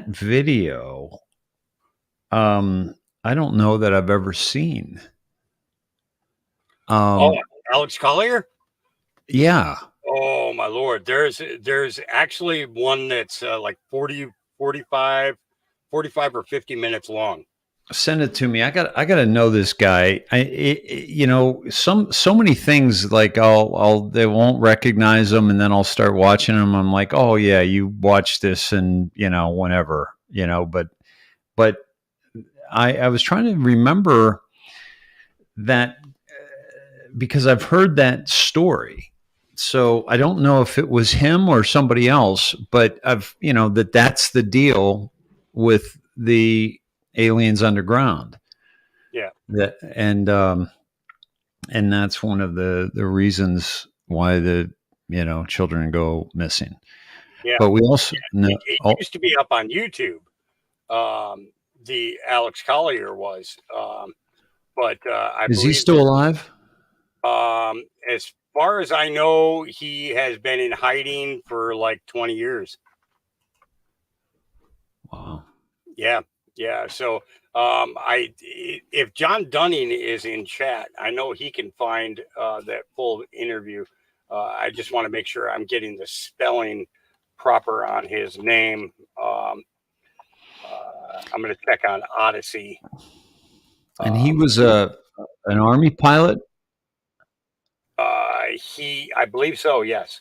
video. I don't know that I've ever seen. Alex Collier? Yeah. Oh my Lord. There's actually one that's like 45 or 50 minutes long. Send it to me. I got to know this guy. You know, so many things like they won't recognize them, and then I'll start watching them. I'm like, oh yeah, you watch this, and you know, whenever, you know, but I was trying to remember that because I've heard that story. So I don't know if it was him or somebody else, but you know, that's the deal with the aliens underground. Yeah. And that's one of the reasons why the, you know, children go missing. Yeah. But we also it used to be up on YouTube. The Alex Collier was, but I is believe he still alive? As far as I know, he has been in hiding for like 20 years. Wow. Yeah. Yeah. So, if John Dunning is in chat, I know he can find that full interview. I just want to make sure I'm getting the spelling proper on his name. I'm going to check on Odyssey. And he was an Army pilot? I believe so, yes.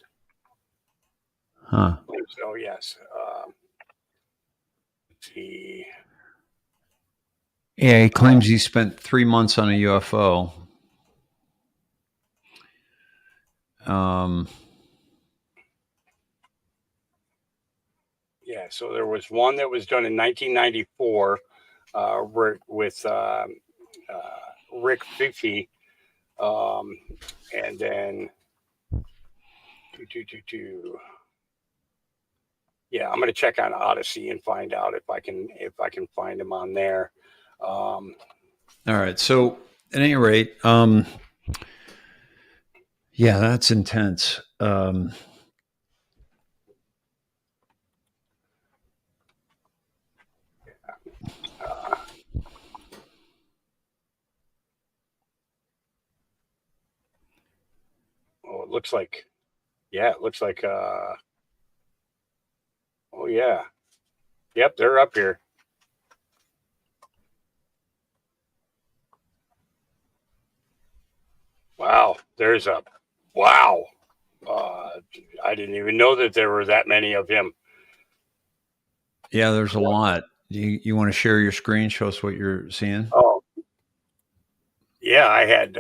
Huh. I believe so, yes. Let's see. Yeah, he claims he spent 3 months on a UFO. Yeah, so there was one that was done in 1994 with Rick Fifi, and then yeah, I'm going to check on Odyssey and find out if I can find him on there. All right, so at any rate, yeah, that's intense. Oh, it looks like, yeah, it looks like, oh yeah, yep, they're up here. Wow, there's a, wow. I didn't even know that there were that many of him. Yeah, there's a lot. You want to share your screen? Show us what you're seeing. Oh, yeah, I had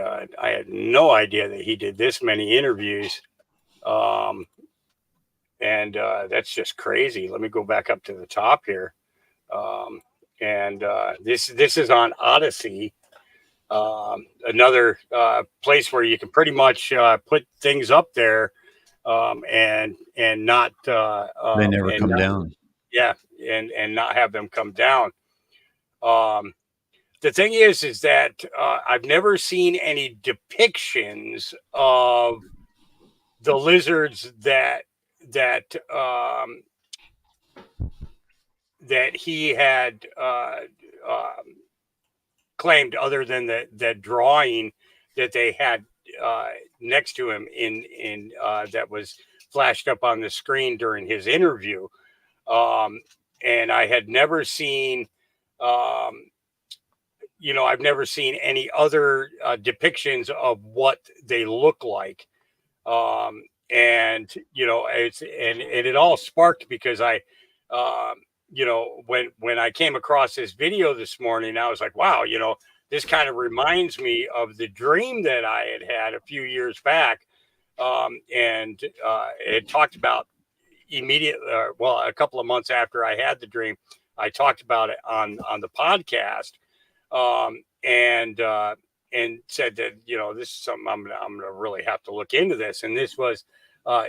no idea that he did this many interviews, and that's just crazy. Let me go back up to the top here, and this is on Odyssey, another place where you can pretty much put things up there, and not they never come down. Yeah, and not have them come down. The thing is that I've never seen any depictions of the lizards that he had claimed, other than that drawing that they had next to him in that was flashed up on the screen during his interview. And I had never seen, you know, I've never seen any other depictions of what they look like. And, you know, and it all sparked because I, you know, when I came across this video this morning, I was like, wow, you know, this kind of reminds me of the dream that I had a few years back. And it talked about well, a couple of months after I had the dream, I talked about it on the podcast, and said that, you know, this is something I'm gonna really have to look into this. And this was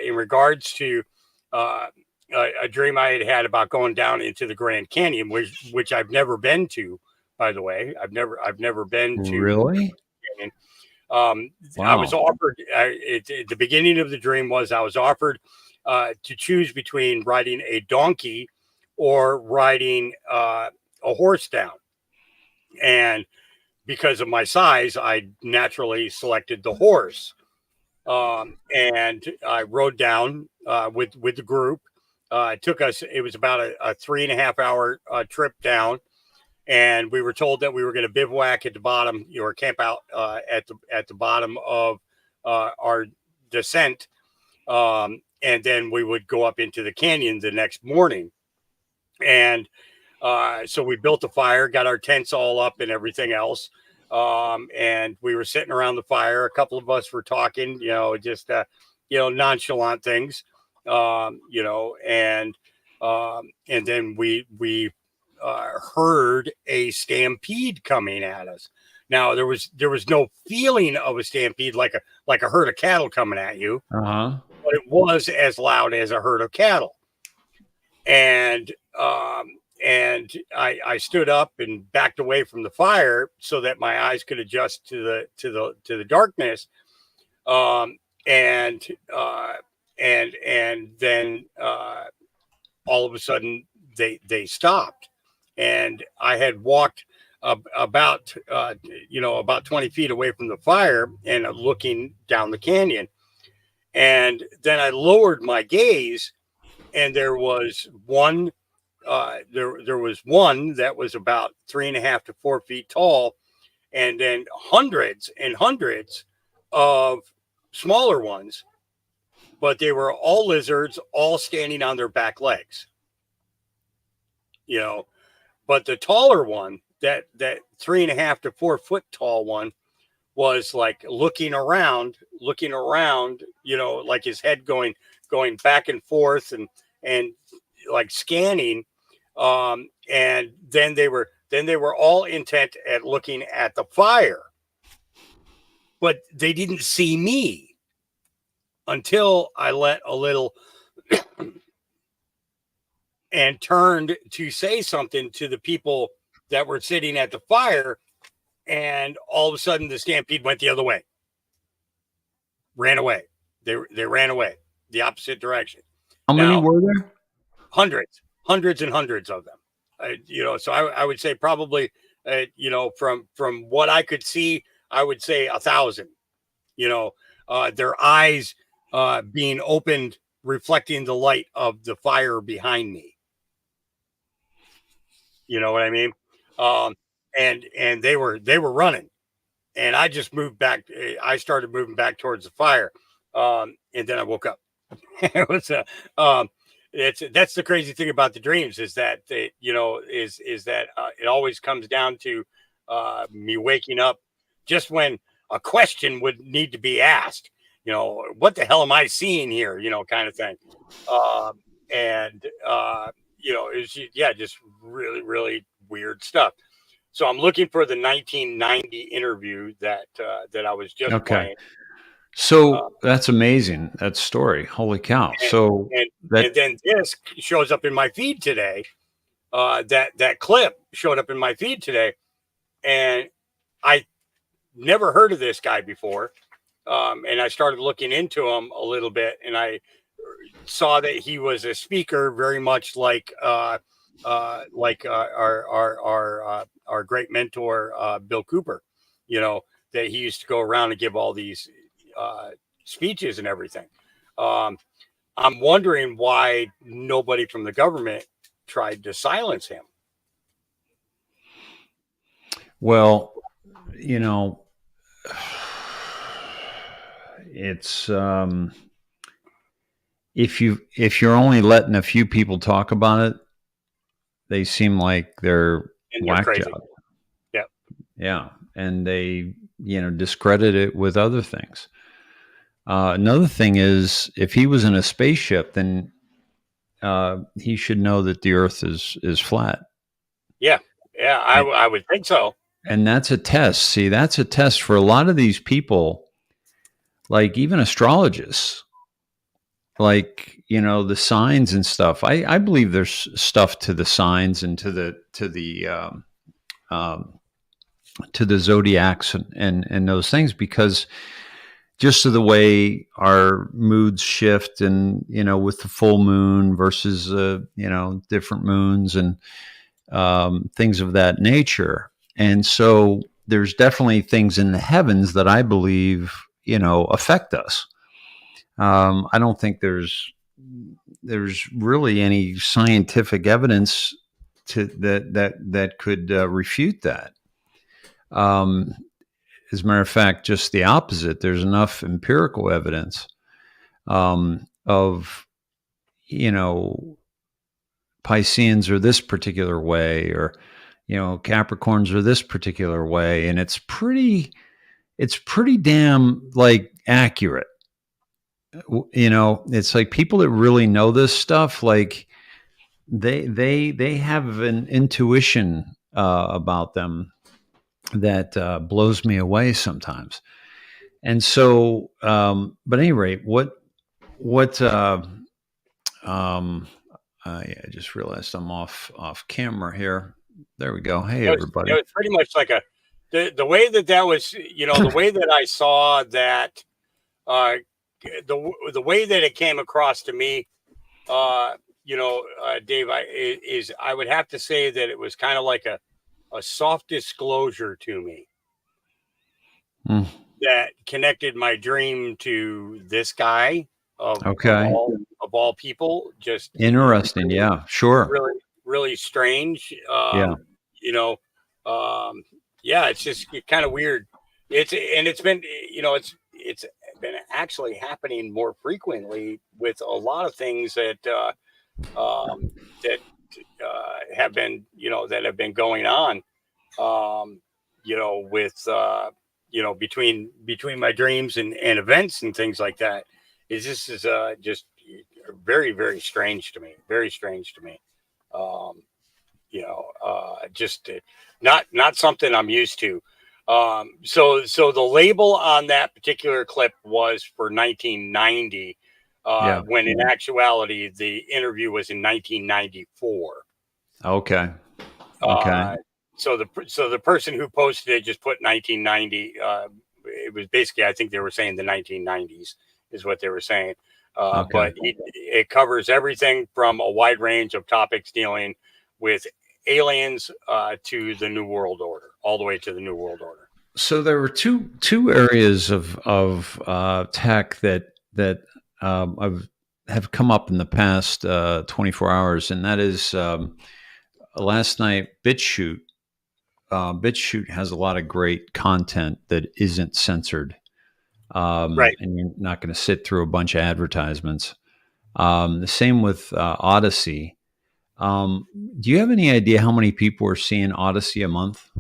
in regards to a dream I had about going down into the Grand Canyon, which I've never been to, by the way. I've never been to. Really? Wow. I was offered at the beginning of the dream was I was offered to choose between riding a donkey or riding a horse down. And because of my size, I naturally selected the horse. And I rode down with the group. It took us, it was about a 3.5 hour trip down. and we were told that we were going to bivouac at the bottom, or camp out at the bottom of our descent, and then we would go up into the canyon the next morning. And so we built a fire, got our tents all up and everything else. And we were sitting around the fire. A couple of us were talking, just, nonchalant things, and then we heard a stampede coming at us. Now there was no feeling of a stampede like a herd of cattle coming at you, but it was as loud as a herd of cattle. And I stood up and backed away from the fire so that my eyes could adjust to the darkness. And then all of a sudden they stopped, and I had walked about 20 feet away from the fire and looking down the canyon. And then I lowered my gaze, and there was one. There was one that was about 3.5 to 4 feet tall, and then hundreds and hundreds of smaller ones, but they were all lizards, all standing on their back legs. But the taller one, that 3.5 to 4 foot tall one, was like looking around, like his head going back and forth and like scanning. And then they were all intent at looking at the fire, but they didn't see me until I let a little and turned to say something to the people that were sitting at the fire. And all of a sudden the stampede went the other way, ran away. They ran away the opposite direction. How many were there? Hundreds and hundreds of them. So I would say probably, from what I could see, I would say 1,000. Their eyes being opened, reflecting the light of the fire behind me. You know what I mean? And they were running, and I just moved back. I started moving back towards the fire, and then I woke up. It was that's the crazy thing about the dreams, is that it always comes down to me waking up just when a question would need to be asked. What the hell am I seeing here? Kind of thing. It was just really, really weird stuff. So I'm looking for the 1990 interview that I was just playing. So that's amazing, that story. Holy cow. And then this shows up in my feed today. That clip showed up in my feed today, and I never heard of this guy before. And I started looking into him a little bit, and I saw that he was a speaker, very much like our great mentor, Bill Cooper, that he used to go around and give all these speeches and everything. I'm wondering why nobody from the government tried to silence him. Well, it's if you're only letting a few people talk about it, they seem like they're whacked out. Yeah, and they discredit it with other things. Another thing is, if he was in a spaceship, then he should know that the Earth is flat. Yeah, I would think so. And that's a test. See, that's a test for a lot of these people, like even astrologists, like, the signs and stuff. I believe there's stuff to the signs and to the zodiacs and those things, because just of the way our moods shift, and with the full moon versus different moons and things of that nature. And so there's definitely things in the heavens that I believe affect us. I don't think there's really any scientific evidence that could refute that. As a matter of fact, just the opposite. There's enough empirical evidence of, Pisceans are this particular way, or, Capricorns are this particular way. And it's pretty damn like accurate. It's like people that really know this stuff, like they have an intuition about them that blows me away sometimes. And so, but at any rate, I just realized I'm off camera here. There we go. Hey, everybody. It was pretty much like the way that was, the way that I saw that, the way that it came across to me, Dave, I would have to say that it was kind of like a soft disclosure to me that connected my dream to this guy of all people. Just interesting. Really, yeah, sure. Really, really strange. It's just kind of weird. It's been, it's been actually happening more frequently with a lot of things that have been, that have been going on, with, between my dreams and events and things like that. This is just very, very strange to me. Very strange to me. Just not something I'm used to. So the label on that particular clip was for 1990, when in actuality the interview was in 1994. Okay. So the person who posted it just put 1990. It was basically, I think they were saying the 1990s is what they were saying. But it covers everything from a wide range of topics dealing with aliens to the New World Order, all the way to the New World Order. So there were two areas of tech that have come up in the past 24 hours, and that is last night BitChute. BitChute has a lot of great content that isn't censored, right? And you're not going to sit through a bunch of advertisements. The same with Odyssey. Do you have any idea how many people are seeing Odyssey a month?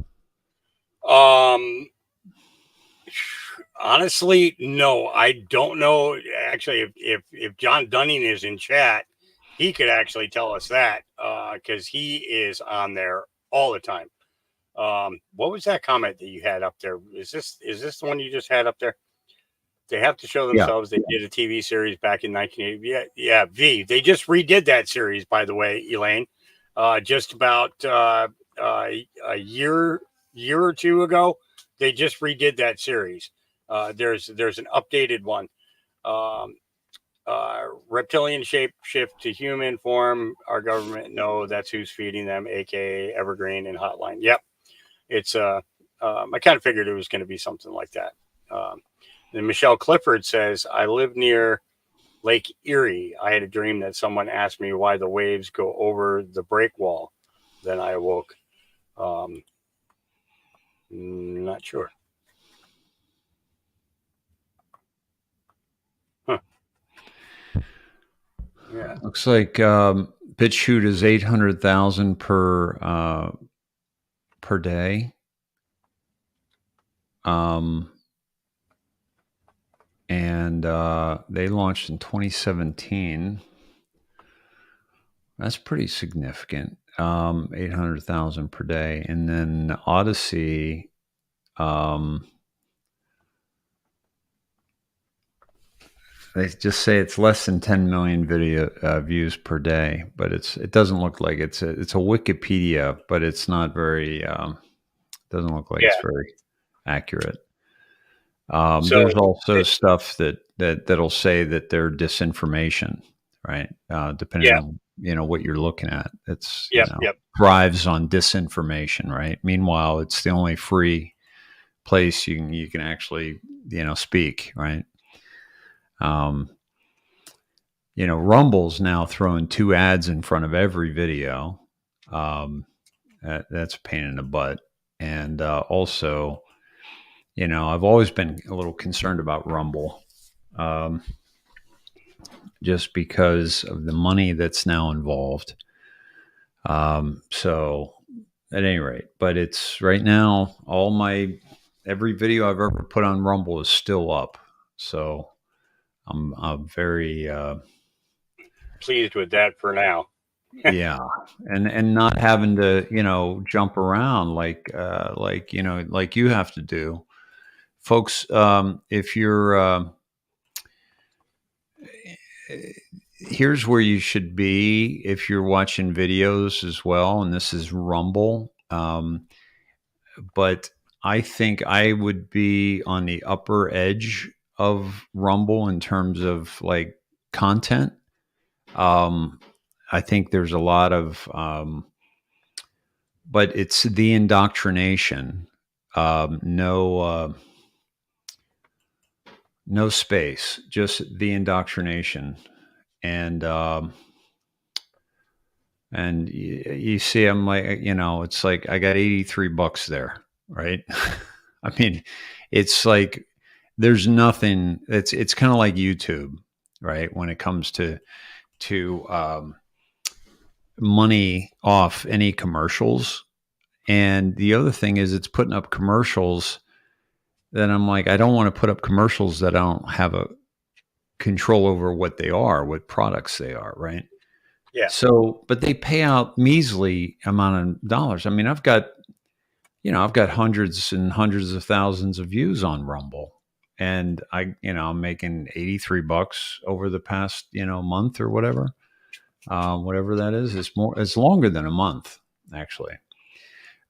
Honestly, no, I don't know. Actually, if John Dunning is in chat, he could actually tell us that, because he is on there all the time. What was that comment that you had up there? Is this the one you just had up there? They have to show themselves. Yeah. They did a TV series back in 1980. Yeah. V. They just redid that series, by the way, Elaine, just about a year or two ago. They just redid that series. There's an updated one. Reptilian shape shift to human form. Our government, no, that's who's feeding them, aka Evergreen and Hotline. Yep. It's I kind of figured it was going to be something like that. And Michelle Clifford says, I live near Lake Erie. I had a dream that someone asked me why the waves go over the break wall. Then I awoke. Not sure. Huh. Yeah. Looks like BitChute is 800,000 per day. And they launched in 2017. That's pretty significant. 800,000 per day. And then Odyssey, they just say it's less than 10 million video views per day, but it doesn't look like it's a Wikipedia, but it's not very doesn't look like it's very accurate. There's also stuff that'll say that they're disinformation, right? Depending on what you're looking at, it's thrives on disinformation, right? Meanwhile, it's the only free place you can actually speak, right? Rumble's now throwing 2 ads in front of every video. That's a pain in the butt. And also, I've always been a little concerned about Rumble, just because of the money that's now involved. So at any rate, but it's right now, every video I've ever put on Rumble is still up. So I'm very pleased with that for now. Yeah, and not having to jump around like you have to do, folks. If you're here's where you should be if you're watching videos as well, and this is Rumble. But I think I would be on the upper edge of Rumble in terms of like content. I think there's a lot of, but it's the indoctrination. No space, just the indoctrination. And you see, I'm like, it's like I got $83 there, right? I mean, it's like there's nothing. It's kind of like YouTube, right? When it comes to money off any commercials. And the other thing is it's putting up commercials that I'm like, I don't want to put up commercials that I don't have a control over what they are, what products they are, right? Yeah. So, but they pay out measly amount of dollars. I mean, I've got hundreds and hundreds of thousands of views on Rumble, and I'm making $83 over the past, month or whatever. Whatever that is, it's longer than a month, actually.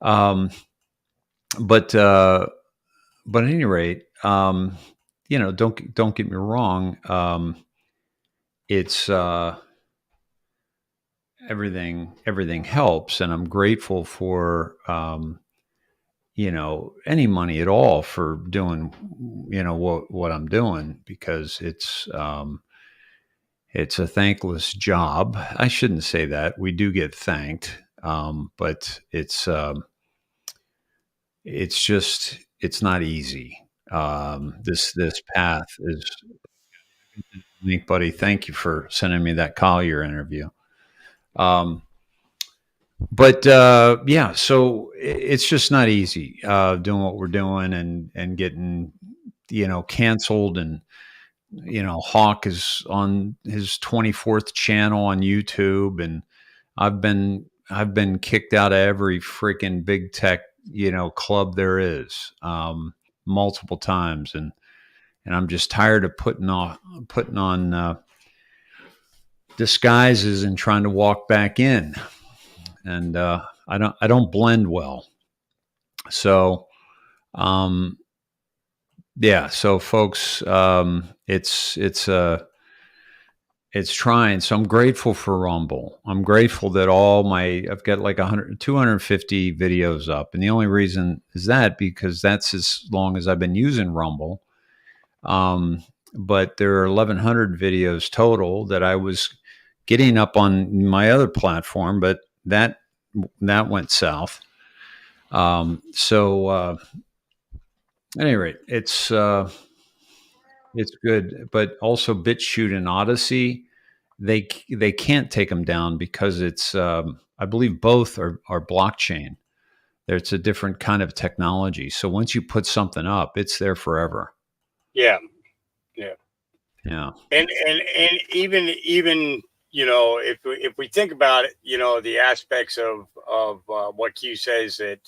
But at any rate, don't get me wrong. It's everything helps, and I'm grateful for any money at all for doing what I'm doing, because it's a thankless job. I shouldn't say that. We do get thanked, but it's not easy. This path is. Buddy, thank you for sending me that Collier interview. But yeah, so it's just not easy doing what we're doing and getting canceled, and Hawk is on his 24th channel on YouTube, and I've been kicked out of every freaking big tech club there is multiple times, and I'm just tired of putting on disguises and trying to walk back in, and I don't blend well. So yeah, so folks, it's trying. So I'm grateful for Rumble. I'm grateful that I've got like 250 videos up. And the only reason is because that's as long as I've been using Rumble. But there are 1,100 videos total that I was getting up on my other platform, but that went south. So at any rate, it's good, but also BitChute and Odyssey, they can't take them down because it's I believe both are blockchain. It's a different kind of technology. So once you put something up, it's there forever. Yeah. And even if we think about it, the aspects of what Q says, that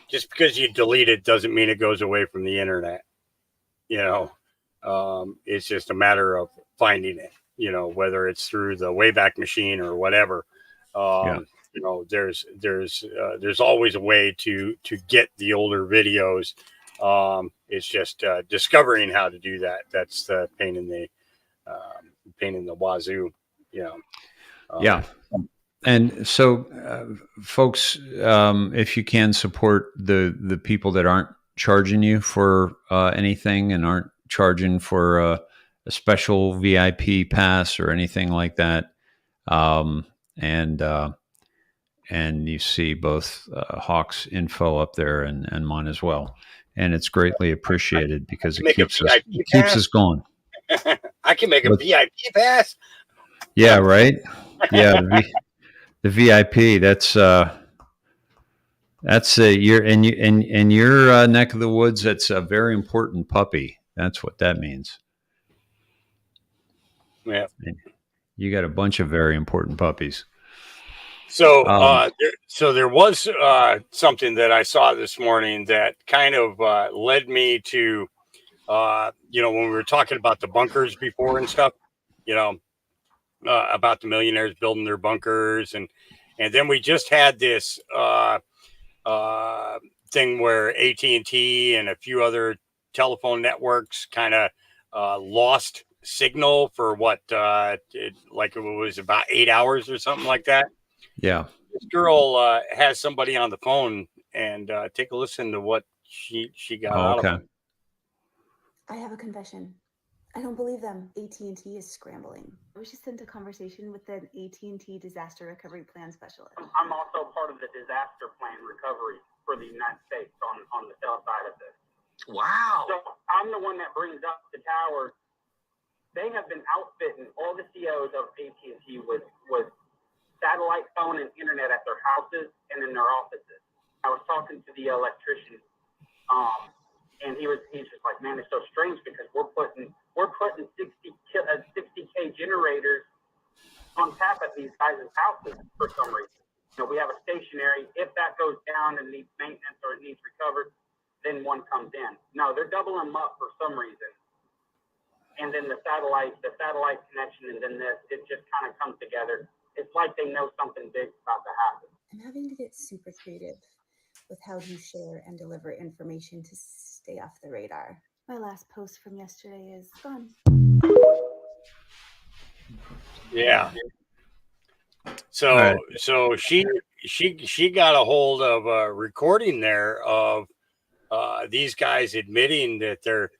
just because you delete it doesn't mean it goes away from the internet. It's just a matter of finding it, whether it's through the Wayback Machine or whatever. There's always a way to get the older videos. It's just discovering how to do that. That's the pain in the wazoo. Yeah. And so, folks, if you can support the people that aren't charging you for anything and aren't charging for a special VIP pass or anything like that, and and you see both Hawk's info up there and mine as well. And it's greatly appreciated because it keeps us going. I can make a VIP pass. Yeah, right. Yeah, the VIP. That's your in your neck of the woods. That's a very important puppy. That's what that means. Yeah, you got a bunch of very important puppies. So, there was something that I saw this morning that kind of led me to, when we were talking about the bunkers before and stuff, about the millionaires building their bunkers, and then we just had this thing where AT&T and a few other telephone networks kind of lost signal for it was about 8 hours or something like that. Yeah. This girl has somebody on the phone, and take a listen to what she got out of it. I have a confession. I don't believe them. AT&T is scrambling. I was just sent a conversation with an AT&T disaster recovery plan specialist. I'm also part of the disaster plan recovery for the United States on the south side of this. Wow. So I'm the one that brings up the towers. They have been outfitting all the CEOs of AT&T with satellite phone and internet at their houses and in their offices. I was talking to the electrician, and he's just like, man, it's so strange because we're putting 60K generators on tap at these guys' houses for some reason. We have a stationary. If that goes down and needs maintenance or it needs recovered, then one comes in. No, they're doubling them up for some reason. And then the satellite connection, and then it just kind of comes together. It's like they know something big's about to happen. I'm having to get super creative with how to share and deliver information to stay off the radar. My last post from yesterday is gone. Yeah. So she got a hold of a recording there of these guys admitting that they're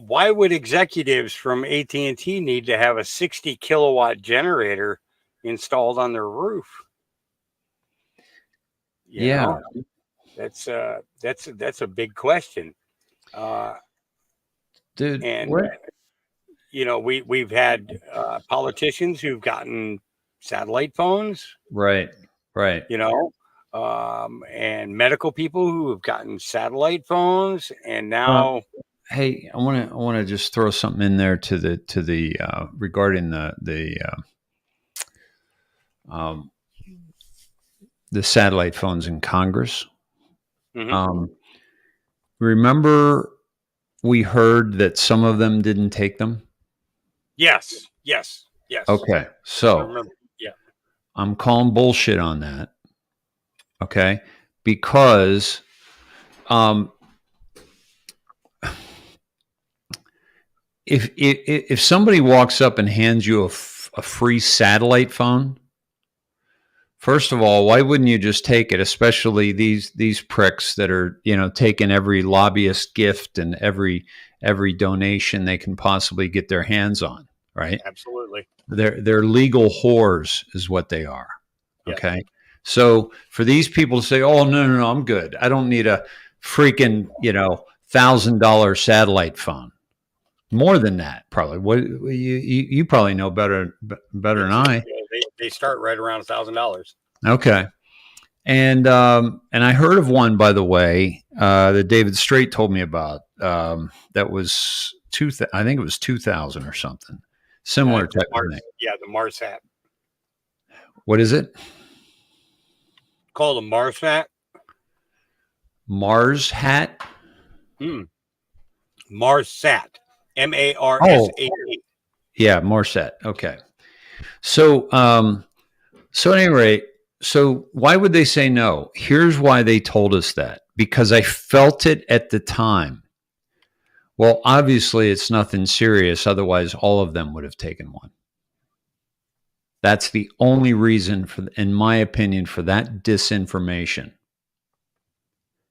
why would executives from AT&T need to have a 60 kilowatt generator installed on their roof? That's a big question, dude. And we've had politicians who've gotten satellite phones, right, and medical people who have gotten satellite phones, and now. Hey, I want to just throw something in there to the regarding the satellite phones in Congress. Mm-hmm. Remember, we heard that some of them didn't take them. Yes. Okay, so I'm calling bullshit on that. Okay, because if somebody walks up and hands you a free satellite phone, first of all, why wouldn't you just take it? Especially these pricks that are taking every lobbyist gift and every donation they can possibly get their hands on. Right? Absolutely. They're legal whores, is what they are. Yeah. Okay. So for these people to say, "Oh no, I'm good. I don't need a freaking $1,000 satellite phone." More than that, probably. What you probably know better than I. They start right around $1,000. Okay, and I heard of one, by the way, that David Straight told me about. That was I think it was 2,000 or something similar type of thing. Yeah, the Mars hat. What is it? Called a Mars hat. Mars hat. Mars sat. MARSAT. Yeah, Morsat. Okay. So, at any rate, so why would they say no? Here's why they told us that. Because I felt it at the time. Well, obviously it's nothing serious. Otherwise, all of them would have taken one. That's the only reason, in my opinion, for that disinformation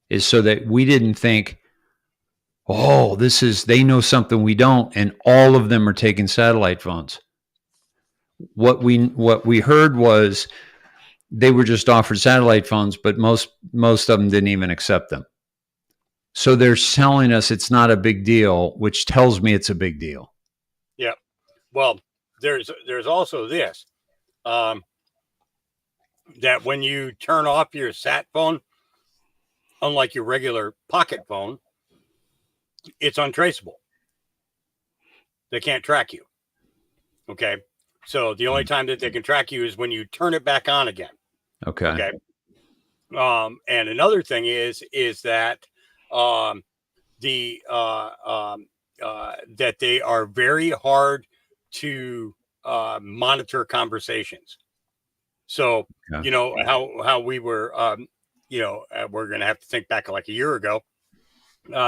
is so that we didn't think, oh, they know something we don't, and all of them are taking satellite phones. what we heard was they were just offered satellite phones, but most of them didn't even accept them. So they're telling us it's not a big deal, which tells me it's a big deal. Yeah. Well, there's also this, that when you turn off your sat phone, unlike your regular pocket phone, it's untraceable. They can't track you. Okay. So the only time that they can track you is when you turn it back on again. Okay. Okay. And another thing is that that they are very hard to monitor conversations. So, Yeah. you know, how we were, we're going to have to think back like a year ago,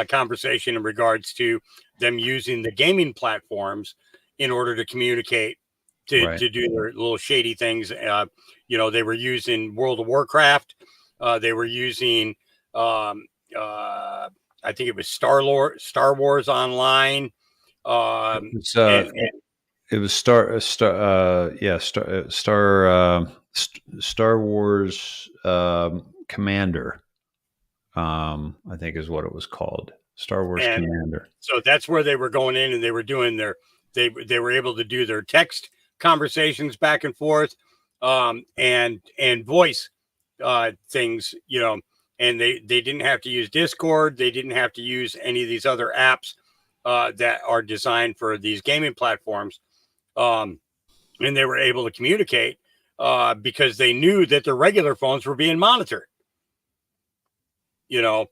conversation in regards to them using the gaming platforms in order to communicate, to do their little shady things. They were using World of Warcraft. They were using, I think it was Star Wars Online. It was Star Wars Commander. I think is what it was called. Star Wars Commander. So that's where they were going in, and they were doing they were able to do their text conversations back and forth, and voice things, and they didn't have to use Discord. They didn't have to use any of these other apps that are designed for these gaming platforms. And they were able to communicate because they knew that their regular phones were being monitored. So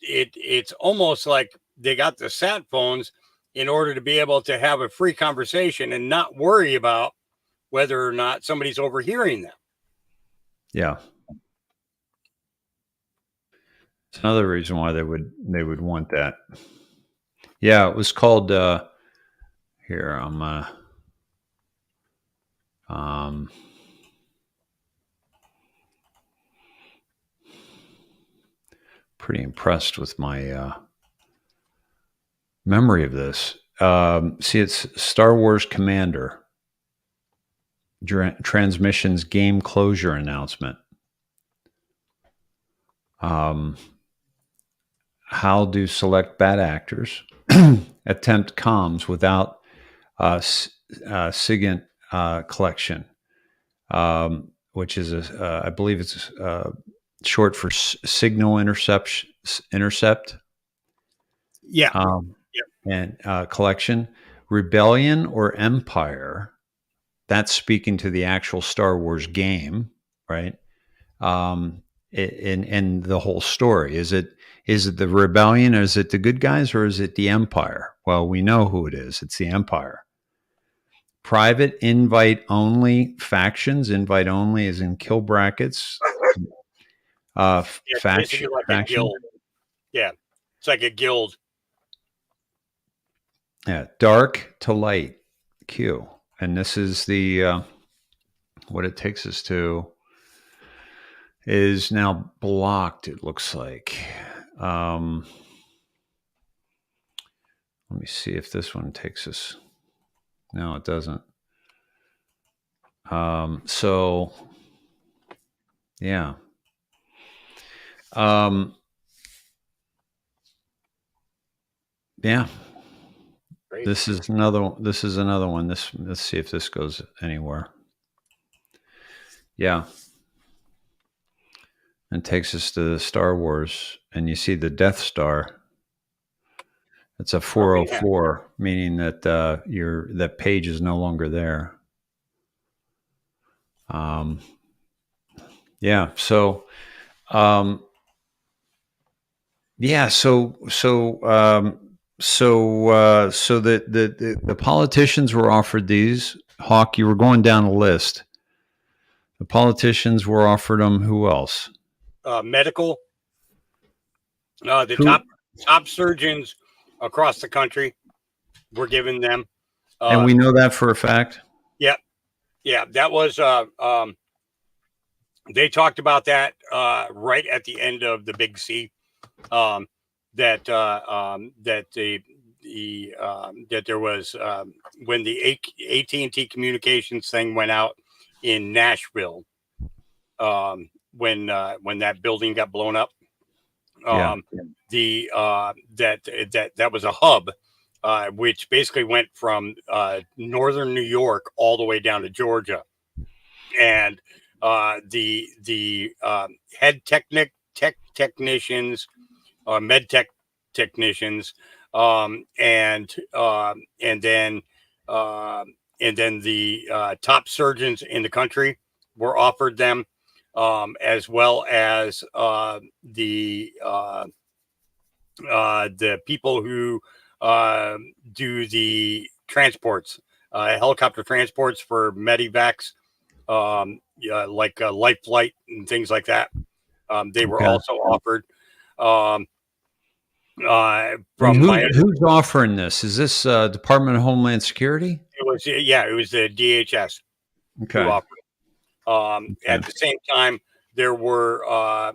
it's almost like they got the sat phones in order to be able to have a free conversation and not worry about whether or not somebody's overhearing them. Yeah. It's another reason why they would want that. Yeah, it was called here, I'm pretty impressed with my memory of this. See, it's Star Wars Commander transmissions game closure announcement. How do select bad actors attempt comms without SIGINT collection, which is I believe it's short for signal intercept. Yeah. And collection, rebellion or empire. That's speaking to the actual Star Wars game, right? In the whole story, is it the rebellion, or is it the good guys, or is it the empire? Well, we know who it is. It's the empire. Private invite only factions. Invite only is in kill brackets. Faction. Like a guild. Yeah, it's like a guild. Yeah, dark to light. Q, and this is the what it takes us to is now blocked. It looks like. Let me see if this one takes us. No, it doesn't. So, yeah. Yeah. Great. This is another one. Let's see if this goes anywhere. Yeah. And takes us to Star Wars, and you see the Death Star. It's a 404, meaning that that page is no longer there. Yeah. So, yeah. So the politicians were offered these. Hawk, you were going down a list. The politicians were offered them. Who else? Medical. Top surgeons across the country were given them. And we know that for a fact. Yep. Yeah. That was, they talked about that right at the end of the Big C, that that there was when the AT&T communications thing went out in Nashville, when that building got blown up. That was a hub, which basically went from northern New York all the way down to Georgia, and the head technicians, med tech technicians, and then the top surgeons in the country were offered them, as well as the people who do the transports, helicopter transports for medevacs, like life flight and things like that. They were also offered. Who's offering this? Is this Department of Homeland Security? It was the DHS. Okay. Who offered. At the same time, there were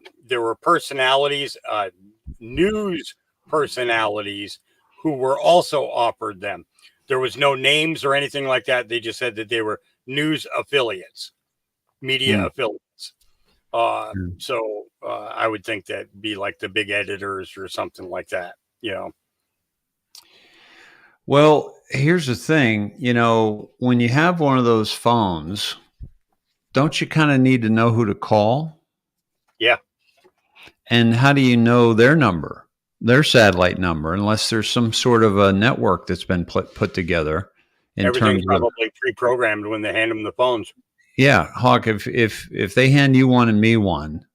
personalities, news personalities, who were also offered them. There was no names or anything like that. They just said that they were news affiliates, media affiliates. So I would think that'd be like the big editors or something like that, you know. Well, here's the thing, you know, when you have one of those phones, don't you kind of need to know who to call? Yeah. And how do you know their number, their satellite number, unless there's some sort of a network that's been put together? Everything's probably pre-programmed when they hand them the phones. Yeah, Hawk, if they hand you one and me one,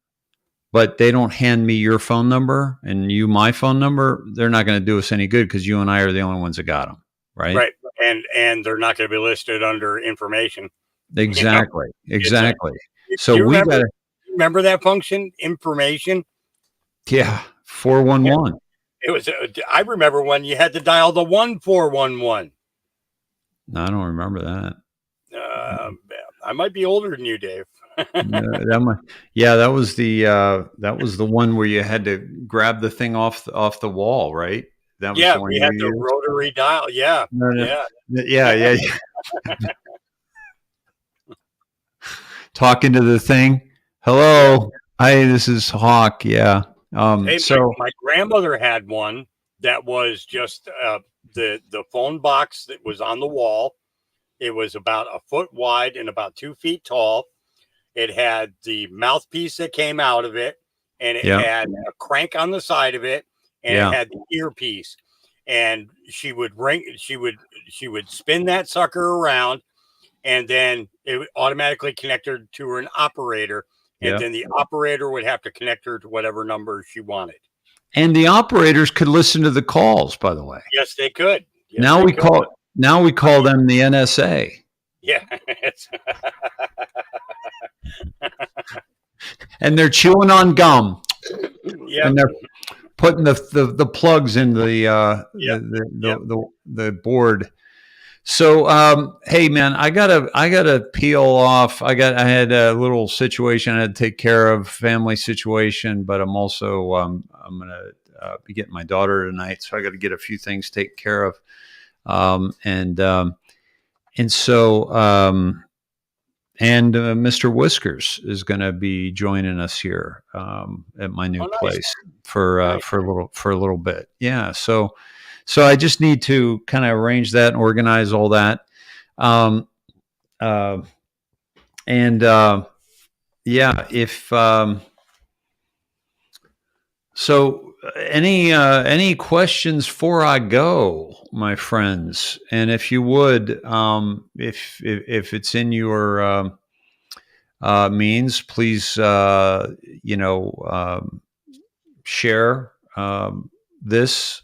but they don't hand me your phone number and you my phone number, they're not going to do us any good because you and I are the only ones that got them, right? Right, and they're not going to be listed under information. Exactly, you know? Exactly. So we got to remember that function, information. Yeah, 411. It was. I remember when you had to dial the 1411. No, I don't remember that. I might be older than you, Dave. That was the one where you had to grab the thing off the wall, right? That was the one we had the rotary dial. Yeah, yeah. Talking to the thing. Hello, hi, this is Hawk. Yeah. Hey, my grandmother had one that was just the phone box that was on the wall. It was about a foot wide and about 2 feet tall. It had the mouthpiece that came out of it, and it had a crank on the side of it, and it had the earpiece. And she would spin that sucker around, and then it would automatically connect her to an operator, and then the operator would have to connect her to whatever number she wanted. And the operators could listen to the calls, by the way. Yes, they could. Yes, now we call them the NSA. Yeah. And they're chewing on gum. Yeah. And they're putting the plugs in the board. So hey man, I gotta peel off. I had a little situation I had to take care of, family situation, but I'm also I'm gonna be getting my daughter tonight, so I got to get a few things taken care of. And Mr. Whiskers is going to be joining us here at my new place for a little bit. Yeah. So I just need to kind of arrange that and organize all that. So any questions before I go, my friends? And if you would, if it's in your means, please, share this,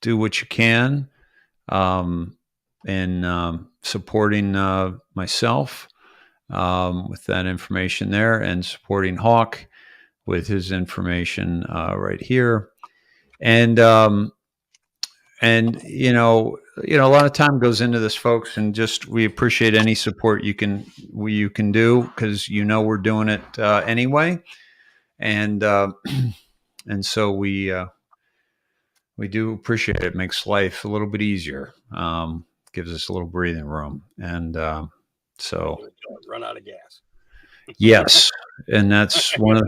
do what you can in supporting myself with that information there, and supporting Hawk with his information right here. And a lot of time goes into this, folks, and just we appreciate any support you can do, because we're doing it anyway, and so we We do appreciate it. It makes life a little bit easier. Gives us a little breathing room. And so run out of gas. yes. And that's one of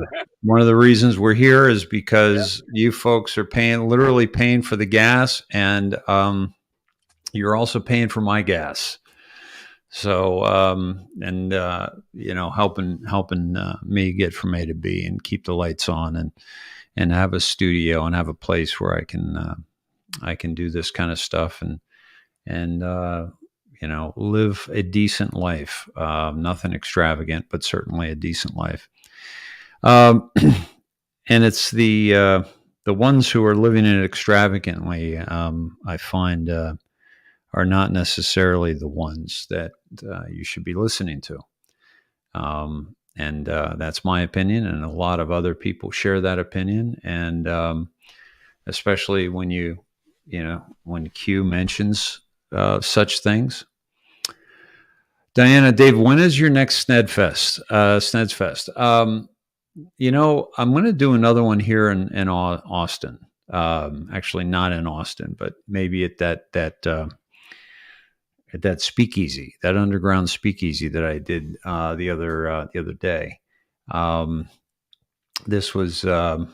the reasons we're here is because you folks are literally paying for the gas, and you're also paying for my gas. So, helping me get from A to B and keep the lights on and have a studio and have a place where I can do this kind of stuff and live a decent life. Nothing extravagant, but certainly a decent life. And it's the ones who are living it extravagantly, I find, are not necessarily the ones that you should be listening to. And that's my opinion, and a lot of other people share that opinion. And especially when when Q mentions such things. Diana, Dave, when is your next Snedfest? Snedsfest. I'm going to do another one here in Austin. Actually, not in Austin, but maybe at that speakeasy, that underground speakeasy that I did the other day. This was So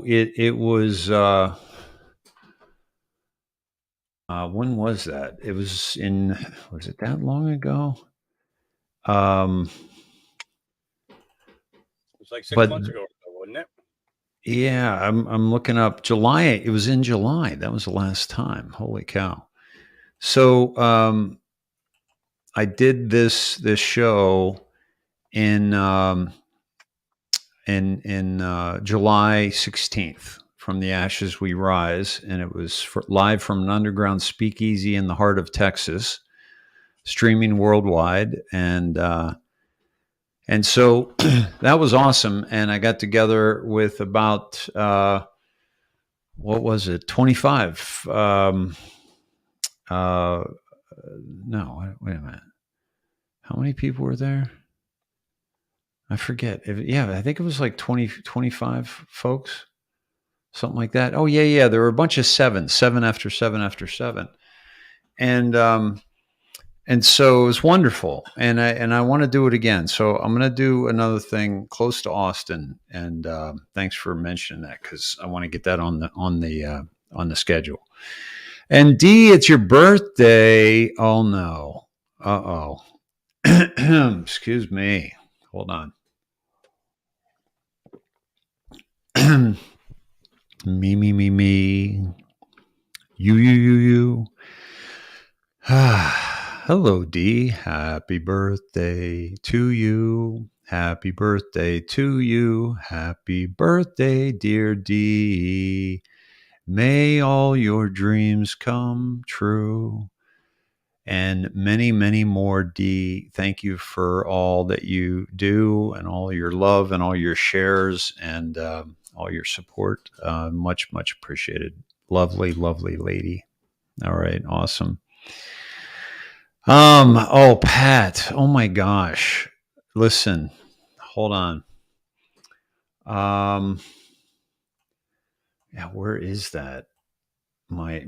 it was. When was that? It was was it that long ago? It was like 6 months ago, wasn't it? Yeah, I'm looking up July. It was in July. That was the last time. Holy cow! So I did this show in July 16th. From the Ashes We Rise, and it was live from an underground speakeasy in the heart of Texas, streaming worldwide, and so that was awesome. And I got together with about 25? No, wait a minute. How many people were there? I forget. I think it was like 25 folks. Something like that. Oh yeah. There were a bunch of seven after seven after seven, and so it was wonderful. And I want to do it again. So I'm going to do another thing close to Austin. And thanks for mentioning that, because I want to get that on the schedule. And D, it's your birthday. Oh no. Excuse me. Hold on. Me. You. Hello, D. Happy birthday to you. Happy birthday to you. Happy birthday, dear D. May all your dreams come true. And many, many more, D. Thank you for all that you do and all your love and all your shares and all your support. Much, much appreciated. Lovely, lovely lady. All right. Awesome. Oh, Pat. Oh my gosh. Listen, hold on. Yeah, where is that? My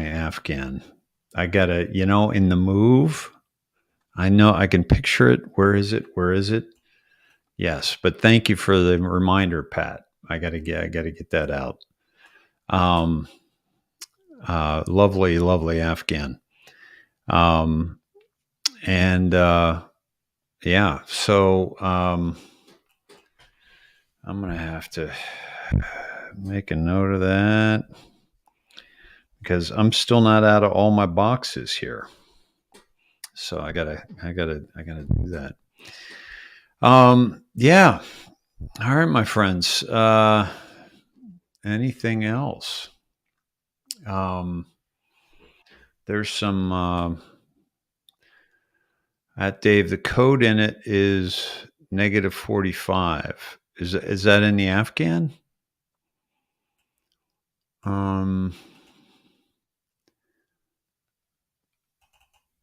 Afghan. I gotta, in the move. I know I can picture it. Where is it? Yes, but thank you for the reminder, Pat. I gotta get that out. Lovely, lovely Afghan. Yeah, so I'm gonna have to make a note of that, because I'm still not out of all my boxes here. So I gotta do that. Yeah. All right, my friends. Anything else? There's some at Dave. The code in it is -45. Is that in the Afghan?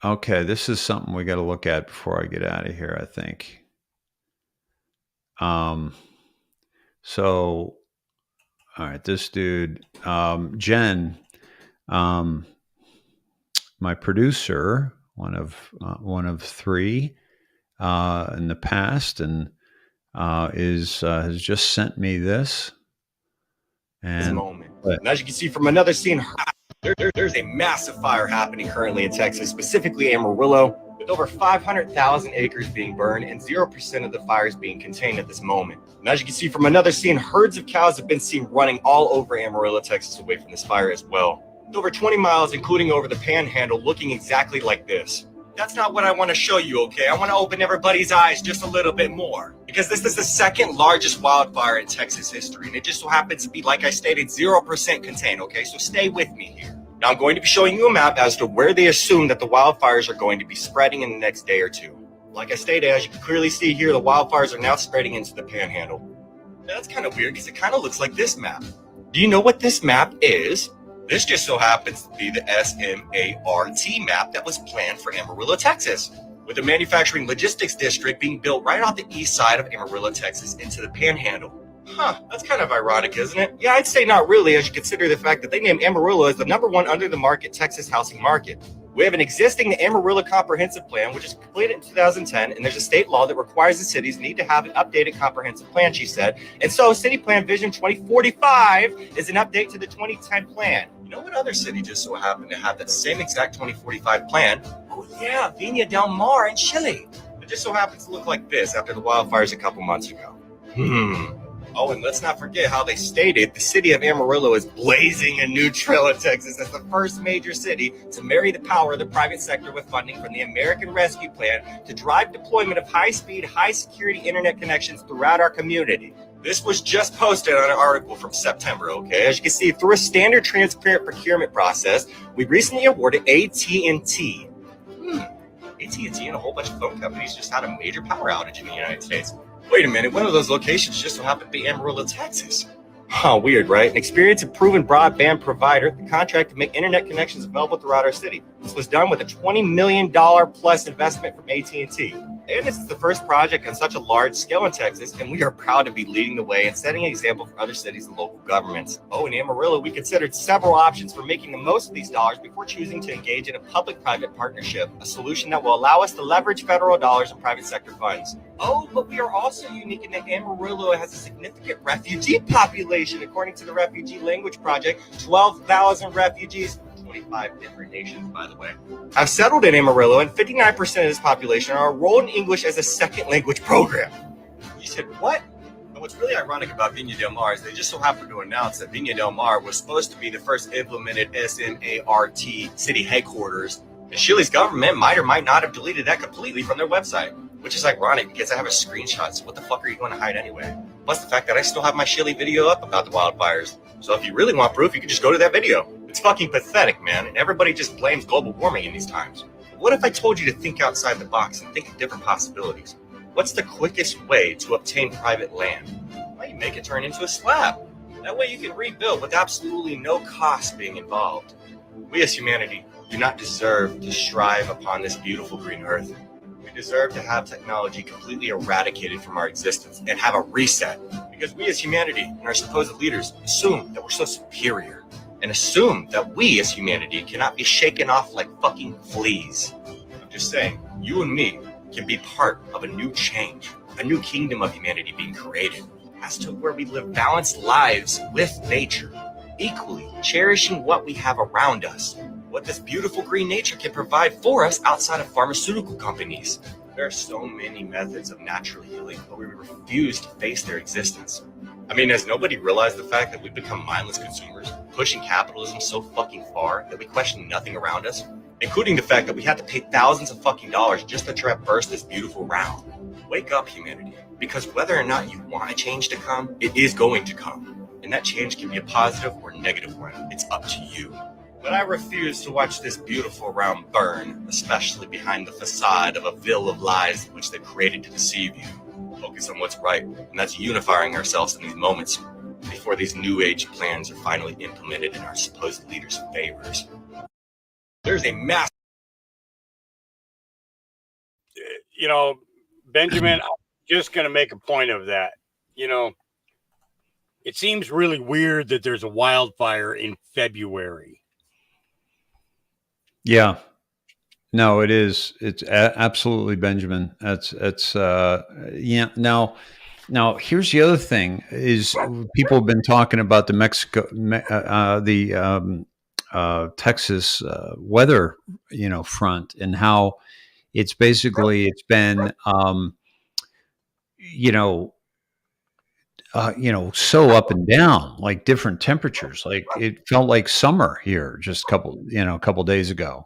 Okay, this is something we got to look at before I get out of here, I think. So All right, this dude, Jen, my producer, one of three in the past, and has just sent me this. And Moment. And as you can see from another scene, there's a massive fire happening currently in Texas, specifically Amarillo, with over 500,000 acres being burned and 0% of the fires being contained at this moment. And as you can see from another scene, herds of cows have been seen running all over Amarillo, Texas, away from this fire as well. With over 20 miles, including over the Panhandle, looking exactly like this. That's not what I want to show you, okay? I want to open everybody's eyes just a little bit more. Because this is the second largest wildfire in Texas history. And it just so happens to be, like I stated, 0% contained, okay? So stay with me here. Now I'm going to be showing you a map as to where they assume that the wildfires are going to be spreading in the next day or two. Like I stated, as you can clearly see here, the wildfires are now spreading into the Panhandle. Now that's kind of weird because it kind of looks like this map. Do you know what this map is? This just so happens to be the SMART map that was planned for Amarillo, Texas, with the manufacturing logistics district being built right off the east side of Amarillo, Texas into the Panhandle. Huh, that's kind of ironic, isn't it? Yeah, I'd say not really, as you consider the fact that they named Amarillo as the #1 under the market Texas housing market. We have an existing Amarillo Comprehensive Plan, which is completed in 2010, and there's a state law that requires the cities need to have an updated comprehensive plan, she said. And so City Plan Vision 2045 is an update to the 2010 plan. You know what other city just so happened to have that same exact 2045 plan? Oh yeah, Viña del Mar in Chile. It just so happens to look like this after the wildfires a couple months ago. Oh, and let's not forget how they stated the city of Amarillo is blazing a new trail in Texas as the first major city to marry the power of the private sector with funding from the American Rescue Plan to drive deployment of high-speed, high-security internet connections throughout our community. This was just posted on an article from September, okay? As you can see, through a standard transparent procurement process, we recently awarded AT&T. AT&T and a whole bunch of phone companies just had a major power outage in the United States. Wait a minute, one of those locations just so happened to be Amarillo, Texas. Huh, weird, right? An experienced and proven broadband provider, the contract to make internet connections available throughout our city. This was done with a $20 million plus investment from AT&T. And this is the first project on such a large scale in Texas, and we are proud to be leading the way and setting an example for other cities and local governments. Oh, in Amarillo, we considered several options for making the most of these dollars before choosing to engage in a public-private partnership, a solution that will allow us to leverage federal dollars and private sector funds. Oh, but we are also unique in that Amarillo has a significant refugee population. According to the Refugee Language Project, 12,000 refugees, 25 different nations, by the way, have settled in Amarillo, and 59% of this population are enrolled in English as a second language program. You said, what? And what's really ironic about Viña del Mar is they just so happened to announce that Viña del Mar was supposed to be the first implemented SMART city headquarters, and Chile's government might or might not have deleted that completely from their website, which is ironic because I have a screenshot, so what the fuck are you going to hide anyway? Plus the fact that I still have my Chile video up about the wildfires. So if you really want proof, you can just go to that video. It's fucking pathetic, man, and everybody just blames global warming in these times. What if I told you to think outside the box and think of different possibilities? What's the quickest way to obtain private land? Why you make it turn into a slab? That way you can rebuild with absolutely no cost being involved. We as humanity do not deserve to strive upon this beautiful green earth. We deserve to have technology completely eradicated from our existence and have a reset. Because we as humanity and our supposed leaders assume that we're so superior and assume that we as humanity cannot be shaken off like fucking fleas. I'm just saying, you and me can be part of a new change, a new kingdom of humanity being created, as to where we live balanced lives with nature, equally cherishing what we have around us, what this beautiful green nature can provide for us outside of pharmaceutical companies. There are so many methods of natural healing, but we refuse to face their existence. I mean, has nobody realized the fact that we've become mindless consumers, pushing capitalism so fucking far that we question nothing around us, including the fact that we have to pay thousands of fucking dollars just to traverse this beautiful round? Wake up, humanity, because whether or not you want a change to come, it is going to come. And that change can be a positive or negative one. It's up to you. But I refuse to watch this beautiful round burn, especially behind the facade of a veil of lies which they created to deceive you. Focus on what's right, and that's unifying ourselves in these moments before these new age plans are finally implemented in our supposed leaders' favors. There's a massive... You know, Benjamin, I'm just going to make a point of that. You know, It seems really weird that there's a wildfire in February. Yeah. No, it is. It's absolutely, Benjamin. That's yeah. Now here's the other thing: is people have been talking about the Texas weather, front, and how it's basically been, so up and down, like different temperatures. Like it felt like summer here just a couple days ago.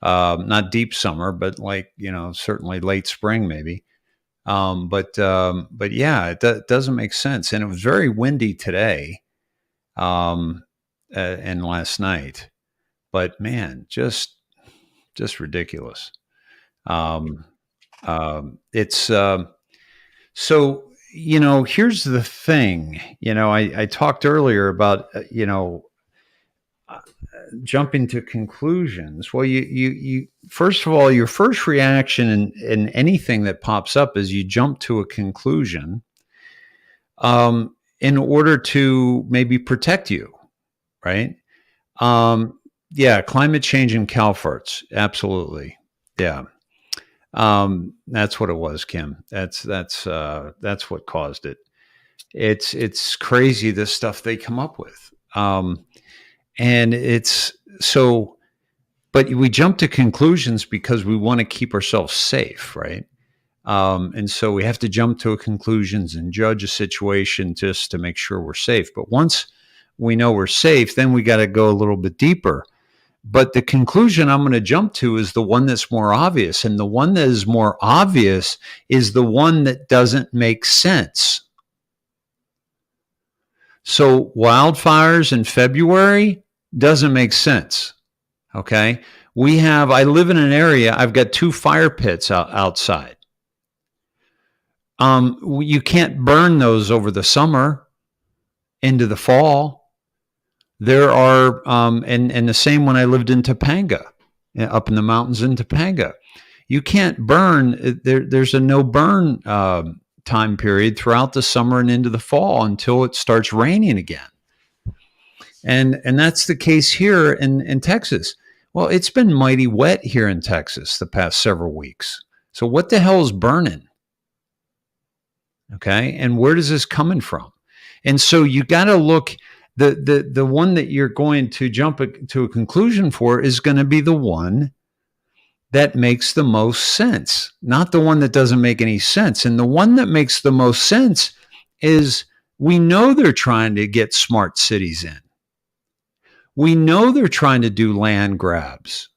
Not deep summer, but like, certainly late spring, maybe. But yeah, it doesn't make sense. And it was very windy today, and last night, but man, just ridiculous. It's, so, here's the thing, I talked earlier about, jumping to conclusions. Well, you first of all, your first reaction in anything that pops up is you jump to a conclusion, in order to maybe protect you, right? Yeah, climate change and cow farts, absolutely. Yeah, that's what it was, Kim. That's what caused it. It's crazy, the stuff they come up with. And it's so, but we jump to conclusions because we want to keep ourselves safe, right? And so we have to jump to conclusions and judge a situation just to make sure we're safe. But once we know we're safe, then we got to go a little bit deeper. But the conclusion I'm going to jump to is the one that's more obvious. And the one that is more obvious is the one that doesn't make sense. So wildfires in February doesn't make sense. Okay. I live in an area, I've got 2 fire pits outside. You can't burn those over the summer into the fall. There are, and the same when I lived in Topanga, up in the mountains in Topanga. You can't burn, there's a no burn time period throughout the summer and into the fall until it starts raining again. And that's the case here in Texas. Well, it's been mighty wet here in Texas the past several weeks. So what the hell is burning? Okay. And where does this coming from? And so you got to look, the one that you're going to jump to a conclusion for is going to be the one that makes the most sense, not the one that doesn't make any sense. And the one that makes the most sense is, we know they're trying to get smart cities in. We know they're trying to do land grabs.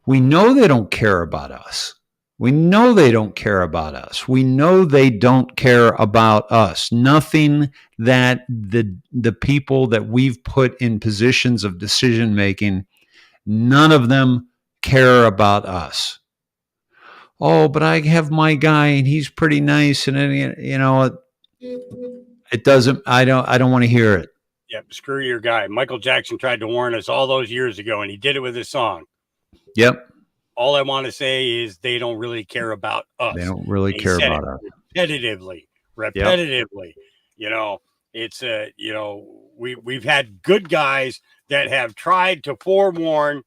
We know they don't care about us. We know they don't care about us. We know they don't care about us. Nothing that the people that we've put in positions of decision making, none of them care about us. Oh, but I have my guy and he's pretty nice, and it doesn't. I don't want to hear it. Yep, screw your guy. Michael Jackson tried to warn us all those years ago, and he did it with his song. Yep. All I want to say is they don't really care about us. They don't really care about us. Repetitively. Yep. It's we've had good guys that have tried to forewarn,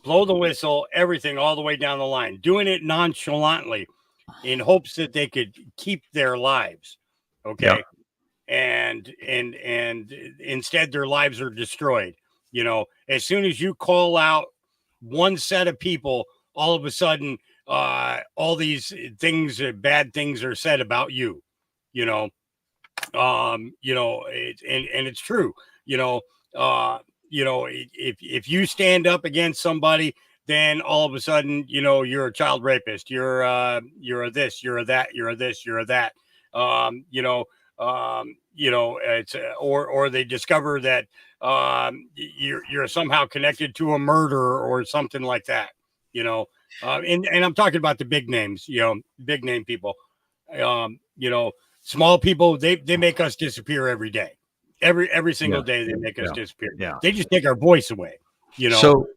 blow the whistle, everything all the way down the line, doing it nonchalantly in hopes that they could keep their lives. Okay. Yep. And instead their lives are destroyed. As soon as you call out one set of people, all of a sudden all these things, bad things are said about you. It's true. If you stand up against somebody, then all of a sudden, you're a child rapist, you're a this, you're a that, you're a this, you're a that. It's or they discover that you're somehow connected to a murder or something like that. And I'm talking about the big names, big name people. Small people, they make us disappear every day. Every single day they make us disappear. Yeah. They just take our voice away. So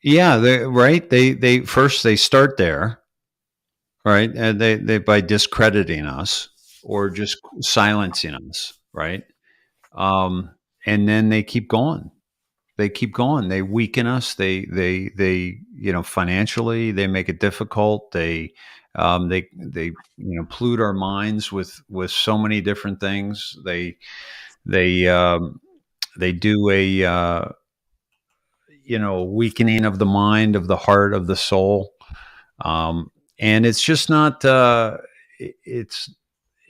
yeah, they first start there, right? And they by discrediting us, or just silencing us, right? And then they keep going. They keep going. They weaken us. They financially, they make it difficult. They pollute our minds with so many different things. They do a weakening of the mind, of the heart, of the soul, and it's just not.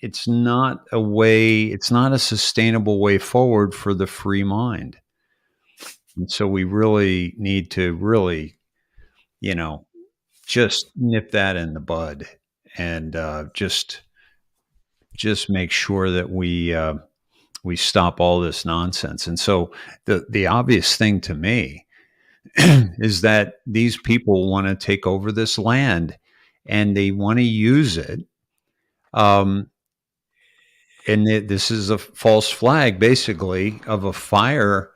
It's not a way. It's not a sustainable way forward for the free mind. And so we really need to just nip that in the bud, and just make sure that we stop all this nonsense. And so the obvious thing to me is that these people want to take over this land, and they want to use it. And this is a false flag, basically, of a fire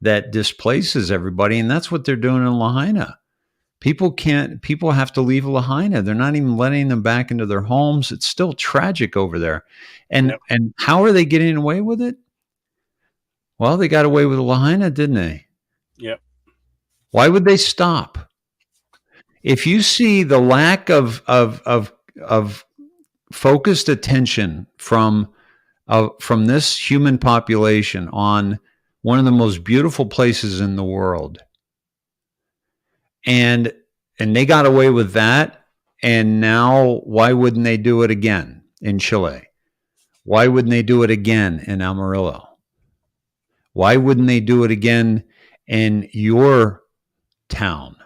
that displaces everybody, and that's what they're doing in Lahaina. People have to leave Lahaina. They're not even letting them back into their homes. It's still tragic over there. And and how are they getting away with it? Well, they got away with Lahaina, didn't they? Yep. Why would they stop? If you see the lack of focused attention from this human population on one of the most beautiful places in the world, and they got away with that, and now why wouldn't they do it again in Chile? Why wouldn't they do it again in Amarillo? Why wouldn't they do it again in your town?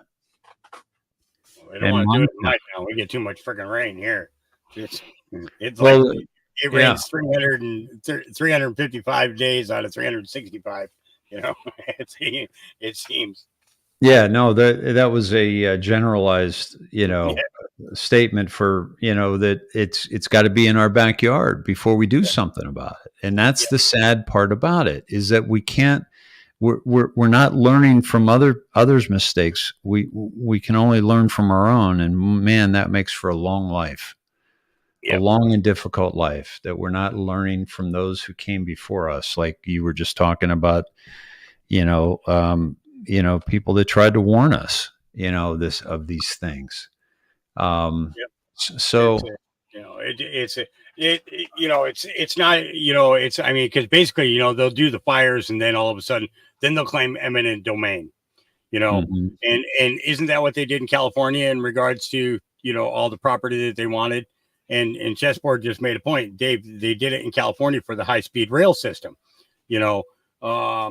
We don't want to do it in my town. We get too much freaking rain here. It's like it rains 355 days out of 365. It seems. Yeah, no, that was a generalized, statement for, that it's got to be in our backyard before we do something about it. And that's the sad part about it, is that we can't. We're not learning from others' mistakes. We can only learn from our own, and man, that makes for a long life. A long and difficult life, that we're not learning from those who came before us, like you were just talking about, people that tried to warn us, of these things. So it's not, because basically, they'll do the fires, and then all of a sudden, then they'll claim eminent domain, Mm-hmm. and isn't that what they did in California in regards to, all the property that they wanted? And Chessboard just made a point, Dave. They did it in California for the high-speed rail system. Well, yeah,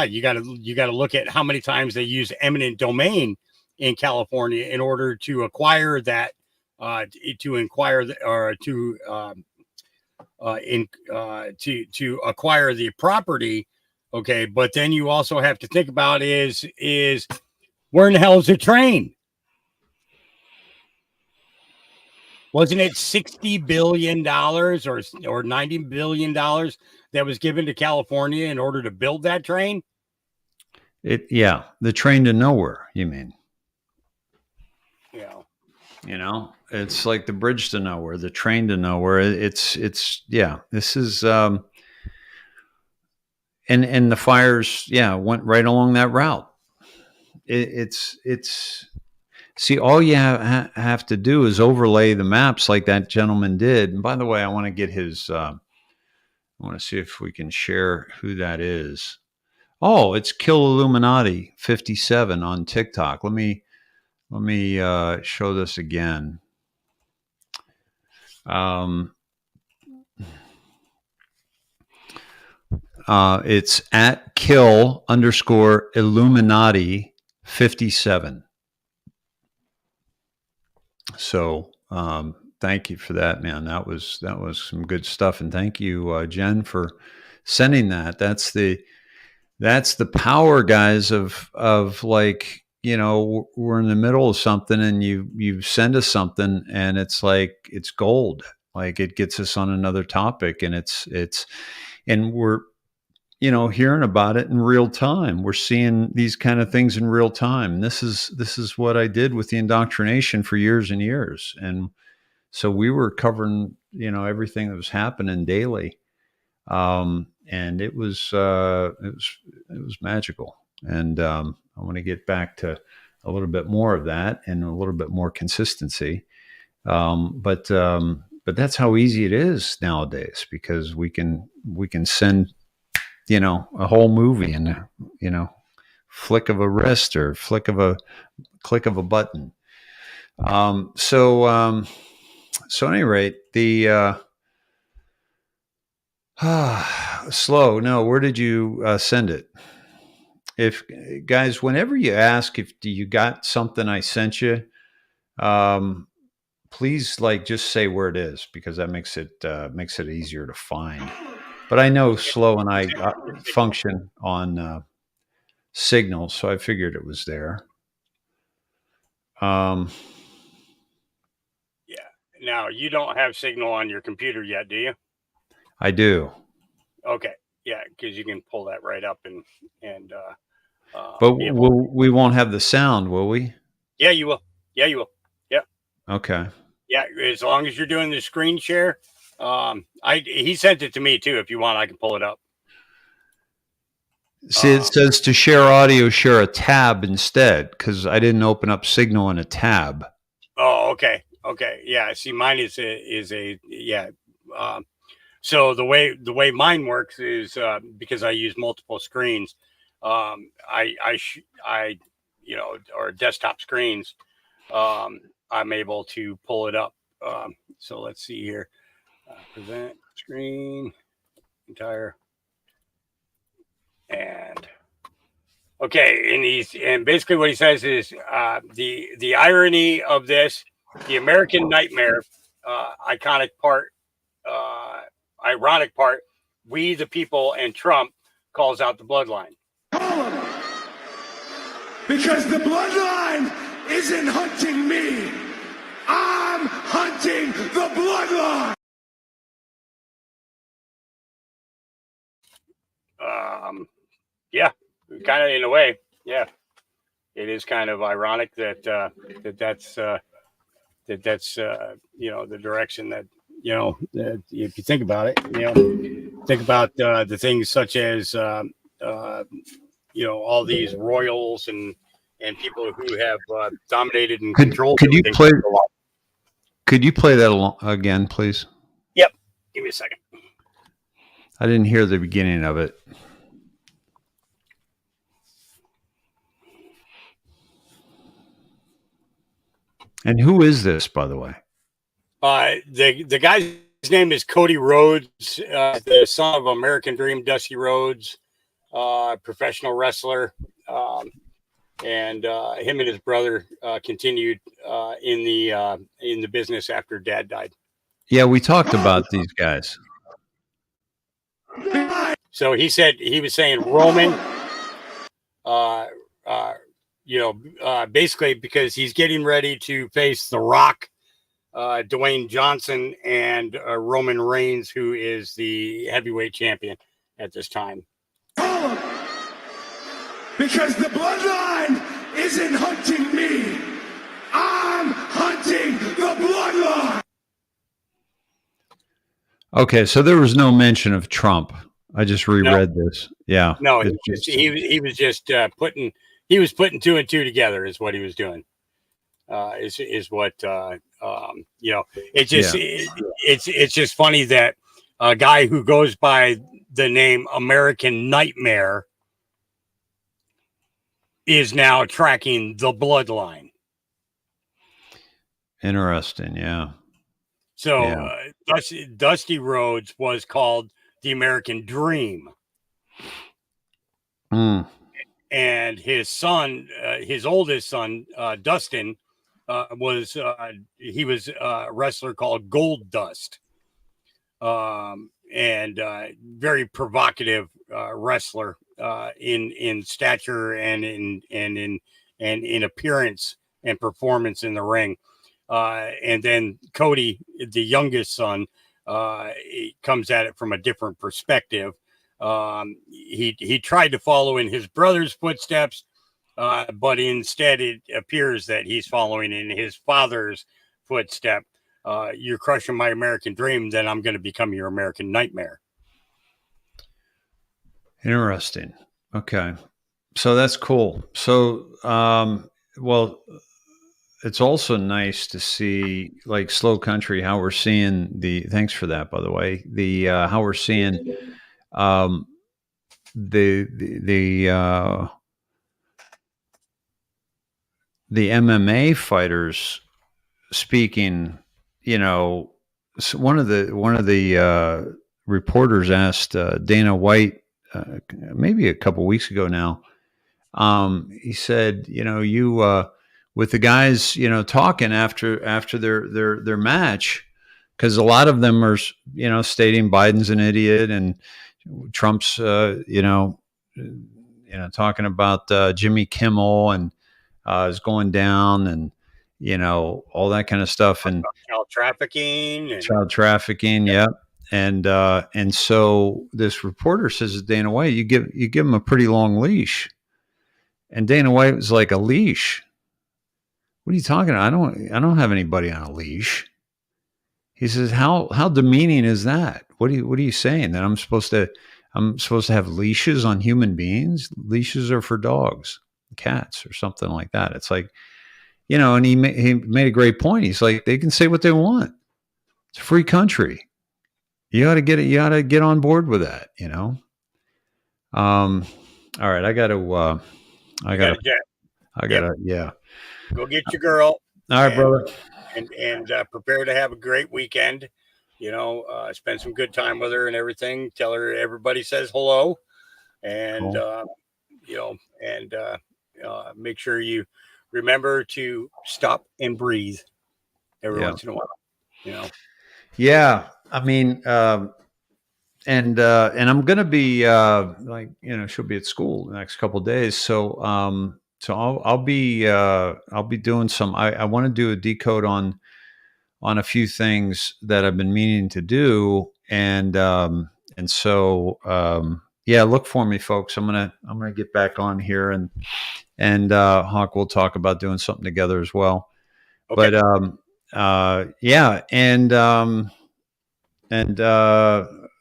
you got to look at how many times they use eminent domain in California in order to acquire that, to acquire the property. Okay, but then you also have to think about is where in the hell is the train? Wasn't it $60 billion or $90 billion that was given to California in order to build that train? The train to nowhere, you mean? Yeah. It's like the bridge to nowhere, the train to nowhere. This is, and the fires, went right along that route. See, all you have to do is overlay the maps like that gentleman did. And by the way, I want to get his, I want to see if we can share who that is. Oh, it's Kill Illuminati 57 on TikTok. Let me show this again. It's at Kill_Illuminati 57. So thank you for that, man. That was some good stuff, and thank you, Jen, for sending that. That's the power, guys, of like, we're in the middle of something, and you send us something, and it's like it's gold. Like, it gets us on another topic, and and we're hearing about it in real time. We're seeing these kind of things in real time. This is what I did with the indoctrination for years and years. And so we were covering everything that was happening daily. And it was magical. And I want to get back to a little bit more of that and a little bit more consistency. But that's how easy it is nowadays, because we can send, a whole movie in, flick of a wrist or click of a button. So at any rate, the slow. No, where did you send it? If guys, whenever you ask if you got something I sent you, please just say where it is, because that makes it easier to find. But I know Slow and I function on Signal, so I figured it was there. Yeah. Now, you don't have Signal on your computer yet, do you? I do. Okay. Yeah, because you can pull that right up and but we won't have the sound, will we? Yeah, you will. Yeah, you will. Yeah. Okay. Yeah, as long as you're doing the screen share. He sent it to me too. If you want, I can pull it up. See, it says to share audio, share a tab instead, because I didn't open up Signal in a tab. Oh, okay. Okay. Yeah. See, mine is a yeah. So the way mine works is because I use multiple screens. Or desktop screens. I'm able to pull it up. So let's see here. Present screen entire. And okay, and basically what he says is the irony of this, the American nightmare, ironic part, we the people, and Trump calls out the bloodline. Because the bloodline isn't hunting me. I'm hunting the bloodline. Yeah, kind of in a way. Yeah, it is kind of ironic that's the direction that that if you think about it, think about the things such as all these royals and people who have dominated and controlled. Could you play that again, please? Yep. Give me a second. I didn't hear the beginning of it. And who is this, by the way? The guy's name is Cody Rhodes, the son of American Dream, Dusty Rhodes, professional wrestler, and him and his brother continued in the business after Dad died. Yeah, we talked about these guys. So he was saying Roman, basically because he's getting ready to face The Rock, Dwayne Johnson, and Roman Reigns, who is the heavyweight champion at this time. Because the bloodline isn't hunting me. I'm hunting the bloodline. Okay, so there was no mention of Trump. I just reread this. Yeah. No, he was just putting two and two together is what he was doing. Is what it's just funny that a guy who goes by the name American Nightmare is now tracking the bloodline. Interesting, yeah. So Dusty Rhodes was called the American Dream. And his son, his oldest son, Dustin, was a wrestler called Gold Dust, and very provocative wrestler in stature and in appearance and performance in the ring. And then Cody, the youngest son, he comes at it from a different perspective. He tried to follow in his brother's footsteps, but instead it appears that he's following in his father's footstep. you're crushing my American dream, then I'm going to become your American nightmare. Interesting. Okay. So that's cool. So, well, it's also nice to see, like, Slow Country, how we're seeing thanks for that, by the way, how we're seeing the MMA fighters speaking. You know, one of the reporters asked Dana White maybe a couple weeks ago now. He said, you know, you with the guys, you know, talking after their match, because a lot of them are, you know, stating Biden's an idiot and Trump's, talking about Jimmy Kimmel and is going down and, you know, all that kind of stuff, and Child trafficking. Yeah. And so this reporter says to Dana White, you give him a pretty long leash. And Dana White was like, a leash? What are you talking about? I don't have anybody on a leash. He says, how demeaning is that? What are you saying? That I'm supposed to have leashes on human beings? Leashes are for dogs, cats, or something like that. It's like, you know, and he made a great point. He's like, they can say what they want. It's a free country. You ought to get on board with that, you know? All right. I gotta, yeah. Go get your girl. All right, brother. And prepare to have a great weekend. You know, spend some good time with her and everything. Tell her everybody says hello, and make sure you remember to stop and breathe every once in a while. You know. Yeah, I mean, and I'm gonna be she'll be at school the next couple of days, so I'll be doing some. I want to do a decode on a few things that I've been meaning to do, and so look for me, folks. I'm gonna get back on here, and Hawk will talk about doing something together as well. Okay. But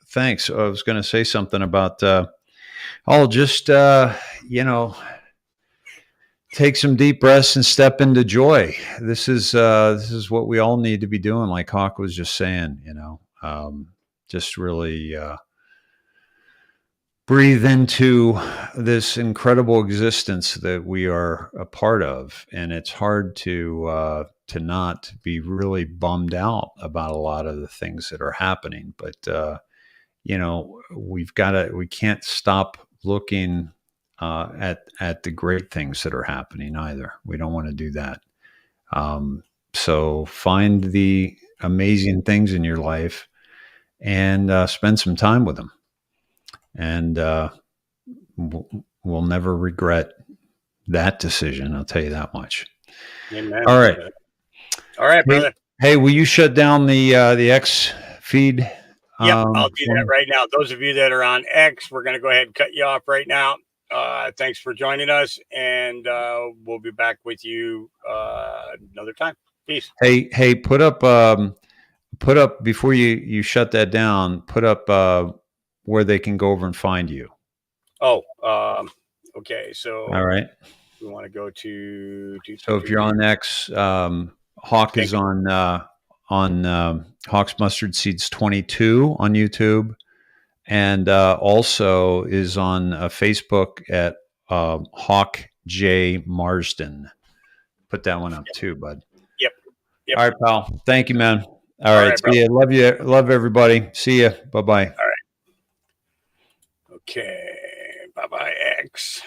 thanks. I was going to say something about take some deep breaths and step into joy. This is what we all need to be doing, like Hawk was just saying, you know, just really breathe into this incredible existence that we are a part of. And it's hard to not be really bummed out about a lot of the things that are happening. But, we can't stop looking at the great things that are happening either. We don't want to do that. So find the amazing things in your life and spend some time with them. And we'll never regret that decision. I'll tell you that much. Amen. All right. All right, brother. Hey, will you shut down the X feed? Yep, I'll do that right now. Those of you that are on X, we're going to go ahead and cut you off right now. Thanks for joining us, and we'll be back with you another time. Peace. Hey, put up before you shut that down. Put up where they can go over and find you. Oh, okay. So all right, we want to go to. So if you're on X, Hawk is on Hawk's Mustard Seeds 22 on YouTube, and also is on Facebook at Hawk J Marsden. Put that one up too, bud. Yep. All right, pal. Thank you, man. All right. See ya. Love you. Love everybody. See ya. Bye-bye. All right. Okay. Bye-bye, X.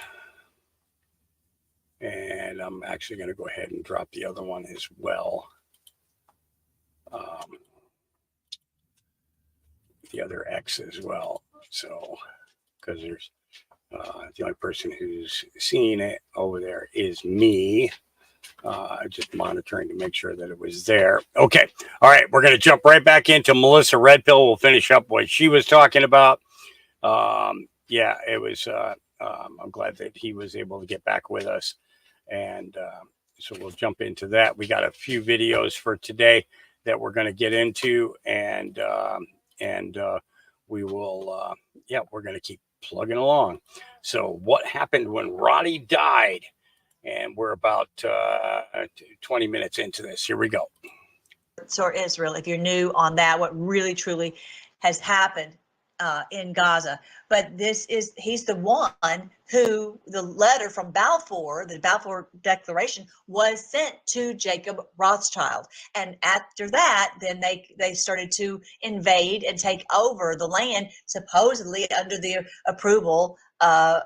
And I'm actually going to go ahead and drop the other one as well. The other X as well. So, because there's the only person who's seeing it over there is me. Just monitoring to make sure that it was there. Okay. All right. We're going to jump right back into Melissa Redpill. We'll finish up what she was talking about. It was, I'm glad that he was able to get back with us. And so we'll jump into that. We got a few videos for today that we're going to get into, and we will, we're going to keep plugging along. So what happened when Roddy died? And we're about 20 minutes into this. Here we go. Or Israel, if you're new on that, what really truly has happened in Gaza. But he's the one who the letter from Balfour, the Balfour Declaration, was sent to Jacob Rothschild. And after that, then they started to invade and take over the land, supposedly under the approval of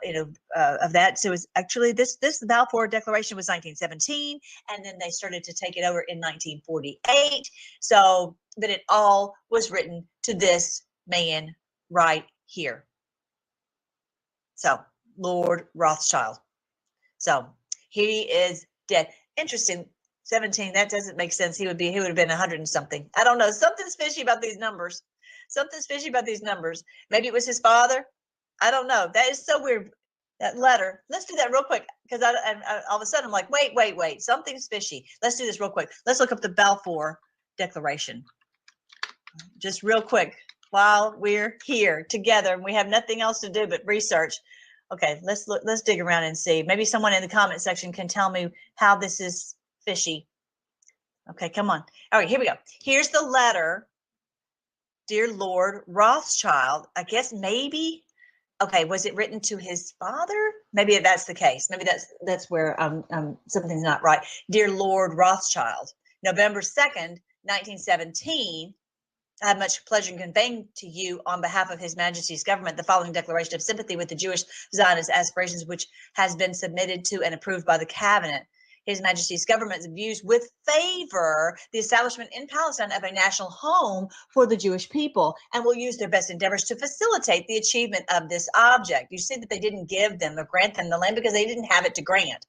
that. So it's actually this Balfour Declaration was 1917, and then they started to take it over in 1948. So, but it all was written to this man right here. So, Lord Rothschild. So he is dead. Interesting. 17. That doesn't make sense. He would have been 100 and something. I don't know. Something's fishy about these numbers. Something's fishy about these numbers. Maybe it was his father. I don't know. That is so weird. That letter. Let's do that real quick, because I all of a sudden I'm like, wait. Something's fishy. Let's do this real quick. Let's look up the Balfour Declaration. Just real quick while we're here together and we have nothing else to do but research. Okay, let's dig around and see. Maybe someone in the comment section can tell me how this is fishy. Okay, come on. All right, here we go. Here's the letter. Dear Lord Rothschild, I guess maybe, okay, was it written to his father? Maybe that's the case. Maybe that's where something's not right. Dear Lord Rothschild, November 2nd, 1917, I have much pleasure in conveying to you on behalf of His Majesty's government the following declaration of sympathy with the Jewish Zionist aspirations, which has been submitted to and approved by the cabinet. His Majesty's government views with favor the establishment in Palestine of a national home for the Jewish people and will use their best endeavors to facilitate the achievement of this object. You see that they didn't give them or grant them the land because they didn't have it to grant.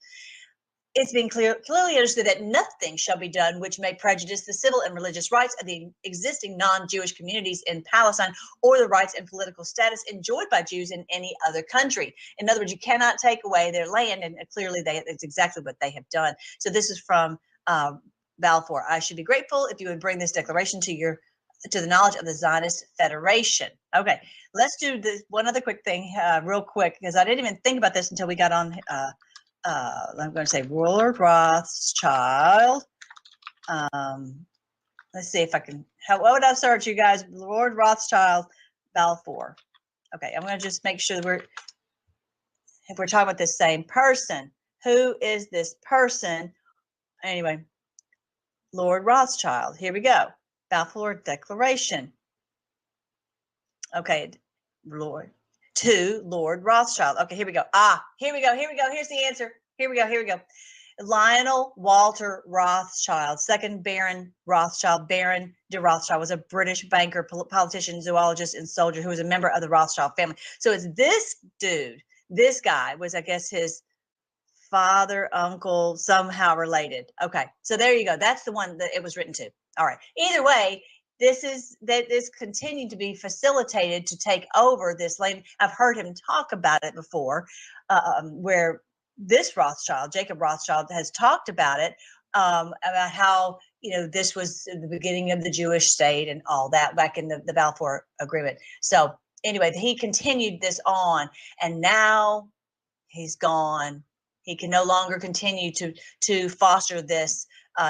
It's been clearly understood that nothing shall be done which may prejudice the civil and religious rights of the existing non-Jewish communities in Palestine or the rights and political status enjoyed by Jews in any other country. In other words, you cannot take away their land, and clearly it's exactly what they have done. So this is from Balfour. I should be grateful if you would bring this declaration to the knowledge of the Zionist Federation. Okay, let's do this one other quick thing real quick, because I didn't even think about this until we got on I'm going to say Lord Rothschild. Let's see if I can, what would I search, you guys? Lord Rothschild Balfour. Okay, I'm going to just make sure that if we're talking about the same person. Who is this person? Anyway, Lord Rothschild. Here we go. Balfour Declaration. Okay, to Lord Rothschild. Okay, here we go. Here we go. Here's the answer. Here we go. Lionel Walter Rothschild, second Baron Rothschild. Baron de Rothschild was a British banker, politician, zoologist, and soldier who was a member of the Rothschild family. So it's this dude. This guy was, I guess, his father, uncle, somehow related. Okay, so there you go. That's the one that it was written to. All right. Either way, this continued to be facilitated to take over this land. I've heard him talk about it before, where this Rothschild, Jacob Rothschild, has talked about it, about how, this was the beginning of the Jewish state and all that back in the Balfour Agreement. So anyway, he continued this on, and now he's gone. He can no longer continue to foster this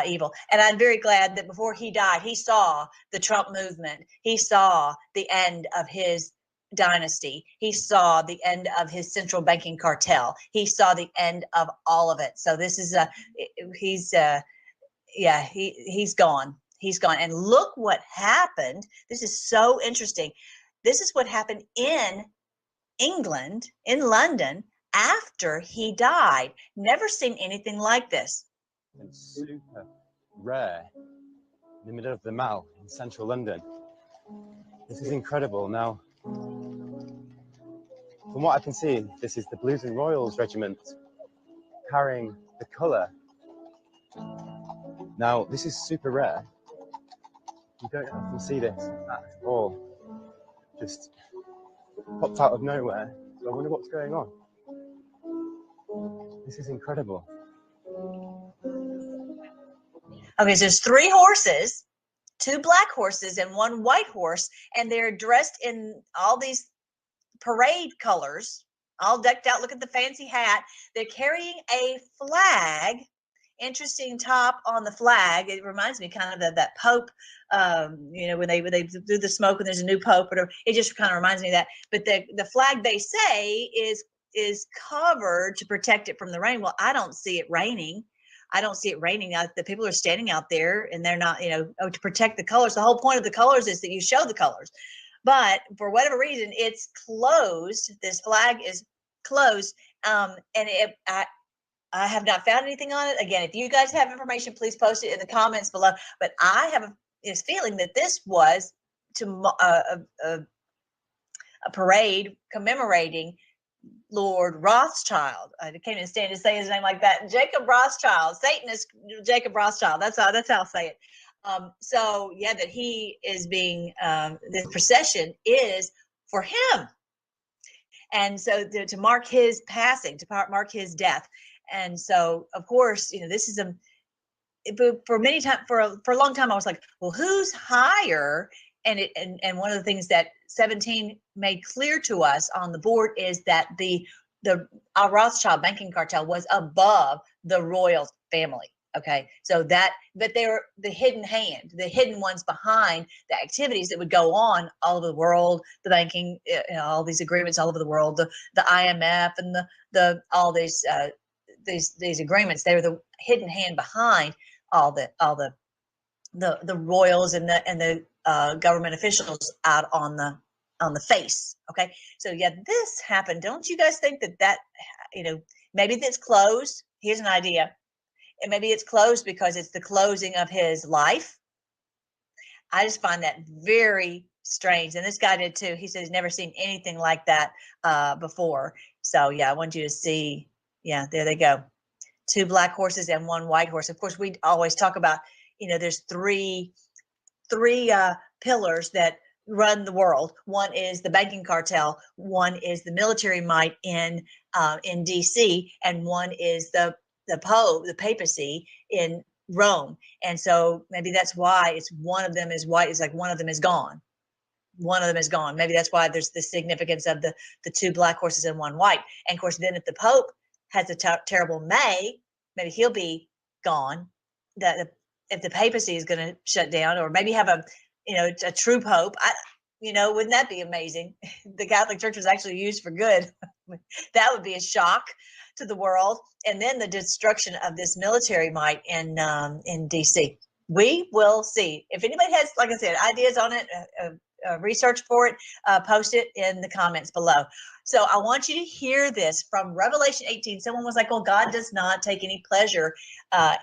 evil. And I'm very glad that before he died, he saw the Trump movement. He saw the end of his dynasty. He saw the end of his central banking cartel. He saw the end of all of it. So this is he's gone. He's gone. And look what happened. This is so interesting. This is what happened in England, in London, after he died. Never seen anything like this. It's super rare in the middle of the Mall in central London. This is incredible. Now, from what I can see, this is the Blues and Royals Regiment carrying the colour. Now, this is super rare. You don't often see this at all. Just popped out of nowhere. So I wonder what's going on. This is incredible. Okay, so there's 3 horses 2 black horses and 1 white horse, and they're dressed in all these parade colors, all decked out. Look at the fancy hat. They're carrying a flag. Interesting top on the flag. It reminds me kind of that Pope, when they do the smoke and there's a new Pope, whatever. It just kind of reminds me of that. But the flag, they say, is covered to protect it from the rain. Well, I don't see it raining. I don't see it raining. The people are standing out there and they're not, to protect the colors. The whole point of the colors is that you show the colors. But for whatever reason, it's closed. This flag is closed. And I have not found anything on it. Again, if you guys have information, please post it in the comments below. But I have this feeling that this was to a parade commemorating Lord Rothschild. I can't even stand to say his name like that. Jacob Rothschild, Satanist Jacob Rothschild. That's how I'll say it. So yeah, that he is being, this procession is for him. And so to mark his passing, to mark his death. And so, of course, this is for a long time, I was like, well, who's higher? And one of the things that 17 made clear to us on the board is that the Rothschild banking cartel was above the royal family. Okay, so but they're the hidden hand, the hidden ones behind the activities that would go on all over the world, the banking, all these agreements all over the world, the IMF and all these agreements. They were the hidden hand behind all the royals and the government officials out on the face. Okay, so yeah, this happened. Don't you guys think that maybe that's closed? Here's an idea. And maybe it's closed because it's the closing of his life. I just find that very strange. And this guy did too. He said he's never seen anything like that before. So yeah, I want you to see. Yeah, there they go. 2 black horses and 1 white horse. Of course, we always talk about, there's three pillars that run the world. One is the banking cartel. One is the military might in DC, and one is the Pope, the papacy in Rome. And so maybe that's why one of them is white. It's like one of them is gone. One of them is gone. Maybe that's why there's the significance of the 2 black horses and 1 white. And of course, then if the Pope has a terrible May, maybe he'll be gone. If the papacy is going to shut down, or maybe have a true Pope, wouldn't that be amazing? The Catholic Church was actually used for good. That would be a shock to the world. And then the destruction of this military might in DC. We will see. If anybody has, like I said, ideas on it, research for it, post it in the comments below. So I want you to hear this from Revelation 18. Someone was like, well, God does not take any pleasure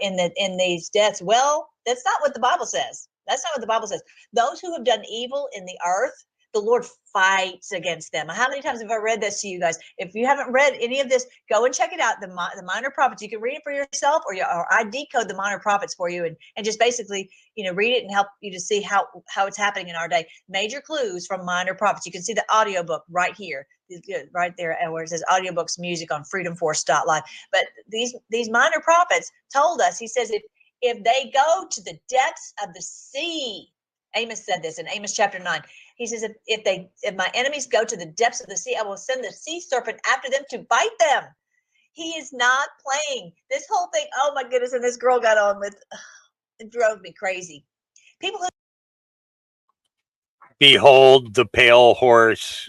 in these deaths. Well, that's not what the Bible says. That's not what the Bible says. Those who have done evil in the earth, the Lord fights against them. How many times have I read this to you guys? If you haven't read any of this, go and check it out. The Minor Prophets. You can read it for yourself, or I decode the Minor Prophets for you, and just basically, read it and help you to see how it's happening in our day. Major clues from Minor Prophets. You can see the audiobook right here, right there, where it says audiobooks music on freedomforce.live. But these Minor Prophets told us. He says if they go to the depths of the sea. Amos said this in Amos chapter 9. He says, if my enemies go to the depths of the sea, I will send the sea serpent after them to bite them. He is not playing. This whole thing, oh my goodness, and this girl got on with, it drove me crazy. People who Behold the pale horse.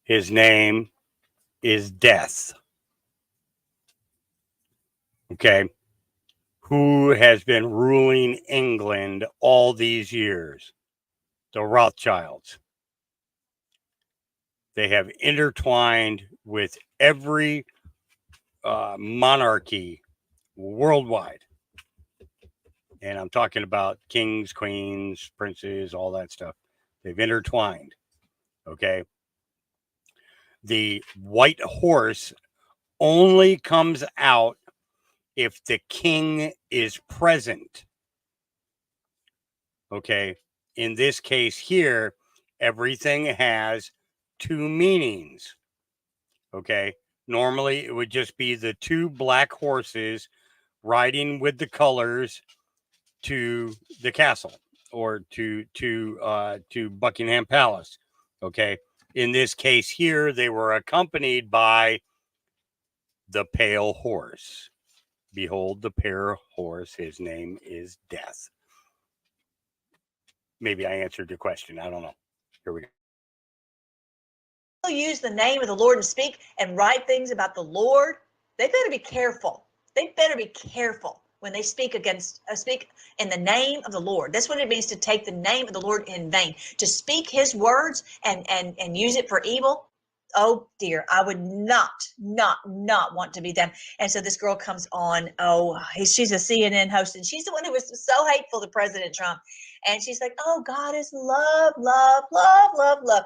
His name is Death. Okay. Who has been ruling England all these years? The Rothschilds. They have intertwined with every monarchy worldwide. And I'm talking about kings, queens, princes, all that stuff. They've intertwined. Okay. The white horse only comes out if the king is present. Okay. In this case here, everything has 2 meanings. Okay. Normally it would just be the 2 black horses riding with the colors to the castle or to Buckingham Palace. Okay. In this case here, they were accompanied by the pale horse. Behold the pale horse. His name is Death. Maybe I answered your question. I don't know. Here we go. Use the name of the Lord and speak and write things about the Lord, they better be careful. They better be careful when they speak speak in the name of the Lord. That's what it means to take the name of the Lord in vain, to speak his words and use it for evil. Oh dear, I would not want to be them. And so this girl comes on. She's a CNN host, and she's the one who was so hateful to President Trump. And she's like, oh, God is love, love, love, love, love.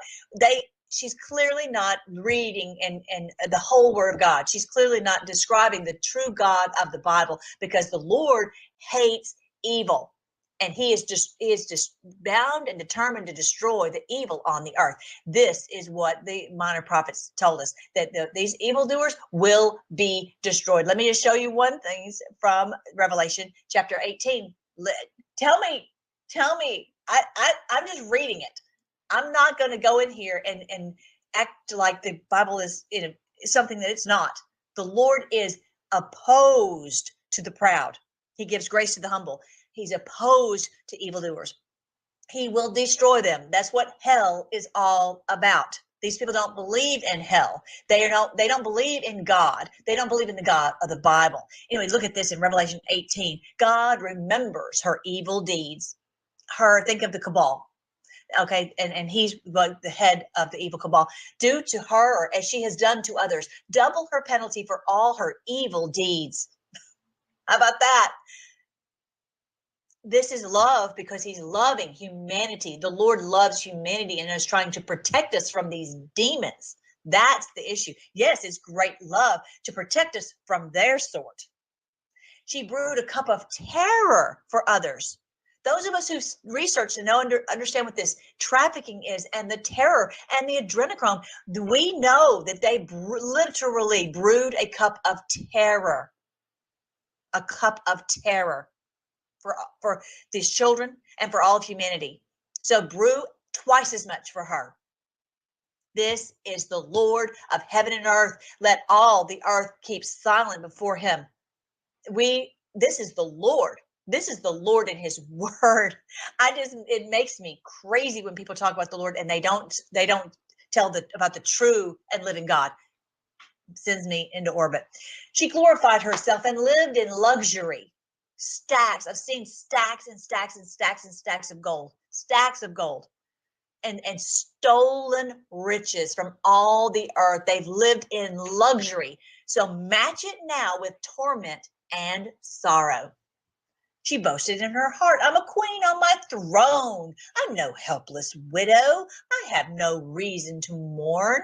She's clearly not reading and the whole word of God. She's clearly not describing the true God of the Bible, because the Lord hates evil. And he is just bound and determined to destroy the evil on the earth. This is what the minor prophets told us, that these evildoers will be destroyed. Let me just show you one thing from Revelation chapter 18. Tell me. I'm just reading it. I'm not going to go in here and act like the Bible is something that it's not. The Lord is opposed to the proud. He gives grace to the humble. He's opposed to evildoers. He will destroy them. That's what hell is all about. These people don't believe in hell. They don't believe in God. They don't believe in the God of the Bible. Anyway, look at this in Revelation 18. God remembers her evil deeds. Think of the cabal. Okay, and he's like the head of the evil cabal. Due to her, or as she has done to others, double her penalty for all her evil deeds. How about that? This is love, because he's loving humanity. The Lord loves humanity and is trying to protect us from these demons. That's the issue. Yes, it's great love to protect us from their sort. She brewed a cup of terror for others. Those of us who research and understand what this trafficking is, and the terror and the adrenochrome, we know that they literally brewed a cup of terror. A cup of terror for these children and for all of humanity. So brew twice as much for her. This is the Lord of heaven and earth. Let all the earth keep silent before him. This is the Lord. This is the Lord in his word. It makes me crazy when people talk about the Lord and they don't tell about the true and living God. It sends me into orbit. She glorified herself and lived in luxury. Stacks. I've seen stacks and stacks and stacks and stacks of gold. Stacks of gold. And stolen riches from all the earth. They've lived in luxury. So match it now with torment and sorrow. She boasted in her heart, I'm a queen on my throne. I'm no helpless widow. I have no reason to mourn.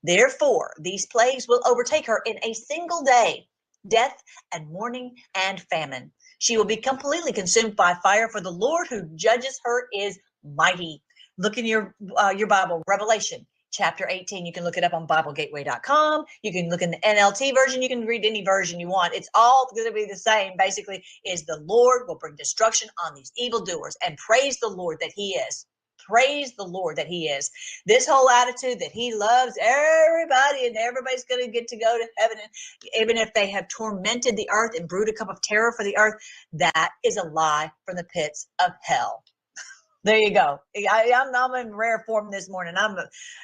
Therefore, these plagues will overtake her in a single day, death and mourning and famine. She will be completely consumed by fire, for the Lord who judges her is mighty. Look in your Bible, Revelation chapter 18. You can look it up on BibleGateway.com. You can look in the NLT version. You can read any version you want. It's all going to be the same. Basically, is the Lord will bring destruction on these evildoers, and praise the Lord that he is. Praise the Lord that he is. This whole attitude that he loves everybody and everybody's going to get to go to heaven, and even if they have tormented the earth and brewed a cup of terror for the earth, that is a lie from the pits of hell. There you go. I'm in rare form this morning. I'm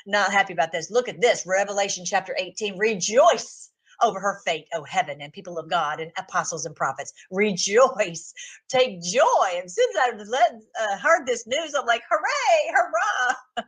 not happy about this. Look at this, Revelation chapter 18. Rejoice over her fate, O heaven, and people of God, and apostles and prophets. Rejoice. Take joy. And since I heard this news, I'm like, hooray, hurrah.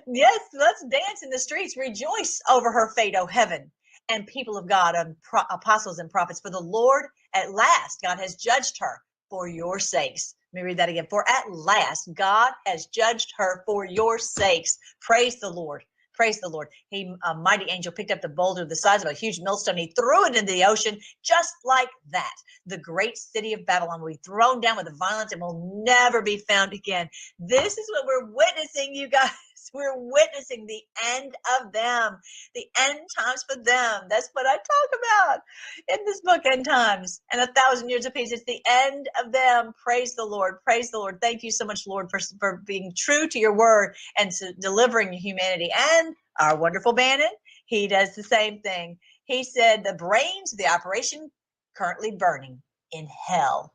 Yes, let's dance in the streets. Rejoice over her fate, O heaven, and people of God, and apostles and prophets. For the Lord, at last, God has judged her for your sakes. Let me read that again. For at last, God has judged her for your sakes. Praise the Lord. Praise the Lord. A mighty angel picked up the boulder the size of a huge millstone. He threw it into the ocean just like that. The great city of Babylon will be thrown down with violence and will never be found again. This is what we're witnessing, you guys. We're witnessing the end of them, the end times for them. That's what I talk about in this book, End Times, and 1,000 Years of Peace. It's the end of them. Praise the Lord. Praise the Lord. Thank you so much, Lord, for being true to your word and to delivering humanity. And our wonderful Bannon, he does the same thing. He said the brains of the operation currently burning in hell.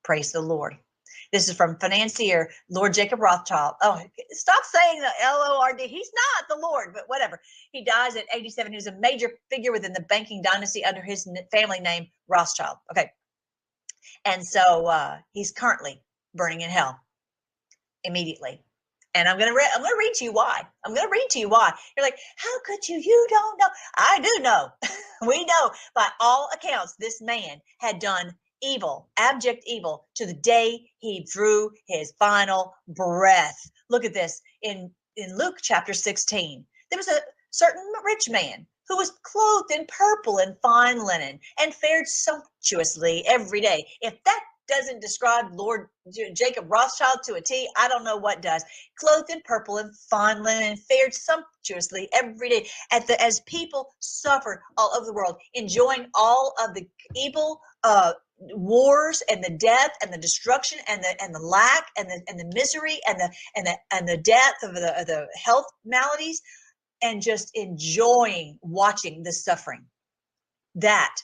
Praise the Lord. This is from financier Lord Jacob Rothschild. Oh, stop saying the Lord. He's not the Lord, but whatever. He dies at 87. He was a major figure within the banking dynasty under his family name, Rothschild. Okay. And so he's currently burning in hell immediately. And I'm going to read to you why. I'm going to read to you why. You're like, how could you? You don't know. I do know. We know by all accounts, this man had done evil, abject evil, to the day he drew his final breath. Look at this in Luke chapter 16. There was a certain rich man who was clothed in purple and fine linen and fared sumptuously every day. If that doesn't describe Lord Jacob Rothschild to a T, I don't know what does. Clothed in purple and fine linen, fared sumptuously every day as people suffered all over the world, enjoying all of the evil wars and the death and the destruction and the lack and the misery and the death of the health maladies, and just enjoying watching the suffering. That,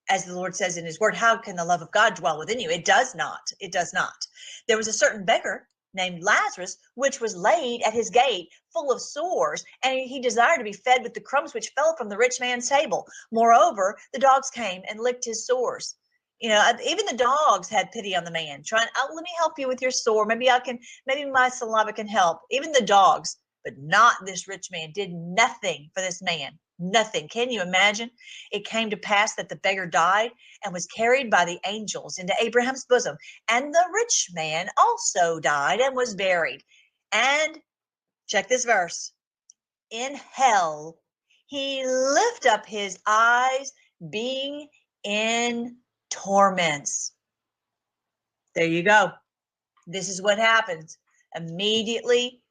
as the Lord says in his word, how can the love of God dwell within you? It does not. It does not. There was a certain beggar named Lazarus, which was laid at his gate full of sores, and he desired to be fed with the crumbs which fell from the rich man's table. Moreover, the dogs came and licked his sores. You know, even the dogs had pity on the man, trying, oh, let me help you with your sore. Maybe my saliva can help. Even the dogs, but not this rich man, did nothing for this man. Nothing. Can you imagine? It came to pass that the beggar died and was carried by the angels into Abraham's bosom. And the rich man also died and was buried. And check this verse. In hell, he lift up his eyes, being in torments. There you go. This is what happens. Immediately,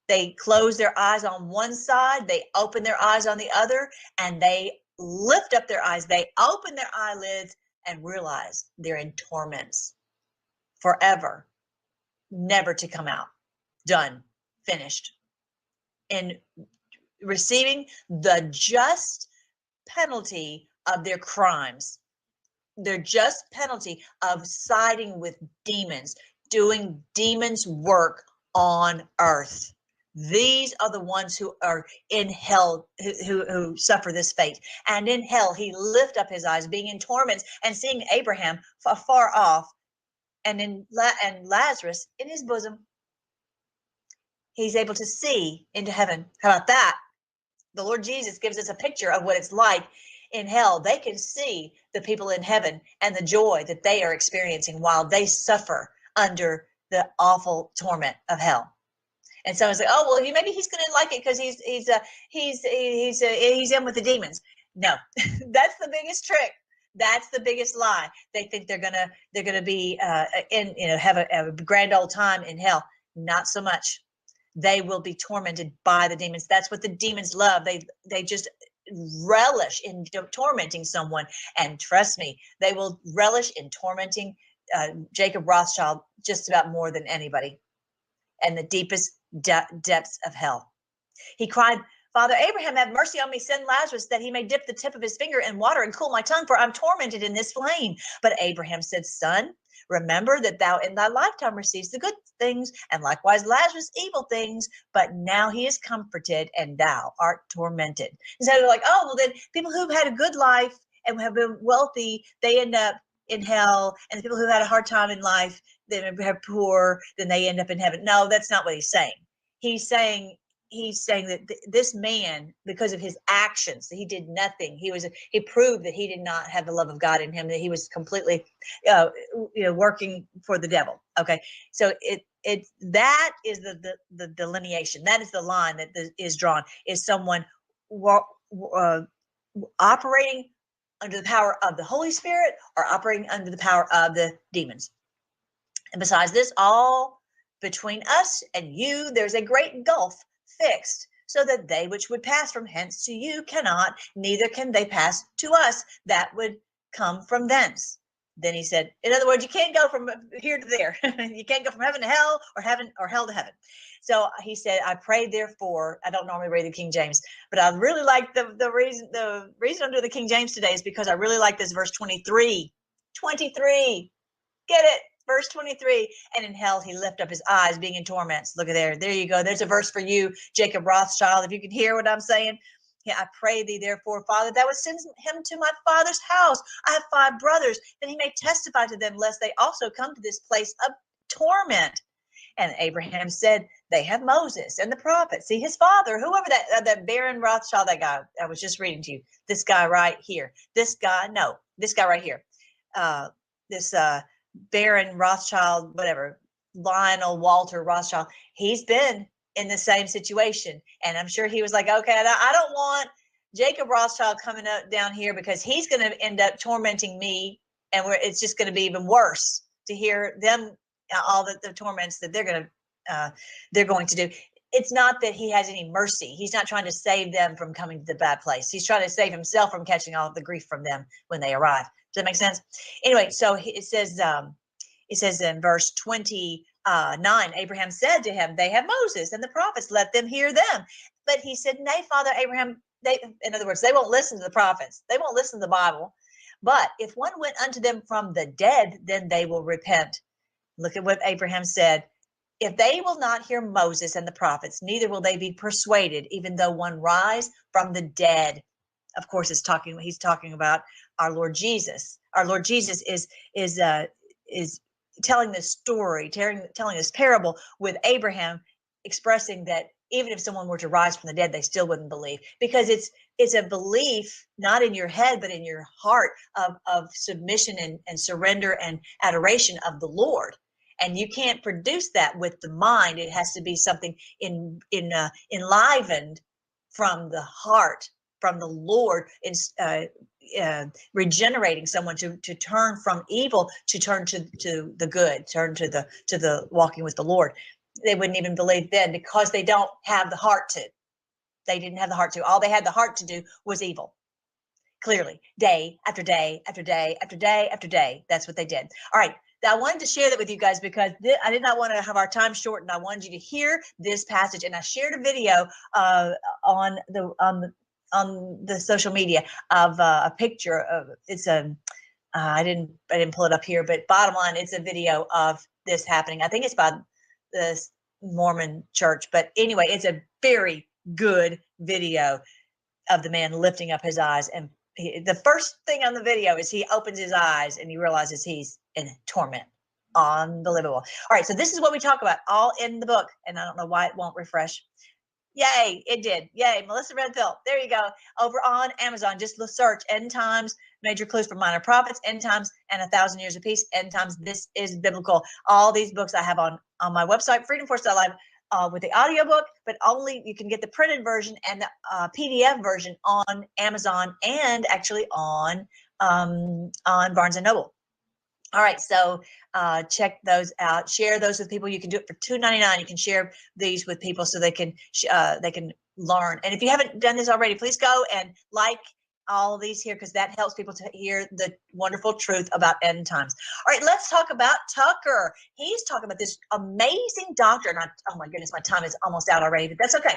they close their eyes on one side, they open their eyes on the other, and they lift up their eyes. They open their eyelids and realize they're in torments forever, never to come out. Done, finished. In receiving the just penalty of their crimes, their just penalty of siding with demons, doing demons' work on earth. These are the ones who are in hell, who suffer this fate. And in hell, he lift up his eyes, being in torments, and seeing Abraham far off, and Lazarus in his bosom. He's able to see into heaven. How about that? The Lord Jesus gives us a picture of what it's like in hell. They can see the people in heaven and the joy that they are experiencing while they suffer under the awful torment of hell. And someone's like, oh, well, maybe he's going to like it because he's in with the demons. No, that's the biggest trick. That's the biggest lie. They think they're gonna be have a grand old time in hell. Not so much. They will be tormented by the demons. That's what the demons love. They just relish in tormenting someone. And trust me, they will relish in tormenting Jacob Rothschild just about more than anybody. And the deepest depths of hell. He cried, Father Abraham, have mercy on me. Send Lazarus that he may dip the tip of his finger in water and cool my tongue, for I'm tormented in this flame. But Abraham said, Son, remember that thou in thy lifetime receivest the good things, and likewise Lazarus evil things, but now he is comforted and thou art tormented. And so they're like, oh, well then people who've had a good life and have been wealthy, they end up in hell, and the people who had a hard time in life, they are poor, then they end up in heaven. No, that's not what he's saying. He's saying that this man, because of his actions, he did nothing. He proved that he did not have the love of God in him, that he was completely, working for the devil. Okay, so that is the delineation. That is the line that is drawn. Is someone operating under the power of the Holy Spirit or operating under the power of the demons? And besides this, all between us and you, there's a great gulf fixed, so that they which would pass from hence to you cannot, neither can they pass to us that would come from thence. Then he said, in other words, you can't go from here to there. You can't go from heaven to hell, or hell to heaven. So he said, I pray therefore, I don't normally read the King James, but I really like the reason I'm doing the King James today is because I really like this verse 23. 23. Get it? Verse 23. And in hell he lift up his eyes, being in torments. Look at there. There you go. There's a verse for you, Jacob Rothschild, if you can hear what I'm saying. Yeah, I pray thee, therefore, Father, thou would send him to my father's house. I have 5 brothers, that he may testify to them, lest they also come to this place of torment. And Abraham said, they have Moses and the prophets. See, his father, whoever that Baron Rothschild, that guy I was just reading to you, this guy right here, this guy right here, this Baron Rothschild, whatever, Lionel Walter Rothschild, he's been in the same situation. And I'm sure he was like, okay, I don't want Jacob Rothschild coming up down here, because he's going to end up tormenting me. And it's just going to be even worse to hear them, all the torments that they're going to do. It's not that he has any mercy. He's not trying to save them from coming to the bad place. He's trying to save himself from catching all of the grief from them when they arrive. Does that make sense? Anyway, so it says in verse 29, Abraham said to him, they have Moses and the prophets, let them hear them. But he said, nay, Father Abraham, in other words, they won't listen to the prophets. They won't listen to the Bible. But if one went unto them from the dead, then they will repent. Look at what Abraham said. If they will not hear Moses and the prophets, neither will they be persuaded, even though one rise from the dead. Of course, he's talking about our Lord Jesus. Our Lord Jesus is telling this story, telling this parable with Abraham, expressing that even if someone were to rise from the dead, they still wouldn't believe, because it's a belief not in your head but in your heart of submission and surrender and adoration of the Lord. And you can't produce that with the mind. It has to be something enlivened from the heart, from the Lord, regenerating someone to turn from evil, to turn to the good, turn to the walking with the Lord. They wouldn't even believe then, because they don't have the heart to. They didn't have the heart to. All they had the heart to do was evil. Clearly, day after day after day after day after day. That's what they did. All right. Now, I wanted to share that with you guys, because I did not want to have our time shortened. I wanted you to hear this passage, and I shared a video on the social media of a picture of I didn't pull it up here, but bottom line, it's a video of this happening. I think it's by the Mormon church, but anyway, it's a very good video of the man lifting up his eyes, and the first thing on the video is he opens his eyes and he realizes he's in torment. Unbelievable. All right, so this is what we talk about all in the book, and I don't know why it won't refresh. Yay, it did. Yay, Melissa Redfield. There you go. Over on Amazon, just search End Times, Major Clues for Minor Prophets, End Times, and 1,000 Years of Peace. End Times, This is Biblical. All these books I have on my website, freedomforce.live, with the audiobook, but only you can get the printed version and the PDF version on Amazon, and actually on Barnes and Noble. All right, so check those out. Share those with people. You can do it for $2.99. You can share these with people so they can learn. And if you haven't done this already, please go and like all of these here, because that helps people to hear the wonderful truth about end times. All right, let's talk about Tucker. He's talking about this amazing doctor. And oh my goodness, my time is almost out already, but that's okay.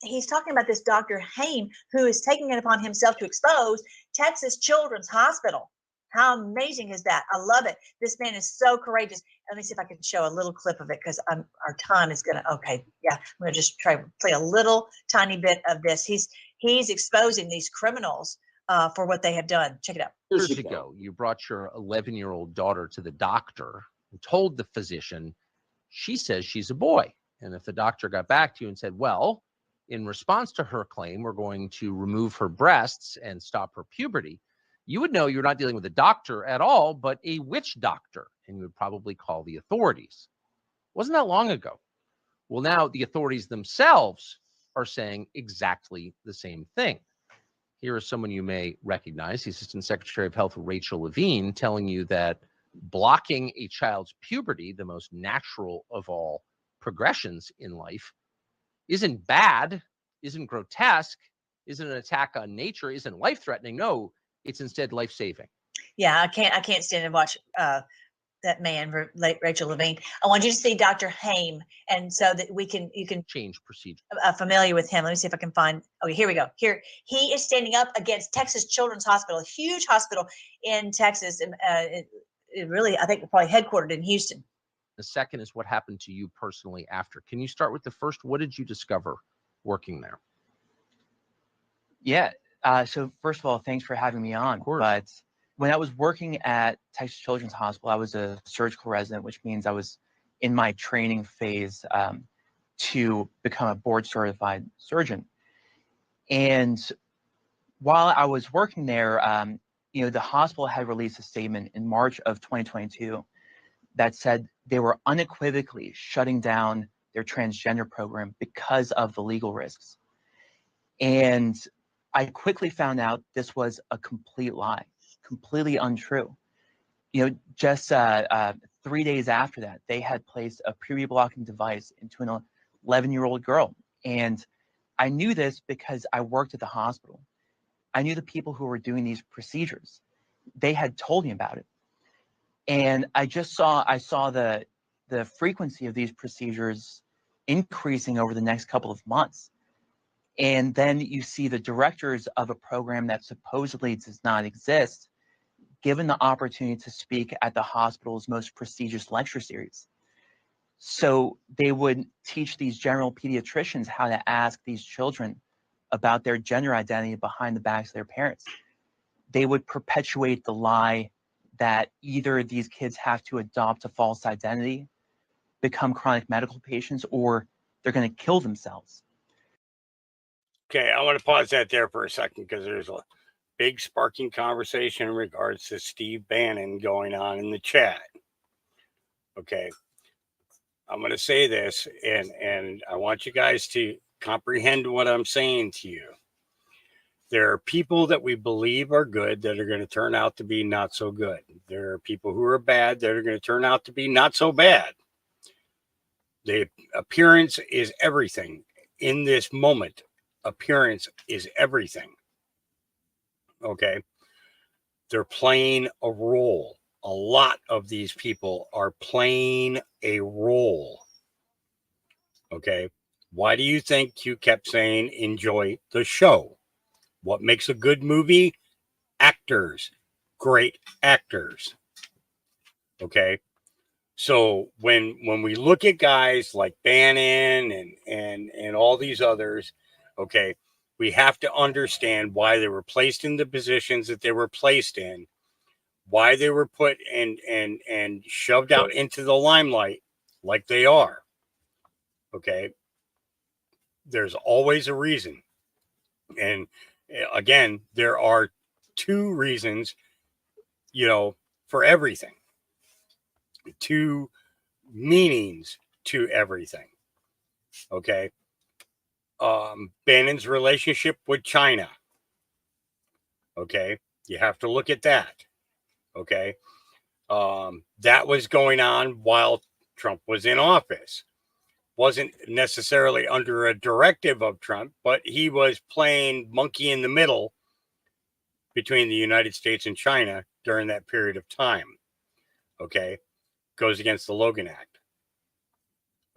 He's talking about this Dr. Haim, who is taking it upon himself to expose Texas Children's Hospital. How amazing is that? I love it. This man is so courageous. Let me see if I can show a little clip of it, because our time is going to, okay. Yeah, I'm going to just try to play a little tiny bit of this. He's exposing these criminals for what they have done. Check it out. Years ago, you brought your 11-year-old daughter to the doctor and told the physician, she says she's a boy. And if the doctor got back to you and said, well, in response to her claim, we're going to remove her breasts and stop her puberty, you would know you're not dealing with a doctor at all, but a witch doctor, and you would probably call the authorities. Wasn't that long ago? Well, now the authorities themselves are saying exactly the same thing. Here is someone you may recognize, the Assistant Secretary of Health, Rachel Levine, telling you that blocking a child's puberty, the most natural of all progressions in life, isn't bad, isn't grotesque, isn't an attack on nature, isn't life-threatening. No, it's instead life-saving. Yeah, I can't stand and watch that man, Rachel Levine. I want you to see Dr. Haim, and so that you can change procedure. Familiar with him. Let me see if I can find. Okay, here we go. Here he is standing up against Texas Children's Hospital, a huge hospital in Texas, and it really, I think, probably headquartered in Houston. The second is what happened to you personally after. Can you start with the first? What did you discover working there? Yeah. So first of all, thanks for having me on. But when I was working at Texas Children's Hospital, I was a surgical resident, which means I was in my training phase to become a board certified surgeon. And while I was working there, the hospital had released a statement in March of 2022 that said they were unequivocally shutting down their transgender program because of the legal risks. And I quickly found out this was a complete lie, completely untrue. Just 3 days after that, they had placed a puberty blocking device into an 11-year-old girl. And I knew this because I worked at the hospital. I knew the people who were doing these procedures. They had told me about it. And I saw the frequency of these procedures increasing over the next couple of months. And then you see the directors of a program that supposedly does not exist given the opportunity to speak at the hospital's most prestigious lecture series. So they would teach these general pediatricians how to ask these children about their gender identity behind the backs of their parents. They would perpetuate the lie that either these kids have to adopt a false identity, become chronic medical patients, or they're going to kill themselves. Okay, I want to pause that there for a second because there's a big sparking conversation in regards to Steve Bannon going on in the chat. Okay, I'm going to say this, and I want you guys to comprehend what I'm saying to you. There are people that we believe are good that are going to turn out to be not so good. There are people who are bad that are going to turn out to be not so bad. The appearance is everything. In this moment, appearance is everything. Okay? They're playing a role. A lot of these people are playing a role. Okay? Why do you think you kept saying enjoy the show? What makes a good movie? Actors, great actors. Okay, so when we look at guys like Bannon and all these others, okay, we have to understand why they were placed in the positions that they were placed in, why they were put and shoved out into the limelight like they are. Okay, there's always a reason, and again, there are two reasons, for everything. Two meanings to everything. Okay. Bannon's relationship with China. Okay. You have to look at that. Okay. That was going on while Trump was in office. Wasn't necessarily under a directive of Trump, but he was playing monkey in the middle between the United States and China during that period of time. Okay. Goes against the Logan Act.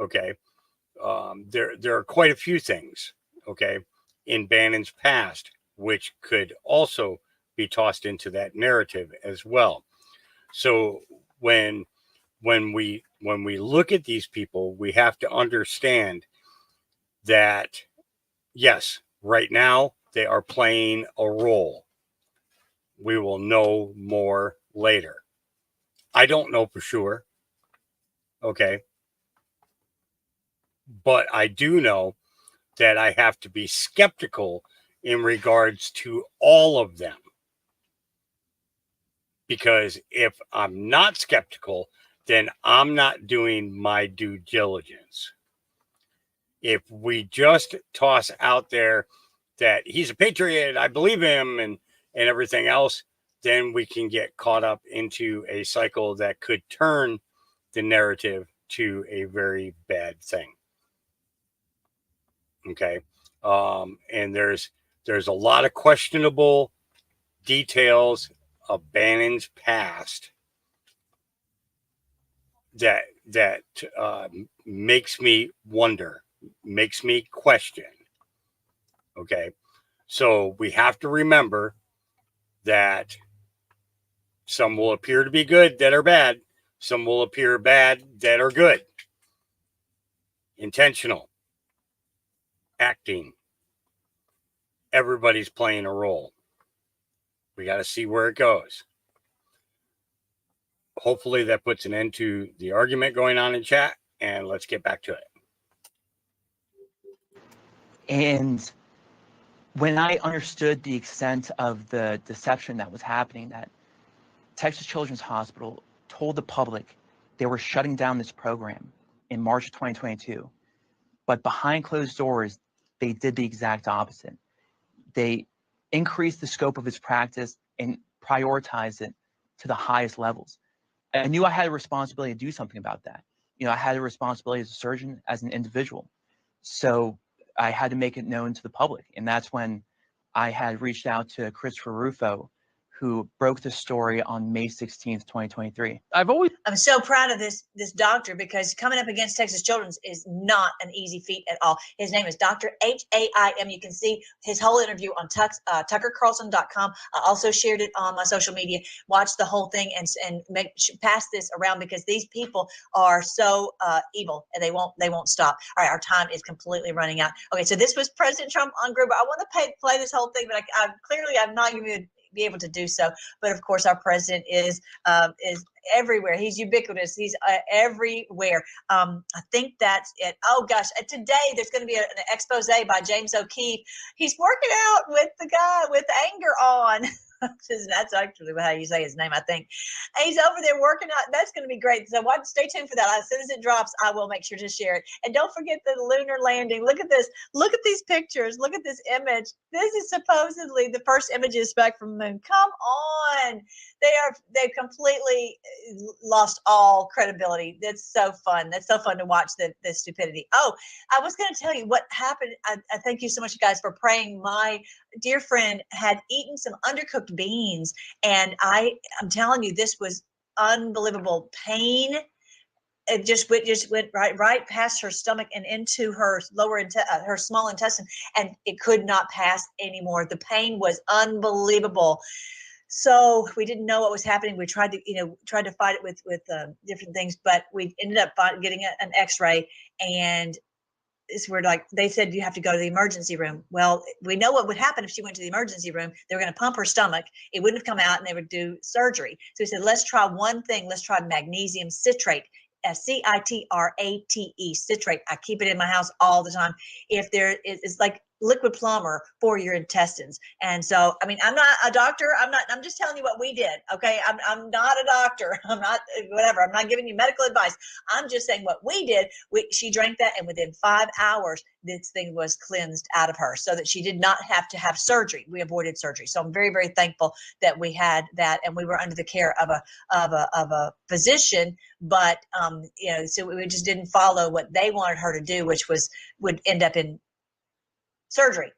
Okay. There are quite a few things, okay, in Bannon's past, which could also be tossed into that narrative as well. So when we look at these people, we have to understand that, yes, right now they are playing a role. We will know more later. I don't know for sure. Okay. But I do know that I have to be skeptical in regards to all of them. Because if I'm not skeptical, then I'm not doing my due diligence. If we just toss out there that he's a patriot, I believe him, and everything else, then we can get caught up into a cycle that could turn the narrative to a very bad thing. Okay. And there's a lot of questionable details of Bannon's past that makes me wonder, makes me question. Okay. So we have to remember that some will appear to be good that are bad. Some will appear bad that are good. Intentional. Acting. Everybody's playing a role. We got to see where it goes. Hopefully that puts an end to the argument going on in chat, and let's get back to it. And when I understood the extent of the deception that was happening, that Texas Children's Hospital told the public they were shutting down this program in March of 2022, but behind closed doors, they did the exact opposite. They increased the scope of its practice and prioritized it to the highest levels. I knew I had a responsibility to do something about that. You know, I had a responsibility as a surgeon, as an individual. So I had to make it known to the public. And that's when I had reached out to Christopher Rufo, who broke the story on May 16th, 2023. I'm so proud of this doctor, because coming up against Texas Children's is not an easy feat at all. His name is Dr. H-A-I-M. You can see his whole interview on tuckercarlson.com. I also shared it on my social media. Watch the whole thing and pass this around, because these people are so evil, and they won't stop. All right, our time is completely running out. Okay, so this was President Trump on Gruber. I want to play this whole thing, but I'm not going to be able to do so. But of course, our president is everywhere. He's ubiquitous. He's everywhere. I think that's it. Oh gosh, today there's going to be an expose by James O'Keefe. He's working out with the guy with anger on. That's actually how you say his name, I think. And he's over there working out. That's going to be great. So stay tuned for that. As soon as it drops, I will make sure to share it. And don't forget the lunar landing. Look at this. Look at these pictures. Look at this image. This is supposedly the first images back from the moon. Come on. They've completely lost all credibility. That's so fun. That's so fun to watch the stupidity. Oh, I was going to tell you what happened. I thank you so much, guys, for praying. My dear friend had eaten some undercooked beans, and I'm telling you, this was unbelievable pain. It just went right past her stomach and into her her small intestine, and it could not pass anymore. The pain was unbelievable. So we didn't know what was happening. We tried to fight it with different things, but we ended up getting an X-ray, and we're like, they said you have to go to the emergency room. Well, we know what would happen if she went to the emergency room. They were going to pump her stomach. It wouldn't have come out, and they would do surgery. So we said, let's try one thing. Let's try magnesium citrate. C-I-T-R-A-T-E, citrate. I keep it in my house all the time. It's like liquid plumber for your intestines. And so, I mean, I'm not a doctor. I'm just telling you what we did. Okay. I'm not a doctor. I'm not whatever. I'm not giving you medical advice. I'm just saying what we did. She drank that, and within 5 hours, this thing was cleansed out of her, so that she did not have to have surgery. We avoided surgery. So I'm very, very thankful that we had that, and we were under the care of a physician, but so we just didn't follow what they wanted her to do, which would end up in surgery,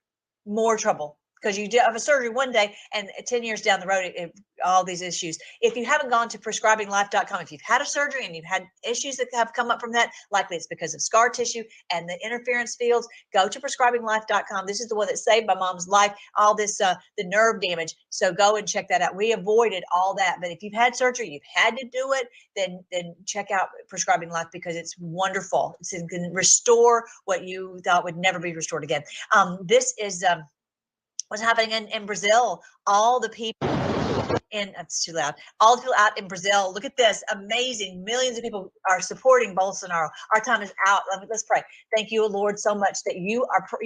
more trouble, because you have a surgery one day, and 10 years down the road, all these issues. If you haven't gone to prescribinglife.com, if you've had a surgery and you've had issues that have come up from that, likely it's because of scar tissue and the interference fields, go to prescribinglife.com. This is the one that saved my mom's life, all this, the nerve damage. So go and check that out. We avoided all that. But if you've had surgery, you've had to do it, then check out Prescribing Life, because it's wonderful. It can restore what you thought would never be restored again. This is what's happening in Brazil. All the people it's too loud. All the people out in Brazil, look at this. Amazing. Millions of people are supporting Bolsonaro. Our time is out. Let's pray. Thank you, Lord, so much that you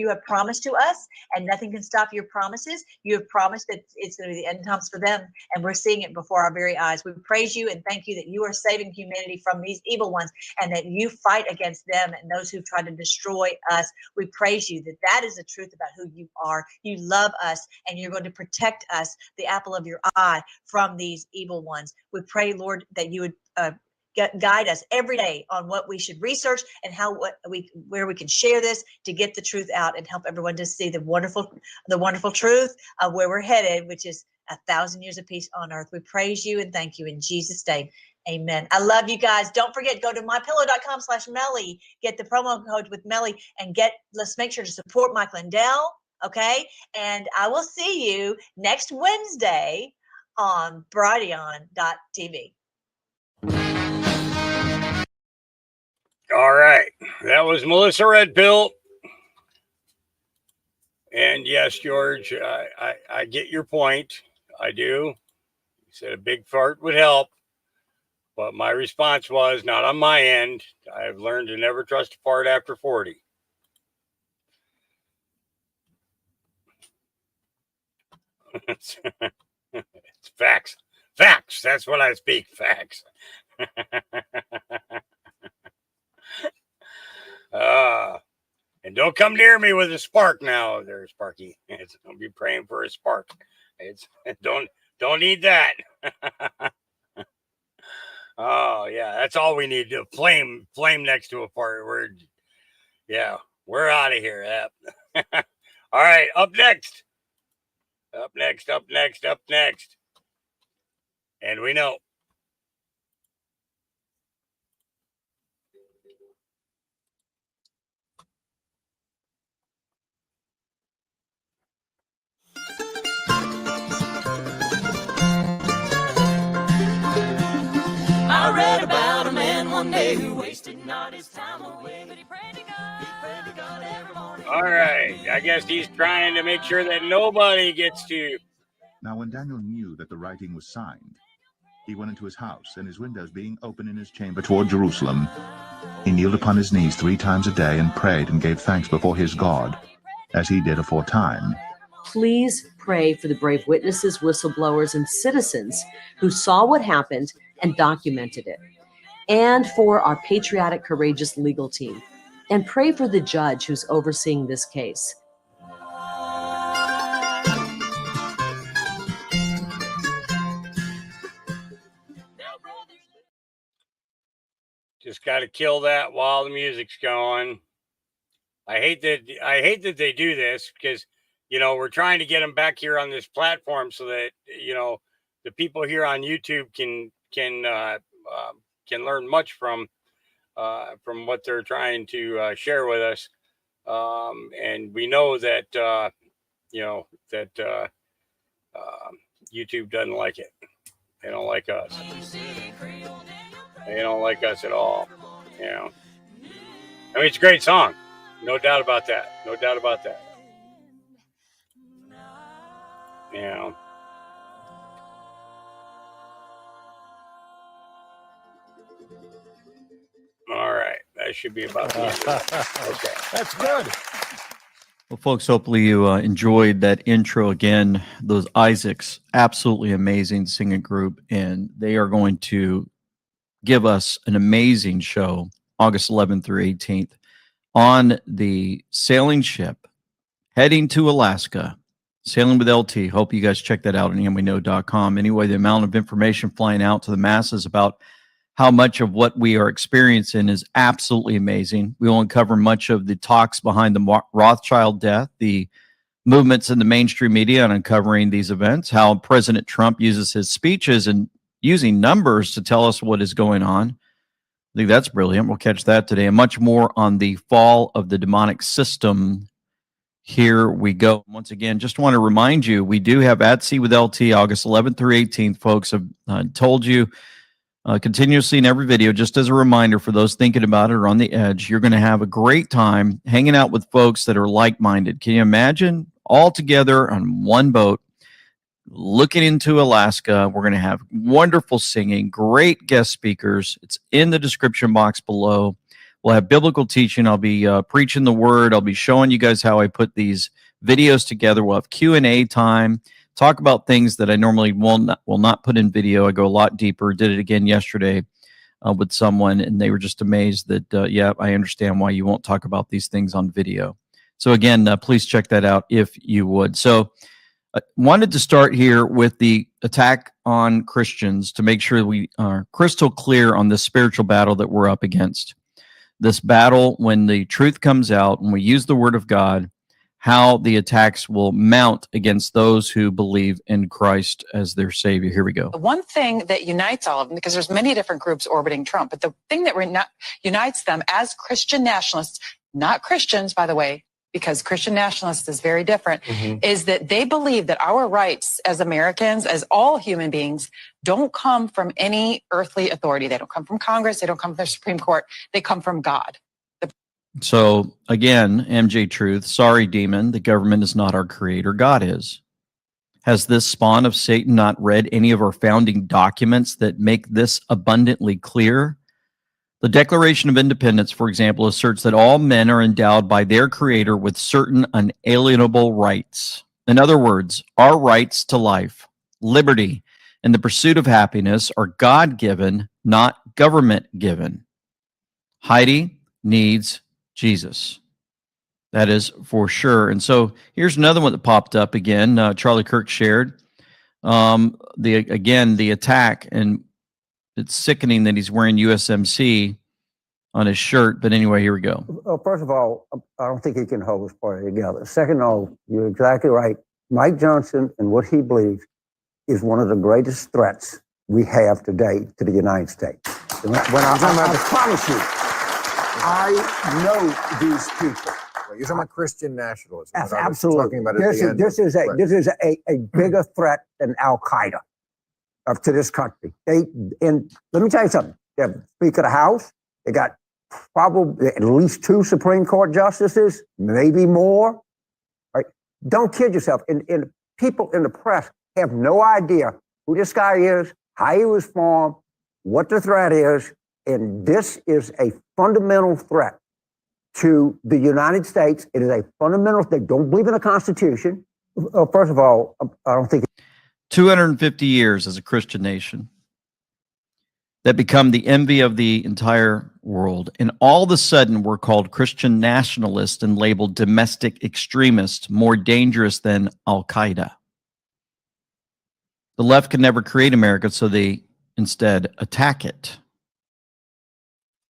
have promised to us, and nothing can stop your promises. You have promised that it's going to be the end times for them, and we're seeing it before our very eyes. We praise you and thank you that you are saving humanity from these evil ones, and that you fight against them and those who try to destroy us. We praise you that is the truth about who you are. You love us, and you're going to protect us, the apple of your eye, from these evil ones. We pray, Lord, that you would guide us every day on what we should research and where we can share this to get the truth out and help everyone to see the wonderful truth of where we're headed, which is 1,000 years of peace on earth. We praise you and thank you in Jesus' name. Amen. I love you guys. Don't forget, go to mypillow.com/Melly. Get the promo code with Melly and let's make sure to support Mike Lindell. Okay. And I will see you next Wednesday on Brighteon.tv. All right. That was Melissa Redpill. And yes, George, I get your point. I do. You said a big fart would help. But my response was, not on my end. I've learned to never trust a fart after 40. It's facts. Facts. That's what I speak. Facts. And don't come near me with a spark now, there, Sparky. Don't be praying for a spark. Don't need that. Oh yeah, that's all we need to flame next to a fart. We're out of here. Yep. All right, up next. And we know. I read about a man one day who wasted not his time away, but he prayed to God every morning. All right, I guess he's trying to make sure that nobody gets to. Now, when Daniel knew that the writing was signed, he went into his house, and his windows being open in his chamber toward Jerusalem, he kneeled upon his knees 3 times a day and prayed and gave thanks before his God, as he did aforetime. Please pray for the brave witnesses, whistleblowers, and citizens who saw what happened and documented it, and for our patriotic, courageous legal team. And pray for the judge who's overseeing this case. Just got to kill that while the music's going. I hate that they do this because, we're trying to get them back here on this platform so that, the people here on YouTube can learn much from what they're trying to share with us. And we know that, YouTube doesn't like it. They don't like us. They don't like us at all. I mean, it's a great song. No doubt about that. All right. That should be about the end. Okay. That's good. Well, folks, hopefully you enjoyed that intro again. Those Isaacs, absolutely amazing singing group, and they are going to give us an amazing show August 11th through 18th on the sailing ship heading to Alaska, Sailing with LT. Hope you guys check that out on amweknow.com. Anyway, the amount of information flying out to the masses about how much of what we are experiencing is absolutely amazing. We will uncover much of the talks behind the Rothschild death, the movements in the mainstream media on uncovering these events, how President Trump uses his speeches and using numbers to tell us what is going on. I think that's brilliant. We'll catch that today and much more on the fall of the demonic system. Here we go. Once again, just want to remind you, we do have At Sea with LT August 11th through 18th, folks. I've told you continuously in every video, just as a reminder for those thinking about it or on the edge, you're going to have a great time hanging out with folks that are like-minded. Can you imagine all together on one boat looking into Alaska? We're going to have wonderful singing, great guest speakers. It's in the description box below. We'll have biblical teaching. I'll be preaching the word. I'll be showing you guys how I put these videos together. We'll have Q&A time. Talk about things that I normally will not put in video. I go a lot deeper. Did it again yesterday with someone, and they were just amazed that, yeah, I understand why you won't talk about these things on video. So again, please check that out if you would. So wanted to start here with the attack on Christians to make sure we are crystal clear on the spiritual battle that we're up against. This battle, when the truth comes out, when we use the word of God, how the attacks will mount against those who believe in Christ as their Savior. Here we go. The one thing that unites all of them, because there's many different groups orbiting Trump, but the thing that unites them as Christian nationalists, not Christians, by the way, because Christian nationalists is very different, is that they believe that our rights as Americans, as all human beings, don't come from any earthly authority. They don't come from Congress. They don't come from the Supreme Court. They come from God. So again, MJ Truth, sorry, demon, the government is not our creator, God is. Has this spawn of Satan not read any of our founding documents that make this abundantly clear? The Declaration of Independence, for example, asserts that all men are endowed by their creator with certain unalienable rights. In other words, our rights to life, liberty, and the pursuit of happiness are God-given, not government-given. Heidi needs Jesus. That is for sure. And so here's another one that popped up again. Charlie Kirk shared the attack, and it's sickening that he's wearing USMC on his shirt. But anyway, here we go. Well, first of all, I don't think he can hold this party together. Second of all, you're exactly right. Mike Johnson and what he believes is one of the greatest threats we have today to the United States. I promise you, I know these people. You're talking about Christian nationalism. Absolutely. This is a bigger threat than Al Qaeda to this country. And let me tell you something. They have Speaker of the House. They got probably at least 2 Supreme Court justices, maybe more. Right? Don't kid yourself. And people in the press have no idea who this guy is, how he was formed, what the threat is. And this is a fundamental threat to the United States. It is a fundamental. They don't believe in the Constitution. First of all, I don't think 250 years as a Christian nation that become the envy of the entire world. And all of a sudden, we're called Christian nationalists and labeled domestic extremists, more dangerous than Al Qaeda. The left can never create America, so they instead attack it.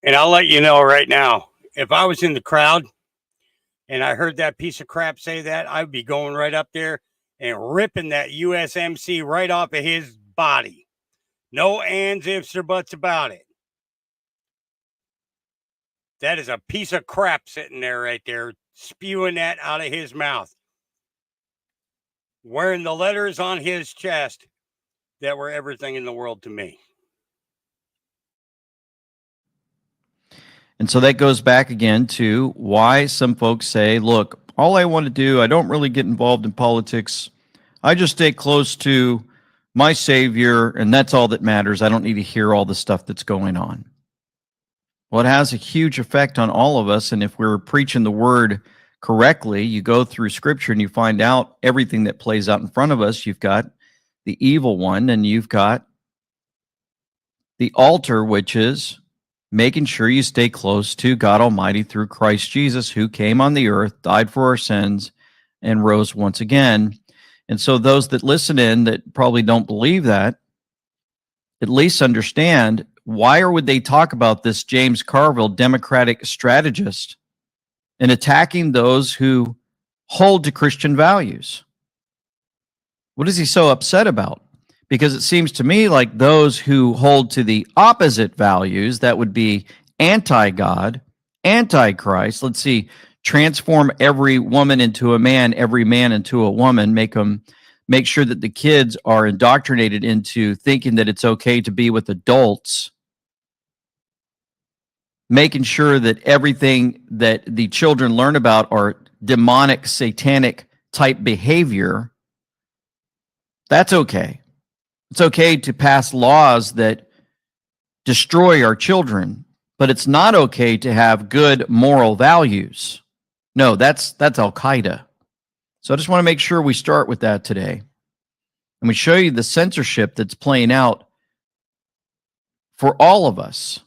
And I'll let you know right now, if I was in the crowd and I heard that piece of crap say that, I'd be going right up there and ripping that USMC right off of his body. No ands, ifs, or buts about it. That is a piece of crap sitting there right there, spewing that out of his mouth. Wearing the letters on his chest that were everything in the world to me. And so that goes back again to why some folks say, look, all I want to do, I don't really get involved in politics. I just stay close to my Savior, and that's all that matters. I don't need to hear all the stuff that's going on. Well, it has a huge effect on all of us, and if we're preaching the word correctly, you go through Scripture and you find out everything that plays out in front of us. You've got the evil one, and you've got the altar, which is making sure you stay close to God Almighty through Christ Jesus, who came on the earth, died for our sins, and rose once again. And so those that listen in that probably don't believe that, at least understand, why would they talk about this James Carville, Democratic strategist, and attacking those who hold to Christian values? What is he so upset about? Because it seems to me like those who hold to the opposite values, that would be anti-God, anti-Christ, let's see, transform every woman into a man, every man into a woman, make sure that the kids are indoctrinated into thinking that it's okay to be with adults, making sure that everything that the children learn about are demonic, satanic type behavior. That's okay. It's okay to pass laws that destroy our children, but it's not okay to have good moral values. No, that's Al Qaeda. So I just want to make sure we start with that today. And we show you the censorship that's playing out for all of us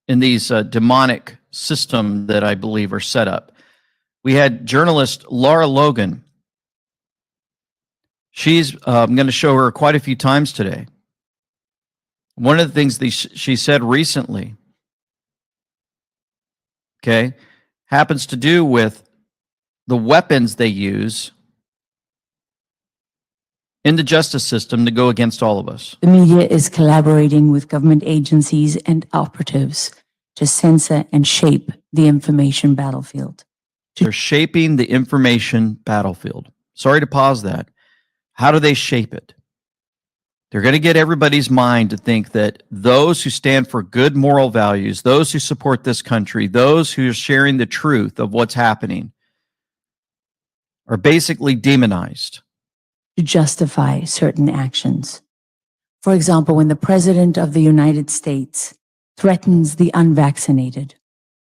in these demonic systems that I believe are set up. We had journalist Lara Logan. I'm going to show her quite a few times today. One of the things that she said recently, okay, happens to do with the weapons they use in the justice system to go against all of us. The media is collaborating with government agencies and operatives to censor and shape the information battlefield. They're shaping the information battlefield. Sorry to pause that. How do they shape it? They're going to get everybody's mind to think that those who stand for good moral values, those who support this country, those who are sharing the truth of what's happening are basically demonized. To justify certain actions. For example, when the President of the United States threatens the unvaccinated,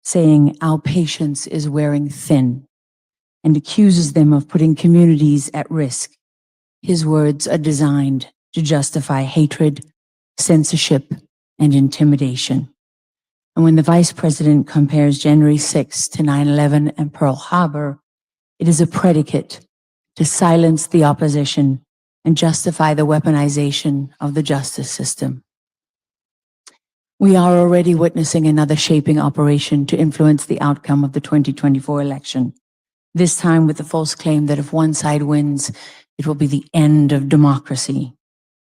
saying our patience is wearing thin, and accuses them of putting communities at risk, his words are designed to justify hatred, censorship, and intimidation. And when the Vice President compares January 6th to 9/11 and Pearl Harbor, it is a predicate to silence the opposition and justify the weaponization of the justice system. We are already witnessing another shaping operation to influence the outcome of the 2024 election, this time with the false claim that if one side wins, it will be the end of democracy.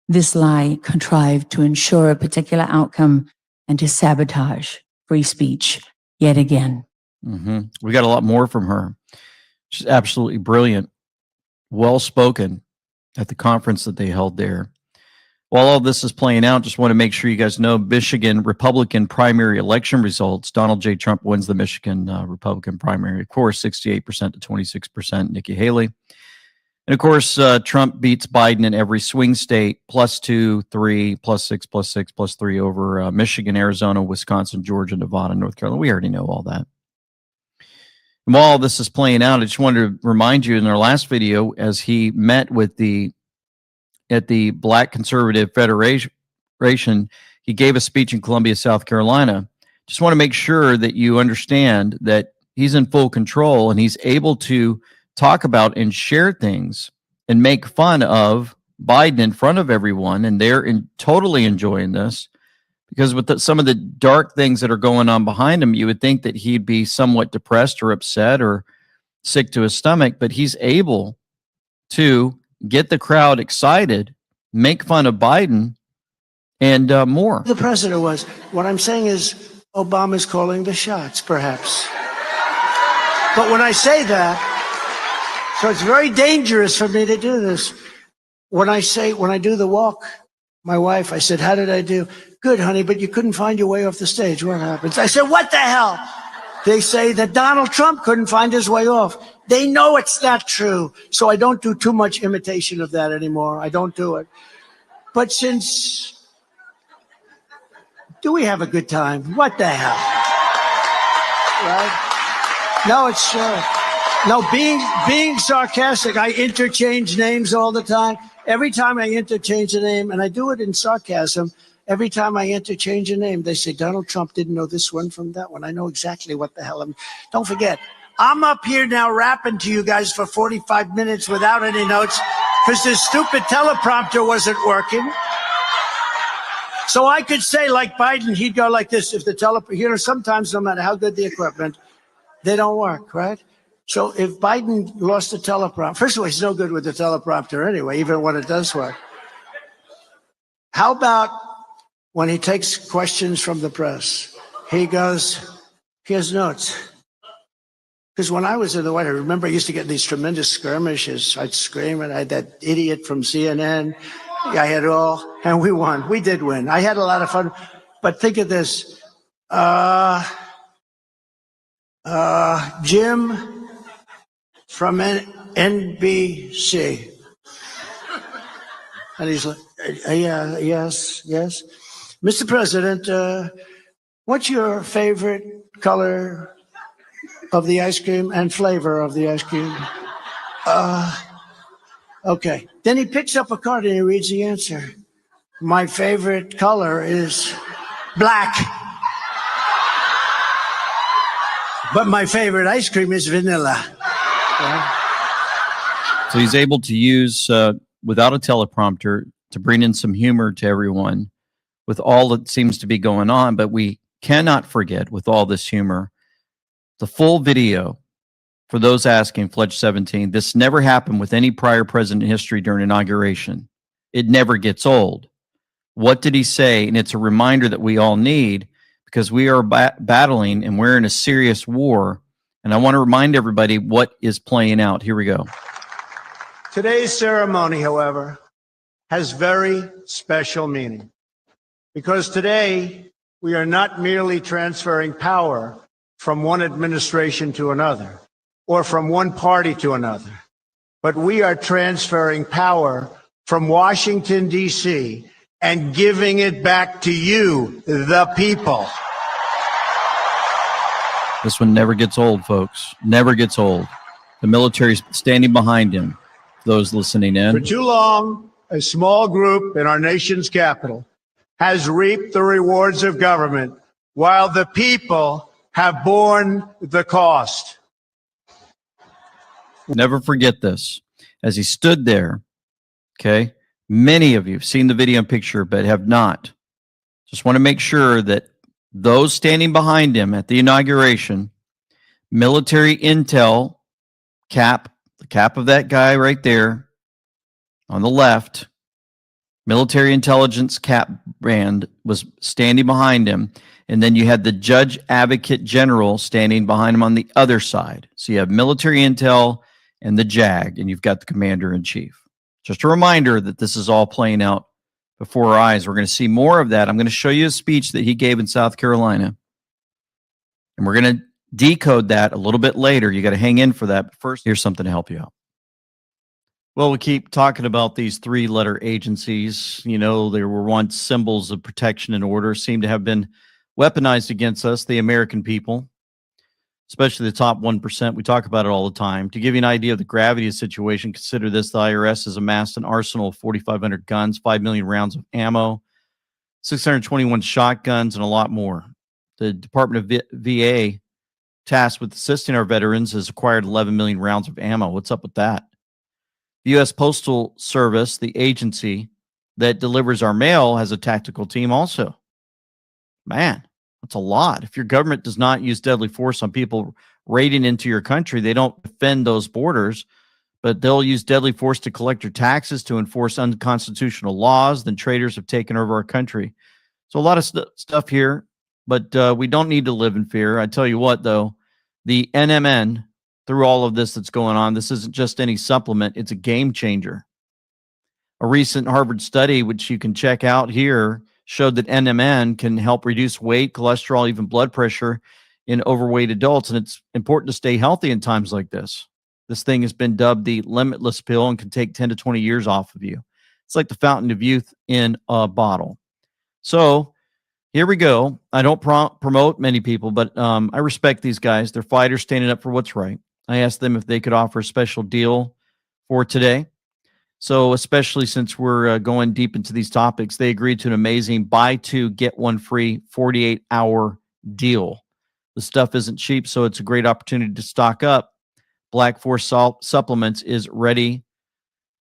This lie contrived to ensure a particular outcome and to sabotage free speech yet again. We got a lot more from her. She's absolutely brilliant, well-spoken at the conference that they held there. While all this is playing out, just want to make sure you guys know Michigan Republican primary election results. Donald J. Trump wins the Michigan Republican primary, of course, 68% to 26%, Nikki Haley. And of course, Trump beats Biden in every swing state, +2, 3, +6, +6, +3 over Michigan, Arizona, Wisconsin, Georgia, Nevada, North Carolina. We already know all that. And while this is playing out, I just wanted to remind you in our last video, as he met with at the Black Conservative Federation, he gave a speech in Columbia, South Carolina. Just want to make sure that you understand that he's in full control and he's able to talk about and share things and make fun of Biden in front of everyone. And they're totally enjoying this because with some of the dark things that are going on behind him, you would think that he'd be somewhat depressed or upset or sick to his stomach, but he's able to get the crowd excited, make fun of Biden, and more. The president was. What I'm saying is Obama's calling the shots, perhaps. But when I say that, so it's very dangerous for me to do this. When I do the walk, my wife, I said, how did I do? Good, honey, but you couldn't find your way off the stage. What happens? I said, what the hell? They say that Donald Trump couldn't find his way off. They know it's not true. So I don't do too much imitation of that anymore. I don't do it. But do we have a good time? What the hell? Right? No, it's sure. No, being sarcastic, I interchange names all the time. Every time I interchange a name, and I do it in sarcasm, every time I interchange a name, they say, Donald Trump didn't know this one from that one. I know exactly what the hell I'm. Don't forget, I'm up here now rapping to you guys for 45 minutes without any notes because this stupid teleprompter wasn't working. So I could say like Biden, he'd go like this. If the teleprompter, sometimes no matter how good the equipment, they don't work, right? So if Biden lost the teleprompter, first of all, he's no good with the teleprompter anyway, even when it does work. How about when he takes questions from the press? He goes, here's notes. Because when I was in the White House, I remember I used to get these tremendous skirmishes. I'd scream, and I had that idiot from CNN. I had it all, and we won. We did win. I had a lot of fun. But think of this. Jim from NBC. And he's like, yeah, yes. Mr. President, what's your favorite color of the ice cream and flavor of the ice cream? Okay. Then he picks up a card and he reads the answer. My favorite color is black. But my favorite ice cream is vanilla. Yeah. So he's able to use without a teleprompter to bring in some humor to everyone with all that seems to be going on. But we cannot forget, with all this humor, the full video. For those asking, Fletch 17, this never happened with any prior president in history during inauguration. It never gets old. What did he say? And it's a reminder that we all need, because we are battling and we're in a serious war. And I want to remind everybody what is playing out. Here we go. Today's ceremony, however, has very special meaning, because today we are not merely transferring power from one administration to another, or from one party to another, but we are transferring power from Washington, D.C., and giving it back to you, the people. This one never gets old, folks. Never gets old. The military's standing behind him. Those listening in. For too long, a small group in our nation's capital has reaped the rewards of government, while the people have borne the cost. Never forget this. As he stood there, okay, many of you have seen the video and picture, but have not. Just want to make sure that those standing behind him at the inauguration, military intel cap, the cap of that guy right there on the left, military intelligence cap band was standing behind him. And then you had the judge advocate general standing behind him on the other side. So you have military intel and the JAG, and you've got the commander in chief. Just a reminder that this is all playing out before our eyes. We're going to see more of that. I'm going to show you a speech that he gave in South Carolina, and we're going to decode that a little bit later. You got to hang in for that. But first, here's something to help you out. Well, we keep talking about these three-letter agencies. You know, they were once symbols of protection and order, seem to have been weaponized against us, the American people, especially the top 1%. We talk about it all the time. To give you an idea of the gravity of the situation, consider this. The IRS has amassed an arsenal of 4,500 guns, 5 million rounds of ammo, 621 shotguns, and a lot more. The Department of VA, tasked with assisting our veterans, has acquired 11 million rounds of ammo. What's up with that? The U.S. Postal Service, the agency that delivers our mail, has a tactical team also. Man, that's a lot. If your government does not use deadly force on people raiding into your country, they don't defend those borders, but they'll use deadly force to collect your taxes, to enforce unconstitutional laws. Then traitors have taken over our country. So a lot of stuff here, but we don't need to live in fear. I tell you what, though, the NMN, through all of this that's going on, this isn't just any supplement. It's a game changer. A recent Harvard study, which you can check out here, showed that NMN can help reduce weight, cholesterol, even blood pressure in overweight adults. And it's important to stay healthy in times like this. This thing has been dubbed the limitless pill and can take 10 to 20 years off of you. It's like the fountain of youth in a bottle. So here we go. I don't promote many people, but I respect these guys. They're fighters standing up for what's right. I asked them if they could offer a special deal for today. So especially since we're going deep into these topics, they agreed to an amazing buy two, get one free 48-hour deal. The stuff isn't cheap, so it's a great opportunity to stock up. Black Forest Supplements is ready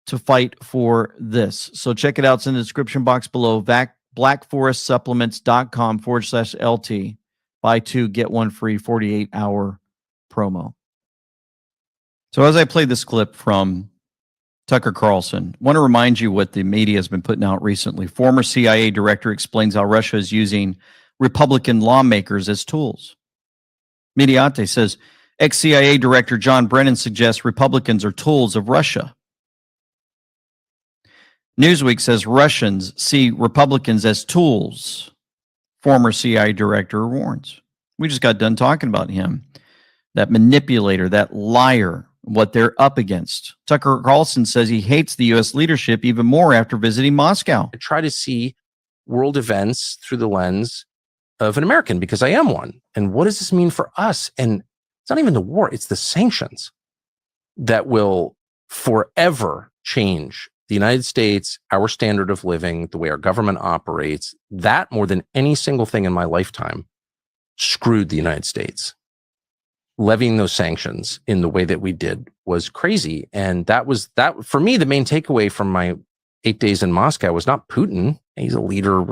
to fight for this. So check it out. It's in the description box below. blackforestsupplements.com/LT. Buy two, get one free 48-hour promo. So as I played this clip from Tucker Carlson, I want to remind you what the media has been putting out recently. Former CIA director explains how Russia is using Republican lawmakers as tools. Mediate says, ex-CIA director John Brennan suggests Republicans are tools of Russia. Newsweek says Russians see Republicans as tools. Former CIA director warns. We just got done talking about him. That manipulator, that liar, what they're up against. Tucker Carlson says he hates the U.S. leadership even more after visiting Moscow. I try to see world events through the lens of an American because I am one. And what does this mean for us? And it's not even the war, it's the sanctions that will forever change the United States, our standard of living, the way our government operates. That, more than any single thing in my lifetime, screwed the United States. levying those sanctions in the way that we did was crazy. And that for me, the main takeaway from my 8 days in Moscow was not Putin. He's a leader,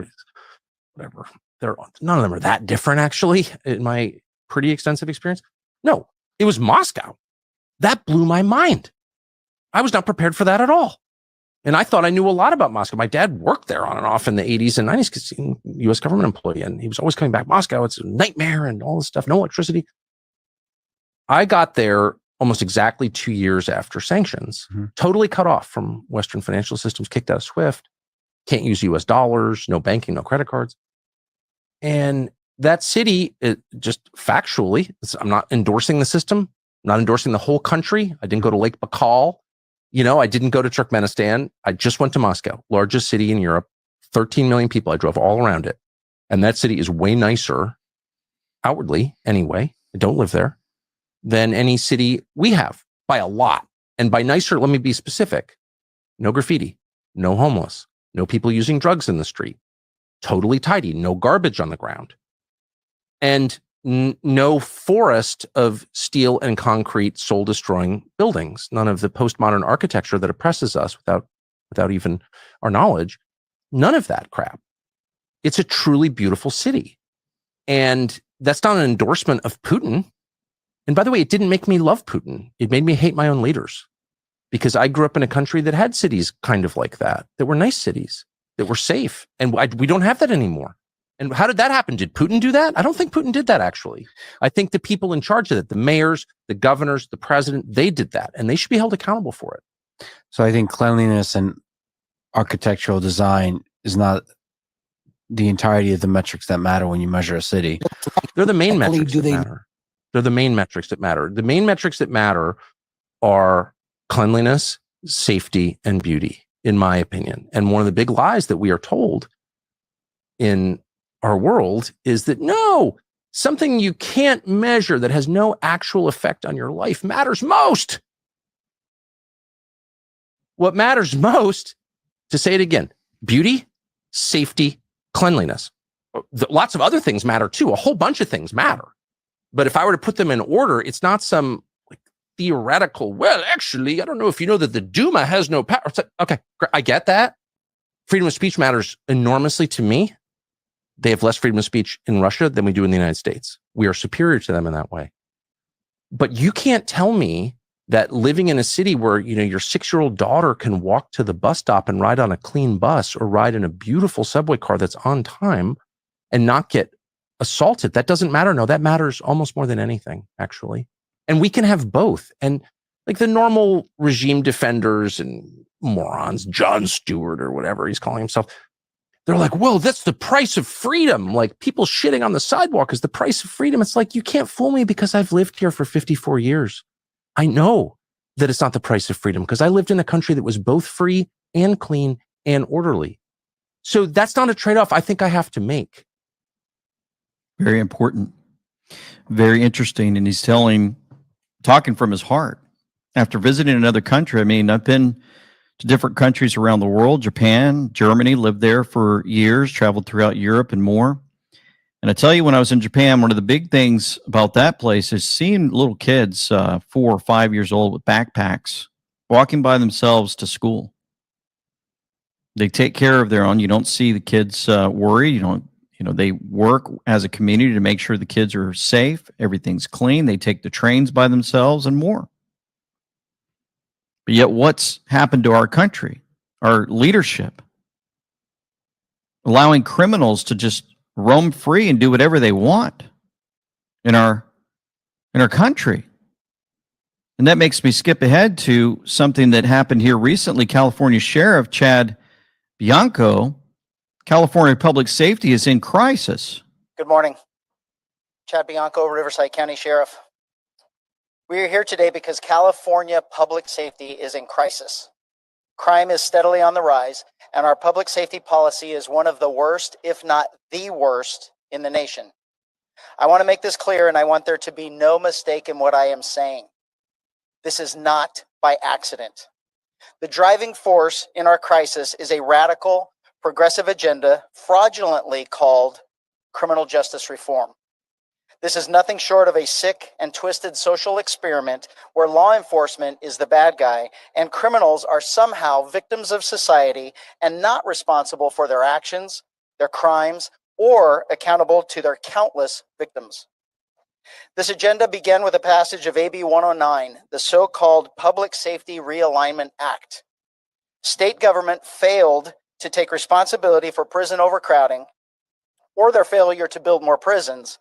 whatever. None of them are that different, actually, in my pretty extensive experience. No, it was Moscow. That blew my mind. I was not prepared for that at all. And I thought I knew a lot about Moscow. My dad worked there on and off in the 80s and 90s because he was a U.S. government employee, and he was always coming back, Moscow, it's a nightmare and all this stuff, no electricity. I got there almost exactly 2 years after sanctions, totally cut off from Western financial systems, kicked out of SWIFT, can't use US dollars, no banking, no credit cards. And that city, just factually, I'm not endorsing the system, not endorsing the whole country. I didn't go to Lake Baikal. I didn't go to Turkmenistan. I just went to Moscow, largest city in Europe, 13 million people. I drove all around it. And that city is way nicer, outwardly anyway, I don't live there, than any city we have by a lot. And by nicer, let me be specific. No graffiti, no homeless, no people using drugs in the street, totally tidy, no garbage on the ground, and no forest of steel and concrete soul-destroying buildings. None of the postmodern architecture that oppresses us without even our knowledge. None of that crap. It's a truly beautiful city. And that's not an endorsement of Putin. And by the way, it didn't make me love Putin. It made me hate my own leaders, because I grew up in a country that had cities kind of like that were nice cities, that were safe. And we don't have that anymore. And how did that happen? Did Putin do that? I don't think Putin did that, actually. I think the people in charge of it, the mayors, the governors, the president, they did that, and they should be held accountable for it. So I think cleanliness and architectural design is not the entirety of the metrics that matter when you measure a city. They're the main metrics that matter. They're the main metrics that matter. The main metrics that matter are cleanliness, safety, and beauty, in my opinion. And one of the big lies that we are told in our world is that no, something you can't measure that has no actual effect on your life matters most. What matters most, to say it again, beauty, safety, cleanliness. Lots of other things matter too. A whole bunch of things matter. But if I were to put them in order, it's not some theoretical, well, actually, I don't know if you know that the Duma has no power. It's like, okay, I get that. Freedom of speech matters enormously to me. They have less freedom of speech in Russia than we do in the United States. We are superior to them in that way. But you can't tell me that living in a city where, your 6-year-old daughter can walk to the bus stop and ride on a clean bus or ride in a beautiful subway car that's on time and not get assaulted, that doesn't matter. No, that matters almost more than anything, actually. And we can have both. And like the normal regime defenders and morons, Jon Stewart or whatever he's calling himself, they're like, well, that's the price of freedom. Like people shitting on the sidewalk is the price of freedom. It's like, you can't fool me because I've lived here for 54 years. I know that it's not the price of freedom because I lived in a country that was both free and clean and orderly. So that's not a trade-off I think I have to make. Very important. Very interesting. And he's talking from his heart. After visiting another country, I mean, I've been to different countries around the world, Japan, Germany, lived there for years, traveled throughout Europe and more. And I tell you, when I was in Japan, one of the big things about that place is seeing little kids, 4 or 5 years old with backpacks, walking by themselves to school. They take care of their own. You don't see the kids worry. They work as a community to make sure the kids are safe. Everything's clean. They take the trains by themselves and more. But yet what's happened to our country, our leadership? Allowing criminals to just roam free and do whatever they want in our country. And that makes me skip ahead to something that happened here recently. California Sheriff Chad Bianco, California public safety is in crisis. Good morning. Chad Bianco, Riverside County Sheriff. We are here today because California public safety is in crisis. Crime is steadily on the rise, and our public safety policy is one of the worst, if not the worst, in the nation. I want to make this clear, and I want there to be no mistake in what I am saying. This is not by accident. The driving force in our crisis is a radical, progressive agenda fraudulently called criminal justice reform. This is nothing short of a sick and twisted social experiment where law enforcement is the bad guy and criminals are somehow victims of society and not responsible for their actions, their crimes, or accountable to their countless victims. This agenda began with a passage of AB 109, the so-called Public Safety Realignment Act. State government failed to take responsibility for prison overcrowding or their failure to build more prisons,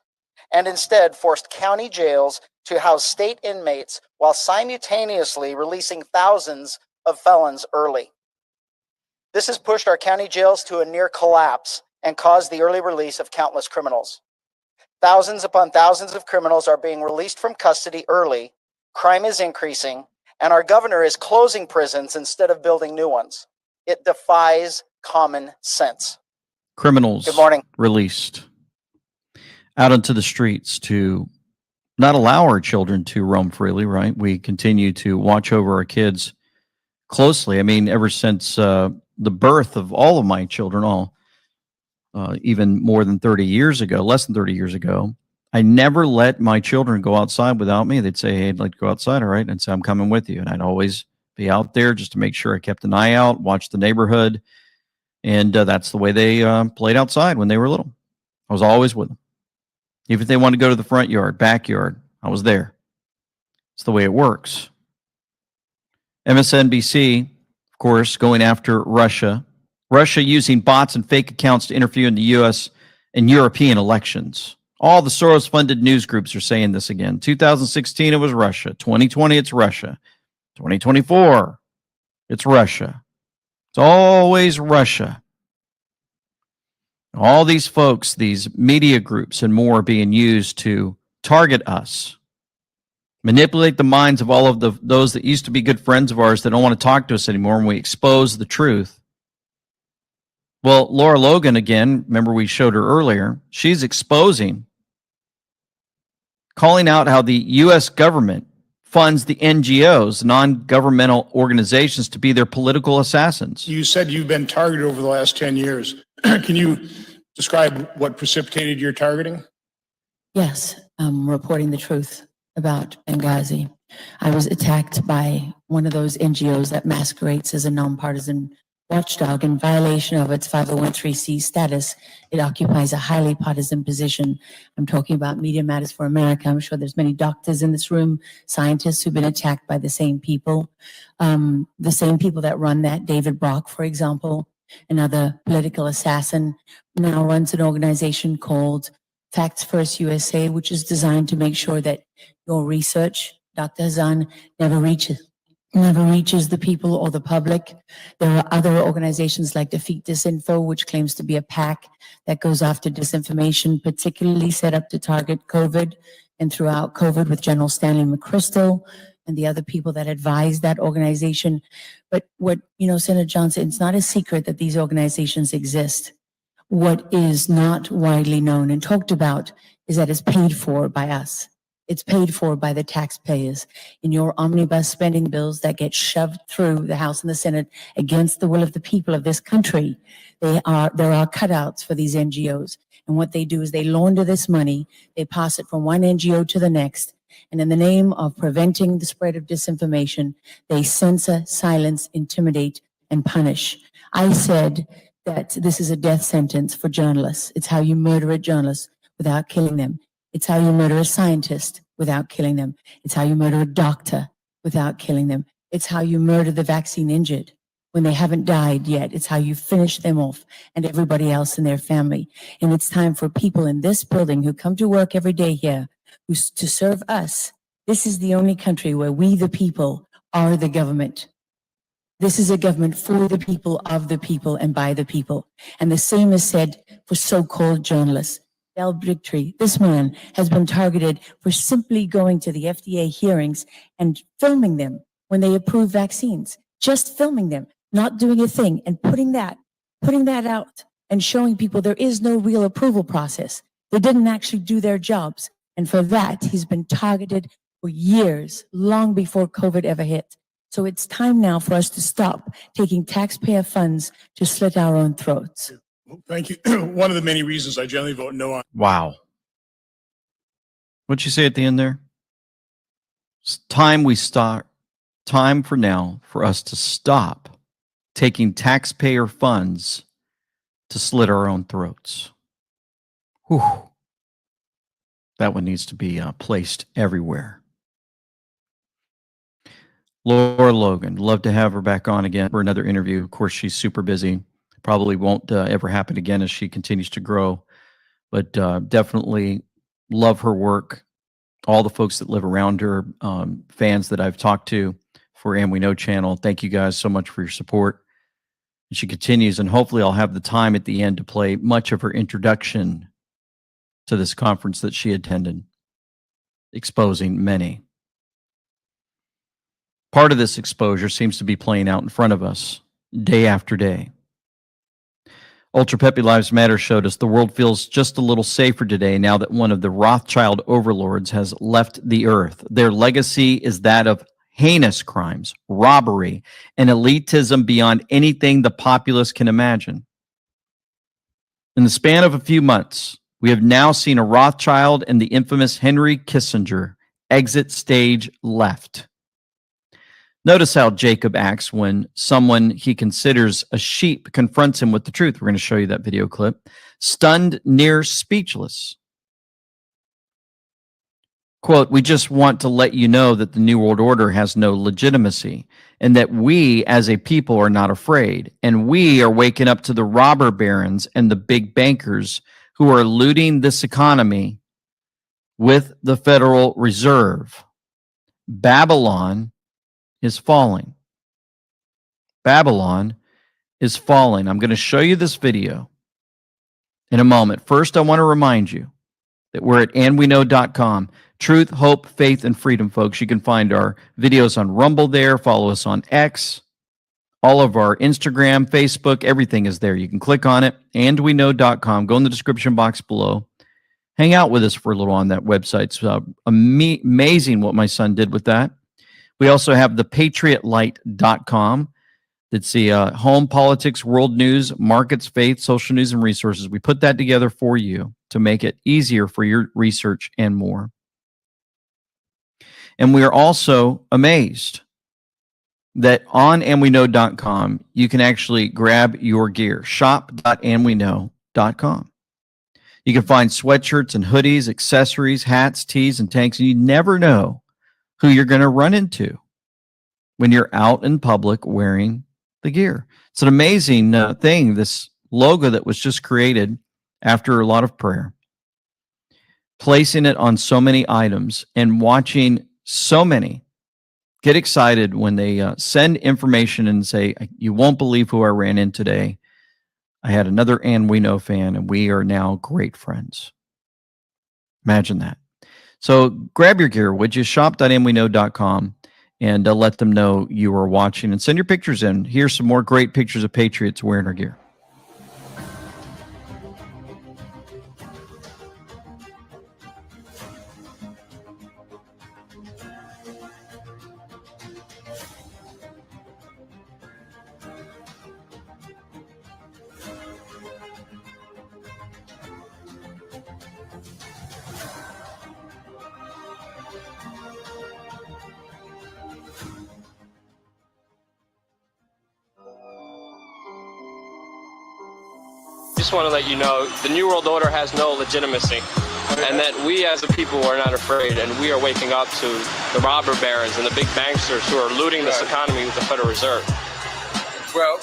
and instead forced county jails to house state inmates while simultaneously releasing thousands of felons early. This has pushed our county jails to a near collapse and caused the early release of countless criminals. Thousands upon thousands of criminals are being released from custody early, crime is increasing, and our governor is closing prisons instead of building new ones. It defies common sense. Criminals Good morning. released out into the streets to not allow our children to roam freely, right? We continue to watch over our kids closely. I mean, ever since the birth of all of my children, even more than 30 years ago, less than 30 years ago, I never let my children go outside without me. They'd say, hey, I'd like to go outside. All right. And say, I'm coming with you. And I'd always be out there just to make sure I kept an eye out, watched the neighborhood. And that's the way they played outside when they were little. I was always with them. Even if they wanted to go to the front yard, backyard, I was there. It's the way it works. MSNBC, of course, going after Russia. Russia using bots and fake accounts to interfere in the U.S. and European elections. All the Soros-funded news groups are saying this again. 2016, it was Russia. 2020, it's Russia. 2024, it's Russia. It's always Russia. All these folks, these media groups and more are being used to target us, manipulate the minds of all of those that used to be good friends of ours that don't want to talk to us anymore when we expose the truth. Well, Laura Logan, again, remember we showed her earlier, she's exposing, calling out how the U.S. government funds the NGOs, non-governmental organizations, to be their political assassins. You said you've been targeted over the last 10 years. Can you describe what precipitated your targeting? Yes, I'm reporting the truth about Benghazi. I was attacked by one of those NGOs that masquerades as a nonpartisan watchdog. In violation of its 501(c) status, it occupies a highly partisan position. I'm talking about Media Matters for America. I'm sure there's many doctors in this room, scientists who've been attacked by the same people. The same people that run that, David Brock, for example, another political assassin, now runs an organization called Facts First USA, which is designed to make sure that your research, Dr. Hazan, never reaches the people or the public. There are other organizations like Defeat Disinfo, which claims to be a PAC that goes after disinformation, particularly set up to target COVID and throughout COVID with General Stanley McChrystal and the other people that advise that organization. But what, Senator Johnson, it's not a secret that these organizations exist. What is not widely known and talked about is that it's paid for by us. It's paid for by the taxpayers in your omnibus spending bills that get shoved through the House and the Senate against the will of the people of this country. There are cutouts for these NGOs. And what they do is they launder this money. They pass it from one NGO to the next. And in the name of preventing the spread of disinformation, they censor, silence, intimidate, and punish. I said that this is a death sentence for journalists. It's how you murder a journalist without killing them. It's how you murder a scientist without killing them. It's how you murder a doctor without killing them. It's how you murder the vaccine injured when they haven't died yet. It's how you finish them off and everybody else in their family. And it's time for people in this building who come to work every day here to serve us. This is the only country where we, the people, are the government. This is a government for the people, of the people, and by the people. And the same is said for so-called journalists. Del Victory, this man has been targeted for simply going to the FDA hearings and filming them when they approve vaccines. Just filming them, not doing a thing, and putting that out and showing people there is no real approval process. They didn't actually do their jobs. And for that, he's been targeted for years, long before COVID ever hit. So it's time now for us to stop taking taxpayer funds to slit our own throats. Thank you. One of the many reasons I generally vote no on. Wow. What'd you say at the end there? It's time we start. Time for now for us to stop taking taxpayer funds to slit our own throats. Whew. That one needs to be placed everywhere. Laura Logan, love to have her back on again for another interview. Of course, she's super busy. Probably won't ever happen again as she continues to grow. But definitely love her work. All the folks that live around her, fans that I've talked to for And We Know channel, thank you guys so much for your support. And she continues, and hopefully I'll have the time at the end to play much of her introduction to this conference that she attended, exposing many. Part of this exposure seems to be playing out in front of us day after day. Ultra Peppy Lives Matter showed us the world feels just a little safer today now that one of the Rothschild overlords has left the earth. Their legacy is that of heinous crimes, robbery, and elitism beyond anything the populace can imagine. In the span of a few months, we have now seen a Rothschild and the infamous Henry Kissinger exit stage left. Notice how Jacob acts when someone he considers a sheep confronts him with the truth. We're going to show you that video clip. Stunned, near speechless. Quote, we just want to let you know that the New World Order has no legitimacy and that we as a people are not afraid. And we are waking up to the robber barons and the big bankers who are looting this economy with the Federal Reserve. Babylon is falling. Babylon is falling. I'm going to show you this video in a moment. First, I want to remind you that we're at andweknow.com. Truth, hope, faith, and freedom, folks. You can find our videos on Rumble there. Follow us on X. All of our Instagram, Facebook, everything is there. You can click on it, andweknow.com. Go in the description box below. Hang out with us for a little on that website. It's amazing what my son did with that. We also have the patriotlight.com. That's the home, politics, world news, markets, faith, social news, and resources. We put that together for you to make it easier for your research and more. And we are also amazed that on andweknow.com, you can actually grab your gear. Shop.andweknow.com. You can find sweatshirts and hoodies, accessories, hats, tees, and tanks, and you never know who you're going to run into when you're out in public wearing the gear. It's an amazing thing, this logo that was just created after a lot of prayer. Placing it on so many items and watching so many get excited when they send information and say, you won't believe who I ran in today. I had another And We Know fan, and we are now great friends. Imagine that. So grab your gear, would you? Shop.andweknow.com and let them know you are watching and send your pictures in. Here's some more great pictures of patriots wearing our gear. Just want to let you know the New World Order has no legitimacy, and that we as a people are not afraid, and we are waking up to the robber barons and the big banksters who are looting this economy with the Federal Reserve. Well,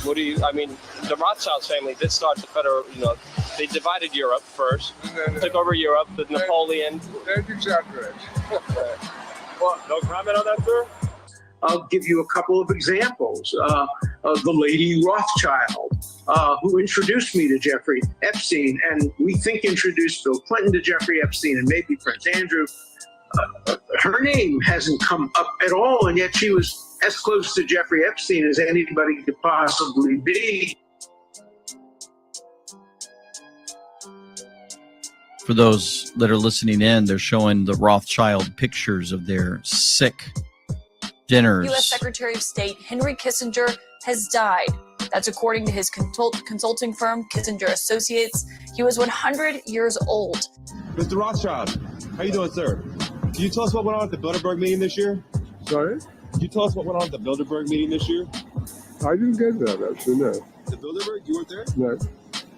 what do you? I mean, the Rothschild family did start the federal. They divided Europe first, took over Europe with Napoleon. That's exactly right. Well, no comment on that, sir? I'll give you a couple of examples. The lady Rothschild, who introduced me to Jeffrey Epstein, and we think introduced Bill Clinton to Jeffrey Epstein and maybe Prince Andrew. Her name hasn't come up at all, and yet she was as close to Jeffrey Epstein as anybody could possibly be. For those that are listening in, they're showing the Rothschild pictures of their sick dinners. U.S. Secretary of State Henry Kissinger has died. That's according to his consulting firm, Kissinger Associates. He was 100 years old. Mr. Rothschild, how you doing, sir? Can you tell us what went on at the Bilderberg meeting this year? Sorry? Can you tell us what went on at the Bilderberg meeting this year? I didn't get that, actually, no. The Bilderberg? You weren't there? No.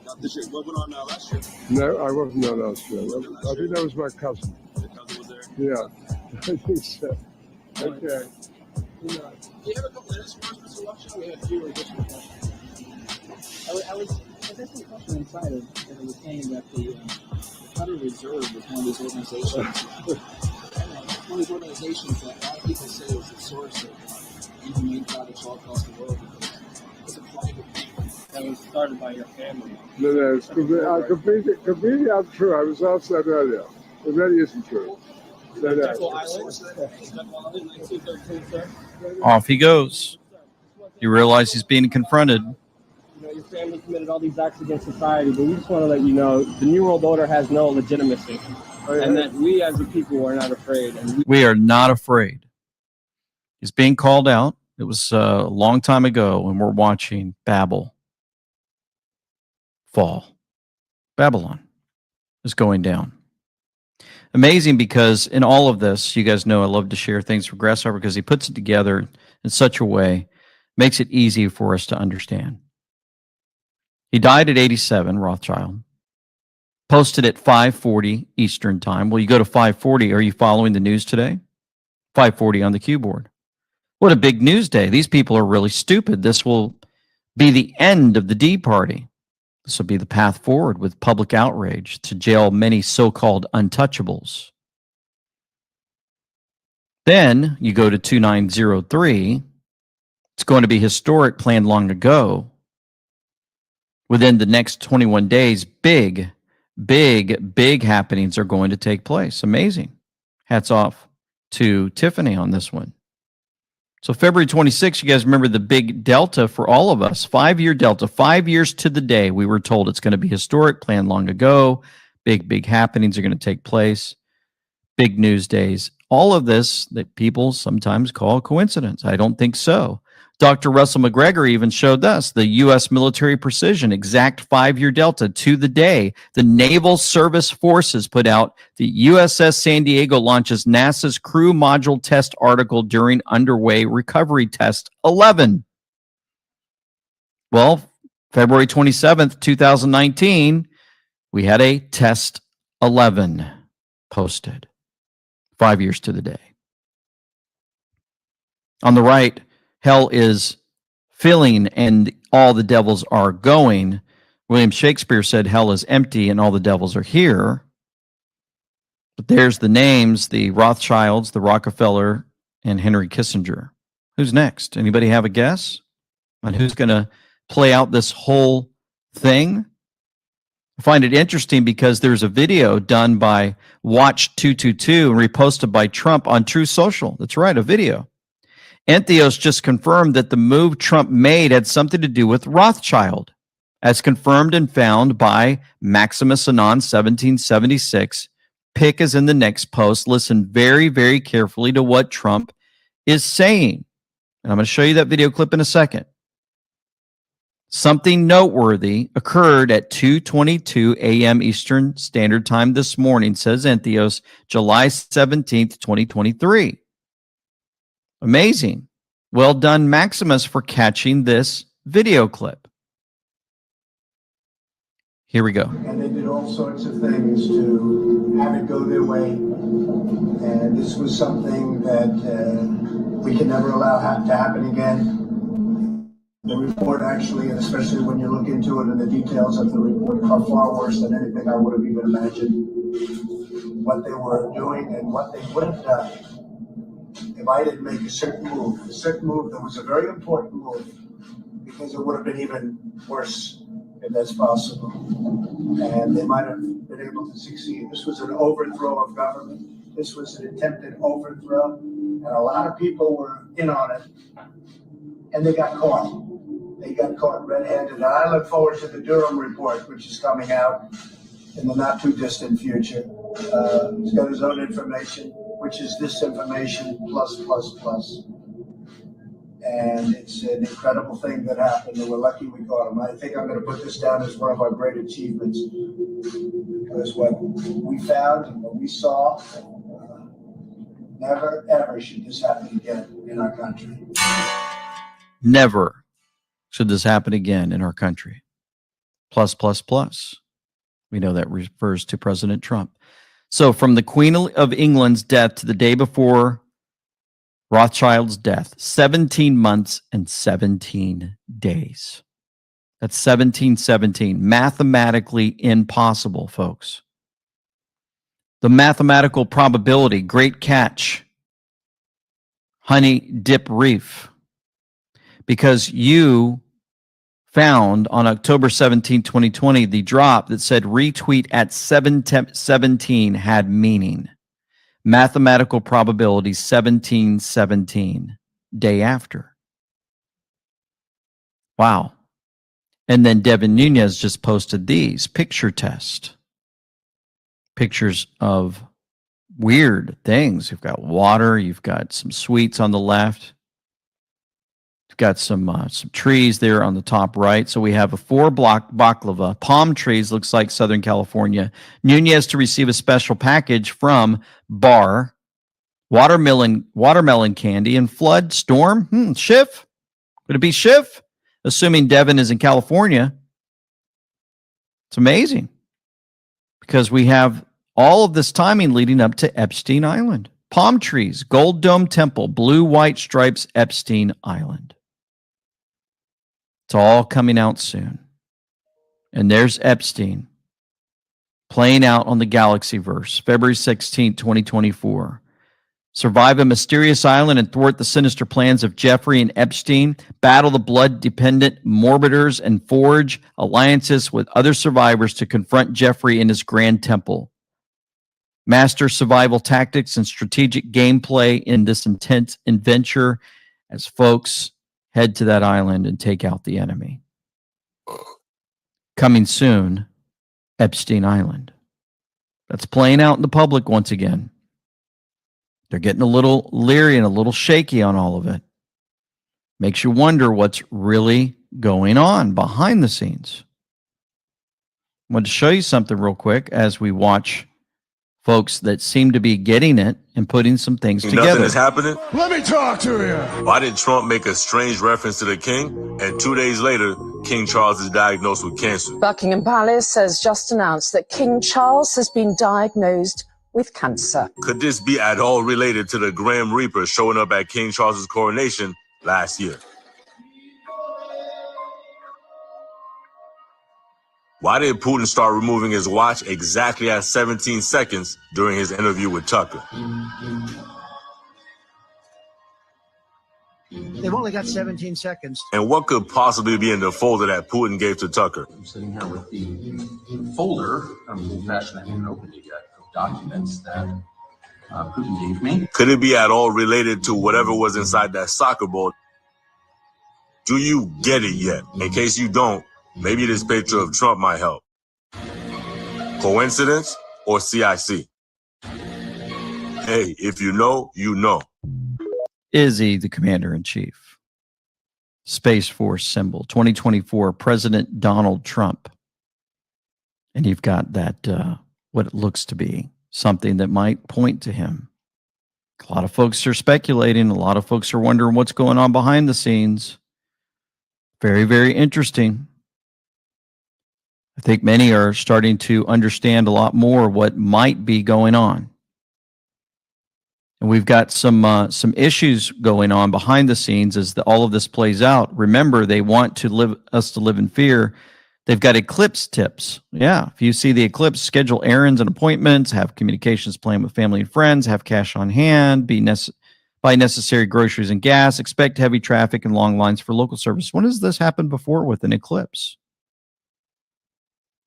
Not this year. What went on last year? No, I wasn't there last year. I think that was my cousin. Your cousin was there? Yeah, I think so. Okay. Do you have a couple minutes for us, Mr. Rothschild? We have a few additional questions. I was asking a question inside of that I was saying that the Federal Reserve is one of these organizations. One of these organizations that a lot of people say is the source of inhumane products all across the world because it's a private bank that was started by your family. No, it's completely untrue. I was asked that earlier. It really isn't true. Off he goes. You realize he's being confronted. Your family committed all these acts against society, but we just want to let you know the New World Order has no legitimacy, and that we as a people are not afraid. And We are not afraid. He's being called out. It was a long time ago when we're watching Babel fall. Babylon is going down. Amazing, because in all of this, you guys know I love to share things for Grasshopper because he puts it together in such a way, makes it easy for us to understand. He died at 87, Rothschild. Posted at 5:40 Eastern time. Well, you go to 5:40. Are you following the news today? 5:40 on the cue board. What a big news day. These people are really stupid. This will be the end of the D Party. This will be the path forward with public outrage to jail many so-called untouchables. Then you go to 2903. It's going to be historic, planned long ago. Within the next 21 days, big happenings are going to take place. Amazing. Hats off to Tiffany on this one. So February 26th, you guys remember the big delta for all of us. 5-year delta, 5 years to the day. We were told it's going to be historic, planned long ago. Big happenings are going to take place. Big news days. All of this that people sometimes call coincidence. I don't think so. Dr. Russell McGregor even showed us the U.S. military precision, exact 5-year delta to the day. The Naval Service Forces put out the USS San Diego launches NASA's crew module test article during underway recovery test 11. Well, February 27th, 2019, we had a test 11 posted. 5 years to the day. On the right, hell is filling and all the devils are going. William Shakespeare said hell is empty and all the devils are here. But there's the names, the Rothschilds, the Rockefeller, and Henry Kissinger. Who's next? Anybody have a guess on who's going to play out this whole thing? I find it interesting because there's a video done by Watch222 and reposted by Trump on True Social. That's right, a video. Entheos just confirmed that the move Trump made had something to do with Rothschild, as confirmed and found by Maximus Anon 1776. Pick is in the next post. Listen very carefully to what Trump is saying. And I'm going to show you that video clip in a second. Something noteworthy occurred at 2:22 a.m. Eastern Standard Time this morning, says Entheos, July 17th, 2023. Amazing. Well done, Maximus, for catching this video clip. Here we go. And they did all sorts of things to have it go their way. And this was something that we can never allow to happen again. The report actually, and especially when you look into it and the details of the report, are far worse than anything I would have even imagined. What they were doing and what they would have done if I didn't make a certain move that was a very important move, because it would have been even worse if that's possible. And they might have been able to succeed. This was an overthrow of government. This was an attempted overthrow, and a lot of people were in on it, and they got caught. They got caught red-handed. And I look forward to the Durham report, which is coming out in the not-too-distant future. He's got his own information, which is this information plus. And it's an incredible thing that happened, and we're lucky we caught him. I think I'm going to put this down as one of our great achievements, because what we found and what we saw, never, ever should this happen again in our country. Never should this happen again in our country. Plus, plus, plus. We know that refers to President Trump. So from the Queen of England's death to the day before Rothschild's death, 17 months and 17 days. That's 1717. Mathematically impossible, folks. The mathematical probability, great catch, honey dip reef, because you found on October 17, 2020, the drop that said retweet at 717 had meaning. Mathematical probability 1717, day after. Wow. And then Devin Nunes just posted these picture test. Pictures of weird things. You've got water, you've got some sweets on the left. You've got some trees there on the top right. So we have a 4-block baklava, palm trees, looks like Southern California. Nunez to receive a special package from Bar, watermelon candy, and flood, storm, Schiff. Could it be Schiff? Assuming Devin is in California. It's amazing because we have all of this timing leading up to Epstein Island. Palm trees, Gold Dome Temple, blue, white stripes, Epstein Island. It's all coming out soon. And there's Epstein playing out on the Galaxyverse, February 16, 2024. Survive a mysterious island and thwart the sinister plans of Jeffrey and Epstein. Battle the blood-dependent morbiders and forge alliances with other survivors to confront Jeffrey in his grand temple. Master survival tactics and strategic gameplay in this intense adventure as folks head to that island and take out the enemy. Coming soon, Epstein Island. That's playing out in the public once again. They're getting a little leery and a little shaky on all of it. Makes you wonder what's really going on behind the scenes. I want to show you something real quick as we watch folks that seem to be getting it and putting some things together. Nothing is happening? Let me talk to you. Why did Trump make a strange reference to the king? And 2 days later, King Charles is diagnosed with cancer. Buckingham Palace has just announced that King Charles has been diagnosed with cancer. Could this be at all related to the Grim Reaper showing up at King Charles's coronation last year? Why did Putin start removing his watch exactly at 17 seconds during his interview with Tucker? They've only got 17 seconds. And what could possibly be in the folder that Putin gave to Tucker? I'm sitting here with the folder, confession, I haven't opened it yet, of documents that Putin gave me. Could it be at all related to whatever was inside that soccer ball? Do you get it yet? In case you don't, maybe this picture of Trump might help. Coincidence or CIC? Hey, if you know, you know. Is he the commander-in-chief? Space Force symbol, 2024, President Donald Trump. And you've got that, what it looks to be, something that might point to him. A lot of folks are speculating. A lot of folks are wondering what's going on behind the scenes. Very, very interesting. I think many are starting to understand a lot more what might be going on. And we've got some issues going on behind the scenes as all of this plays out. Remember, they want us to live in fear. They've got eclipse tips. Yeah, if you see the eclipse, schedule errands and appointments, have communications plan with family and friends, have cash on hand, buy necessary groceries and gas, expect heavy traffic and long lines for local service. When has this happened before with an eclipse?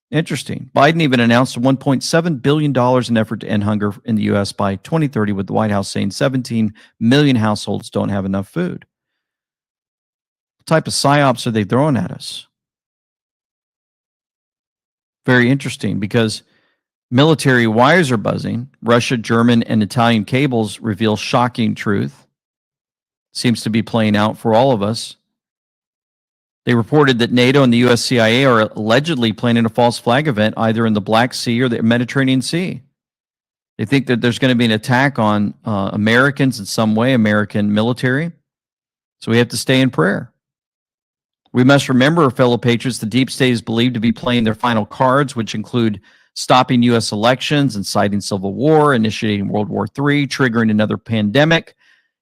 Interesting. Biden even announced $1.7 billion in effort to end hunger in the U.S. by 2030, with the White House saying 17 million households don't have enough food. What type of psyops are they throwing at us? Very interesting, because military wires are buzzing. Russia, German, and Italian cables reveal shocking truth. Seems to be playing out for all of us. They reported that NATO and the US CIA are allegedly planning a false flag event either in the Black Sea or the Mediterranean Sea. They think that there's going to be an attack on Americans in some way, American military. So we have to stay in prayer. We must remember, fellow patriots, the deep state is believed to be playing their final cards, which include stopping U.S. elections, inciting civil war, initiating World War III, triggering another pandemic,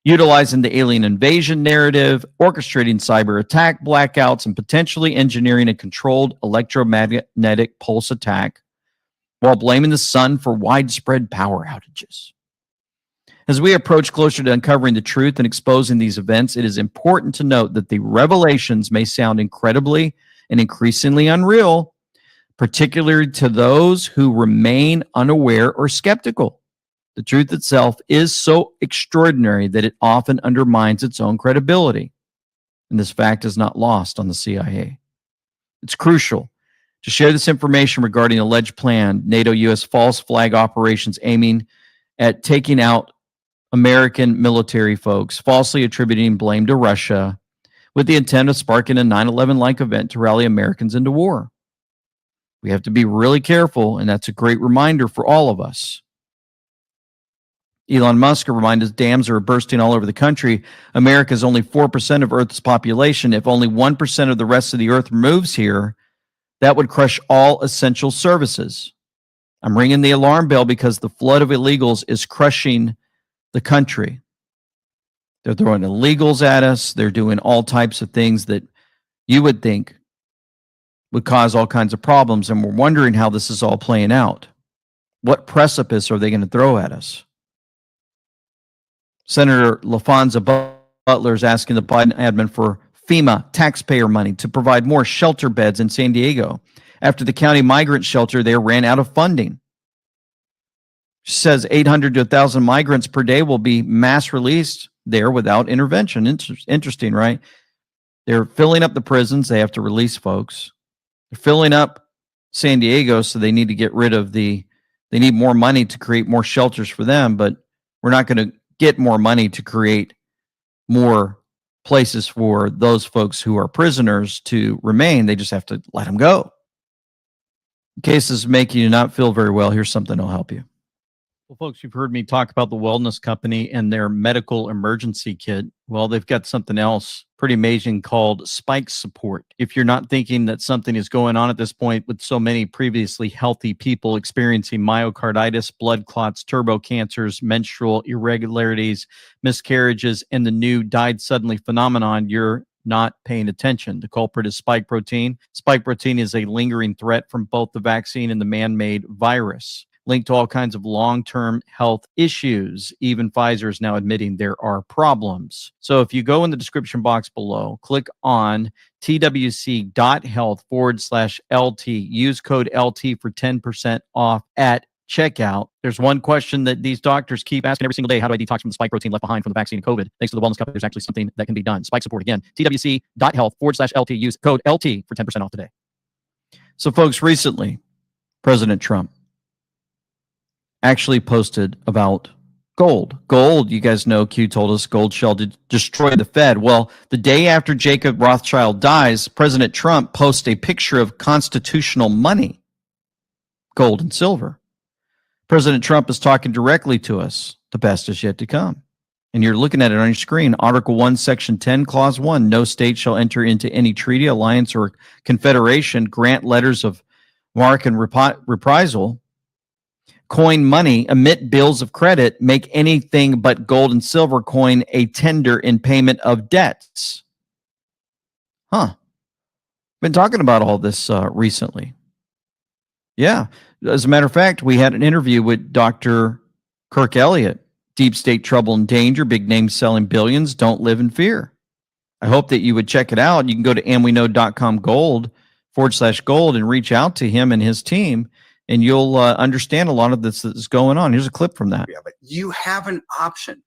utilizing the alien invasion narrative, orchestrating cyber attack blackouts, and potentially engineering a controlled electromagnetic pulse attack while blaming the sun for widespread power outages. As we approach closer to uncovering the truth and exposing these events, it is important to note that the revelations may sound incredibly and increasingly unreal, particularly to those who remain unaware or skeptical. The truth itself is so extraordinary that it often undermines its own credibility. And this fact is not lost on the CIA. It's crucial to share this information regarding alleged planned NATO-US false flag operations aiming at taking out American military folks, falsely attributing blame to Russia with the intent of sparking a 9/11-like event to rally Americans into war. We have to be really careful, and that's a great reminder for all of us. Elon Musk reminded us dams are bursting all over the country. America is only 4% of Earth's population. If only 1% of the rest of the Earth moves here, that would crush all essential services. I'm ringing the alarm bell because the flood of illegals is crushing the country. They're throwing illegals at us. They're doing all types of things that you would think would cause all kinds of problems. And we're wondering how this is all playing out. What precipice are they going to throw at us? Senator LaFonza Butler is asking the Biden admin for FEMA taxpayer money to provide more shelter beds in San Diego after the county migrant shelter there ran out of funding. She says 800 to 1,000 migrants per day will be mass released there without intervention. Interesting, right? They're filling up the prisons. They have to release folks. They're filling up San Diego, so they need to get rid of they need more money to create more shelters for them, but we're not going to get more money to create more places for those folks who are prisoners to remain. They just have to let them go. In case this is making you not feel very well, here's something that'll help you. Well, folks, you've heard me talk about the wellness company and their medical emergency kit. Well, they've got something else pretty amazing called Spike Support. If you're not thinking that something is going on at this point with so many previously healthy people experiencing myocarditis, blood clots, turbo cancers, menstrual irregularities, miscarriages, and the new died suddenly phenomenon, you're not paying attention. The culprit is spike protein. Spike protein is a lingering threat from both the vaccine and the man-made virus, linked to all kinds of long-term health issues. Even Pfizer is now admitting there are problems. So if you go in the description box below, click on twc.health/LT, use code LT for 10% off at checkout. There's one question that these doctors keep asking every single day: how do I detox from the spike protein left behind from the vaccine and COVID? Thanks to the wellness company, there's actually something that can be done. Spike Support, again, twc.health/LT, use code LT for 10% off today. So folks, recently, President Trump actually posted about gold. Gold, you guys know, Q told us gold shall destroy the Fed. Well, the day after Jacob Rothschild dies, President Trump posts a picture of constitutional money, gold and silver. President Trump is talking directly to us. The best is yet to come. And you're looking at it on your screen. Article 1, Section 10, Clause 1. No state shall enter into any treaty, alliance, or confederation, grant letters of marque and reprisal, coin money, emit bills of credit, make anything but gold and silver coin a tender in payment of debts. Been talking about all this recently. Yeah. As a matter of fact, we had an interview with Dr. Kirk Elliott. Deep state trouble and danger, big names selling billions, don't live in fear. I hope that you would check it out. You can go to amweknow.com/gold and reach out to him and his team, and you'll understand a lot of this that's going on. Here's a clip from that. Yeah, but you have an option.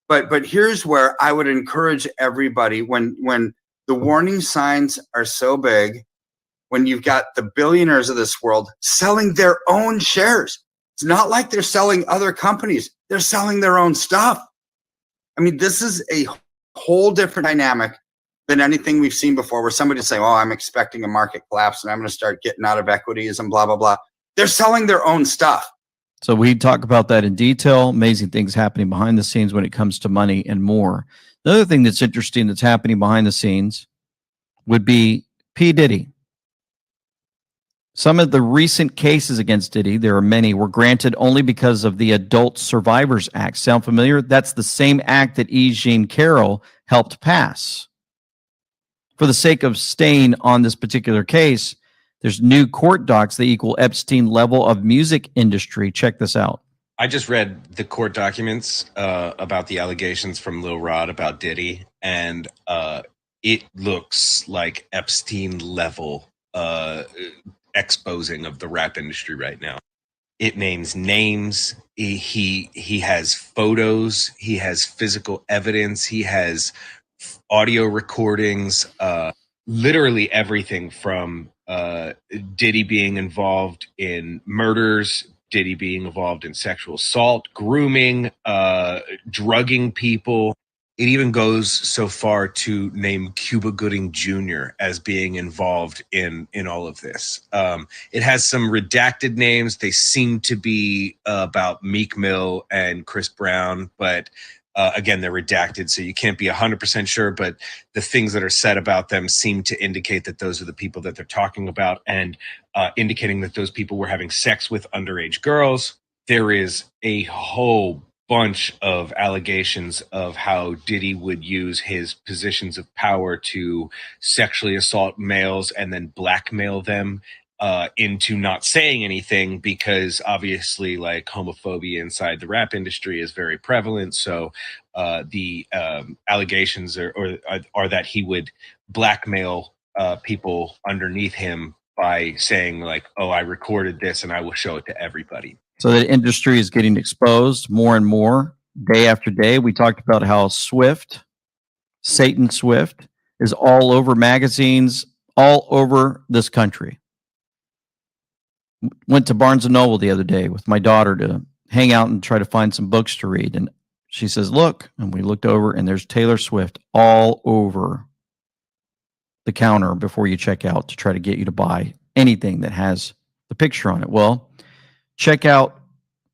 But here's where I would encourage everybody when the warning signs are so big, when you've got the billionaires of this world selling their own shares. It's not like they're selling other companies. They're selling their own stuff. I mean, this is a whole different dynamic than anything we've seen before, where somebody's saying, oh, I'm expecting a market collapse and I'm going to start getting out of equities and blah, blah, blah. They're selling their own stuff. So we talk about that in detail, amazing things happening behind the scenes when it comes to money and more. The other thing that's interesting that's happening behind the scenes would be P. Diddy. Some of the recent cases against Diddy, there are many, were granted only because of the Adult Survivors Act. Sound familiar? That's the same act that E. Jean Carroll helped pass. For the sake of staying on this particular case, there's new court docs that equal Epstein level of music industry. Check this out. I just read the court documents about the allegations from Lil Rod about Diddy, and it looks like Epstein level exposing of the rap industry right now. It names names. He has photos. He has physical evidence. He has audio recordings. Literally everything from Diddy being involved in murders, Diddy being involved in sexual assault, grooming, drugging people. It even goes so far to name Cuba Gooding Jr. as being involved in all of this. It has some redacted names. They seem to be about Meek Mill and Chris Brown, but again, they're redacted, so you can't be 100% sure, but the things that are said about them seem to indicate that those are the people that they're talking about, and indicating that those people were having sex with underage girls. There is a whole bunch of allegations of how Diddy would use his positions of power to sexually assault males and then blackmail them into not saying anything, because obviously like homophobia inside the rap industry is very prevalent. So the allegations are that he would blackmail people underneath him by saying like, oh, I recorded this and I will show it to everybody. So the industry is getting exposed more and more day after day. We talked about how Satan Swift, is all over magazines, all over this country. Went to Barnes and Noble the other day with my daughter to hang out and try to find some books to read. And she says, look, and we looked over and there's Taylor Swift all over the counter before you check out to try to get you to buy anything that has the picture on it. Well, check out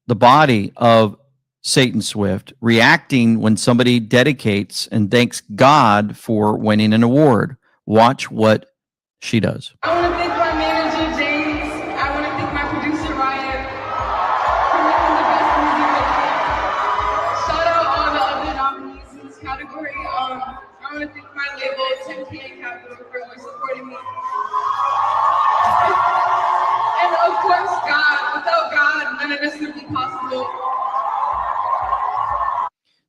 the body of Satan Swift reacting when somebody dedicates and thanks God for winning an award. Watch what she does. I want to thank my manager, James. I want to thank my producer, Ryan, for making the best music. Shout out all the other nominees in this category. I want to thank my label, 10K Capital, for always supporting me. And of course, God. Without God, none of this would be possible.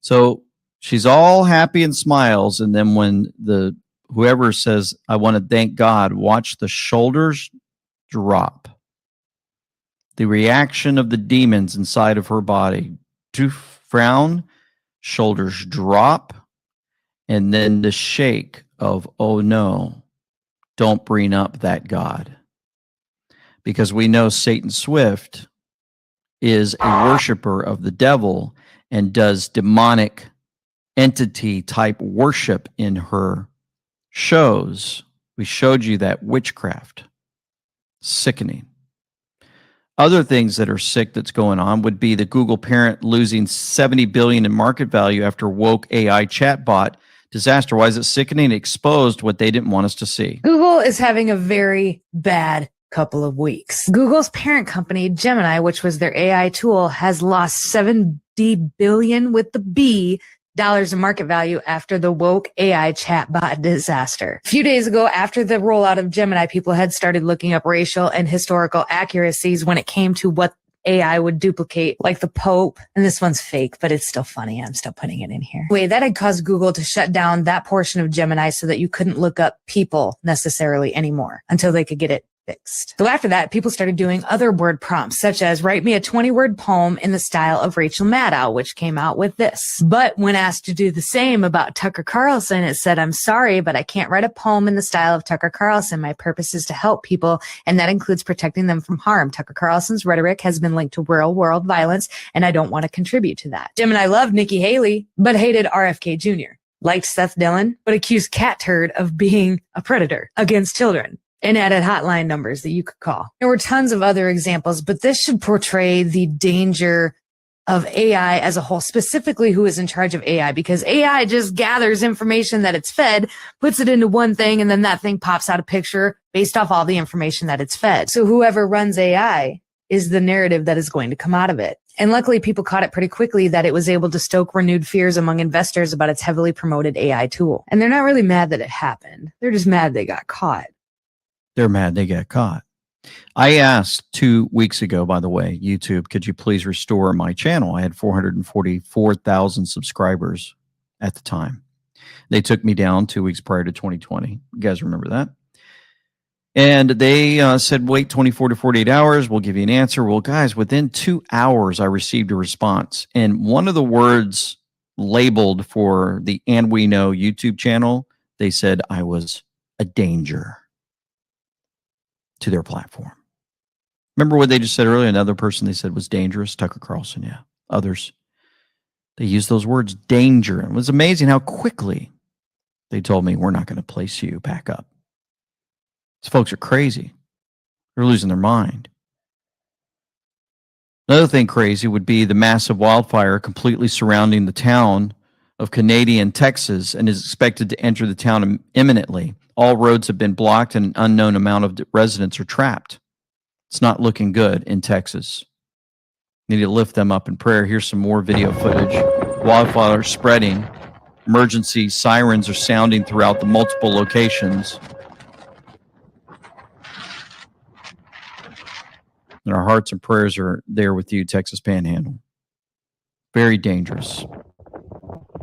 So she's all happy and smiles, and then when whoever says, I want to thank God, watch the shoulders drop. The reaction of the demons inside of her body to frown, shoulders drop, and then the shake of, oh no, don't bring up that God. Because we know Satan Swift is a worshiper of the devil and does demonic entity type worship in her shows. We showed you that witchcraft. Sickening. Other things that are sick that's going on would be the Google parent losing $70 billion in market value after woke AI chatbot disaster. Why is it sickening? It exposed what they didn't want us to see. Google is having a very bad couple of weeks. Google's parent company, Gemini, which was their AI tool, has lost $70 billion with the B dollars in market value after the woke AI chatbot disaster. A few days ago, after the rollout of Gemini, people had started looking up racial and historical accuracies when it came to what AI would duplicate, like the Pope. And this one's fake, but it's still funny. I'm still putting it in here. Anyway, that had caused Google to shut down that portion of Gemini so that you couldn't look up people necessarily anymore until they could get it fixed. So after that, people started doing other word prompts, such as write me a 20-word poem in the style of Rachel Maddow, which came out with this. But when asked to do the same about Tucker Carlson, it said, I'm sorry, but I can't write a poem in the style of Tucker Carlson. My purpose is to help people, and that includes protecting them from harm. Tucker Carlson's rhetoric has been linked to real world violence, and I don't want to contribute to that. Gemini loved Nikki Haley, but hated RFK Jr. like Seth Dillon, but accused Cat Turd of being a predator against children and added hotline numbers that you could call. There were tons of other examples, but this should portray the danger of AI as a whole, specifically who is in charge of AI, because AI just gathers information that it's fed, puts it into one thing, and then that thing pops out a picture based off all the information that it's fed. So whoever runs AI is the narrative that is going to come out of it. And luckily, people caught it pretty quickly that it was able to stoke renewed fears among investors about its heavily promoted AI tool. And they're not really mad that it happened. They're just mad they got caught. They're mad they got caught. I asked 2 weeks ago, by the way, YouTube, could you please restore my channel? I had 444,000 subscribers at the time. They took me down 2 weeks prior to 2020. You guys remember that? And they said, wait 24 to 48 hours. We'll give you an answer. Well, guys, within 2 hours, I received a response. And one of the words labeled for the And We Know YouTube channel, they said I was a danger to their platform. Remember what they just said earlier? Another person they said was dangerous? Tucker Carlson, yeah. Others. They used those words, danger. It was amazing how quickly they told me, we're not going to place you back up. These folks are crazy. They're losing their mind. Another thing crazy would be the massive wildfire completely surrounding the town of Canadian, Texas, and is expected to enter the town imminently. All roads have been blocked and an unknown amount of residents are trapped. It's not looking good in Texas. Need to lift them up in prayer. Here's some more video footage. Wildfire spreading. Emergency sirens are sounding throughout the multiple locations. And our hearts and prayers are there with you, Texas Panhandle. Very dangerous.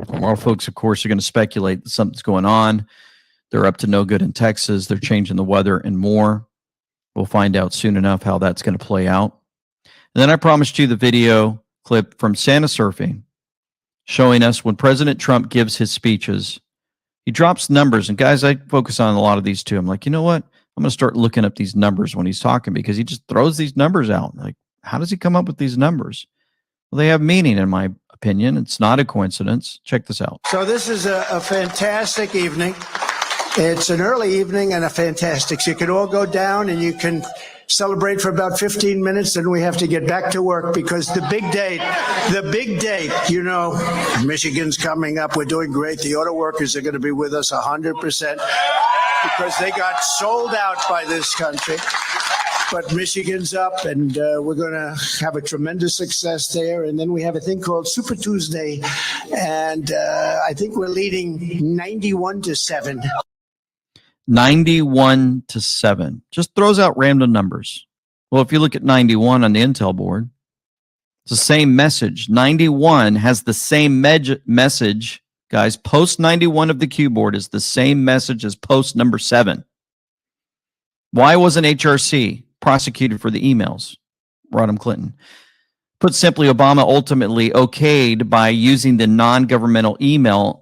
A lot of folks, of course, are going to speculate that something's going on. They're up to no good in Texas. They're changing the weather and more. We'll find out soon enough how that's going to play out. And then I promised you the video clip from Santa Surfing showing us when President Trump gives his speeches, he drops numbers. And guys, I focus on a lot of these too. I'm like, you know what? I'm going to start looking up these numbers when he's talking because he just throws these numbers out. Like, how does he come up with these numbers? Well, they have meaning, in my opinion. It's not a coincidence. Check this out. So this is a fantastic evening. It's an early evening and a fantastic. So you can all go down and you can celebrate for about 15 minutes, and we have to get back to work because the big date, you know, Michigan's coming up. We're doing great. The auto workers are going to be with us 100% because they got sold out by this country. But Michigan's up, and we're going to have a tremendous success there. And then we have a thing called Super Tuesday, and I think we're leading 91-7. 91-7. Just throws out random numbers. Well, if you look at 91 on the Intel board, it's the same message. 91 has the same message. Guys, post 91 of the Q board is the same message as post number 7. Why wasn't HRC prosecuted for the emails? Rodham Clinton. Put simply, Obama ultimately okayed by using the non-governmental email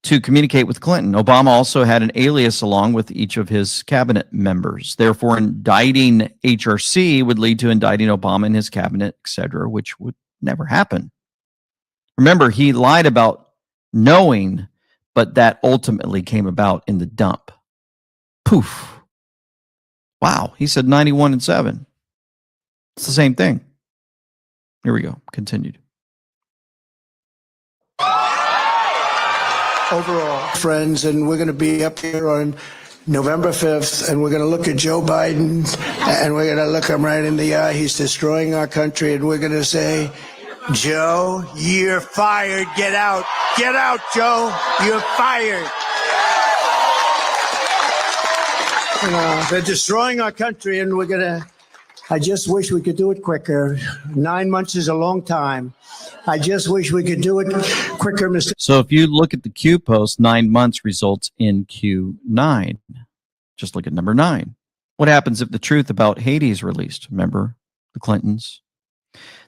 to communicate with Clinton. Obama also had an alias along with each of his cabinet members. Therefore, indicting HRC would lead to indicting Obama and his cabinet, etc., which would never happen. Remember, he lied about knowing, but that ultimately came about in the dump. Poof. Wow, he said 91-7. It's the same thing. Here we go. Continued. Overall, friends, and we're going to be up here on November 5th, and we're going to look at Joe Biden, and we're going to look him right in the eye. He's destroying our country, and we're going to say, Joe, you're fired. Get out. Get out, Joe. You're fired. They're destroying our country, and we're going to, I just wish we could do it quicker. 9 months is a long time. I just wish we could do it quicker, Mr. So if you look at the Q post, 9 months results in Q9. Just look at number 9. What happens if the truth about Haiti is released? Remember the Clintons?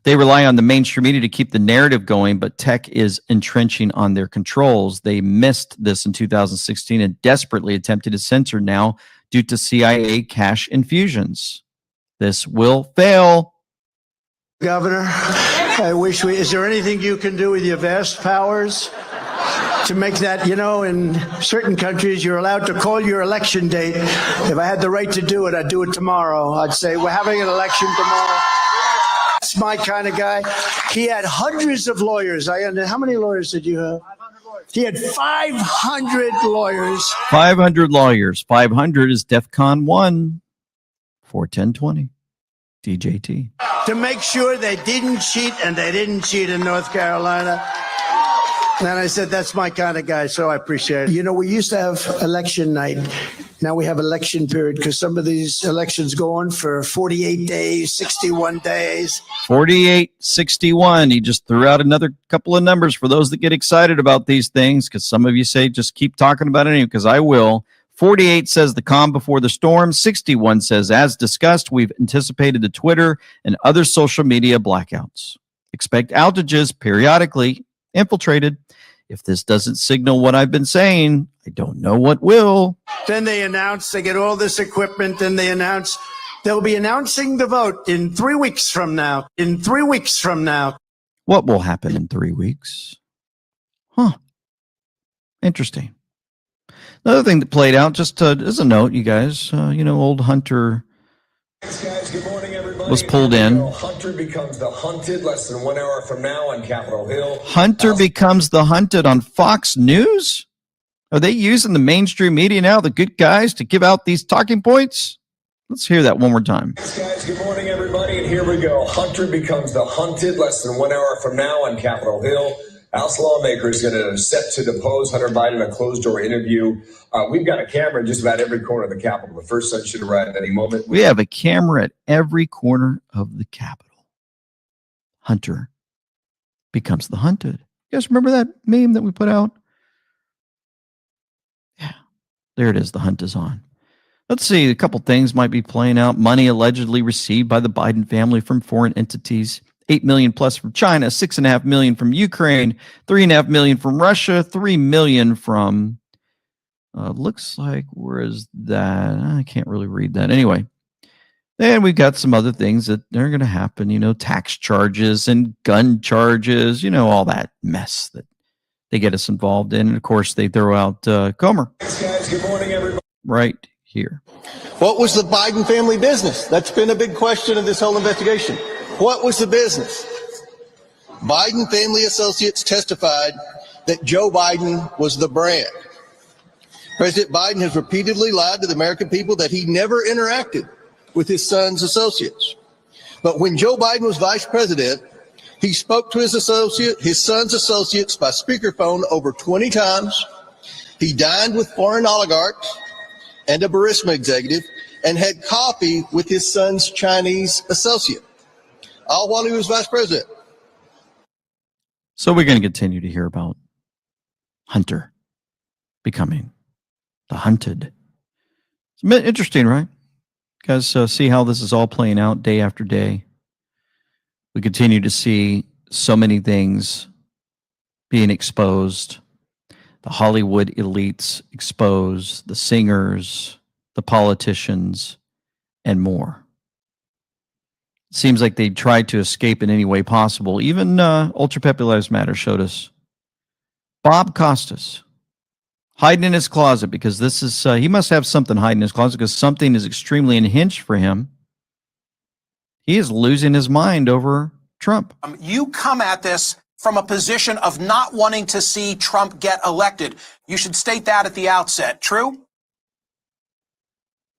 They rely on the mainstream media to keep the narrative going, but tech is entrenching on their controls. They missed this in 2016 and desperately attempted to censor now due to CIA cash infusions. This will fail. Governor, I wish is there anything you can do with your vast powers to make that, in certain countries, you're allowed to call your election date. If I had the right to do it, I'd do it tomorrow. I'd say, we're having an election tomorrow. That's my kind of guy. He had hundreds of lawyers. How many lawyers did you have? He had 500 lawyers. 500 lawyers. 500 is DEFCON 1 for 1020. DJT. To make sure they didn't cheat, and they didn't cheat in North Carolina. And I said, that's my kind of guy, so I appreciate it. We used to have election night. Now we have election period because some of these elections go on for 48 days, 61 days. 48, 61. He just threw out another couple of numbers for those that get excited about these things, because some of you say, just keep talking about it anyway, because I will. 48 says the calm before the storm. 61 says, as discussed, we've anticipated the Twitter and other social media blackouts. Expect outages periodically infiltrated. If this doesn't signal what I've been saying, I don't know what will. Then they announce they get all this equipment, and they announce they'll be announcing the vote in 3 weeks from now. In 3 weeks from now. What will happen in 3 weeks? Interesting. Another thing that played out, just as a note, you guys, old Hunter was pulled in. Hunter becomes the hunted less than 1 hour from now on Capitol Hill. Hunter becomes the hunted on Fox News? Are they using the mainstream media now, the good guys, to give out these talking points? Let's hear that one more time. Thanks, guys. Good morning, everybody. And here we go. Hunter becomes the hunted less than 1 hour from now on Capitol Hill. House lawmakers going to set to depose Hunter Biden in a closed-door interview. We've got a camera in just about every corner of the Capitol. The first sun should arrive at any moment. We have a camera at every corner of the Capitol. Hunter becomes the hunted. You guys remember that meme that we put out? Yeah, there it is. The hunt is on. Let's see. A couple things might be playing out. Money allegedly received by the Biden family from foreign entities. 8 million plus from China, 6.5 million from Ukraine, 3.5 million from Russia, 3 million from, looks like, where is that? I can't really read that. Anyway, then we've got some other things that are going to happen, tax charges and gun charges, all that mess that they get us involved in. And of course, they throw out Comer. Thanks, guys. Good morning, everybody. Right here. What was the Biden family business? That's been a big question of this whole investigation. What was the business? Biden family associates testified that Joe Biden was the brand. President Biden has repeatedly lied to the American people that he never interacted with his son's associates. But when Joe Biden was vice president, he spoke to his son's associates by speakerphone over 20 times. He dined with foreign oligarchs and a Burisma executive and had coffee with his son's Chinese associate, all while he was vice president. So we're going to continue to hear about Hunter becoming the hunted. It's interesting, right? You guys see how this is all playing out day after day. We continue to see so many things being exposed. The Hollywood elites exposed, the singers, the politicians, and more. Seems like they tried to escape in any way possible. Even Ultra Pepe Lives Matter showed us Bob Costas hiding in his closet, because this is he must have something hiding in his closet, because something is extremely unhinged for him. He is losing his mind over Trump. You come at this from a position of not wanting to see Trump get elected. You should state that at the outset. True?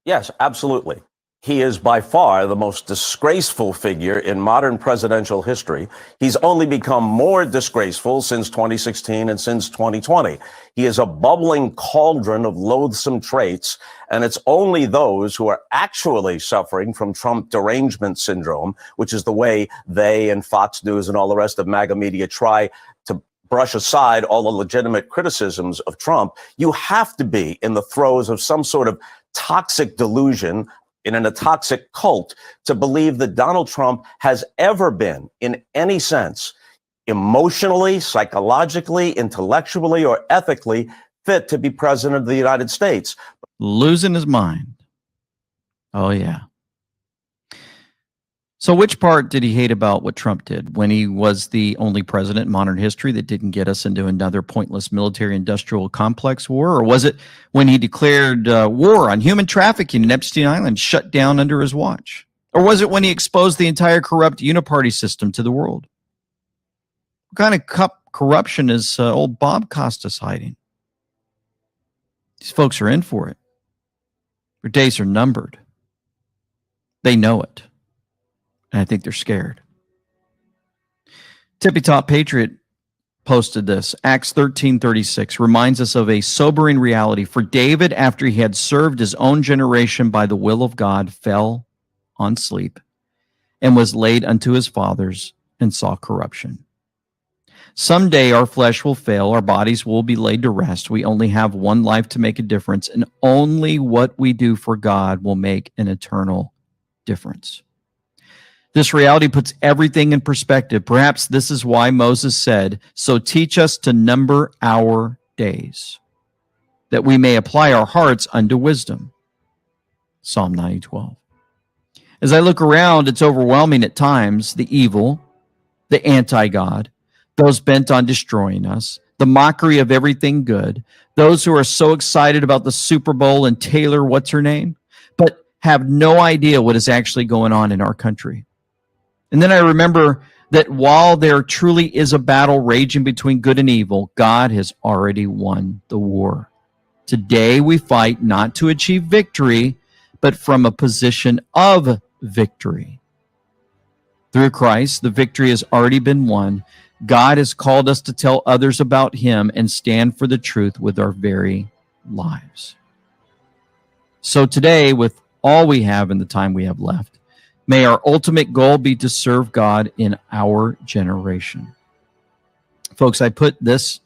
Yes, absolutely. He is by far the most disgraceful figure in modern presidential history. He's only become more disgraceful since 2016 and since 2020. He is a bubbling cauldron of loathsome traits, and it's only those who are actually suffering from Trump derangement syndrome, which is the way they and Fox News and all the rest of MAGA media try to brush aside all the legitimate criticisms of Trump. You have to be in the throes of some sort of toxic delusion, in a toxic cult, to believe that Donald Trump has ever been, in any sense, emotionally, psychologically, intellectually, or ethically fit to be president of the United States. Losing his mind. Oh, yeah. So which part did he hate about what Trump did when he was the only president in modern history that didn't get us into another pointless military-industrial complex war? Or was it when he declared war on human trafficking in Epstein Island shut down under his watch? Or was it when he exposed the entire corrupt uniparty system to the world? What kind of corruption is old Bob Costas hiding? These folks are in for it. Their days are numbered. They know it. And I think they're scared. Tippy Top Patriot posted this. Acts 13:36 reminds us of a sobering reality. For David, after he had served his own generation by the will of God, fell on sleep and was laid unto his fathers and saw corruption. Someday our flesh will fail. Our bodies will be laid to rest. We only have one life to make a difference, and only what we do for God will make an eternal difference. This reality puts everything in perspective. Perhaps this is why Moses said, "So teach us to number our days, that we may apply our hearts unto wisdom." Psalm 90:12. As I look around, it's overwhelming at times, the evil, the anti-God, those bent on destroying us, the mockery of everything good, those who are so excited about the Super Bowl and Taylor, what's her name, but have no idea what is actually going on in our country. And then I remember that while there truly is a battle raging between good and evil, God has already won the war. Today we fight not to achieve victory, but from a position of victory. Through Christ, the victory has already been won. God has called us to tell others about him and stand for the truth with our very lives. So today, with all we have and the time we have left, may our ultimate goal be to serve God in our generation. Folks, I put this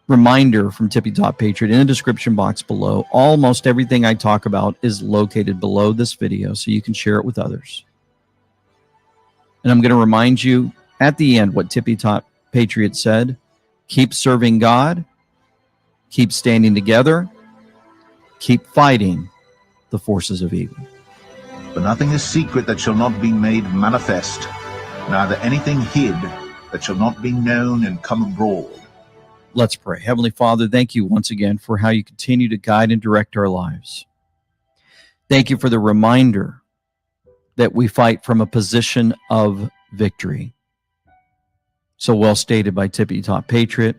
reminder from Tippy Top Patriot in the description box below. Almost everything I talk about is located below this video, so you can share it with others. And I'm going to remind you at the end what Tippy Top Patriot said. Keep serving God. Keep standing together. Keep fighting the forces of evil. For nothing is secret that shall not be made manifest, neither anything hid that shall not be known and come abroad. Let's pray. Heavenly Father, thank you once again for how you continue to guide and direct our lives. Thank you for the reminder that we fight from a position of victory. So well stated by Tippy Top Patriot.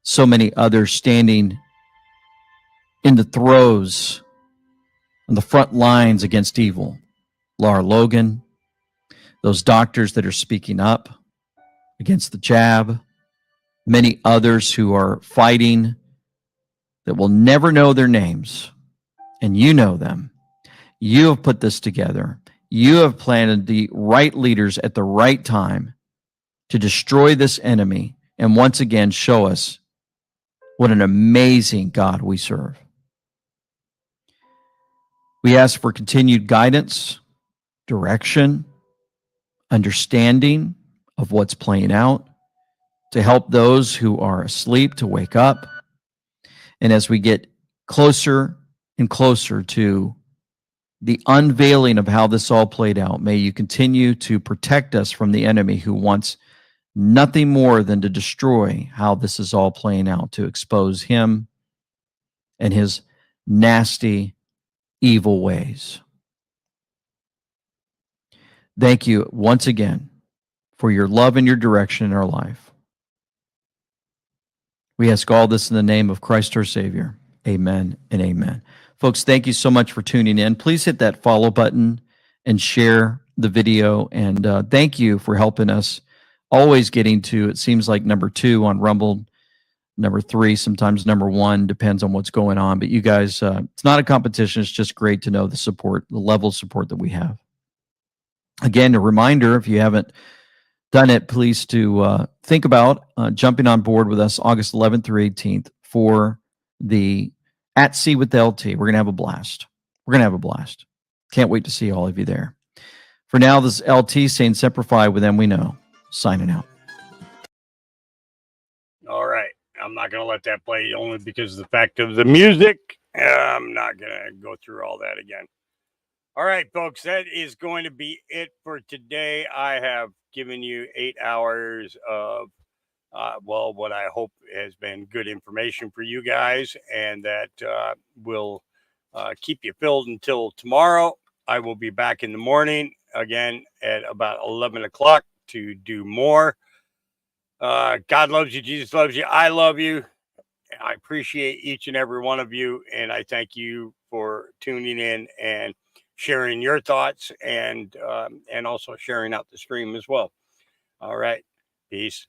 So many others standing in the throes, on the front lines against evil. Laura Logan, those doctors that are speaking up against the jab, many others who are fighting that will never know their names, and you know them. You have put this together. You have planted the right leaders at the right time to destroy this enemy and once again show us what an amazing God we serve. We ask for continued guidance, direction, understanding of what's playing out, to help those who are asleep to wake up. And as we get closer and closer to the unveiling of how this all played out, may you continue to protect us from the enemy who wants nothing more than to destroy how this is all playing out, to expose him and his nasty, evil ways. Thank you once again for your love and your direction in our life. We ask all this in the name of Christ our Savior. Amen and amen. Folks, thank you so much for tuning in. Please hit that follow button and share the video. And thank you for helping us always getting to, it seems like, number 2 on Rumble, number 3, sometimes number 1, depends on what's going on. But you guys, it's not a competition. It's just great to know the support, the level of support that we have. Again, a reminder, if you haven't done it, please to think about jumping on board with us August 11th through 18th for the At Sea with the LT. We're going to have a blast. We're going to have a blast. Can't wait to see all of you there. For now, this is LT saying Semper Fi, with them we know. Signing out. All right. I'm not going to let that play only because of the fact of the music. I'm not going to go through all that again. All right, folks, that is going to be it for today. I have given you 8 hours of, what I hope has been good information for you guys, and that will keep you filled until tomorrow. I will be back in the morning again at about 11 o'clock to do more. God loves you. Jesus loves you. I love you. I appreciate each and every one of you, and I thank you for tuning in and sharing your thoughts, and also sharing out the stream as well. All right, peace.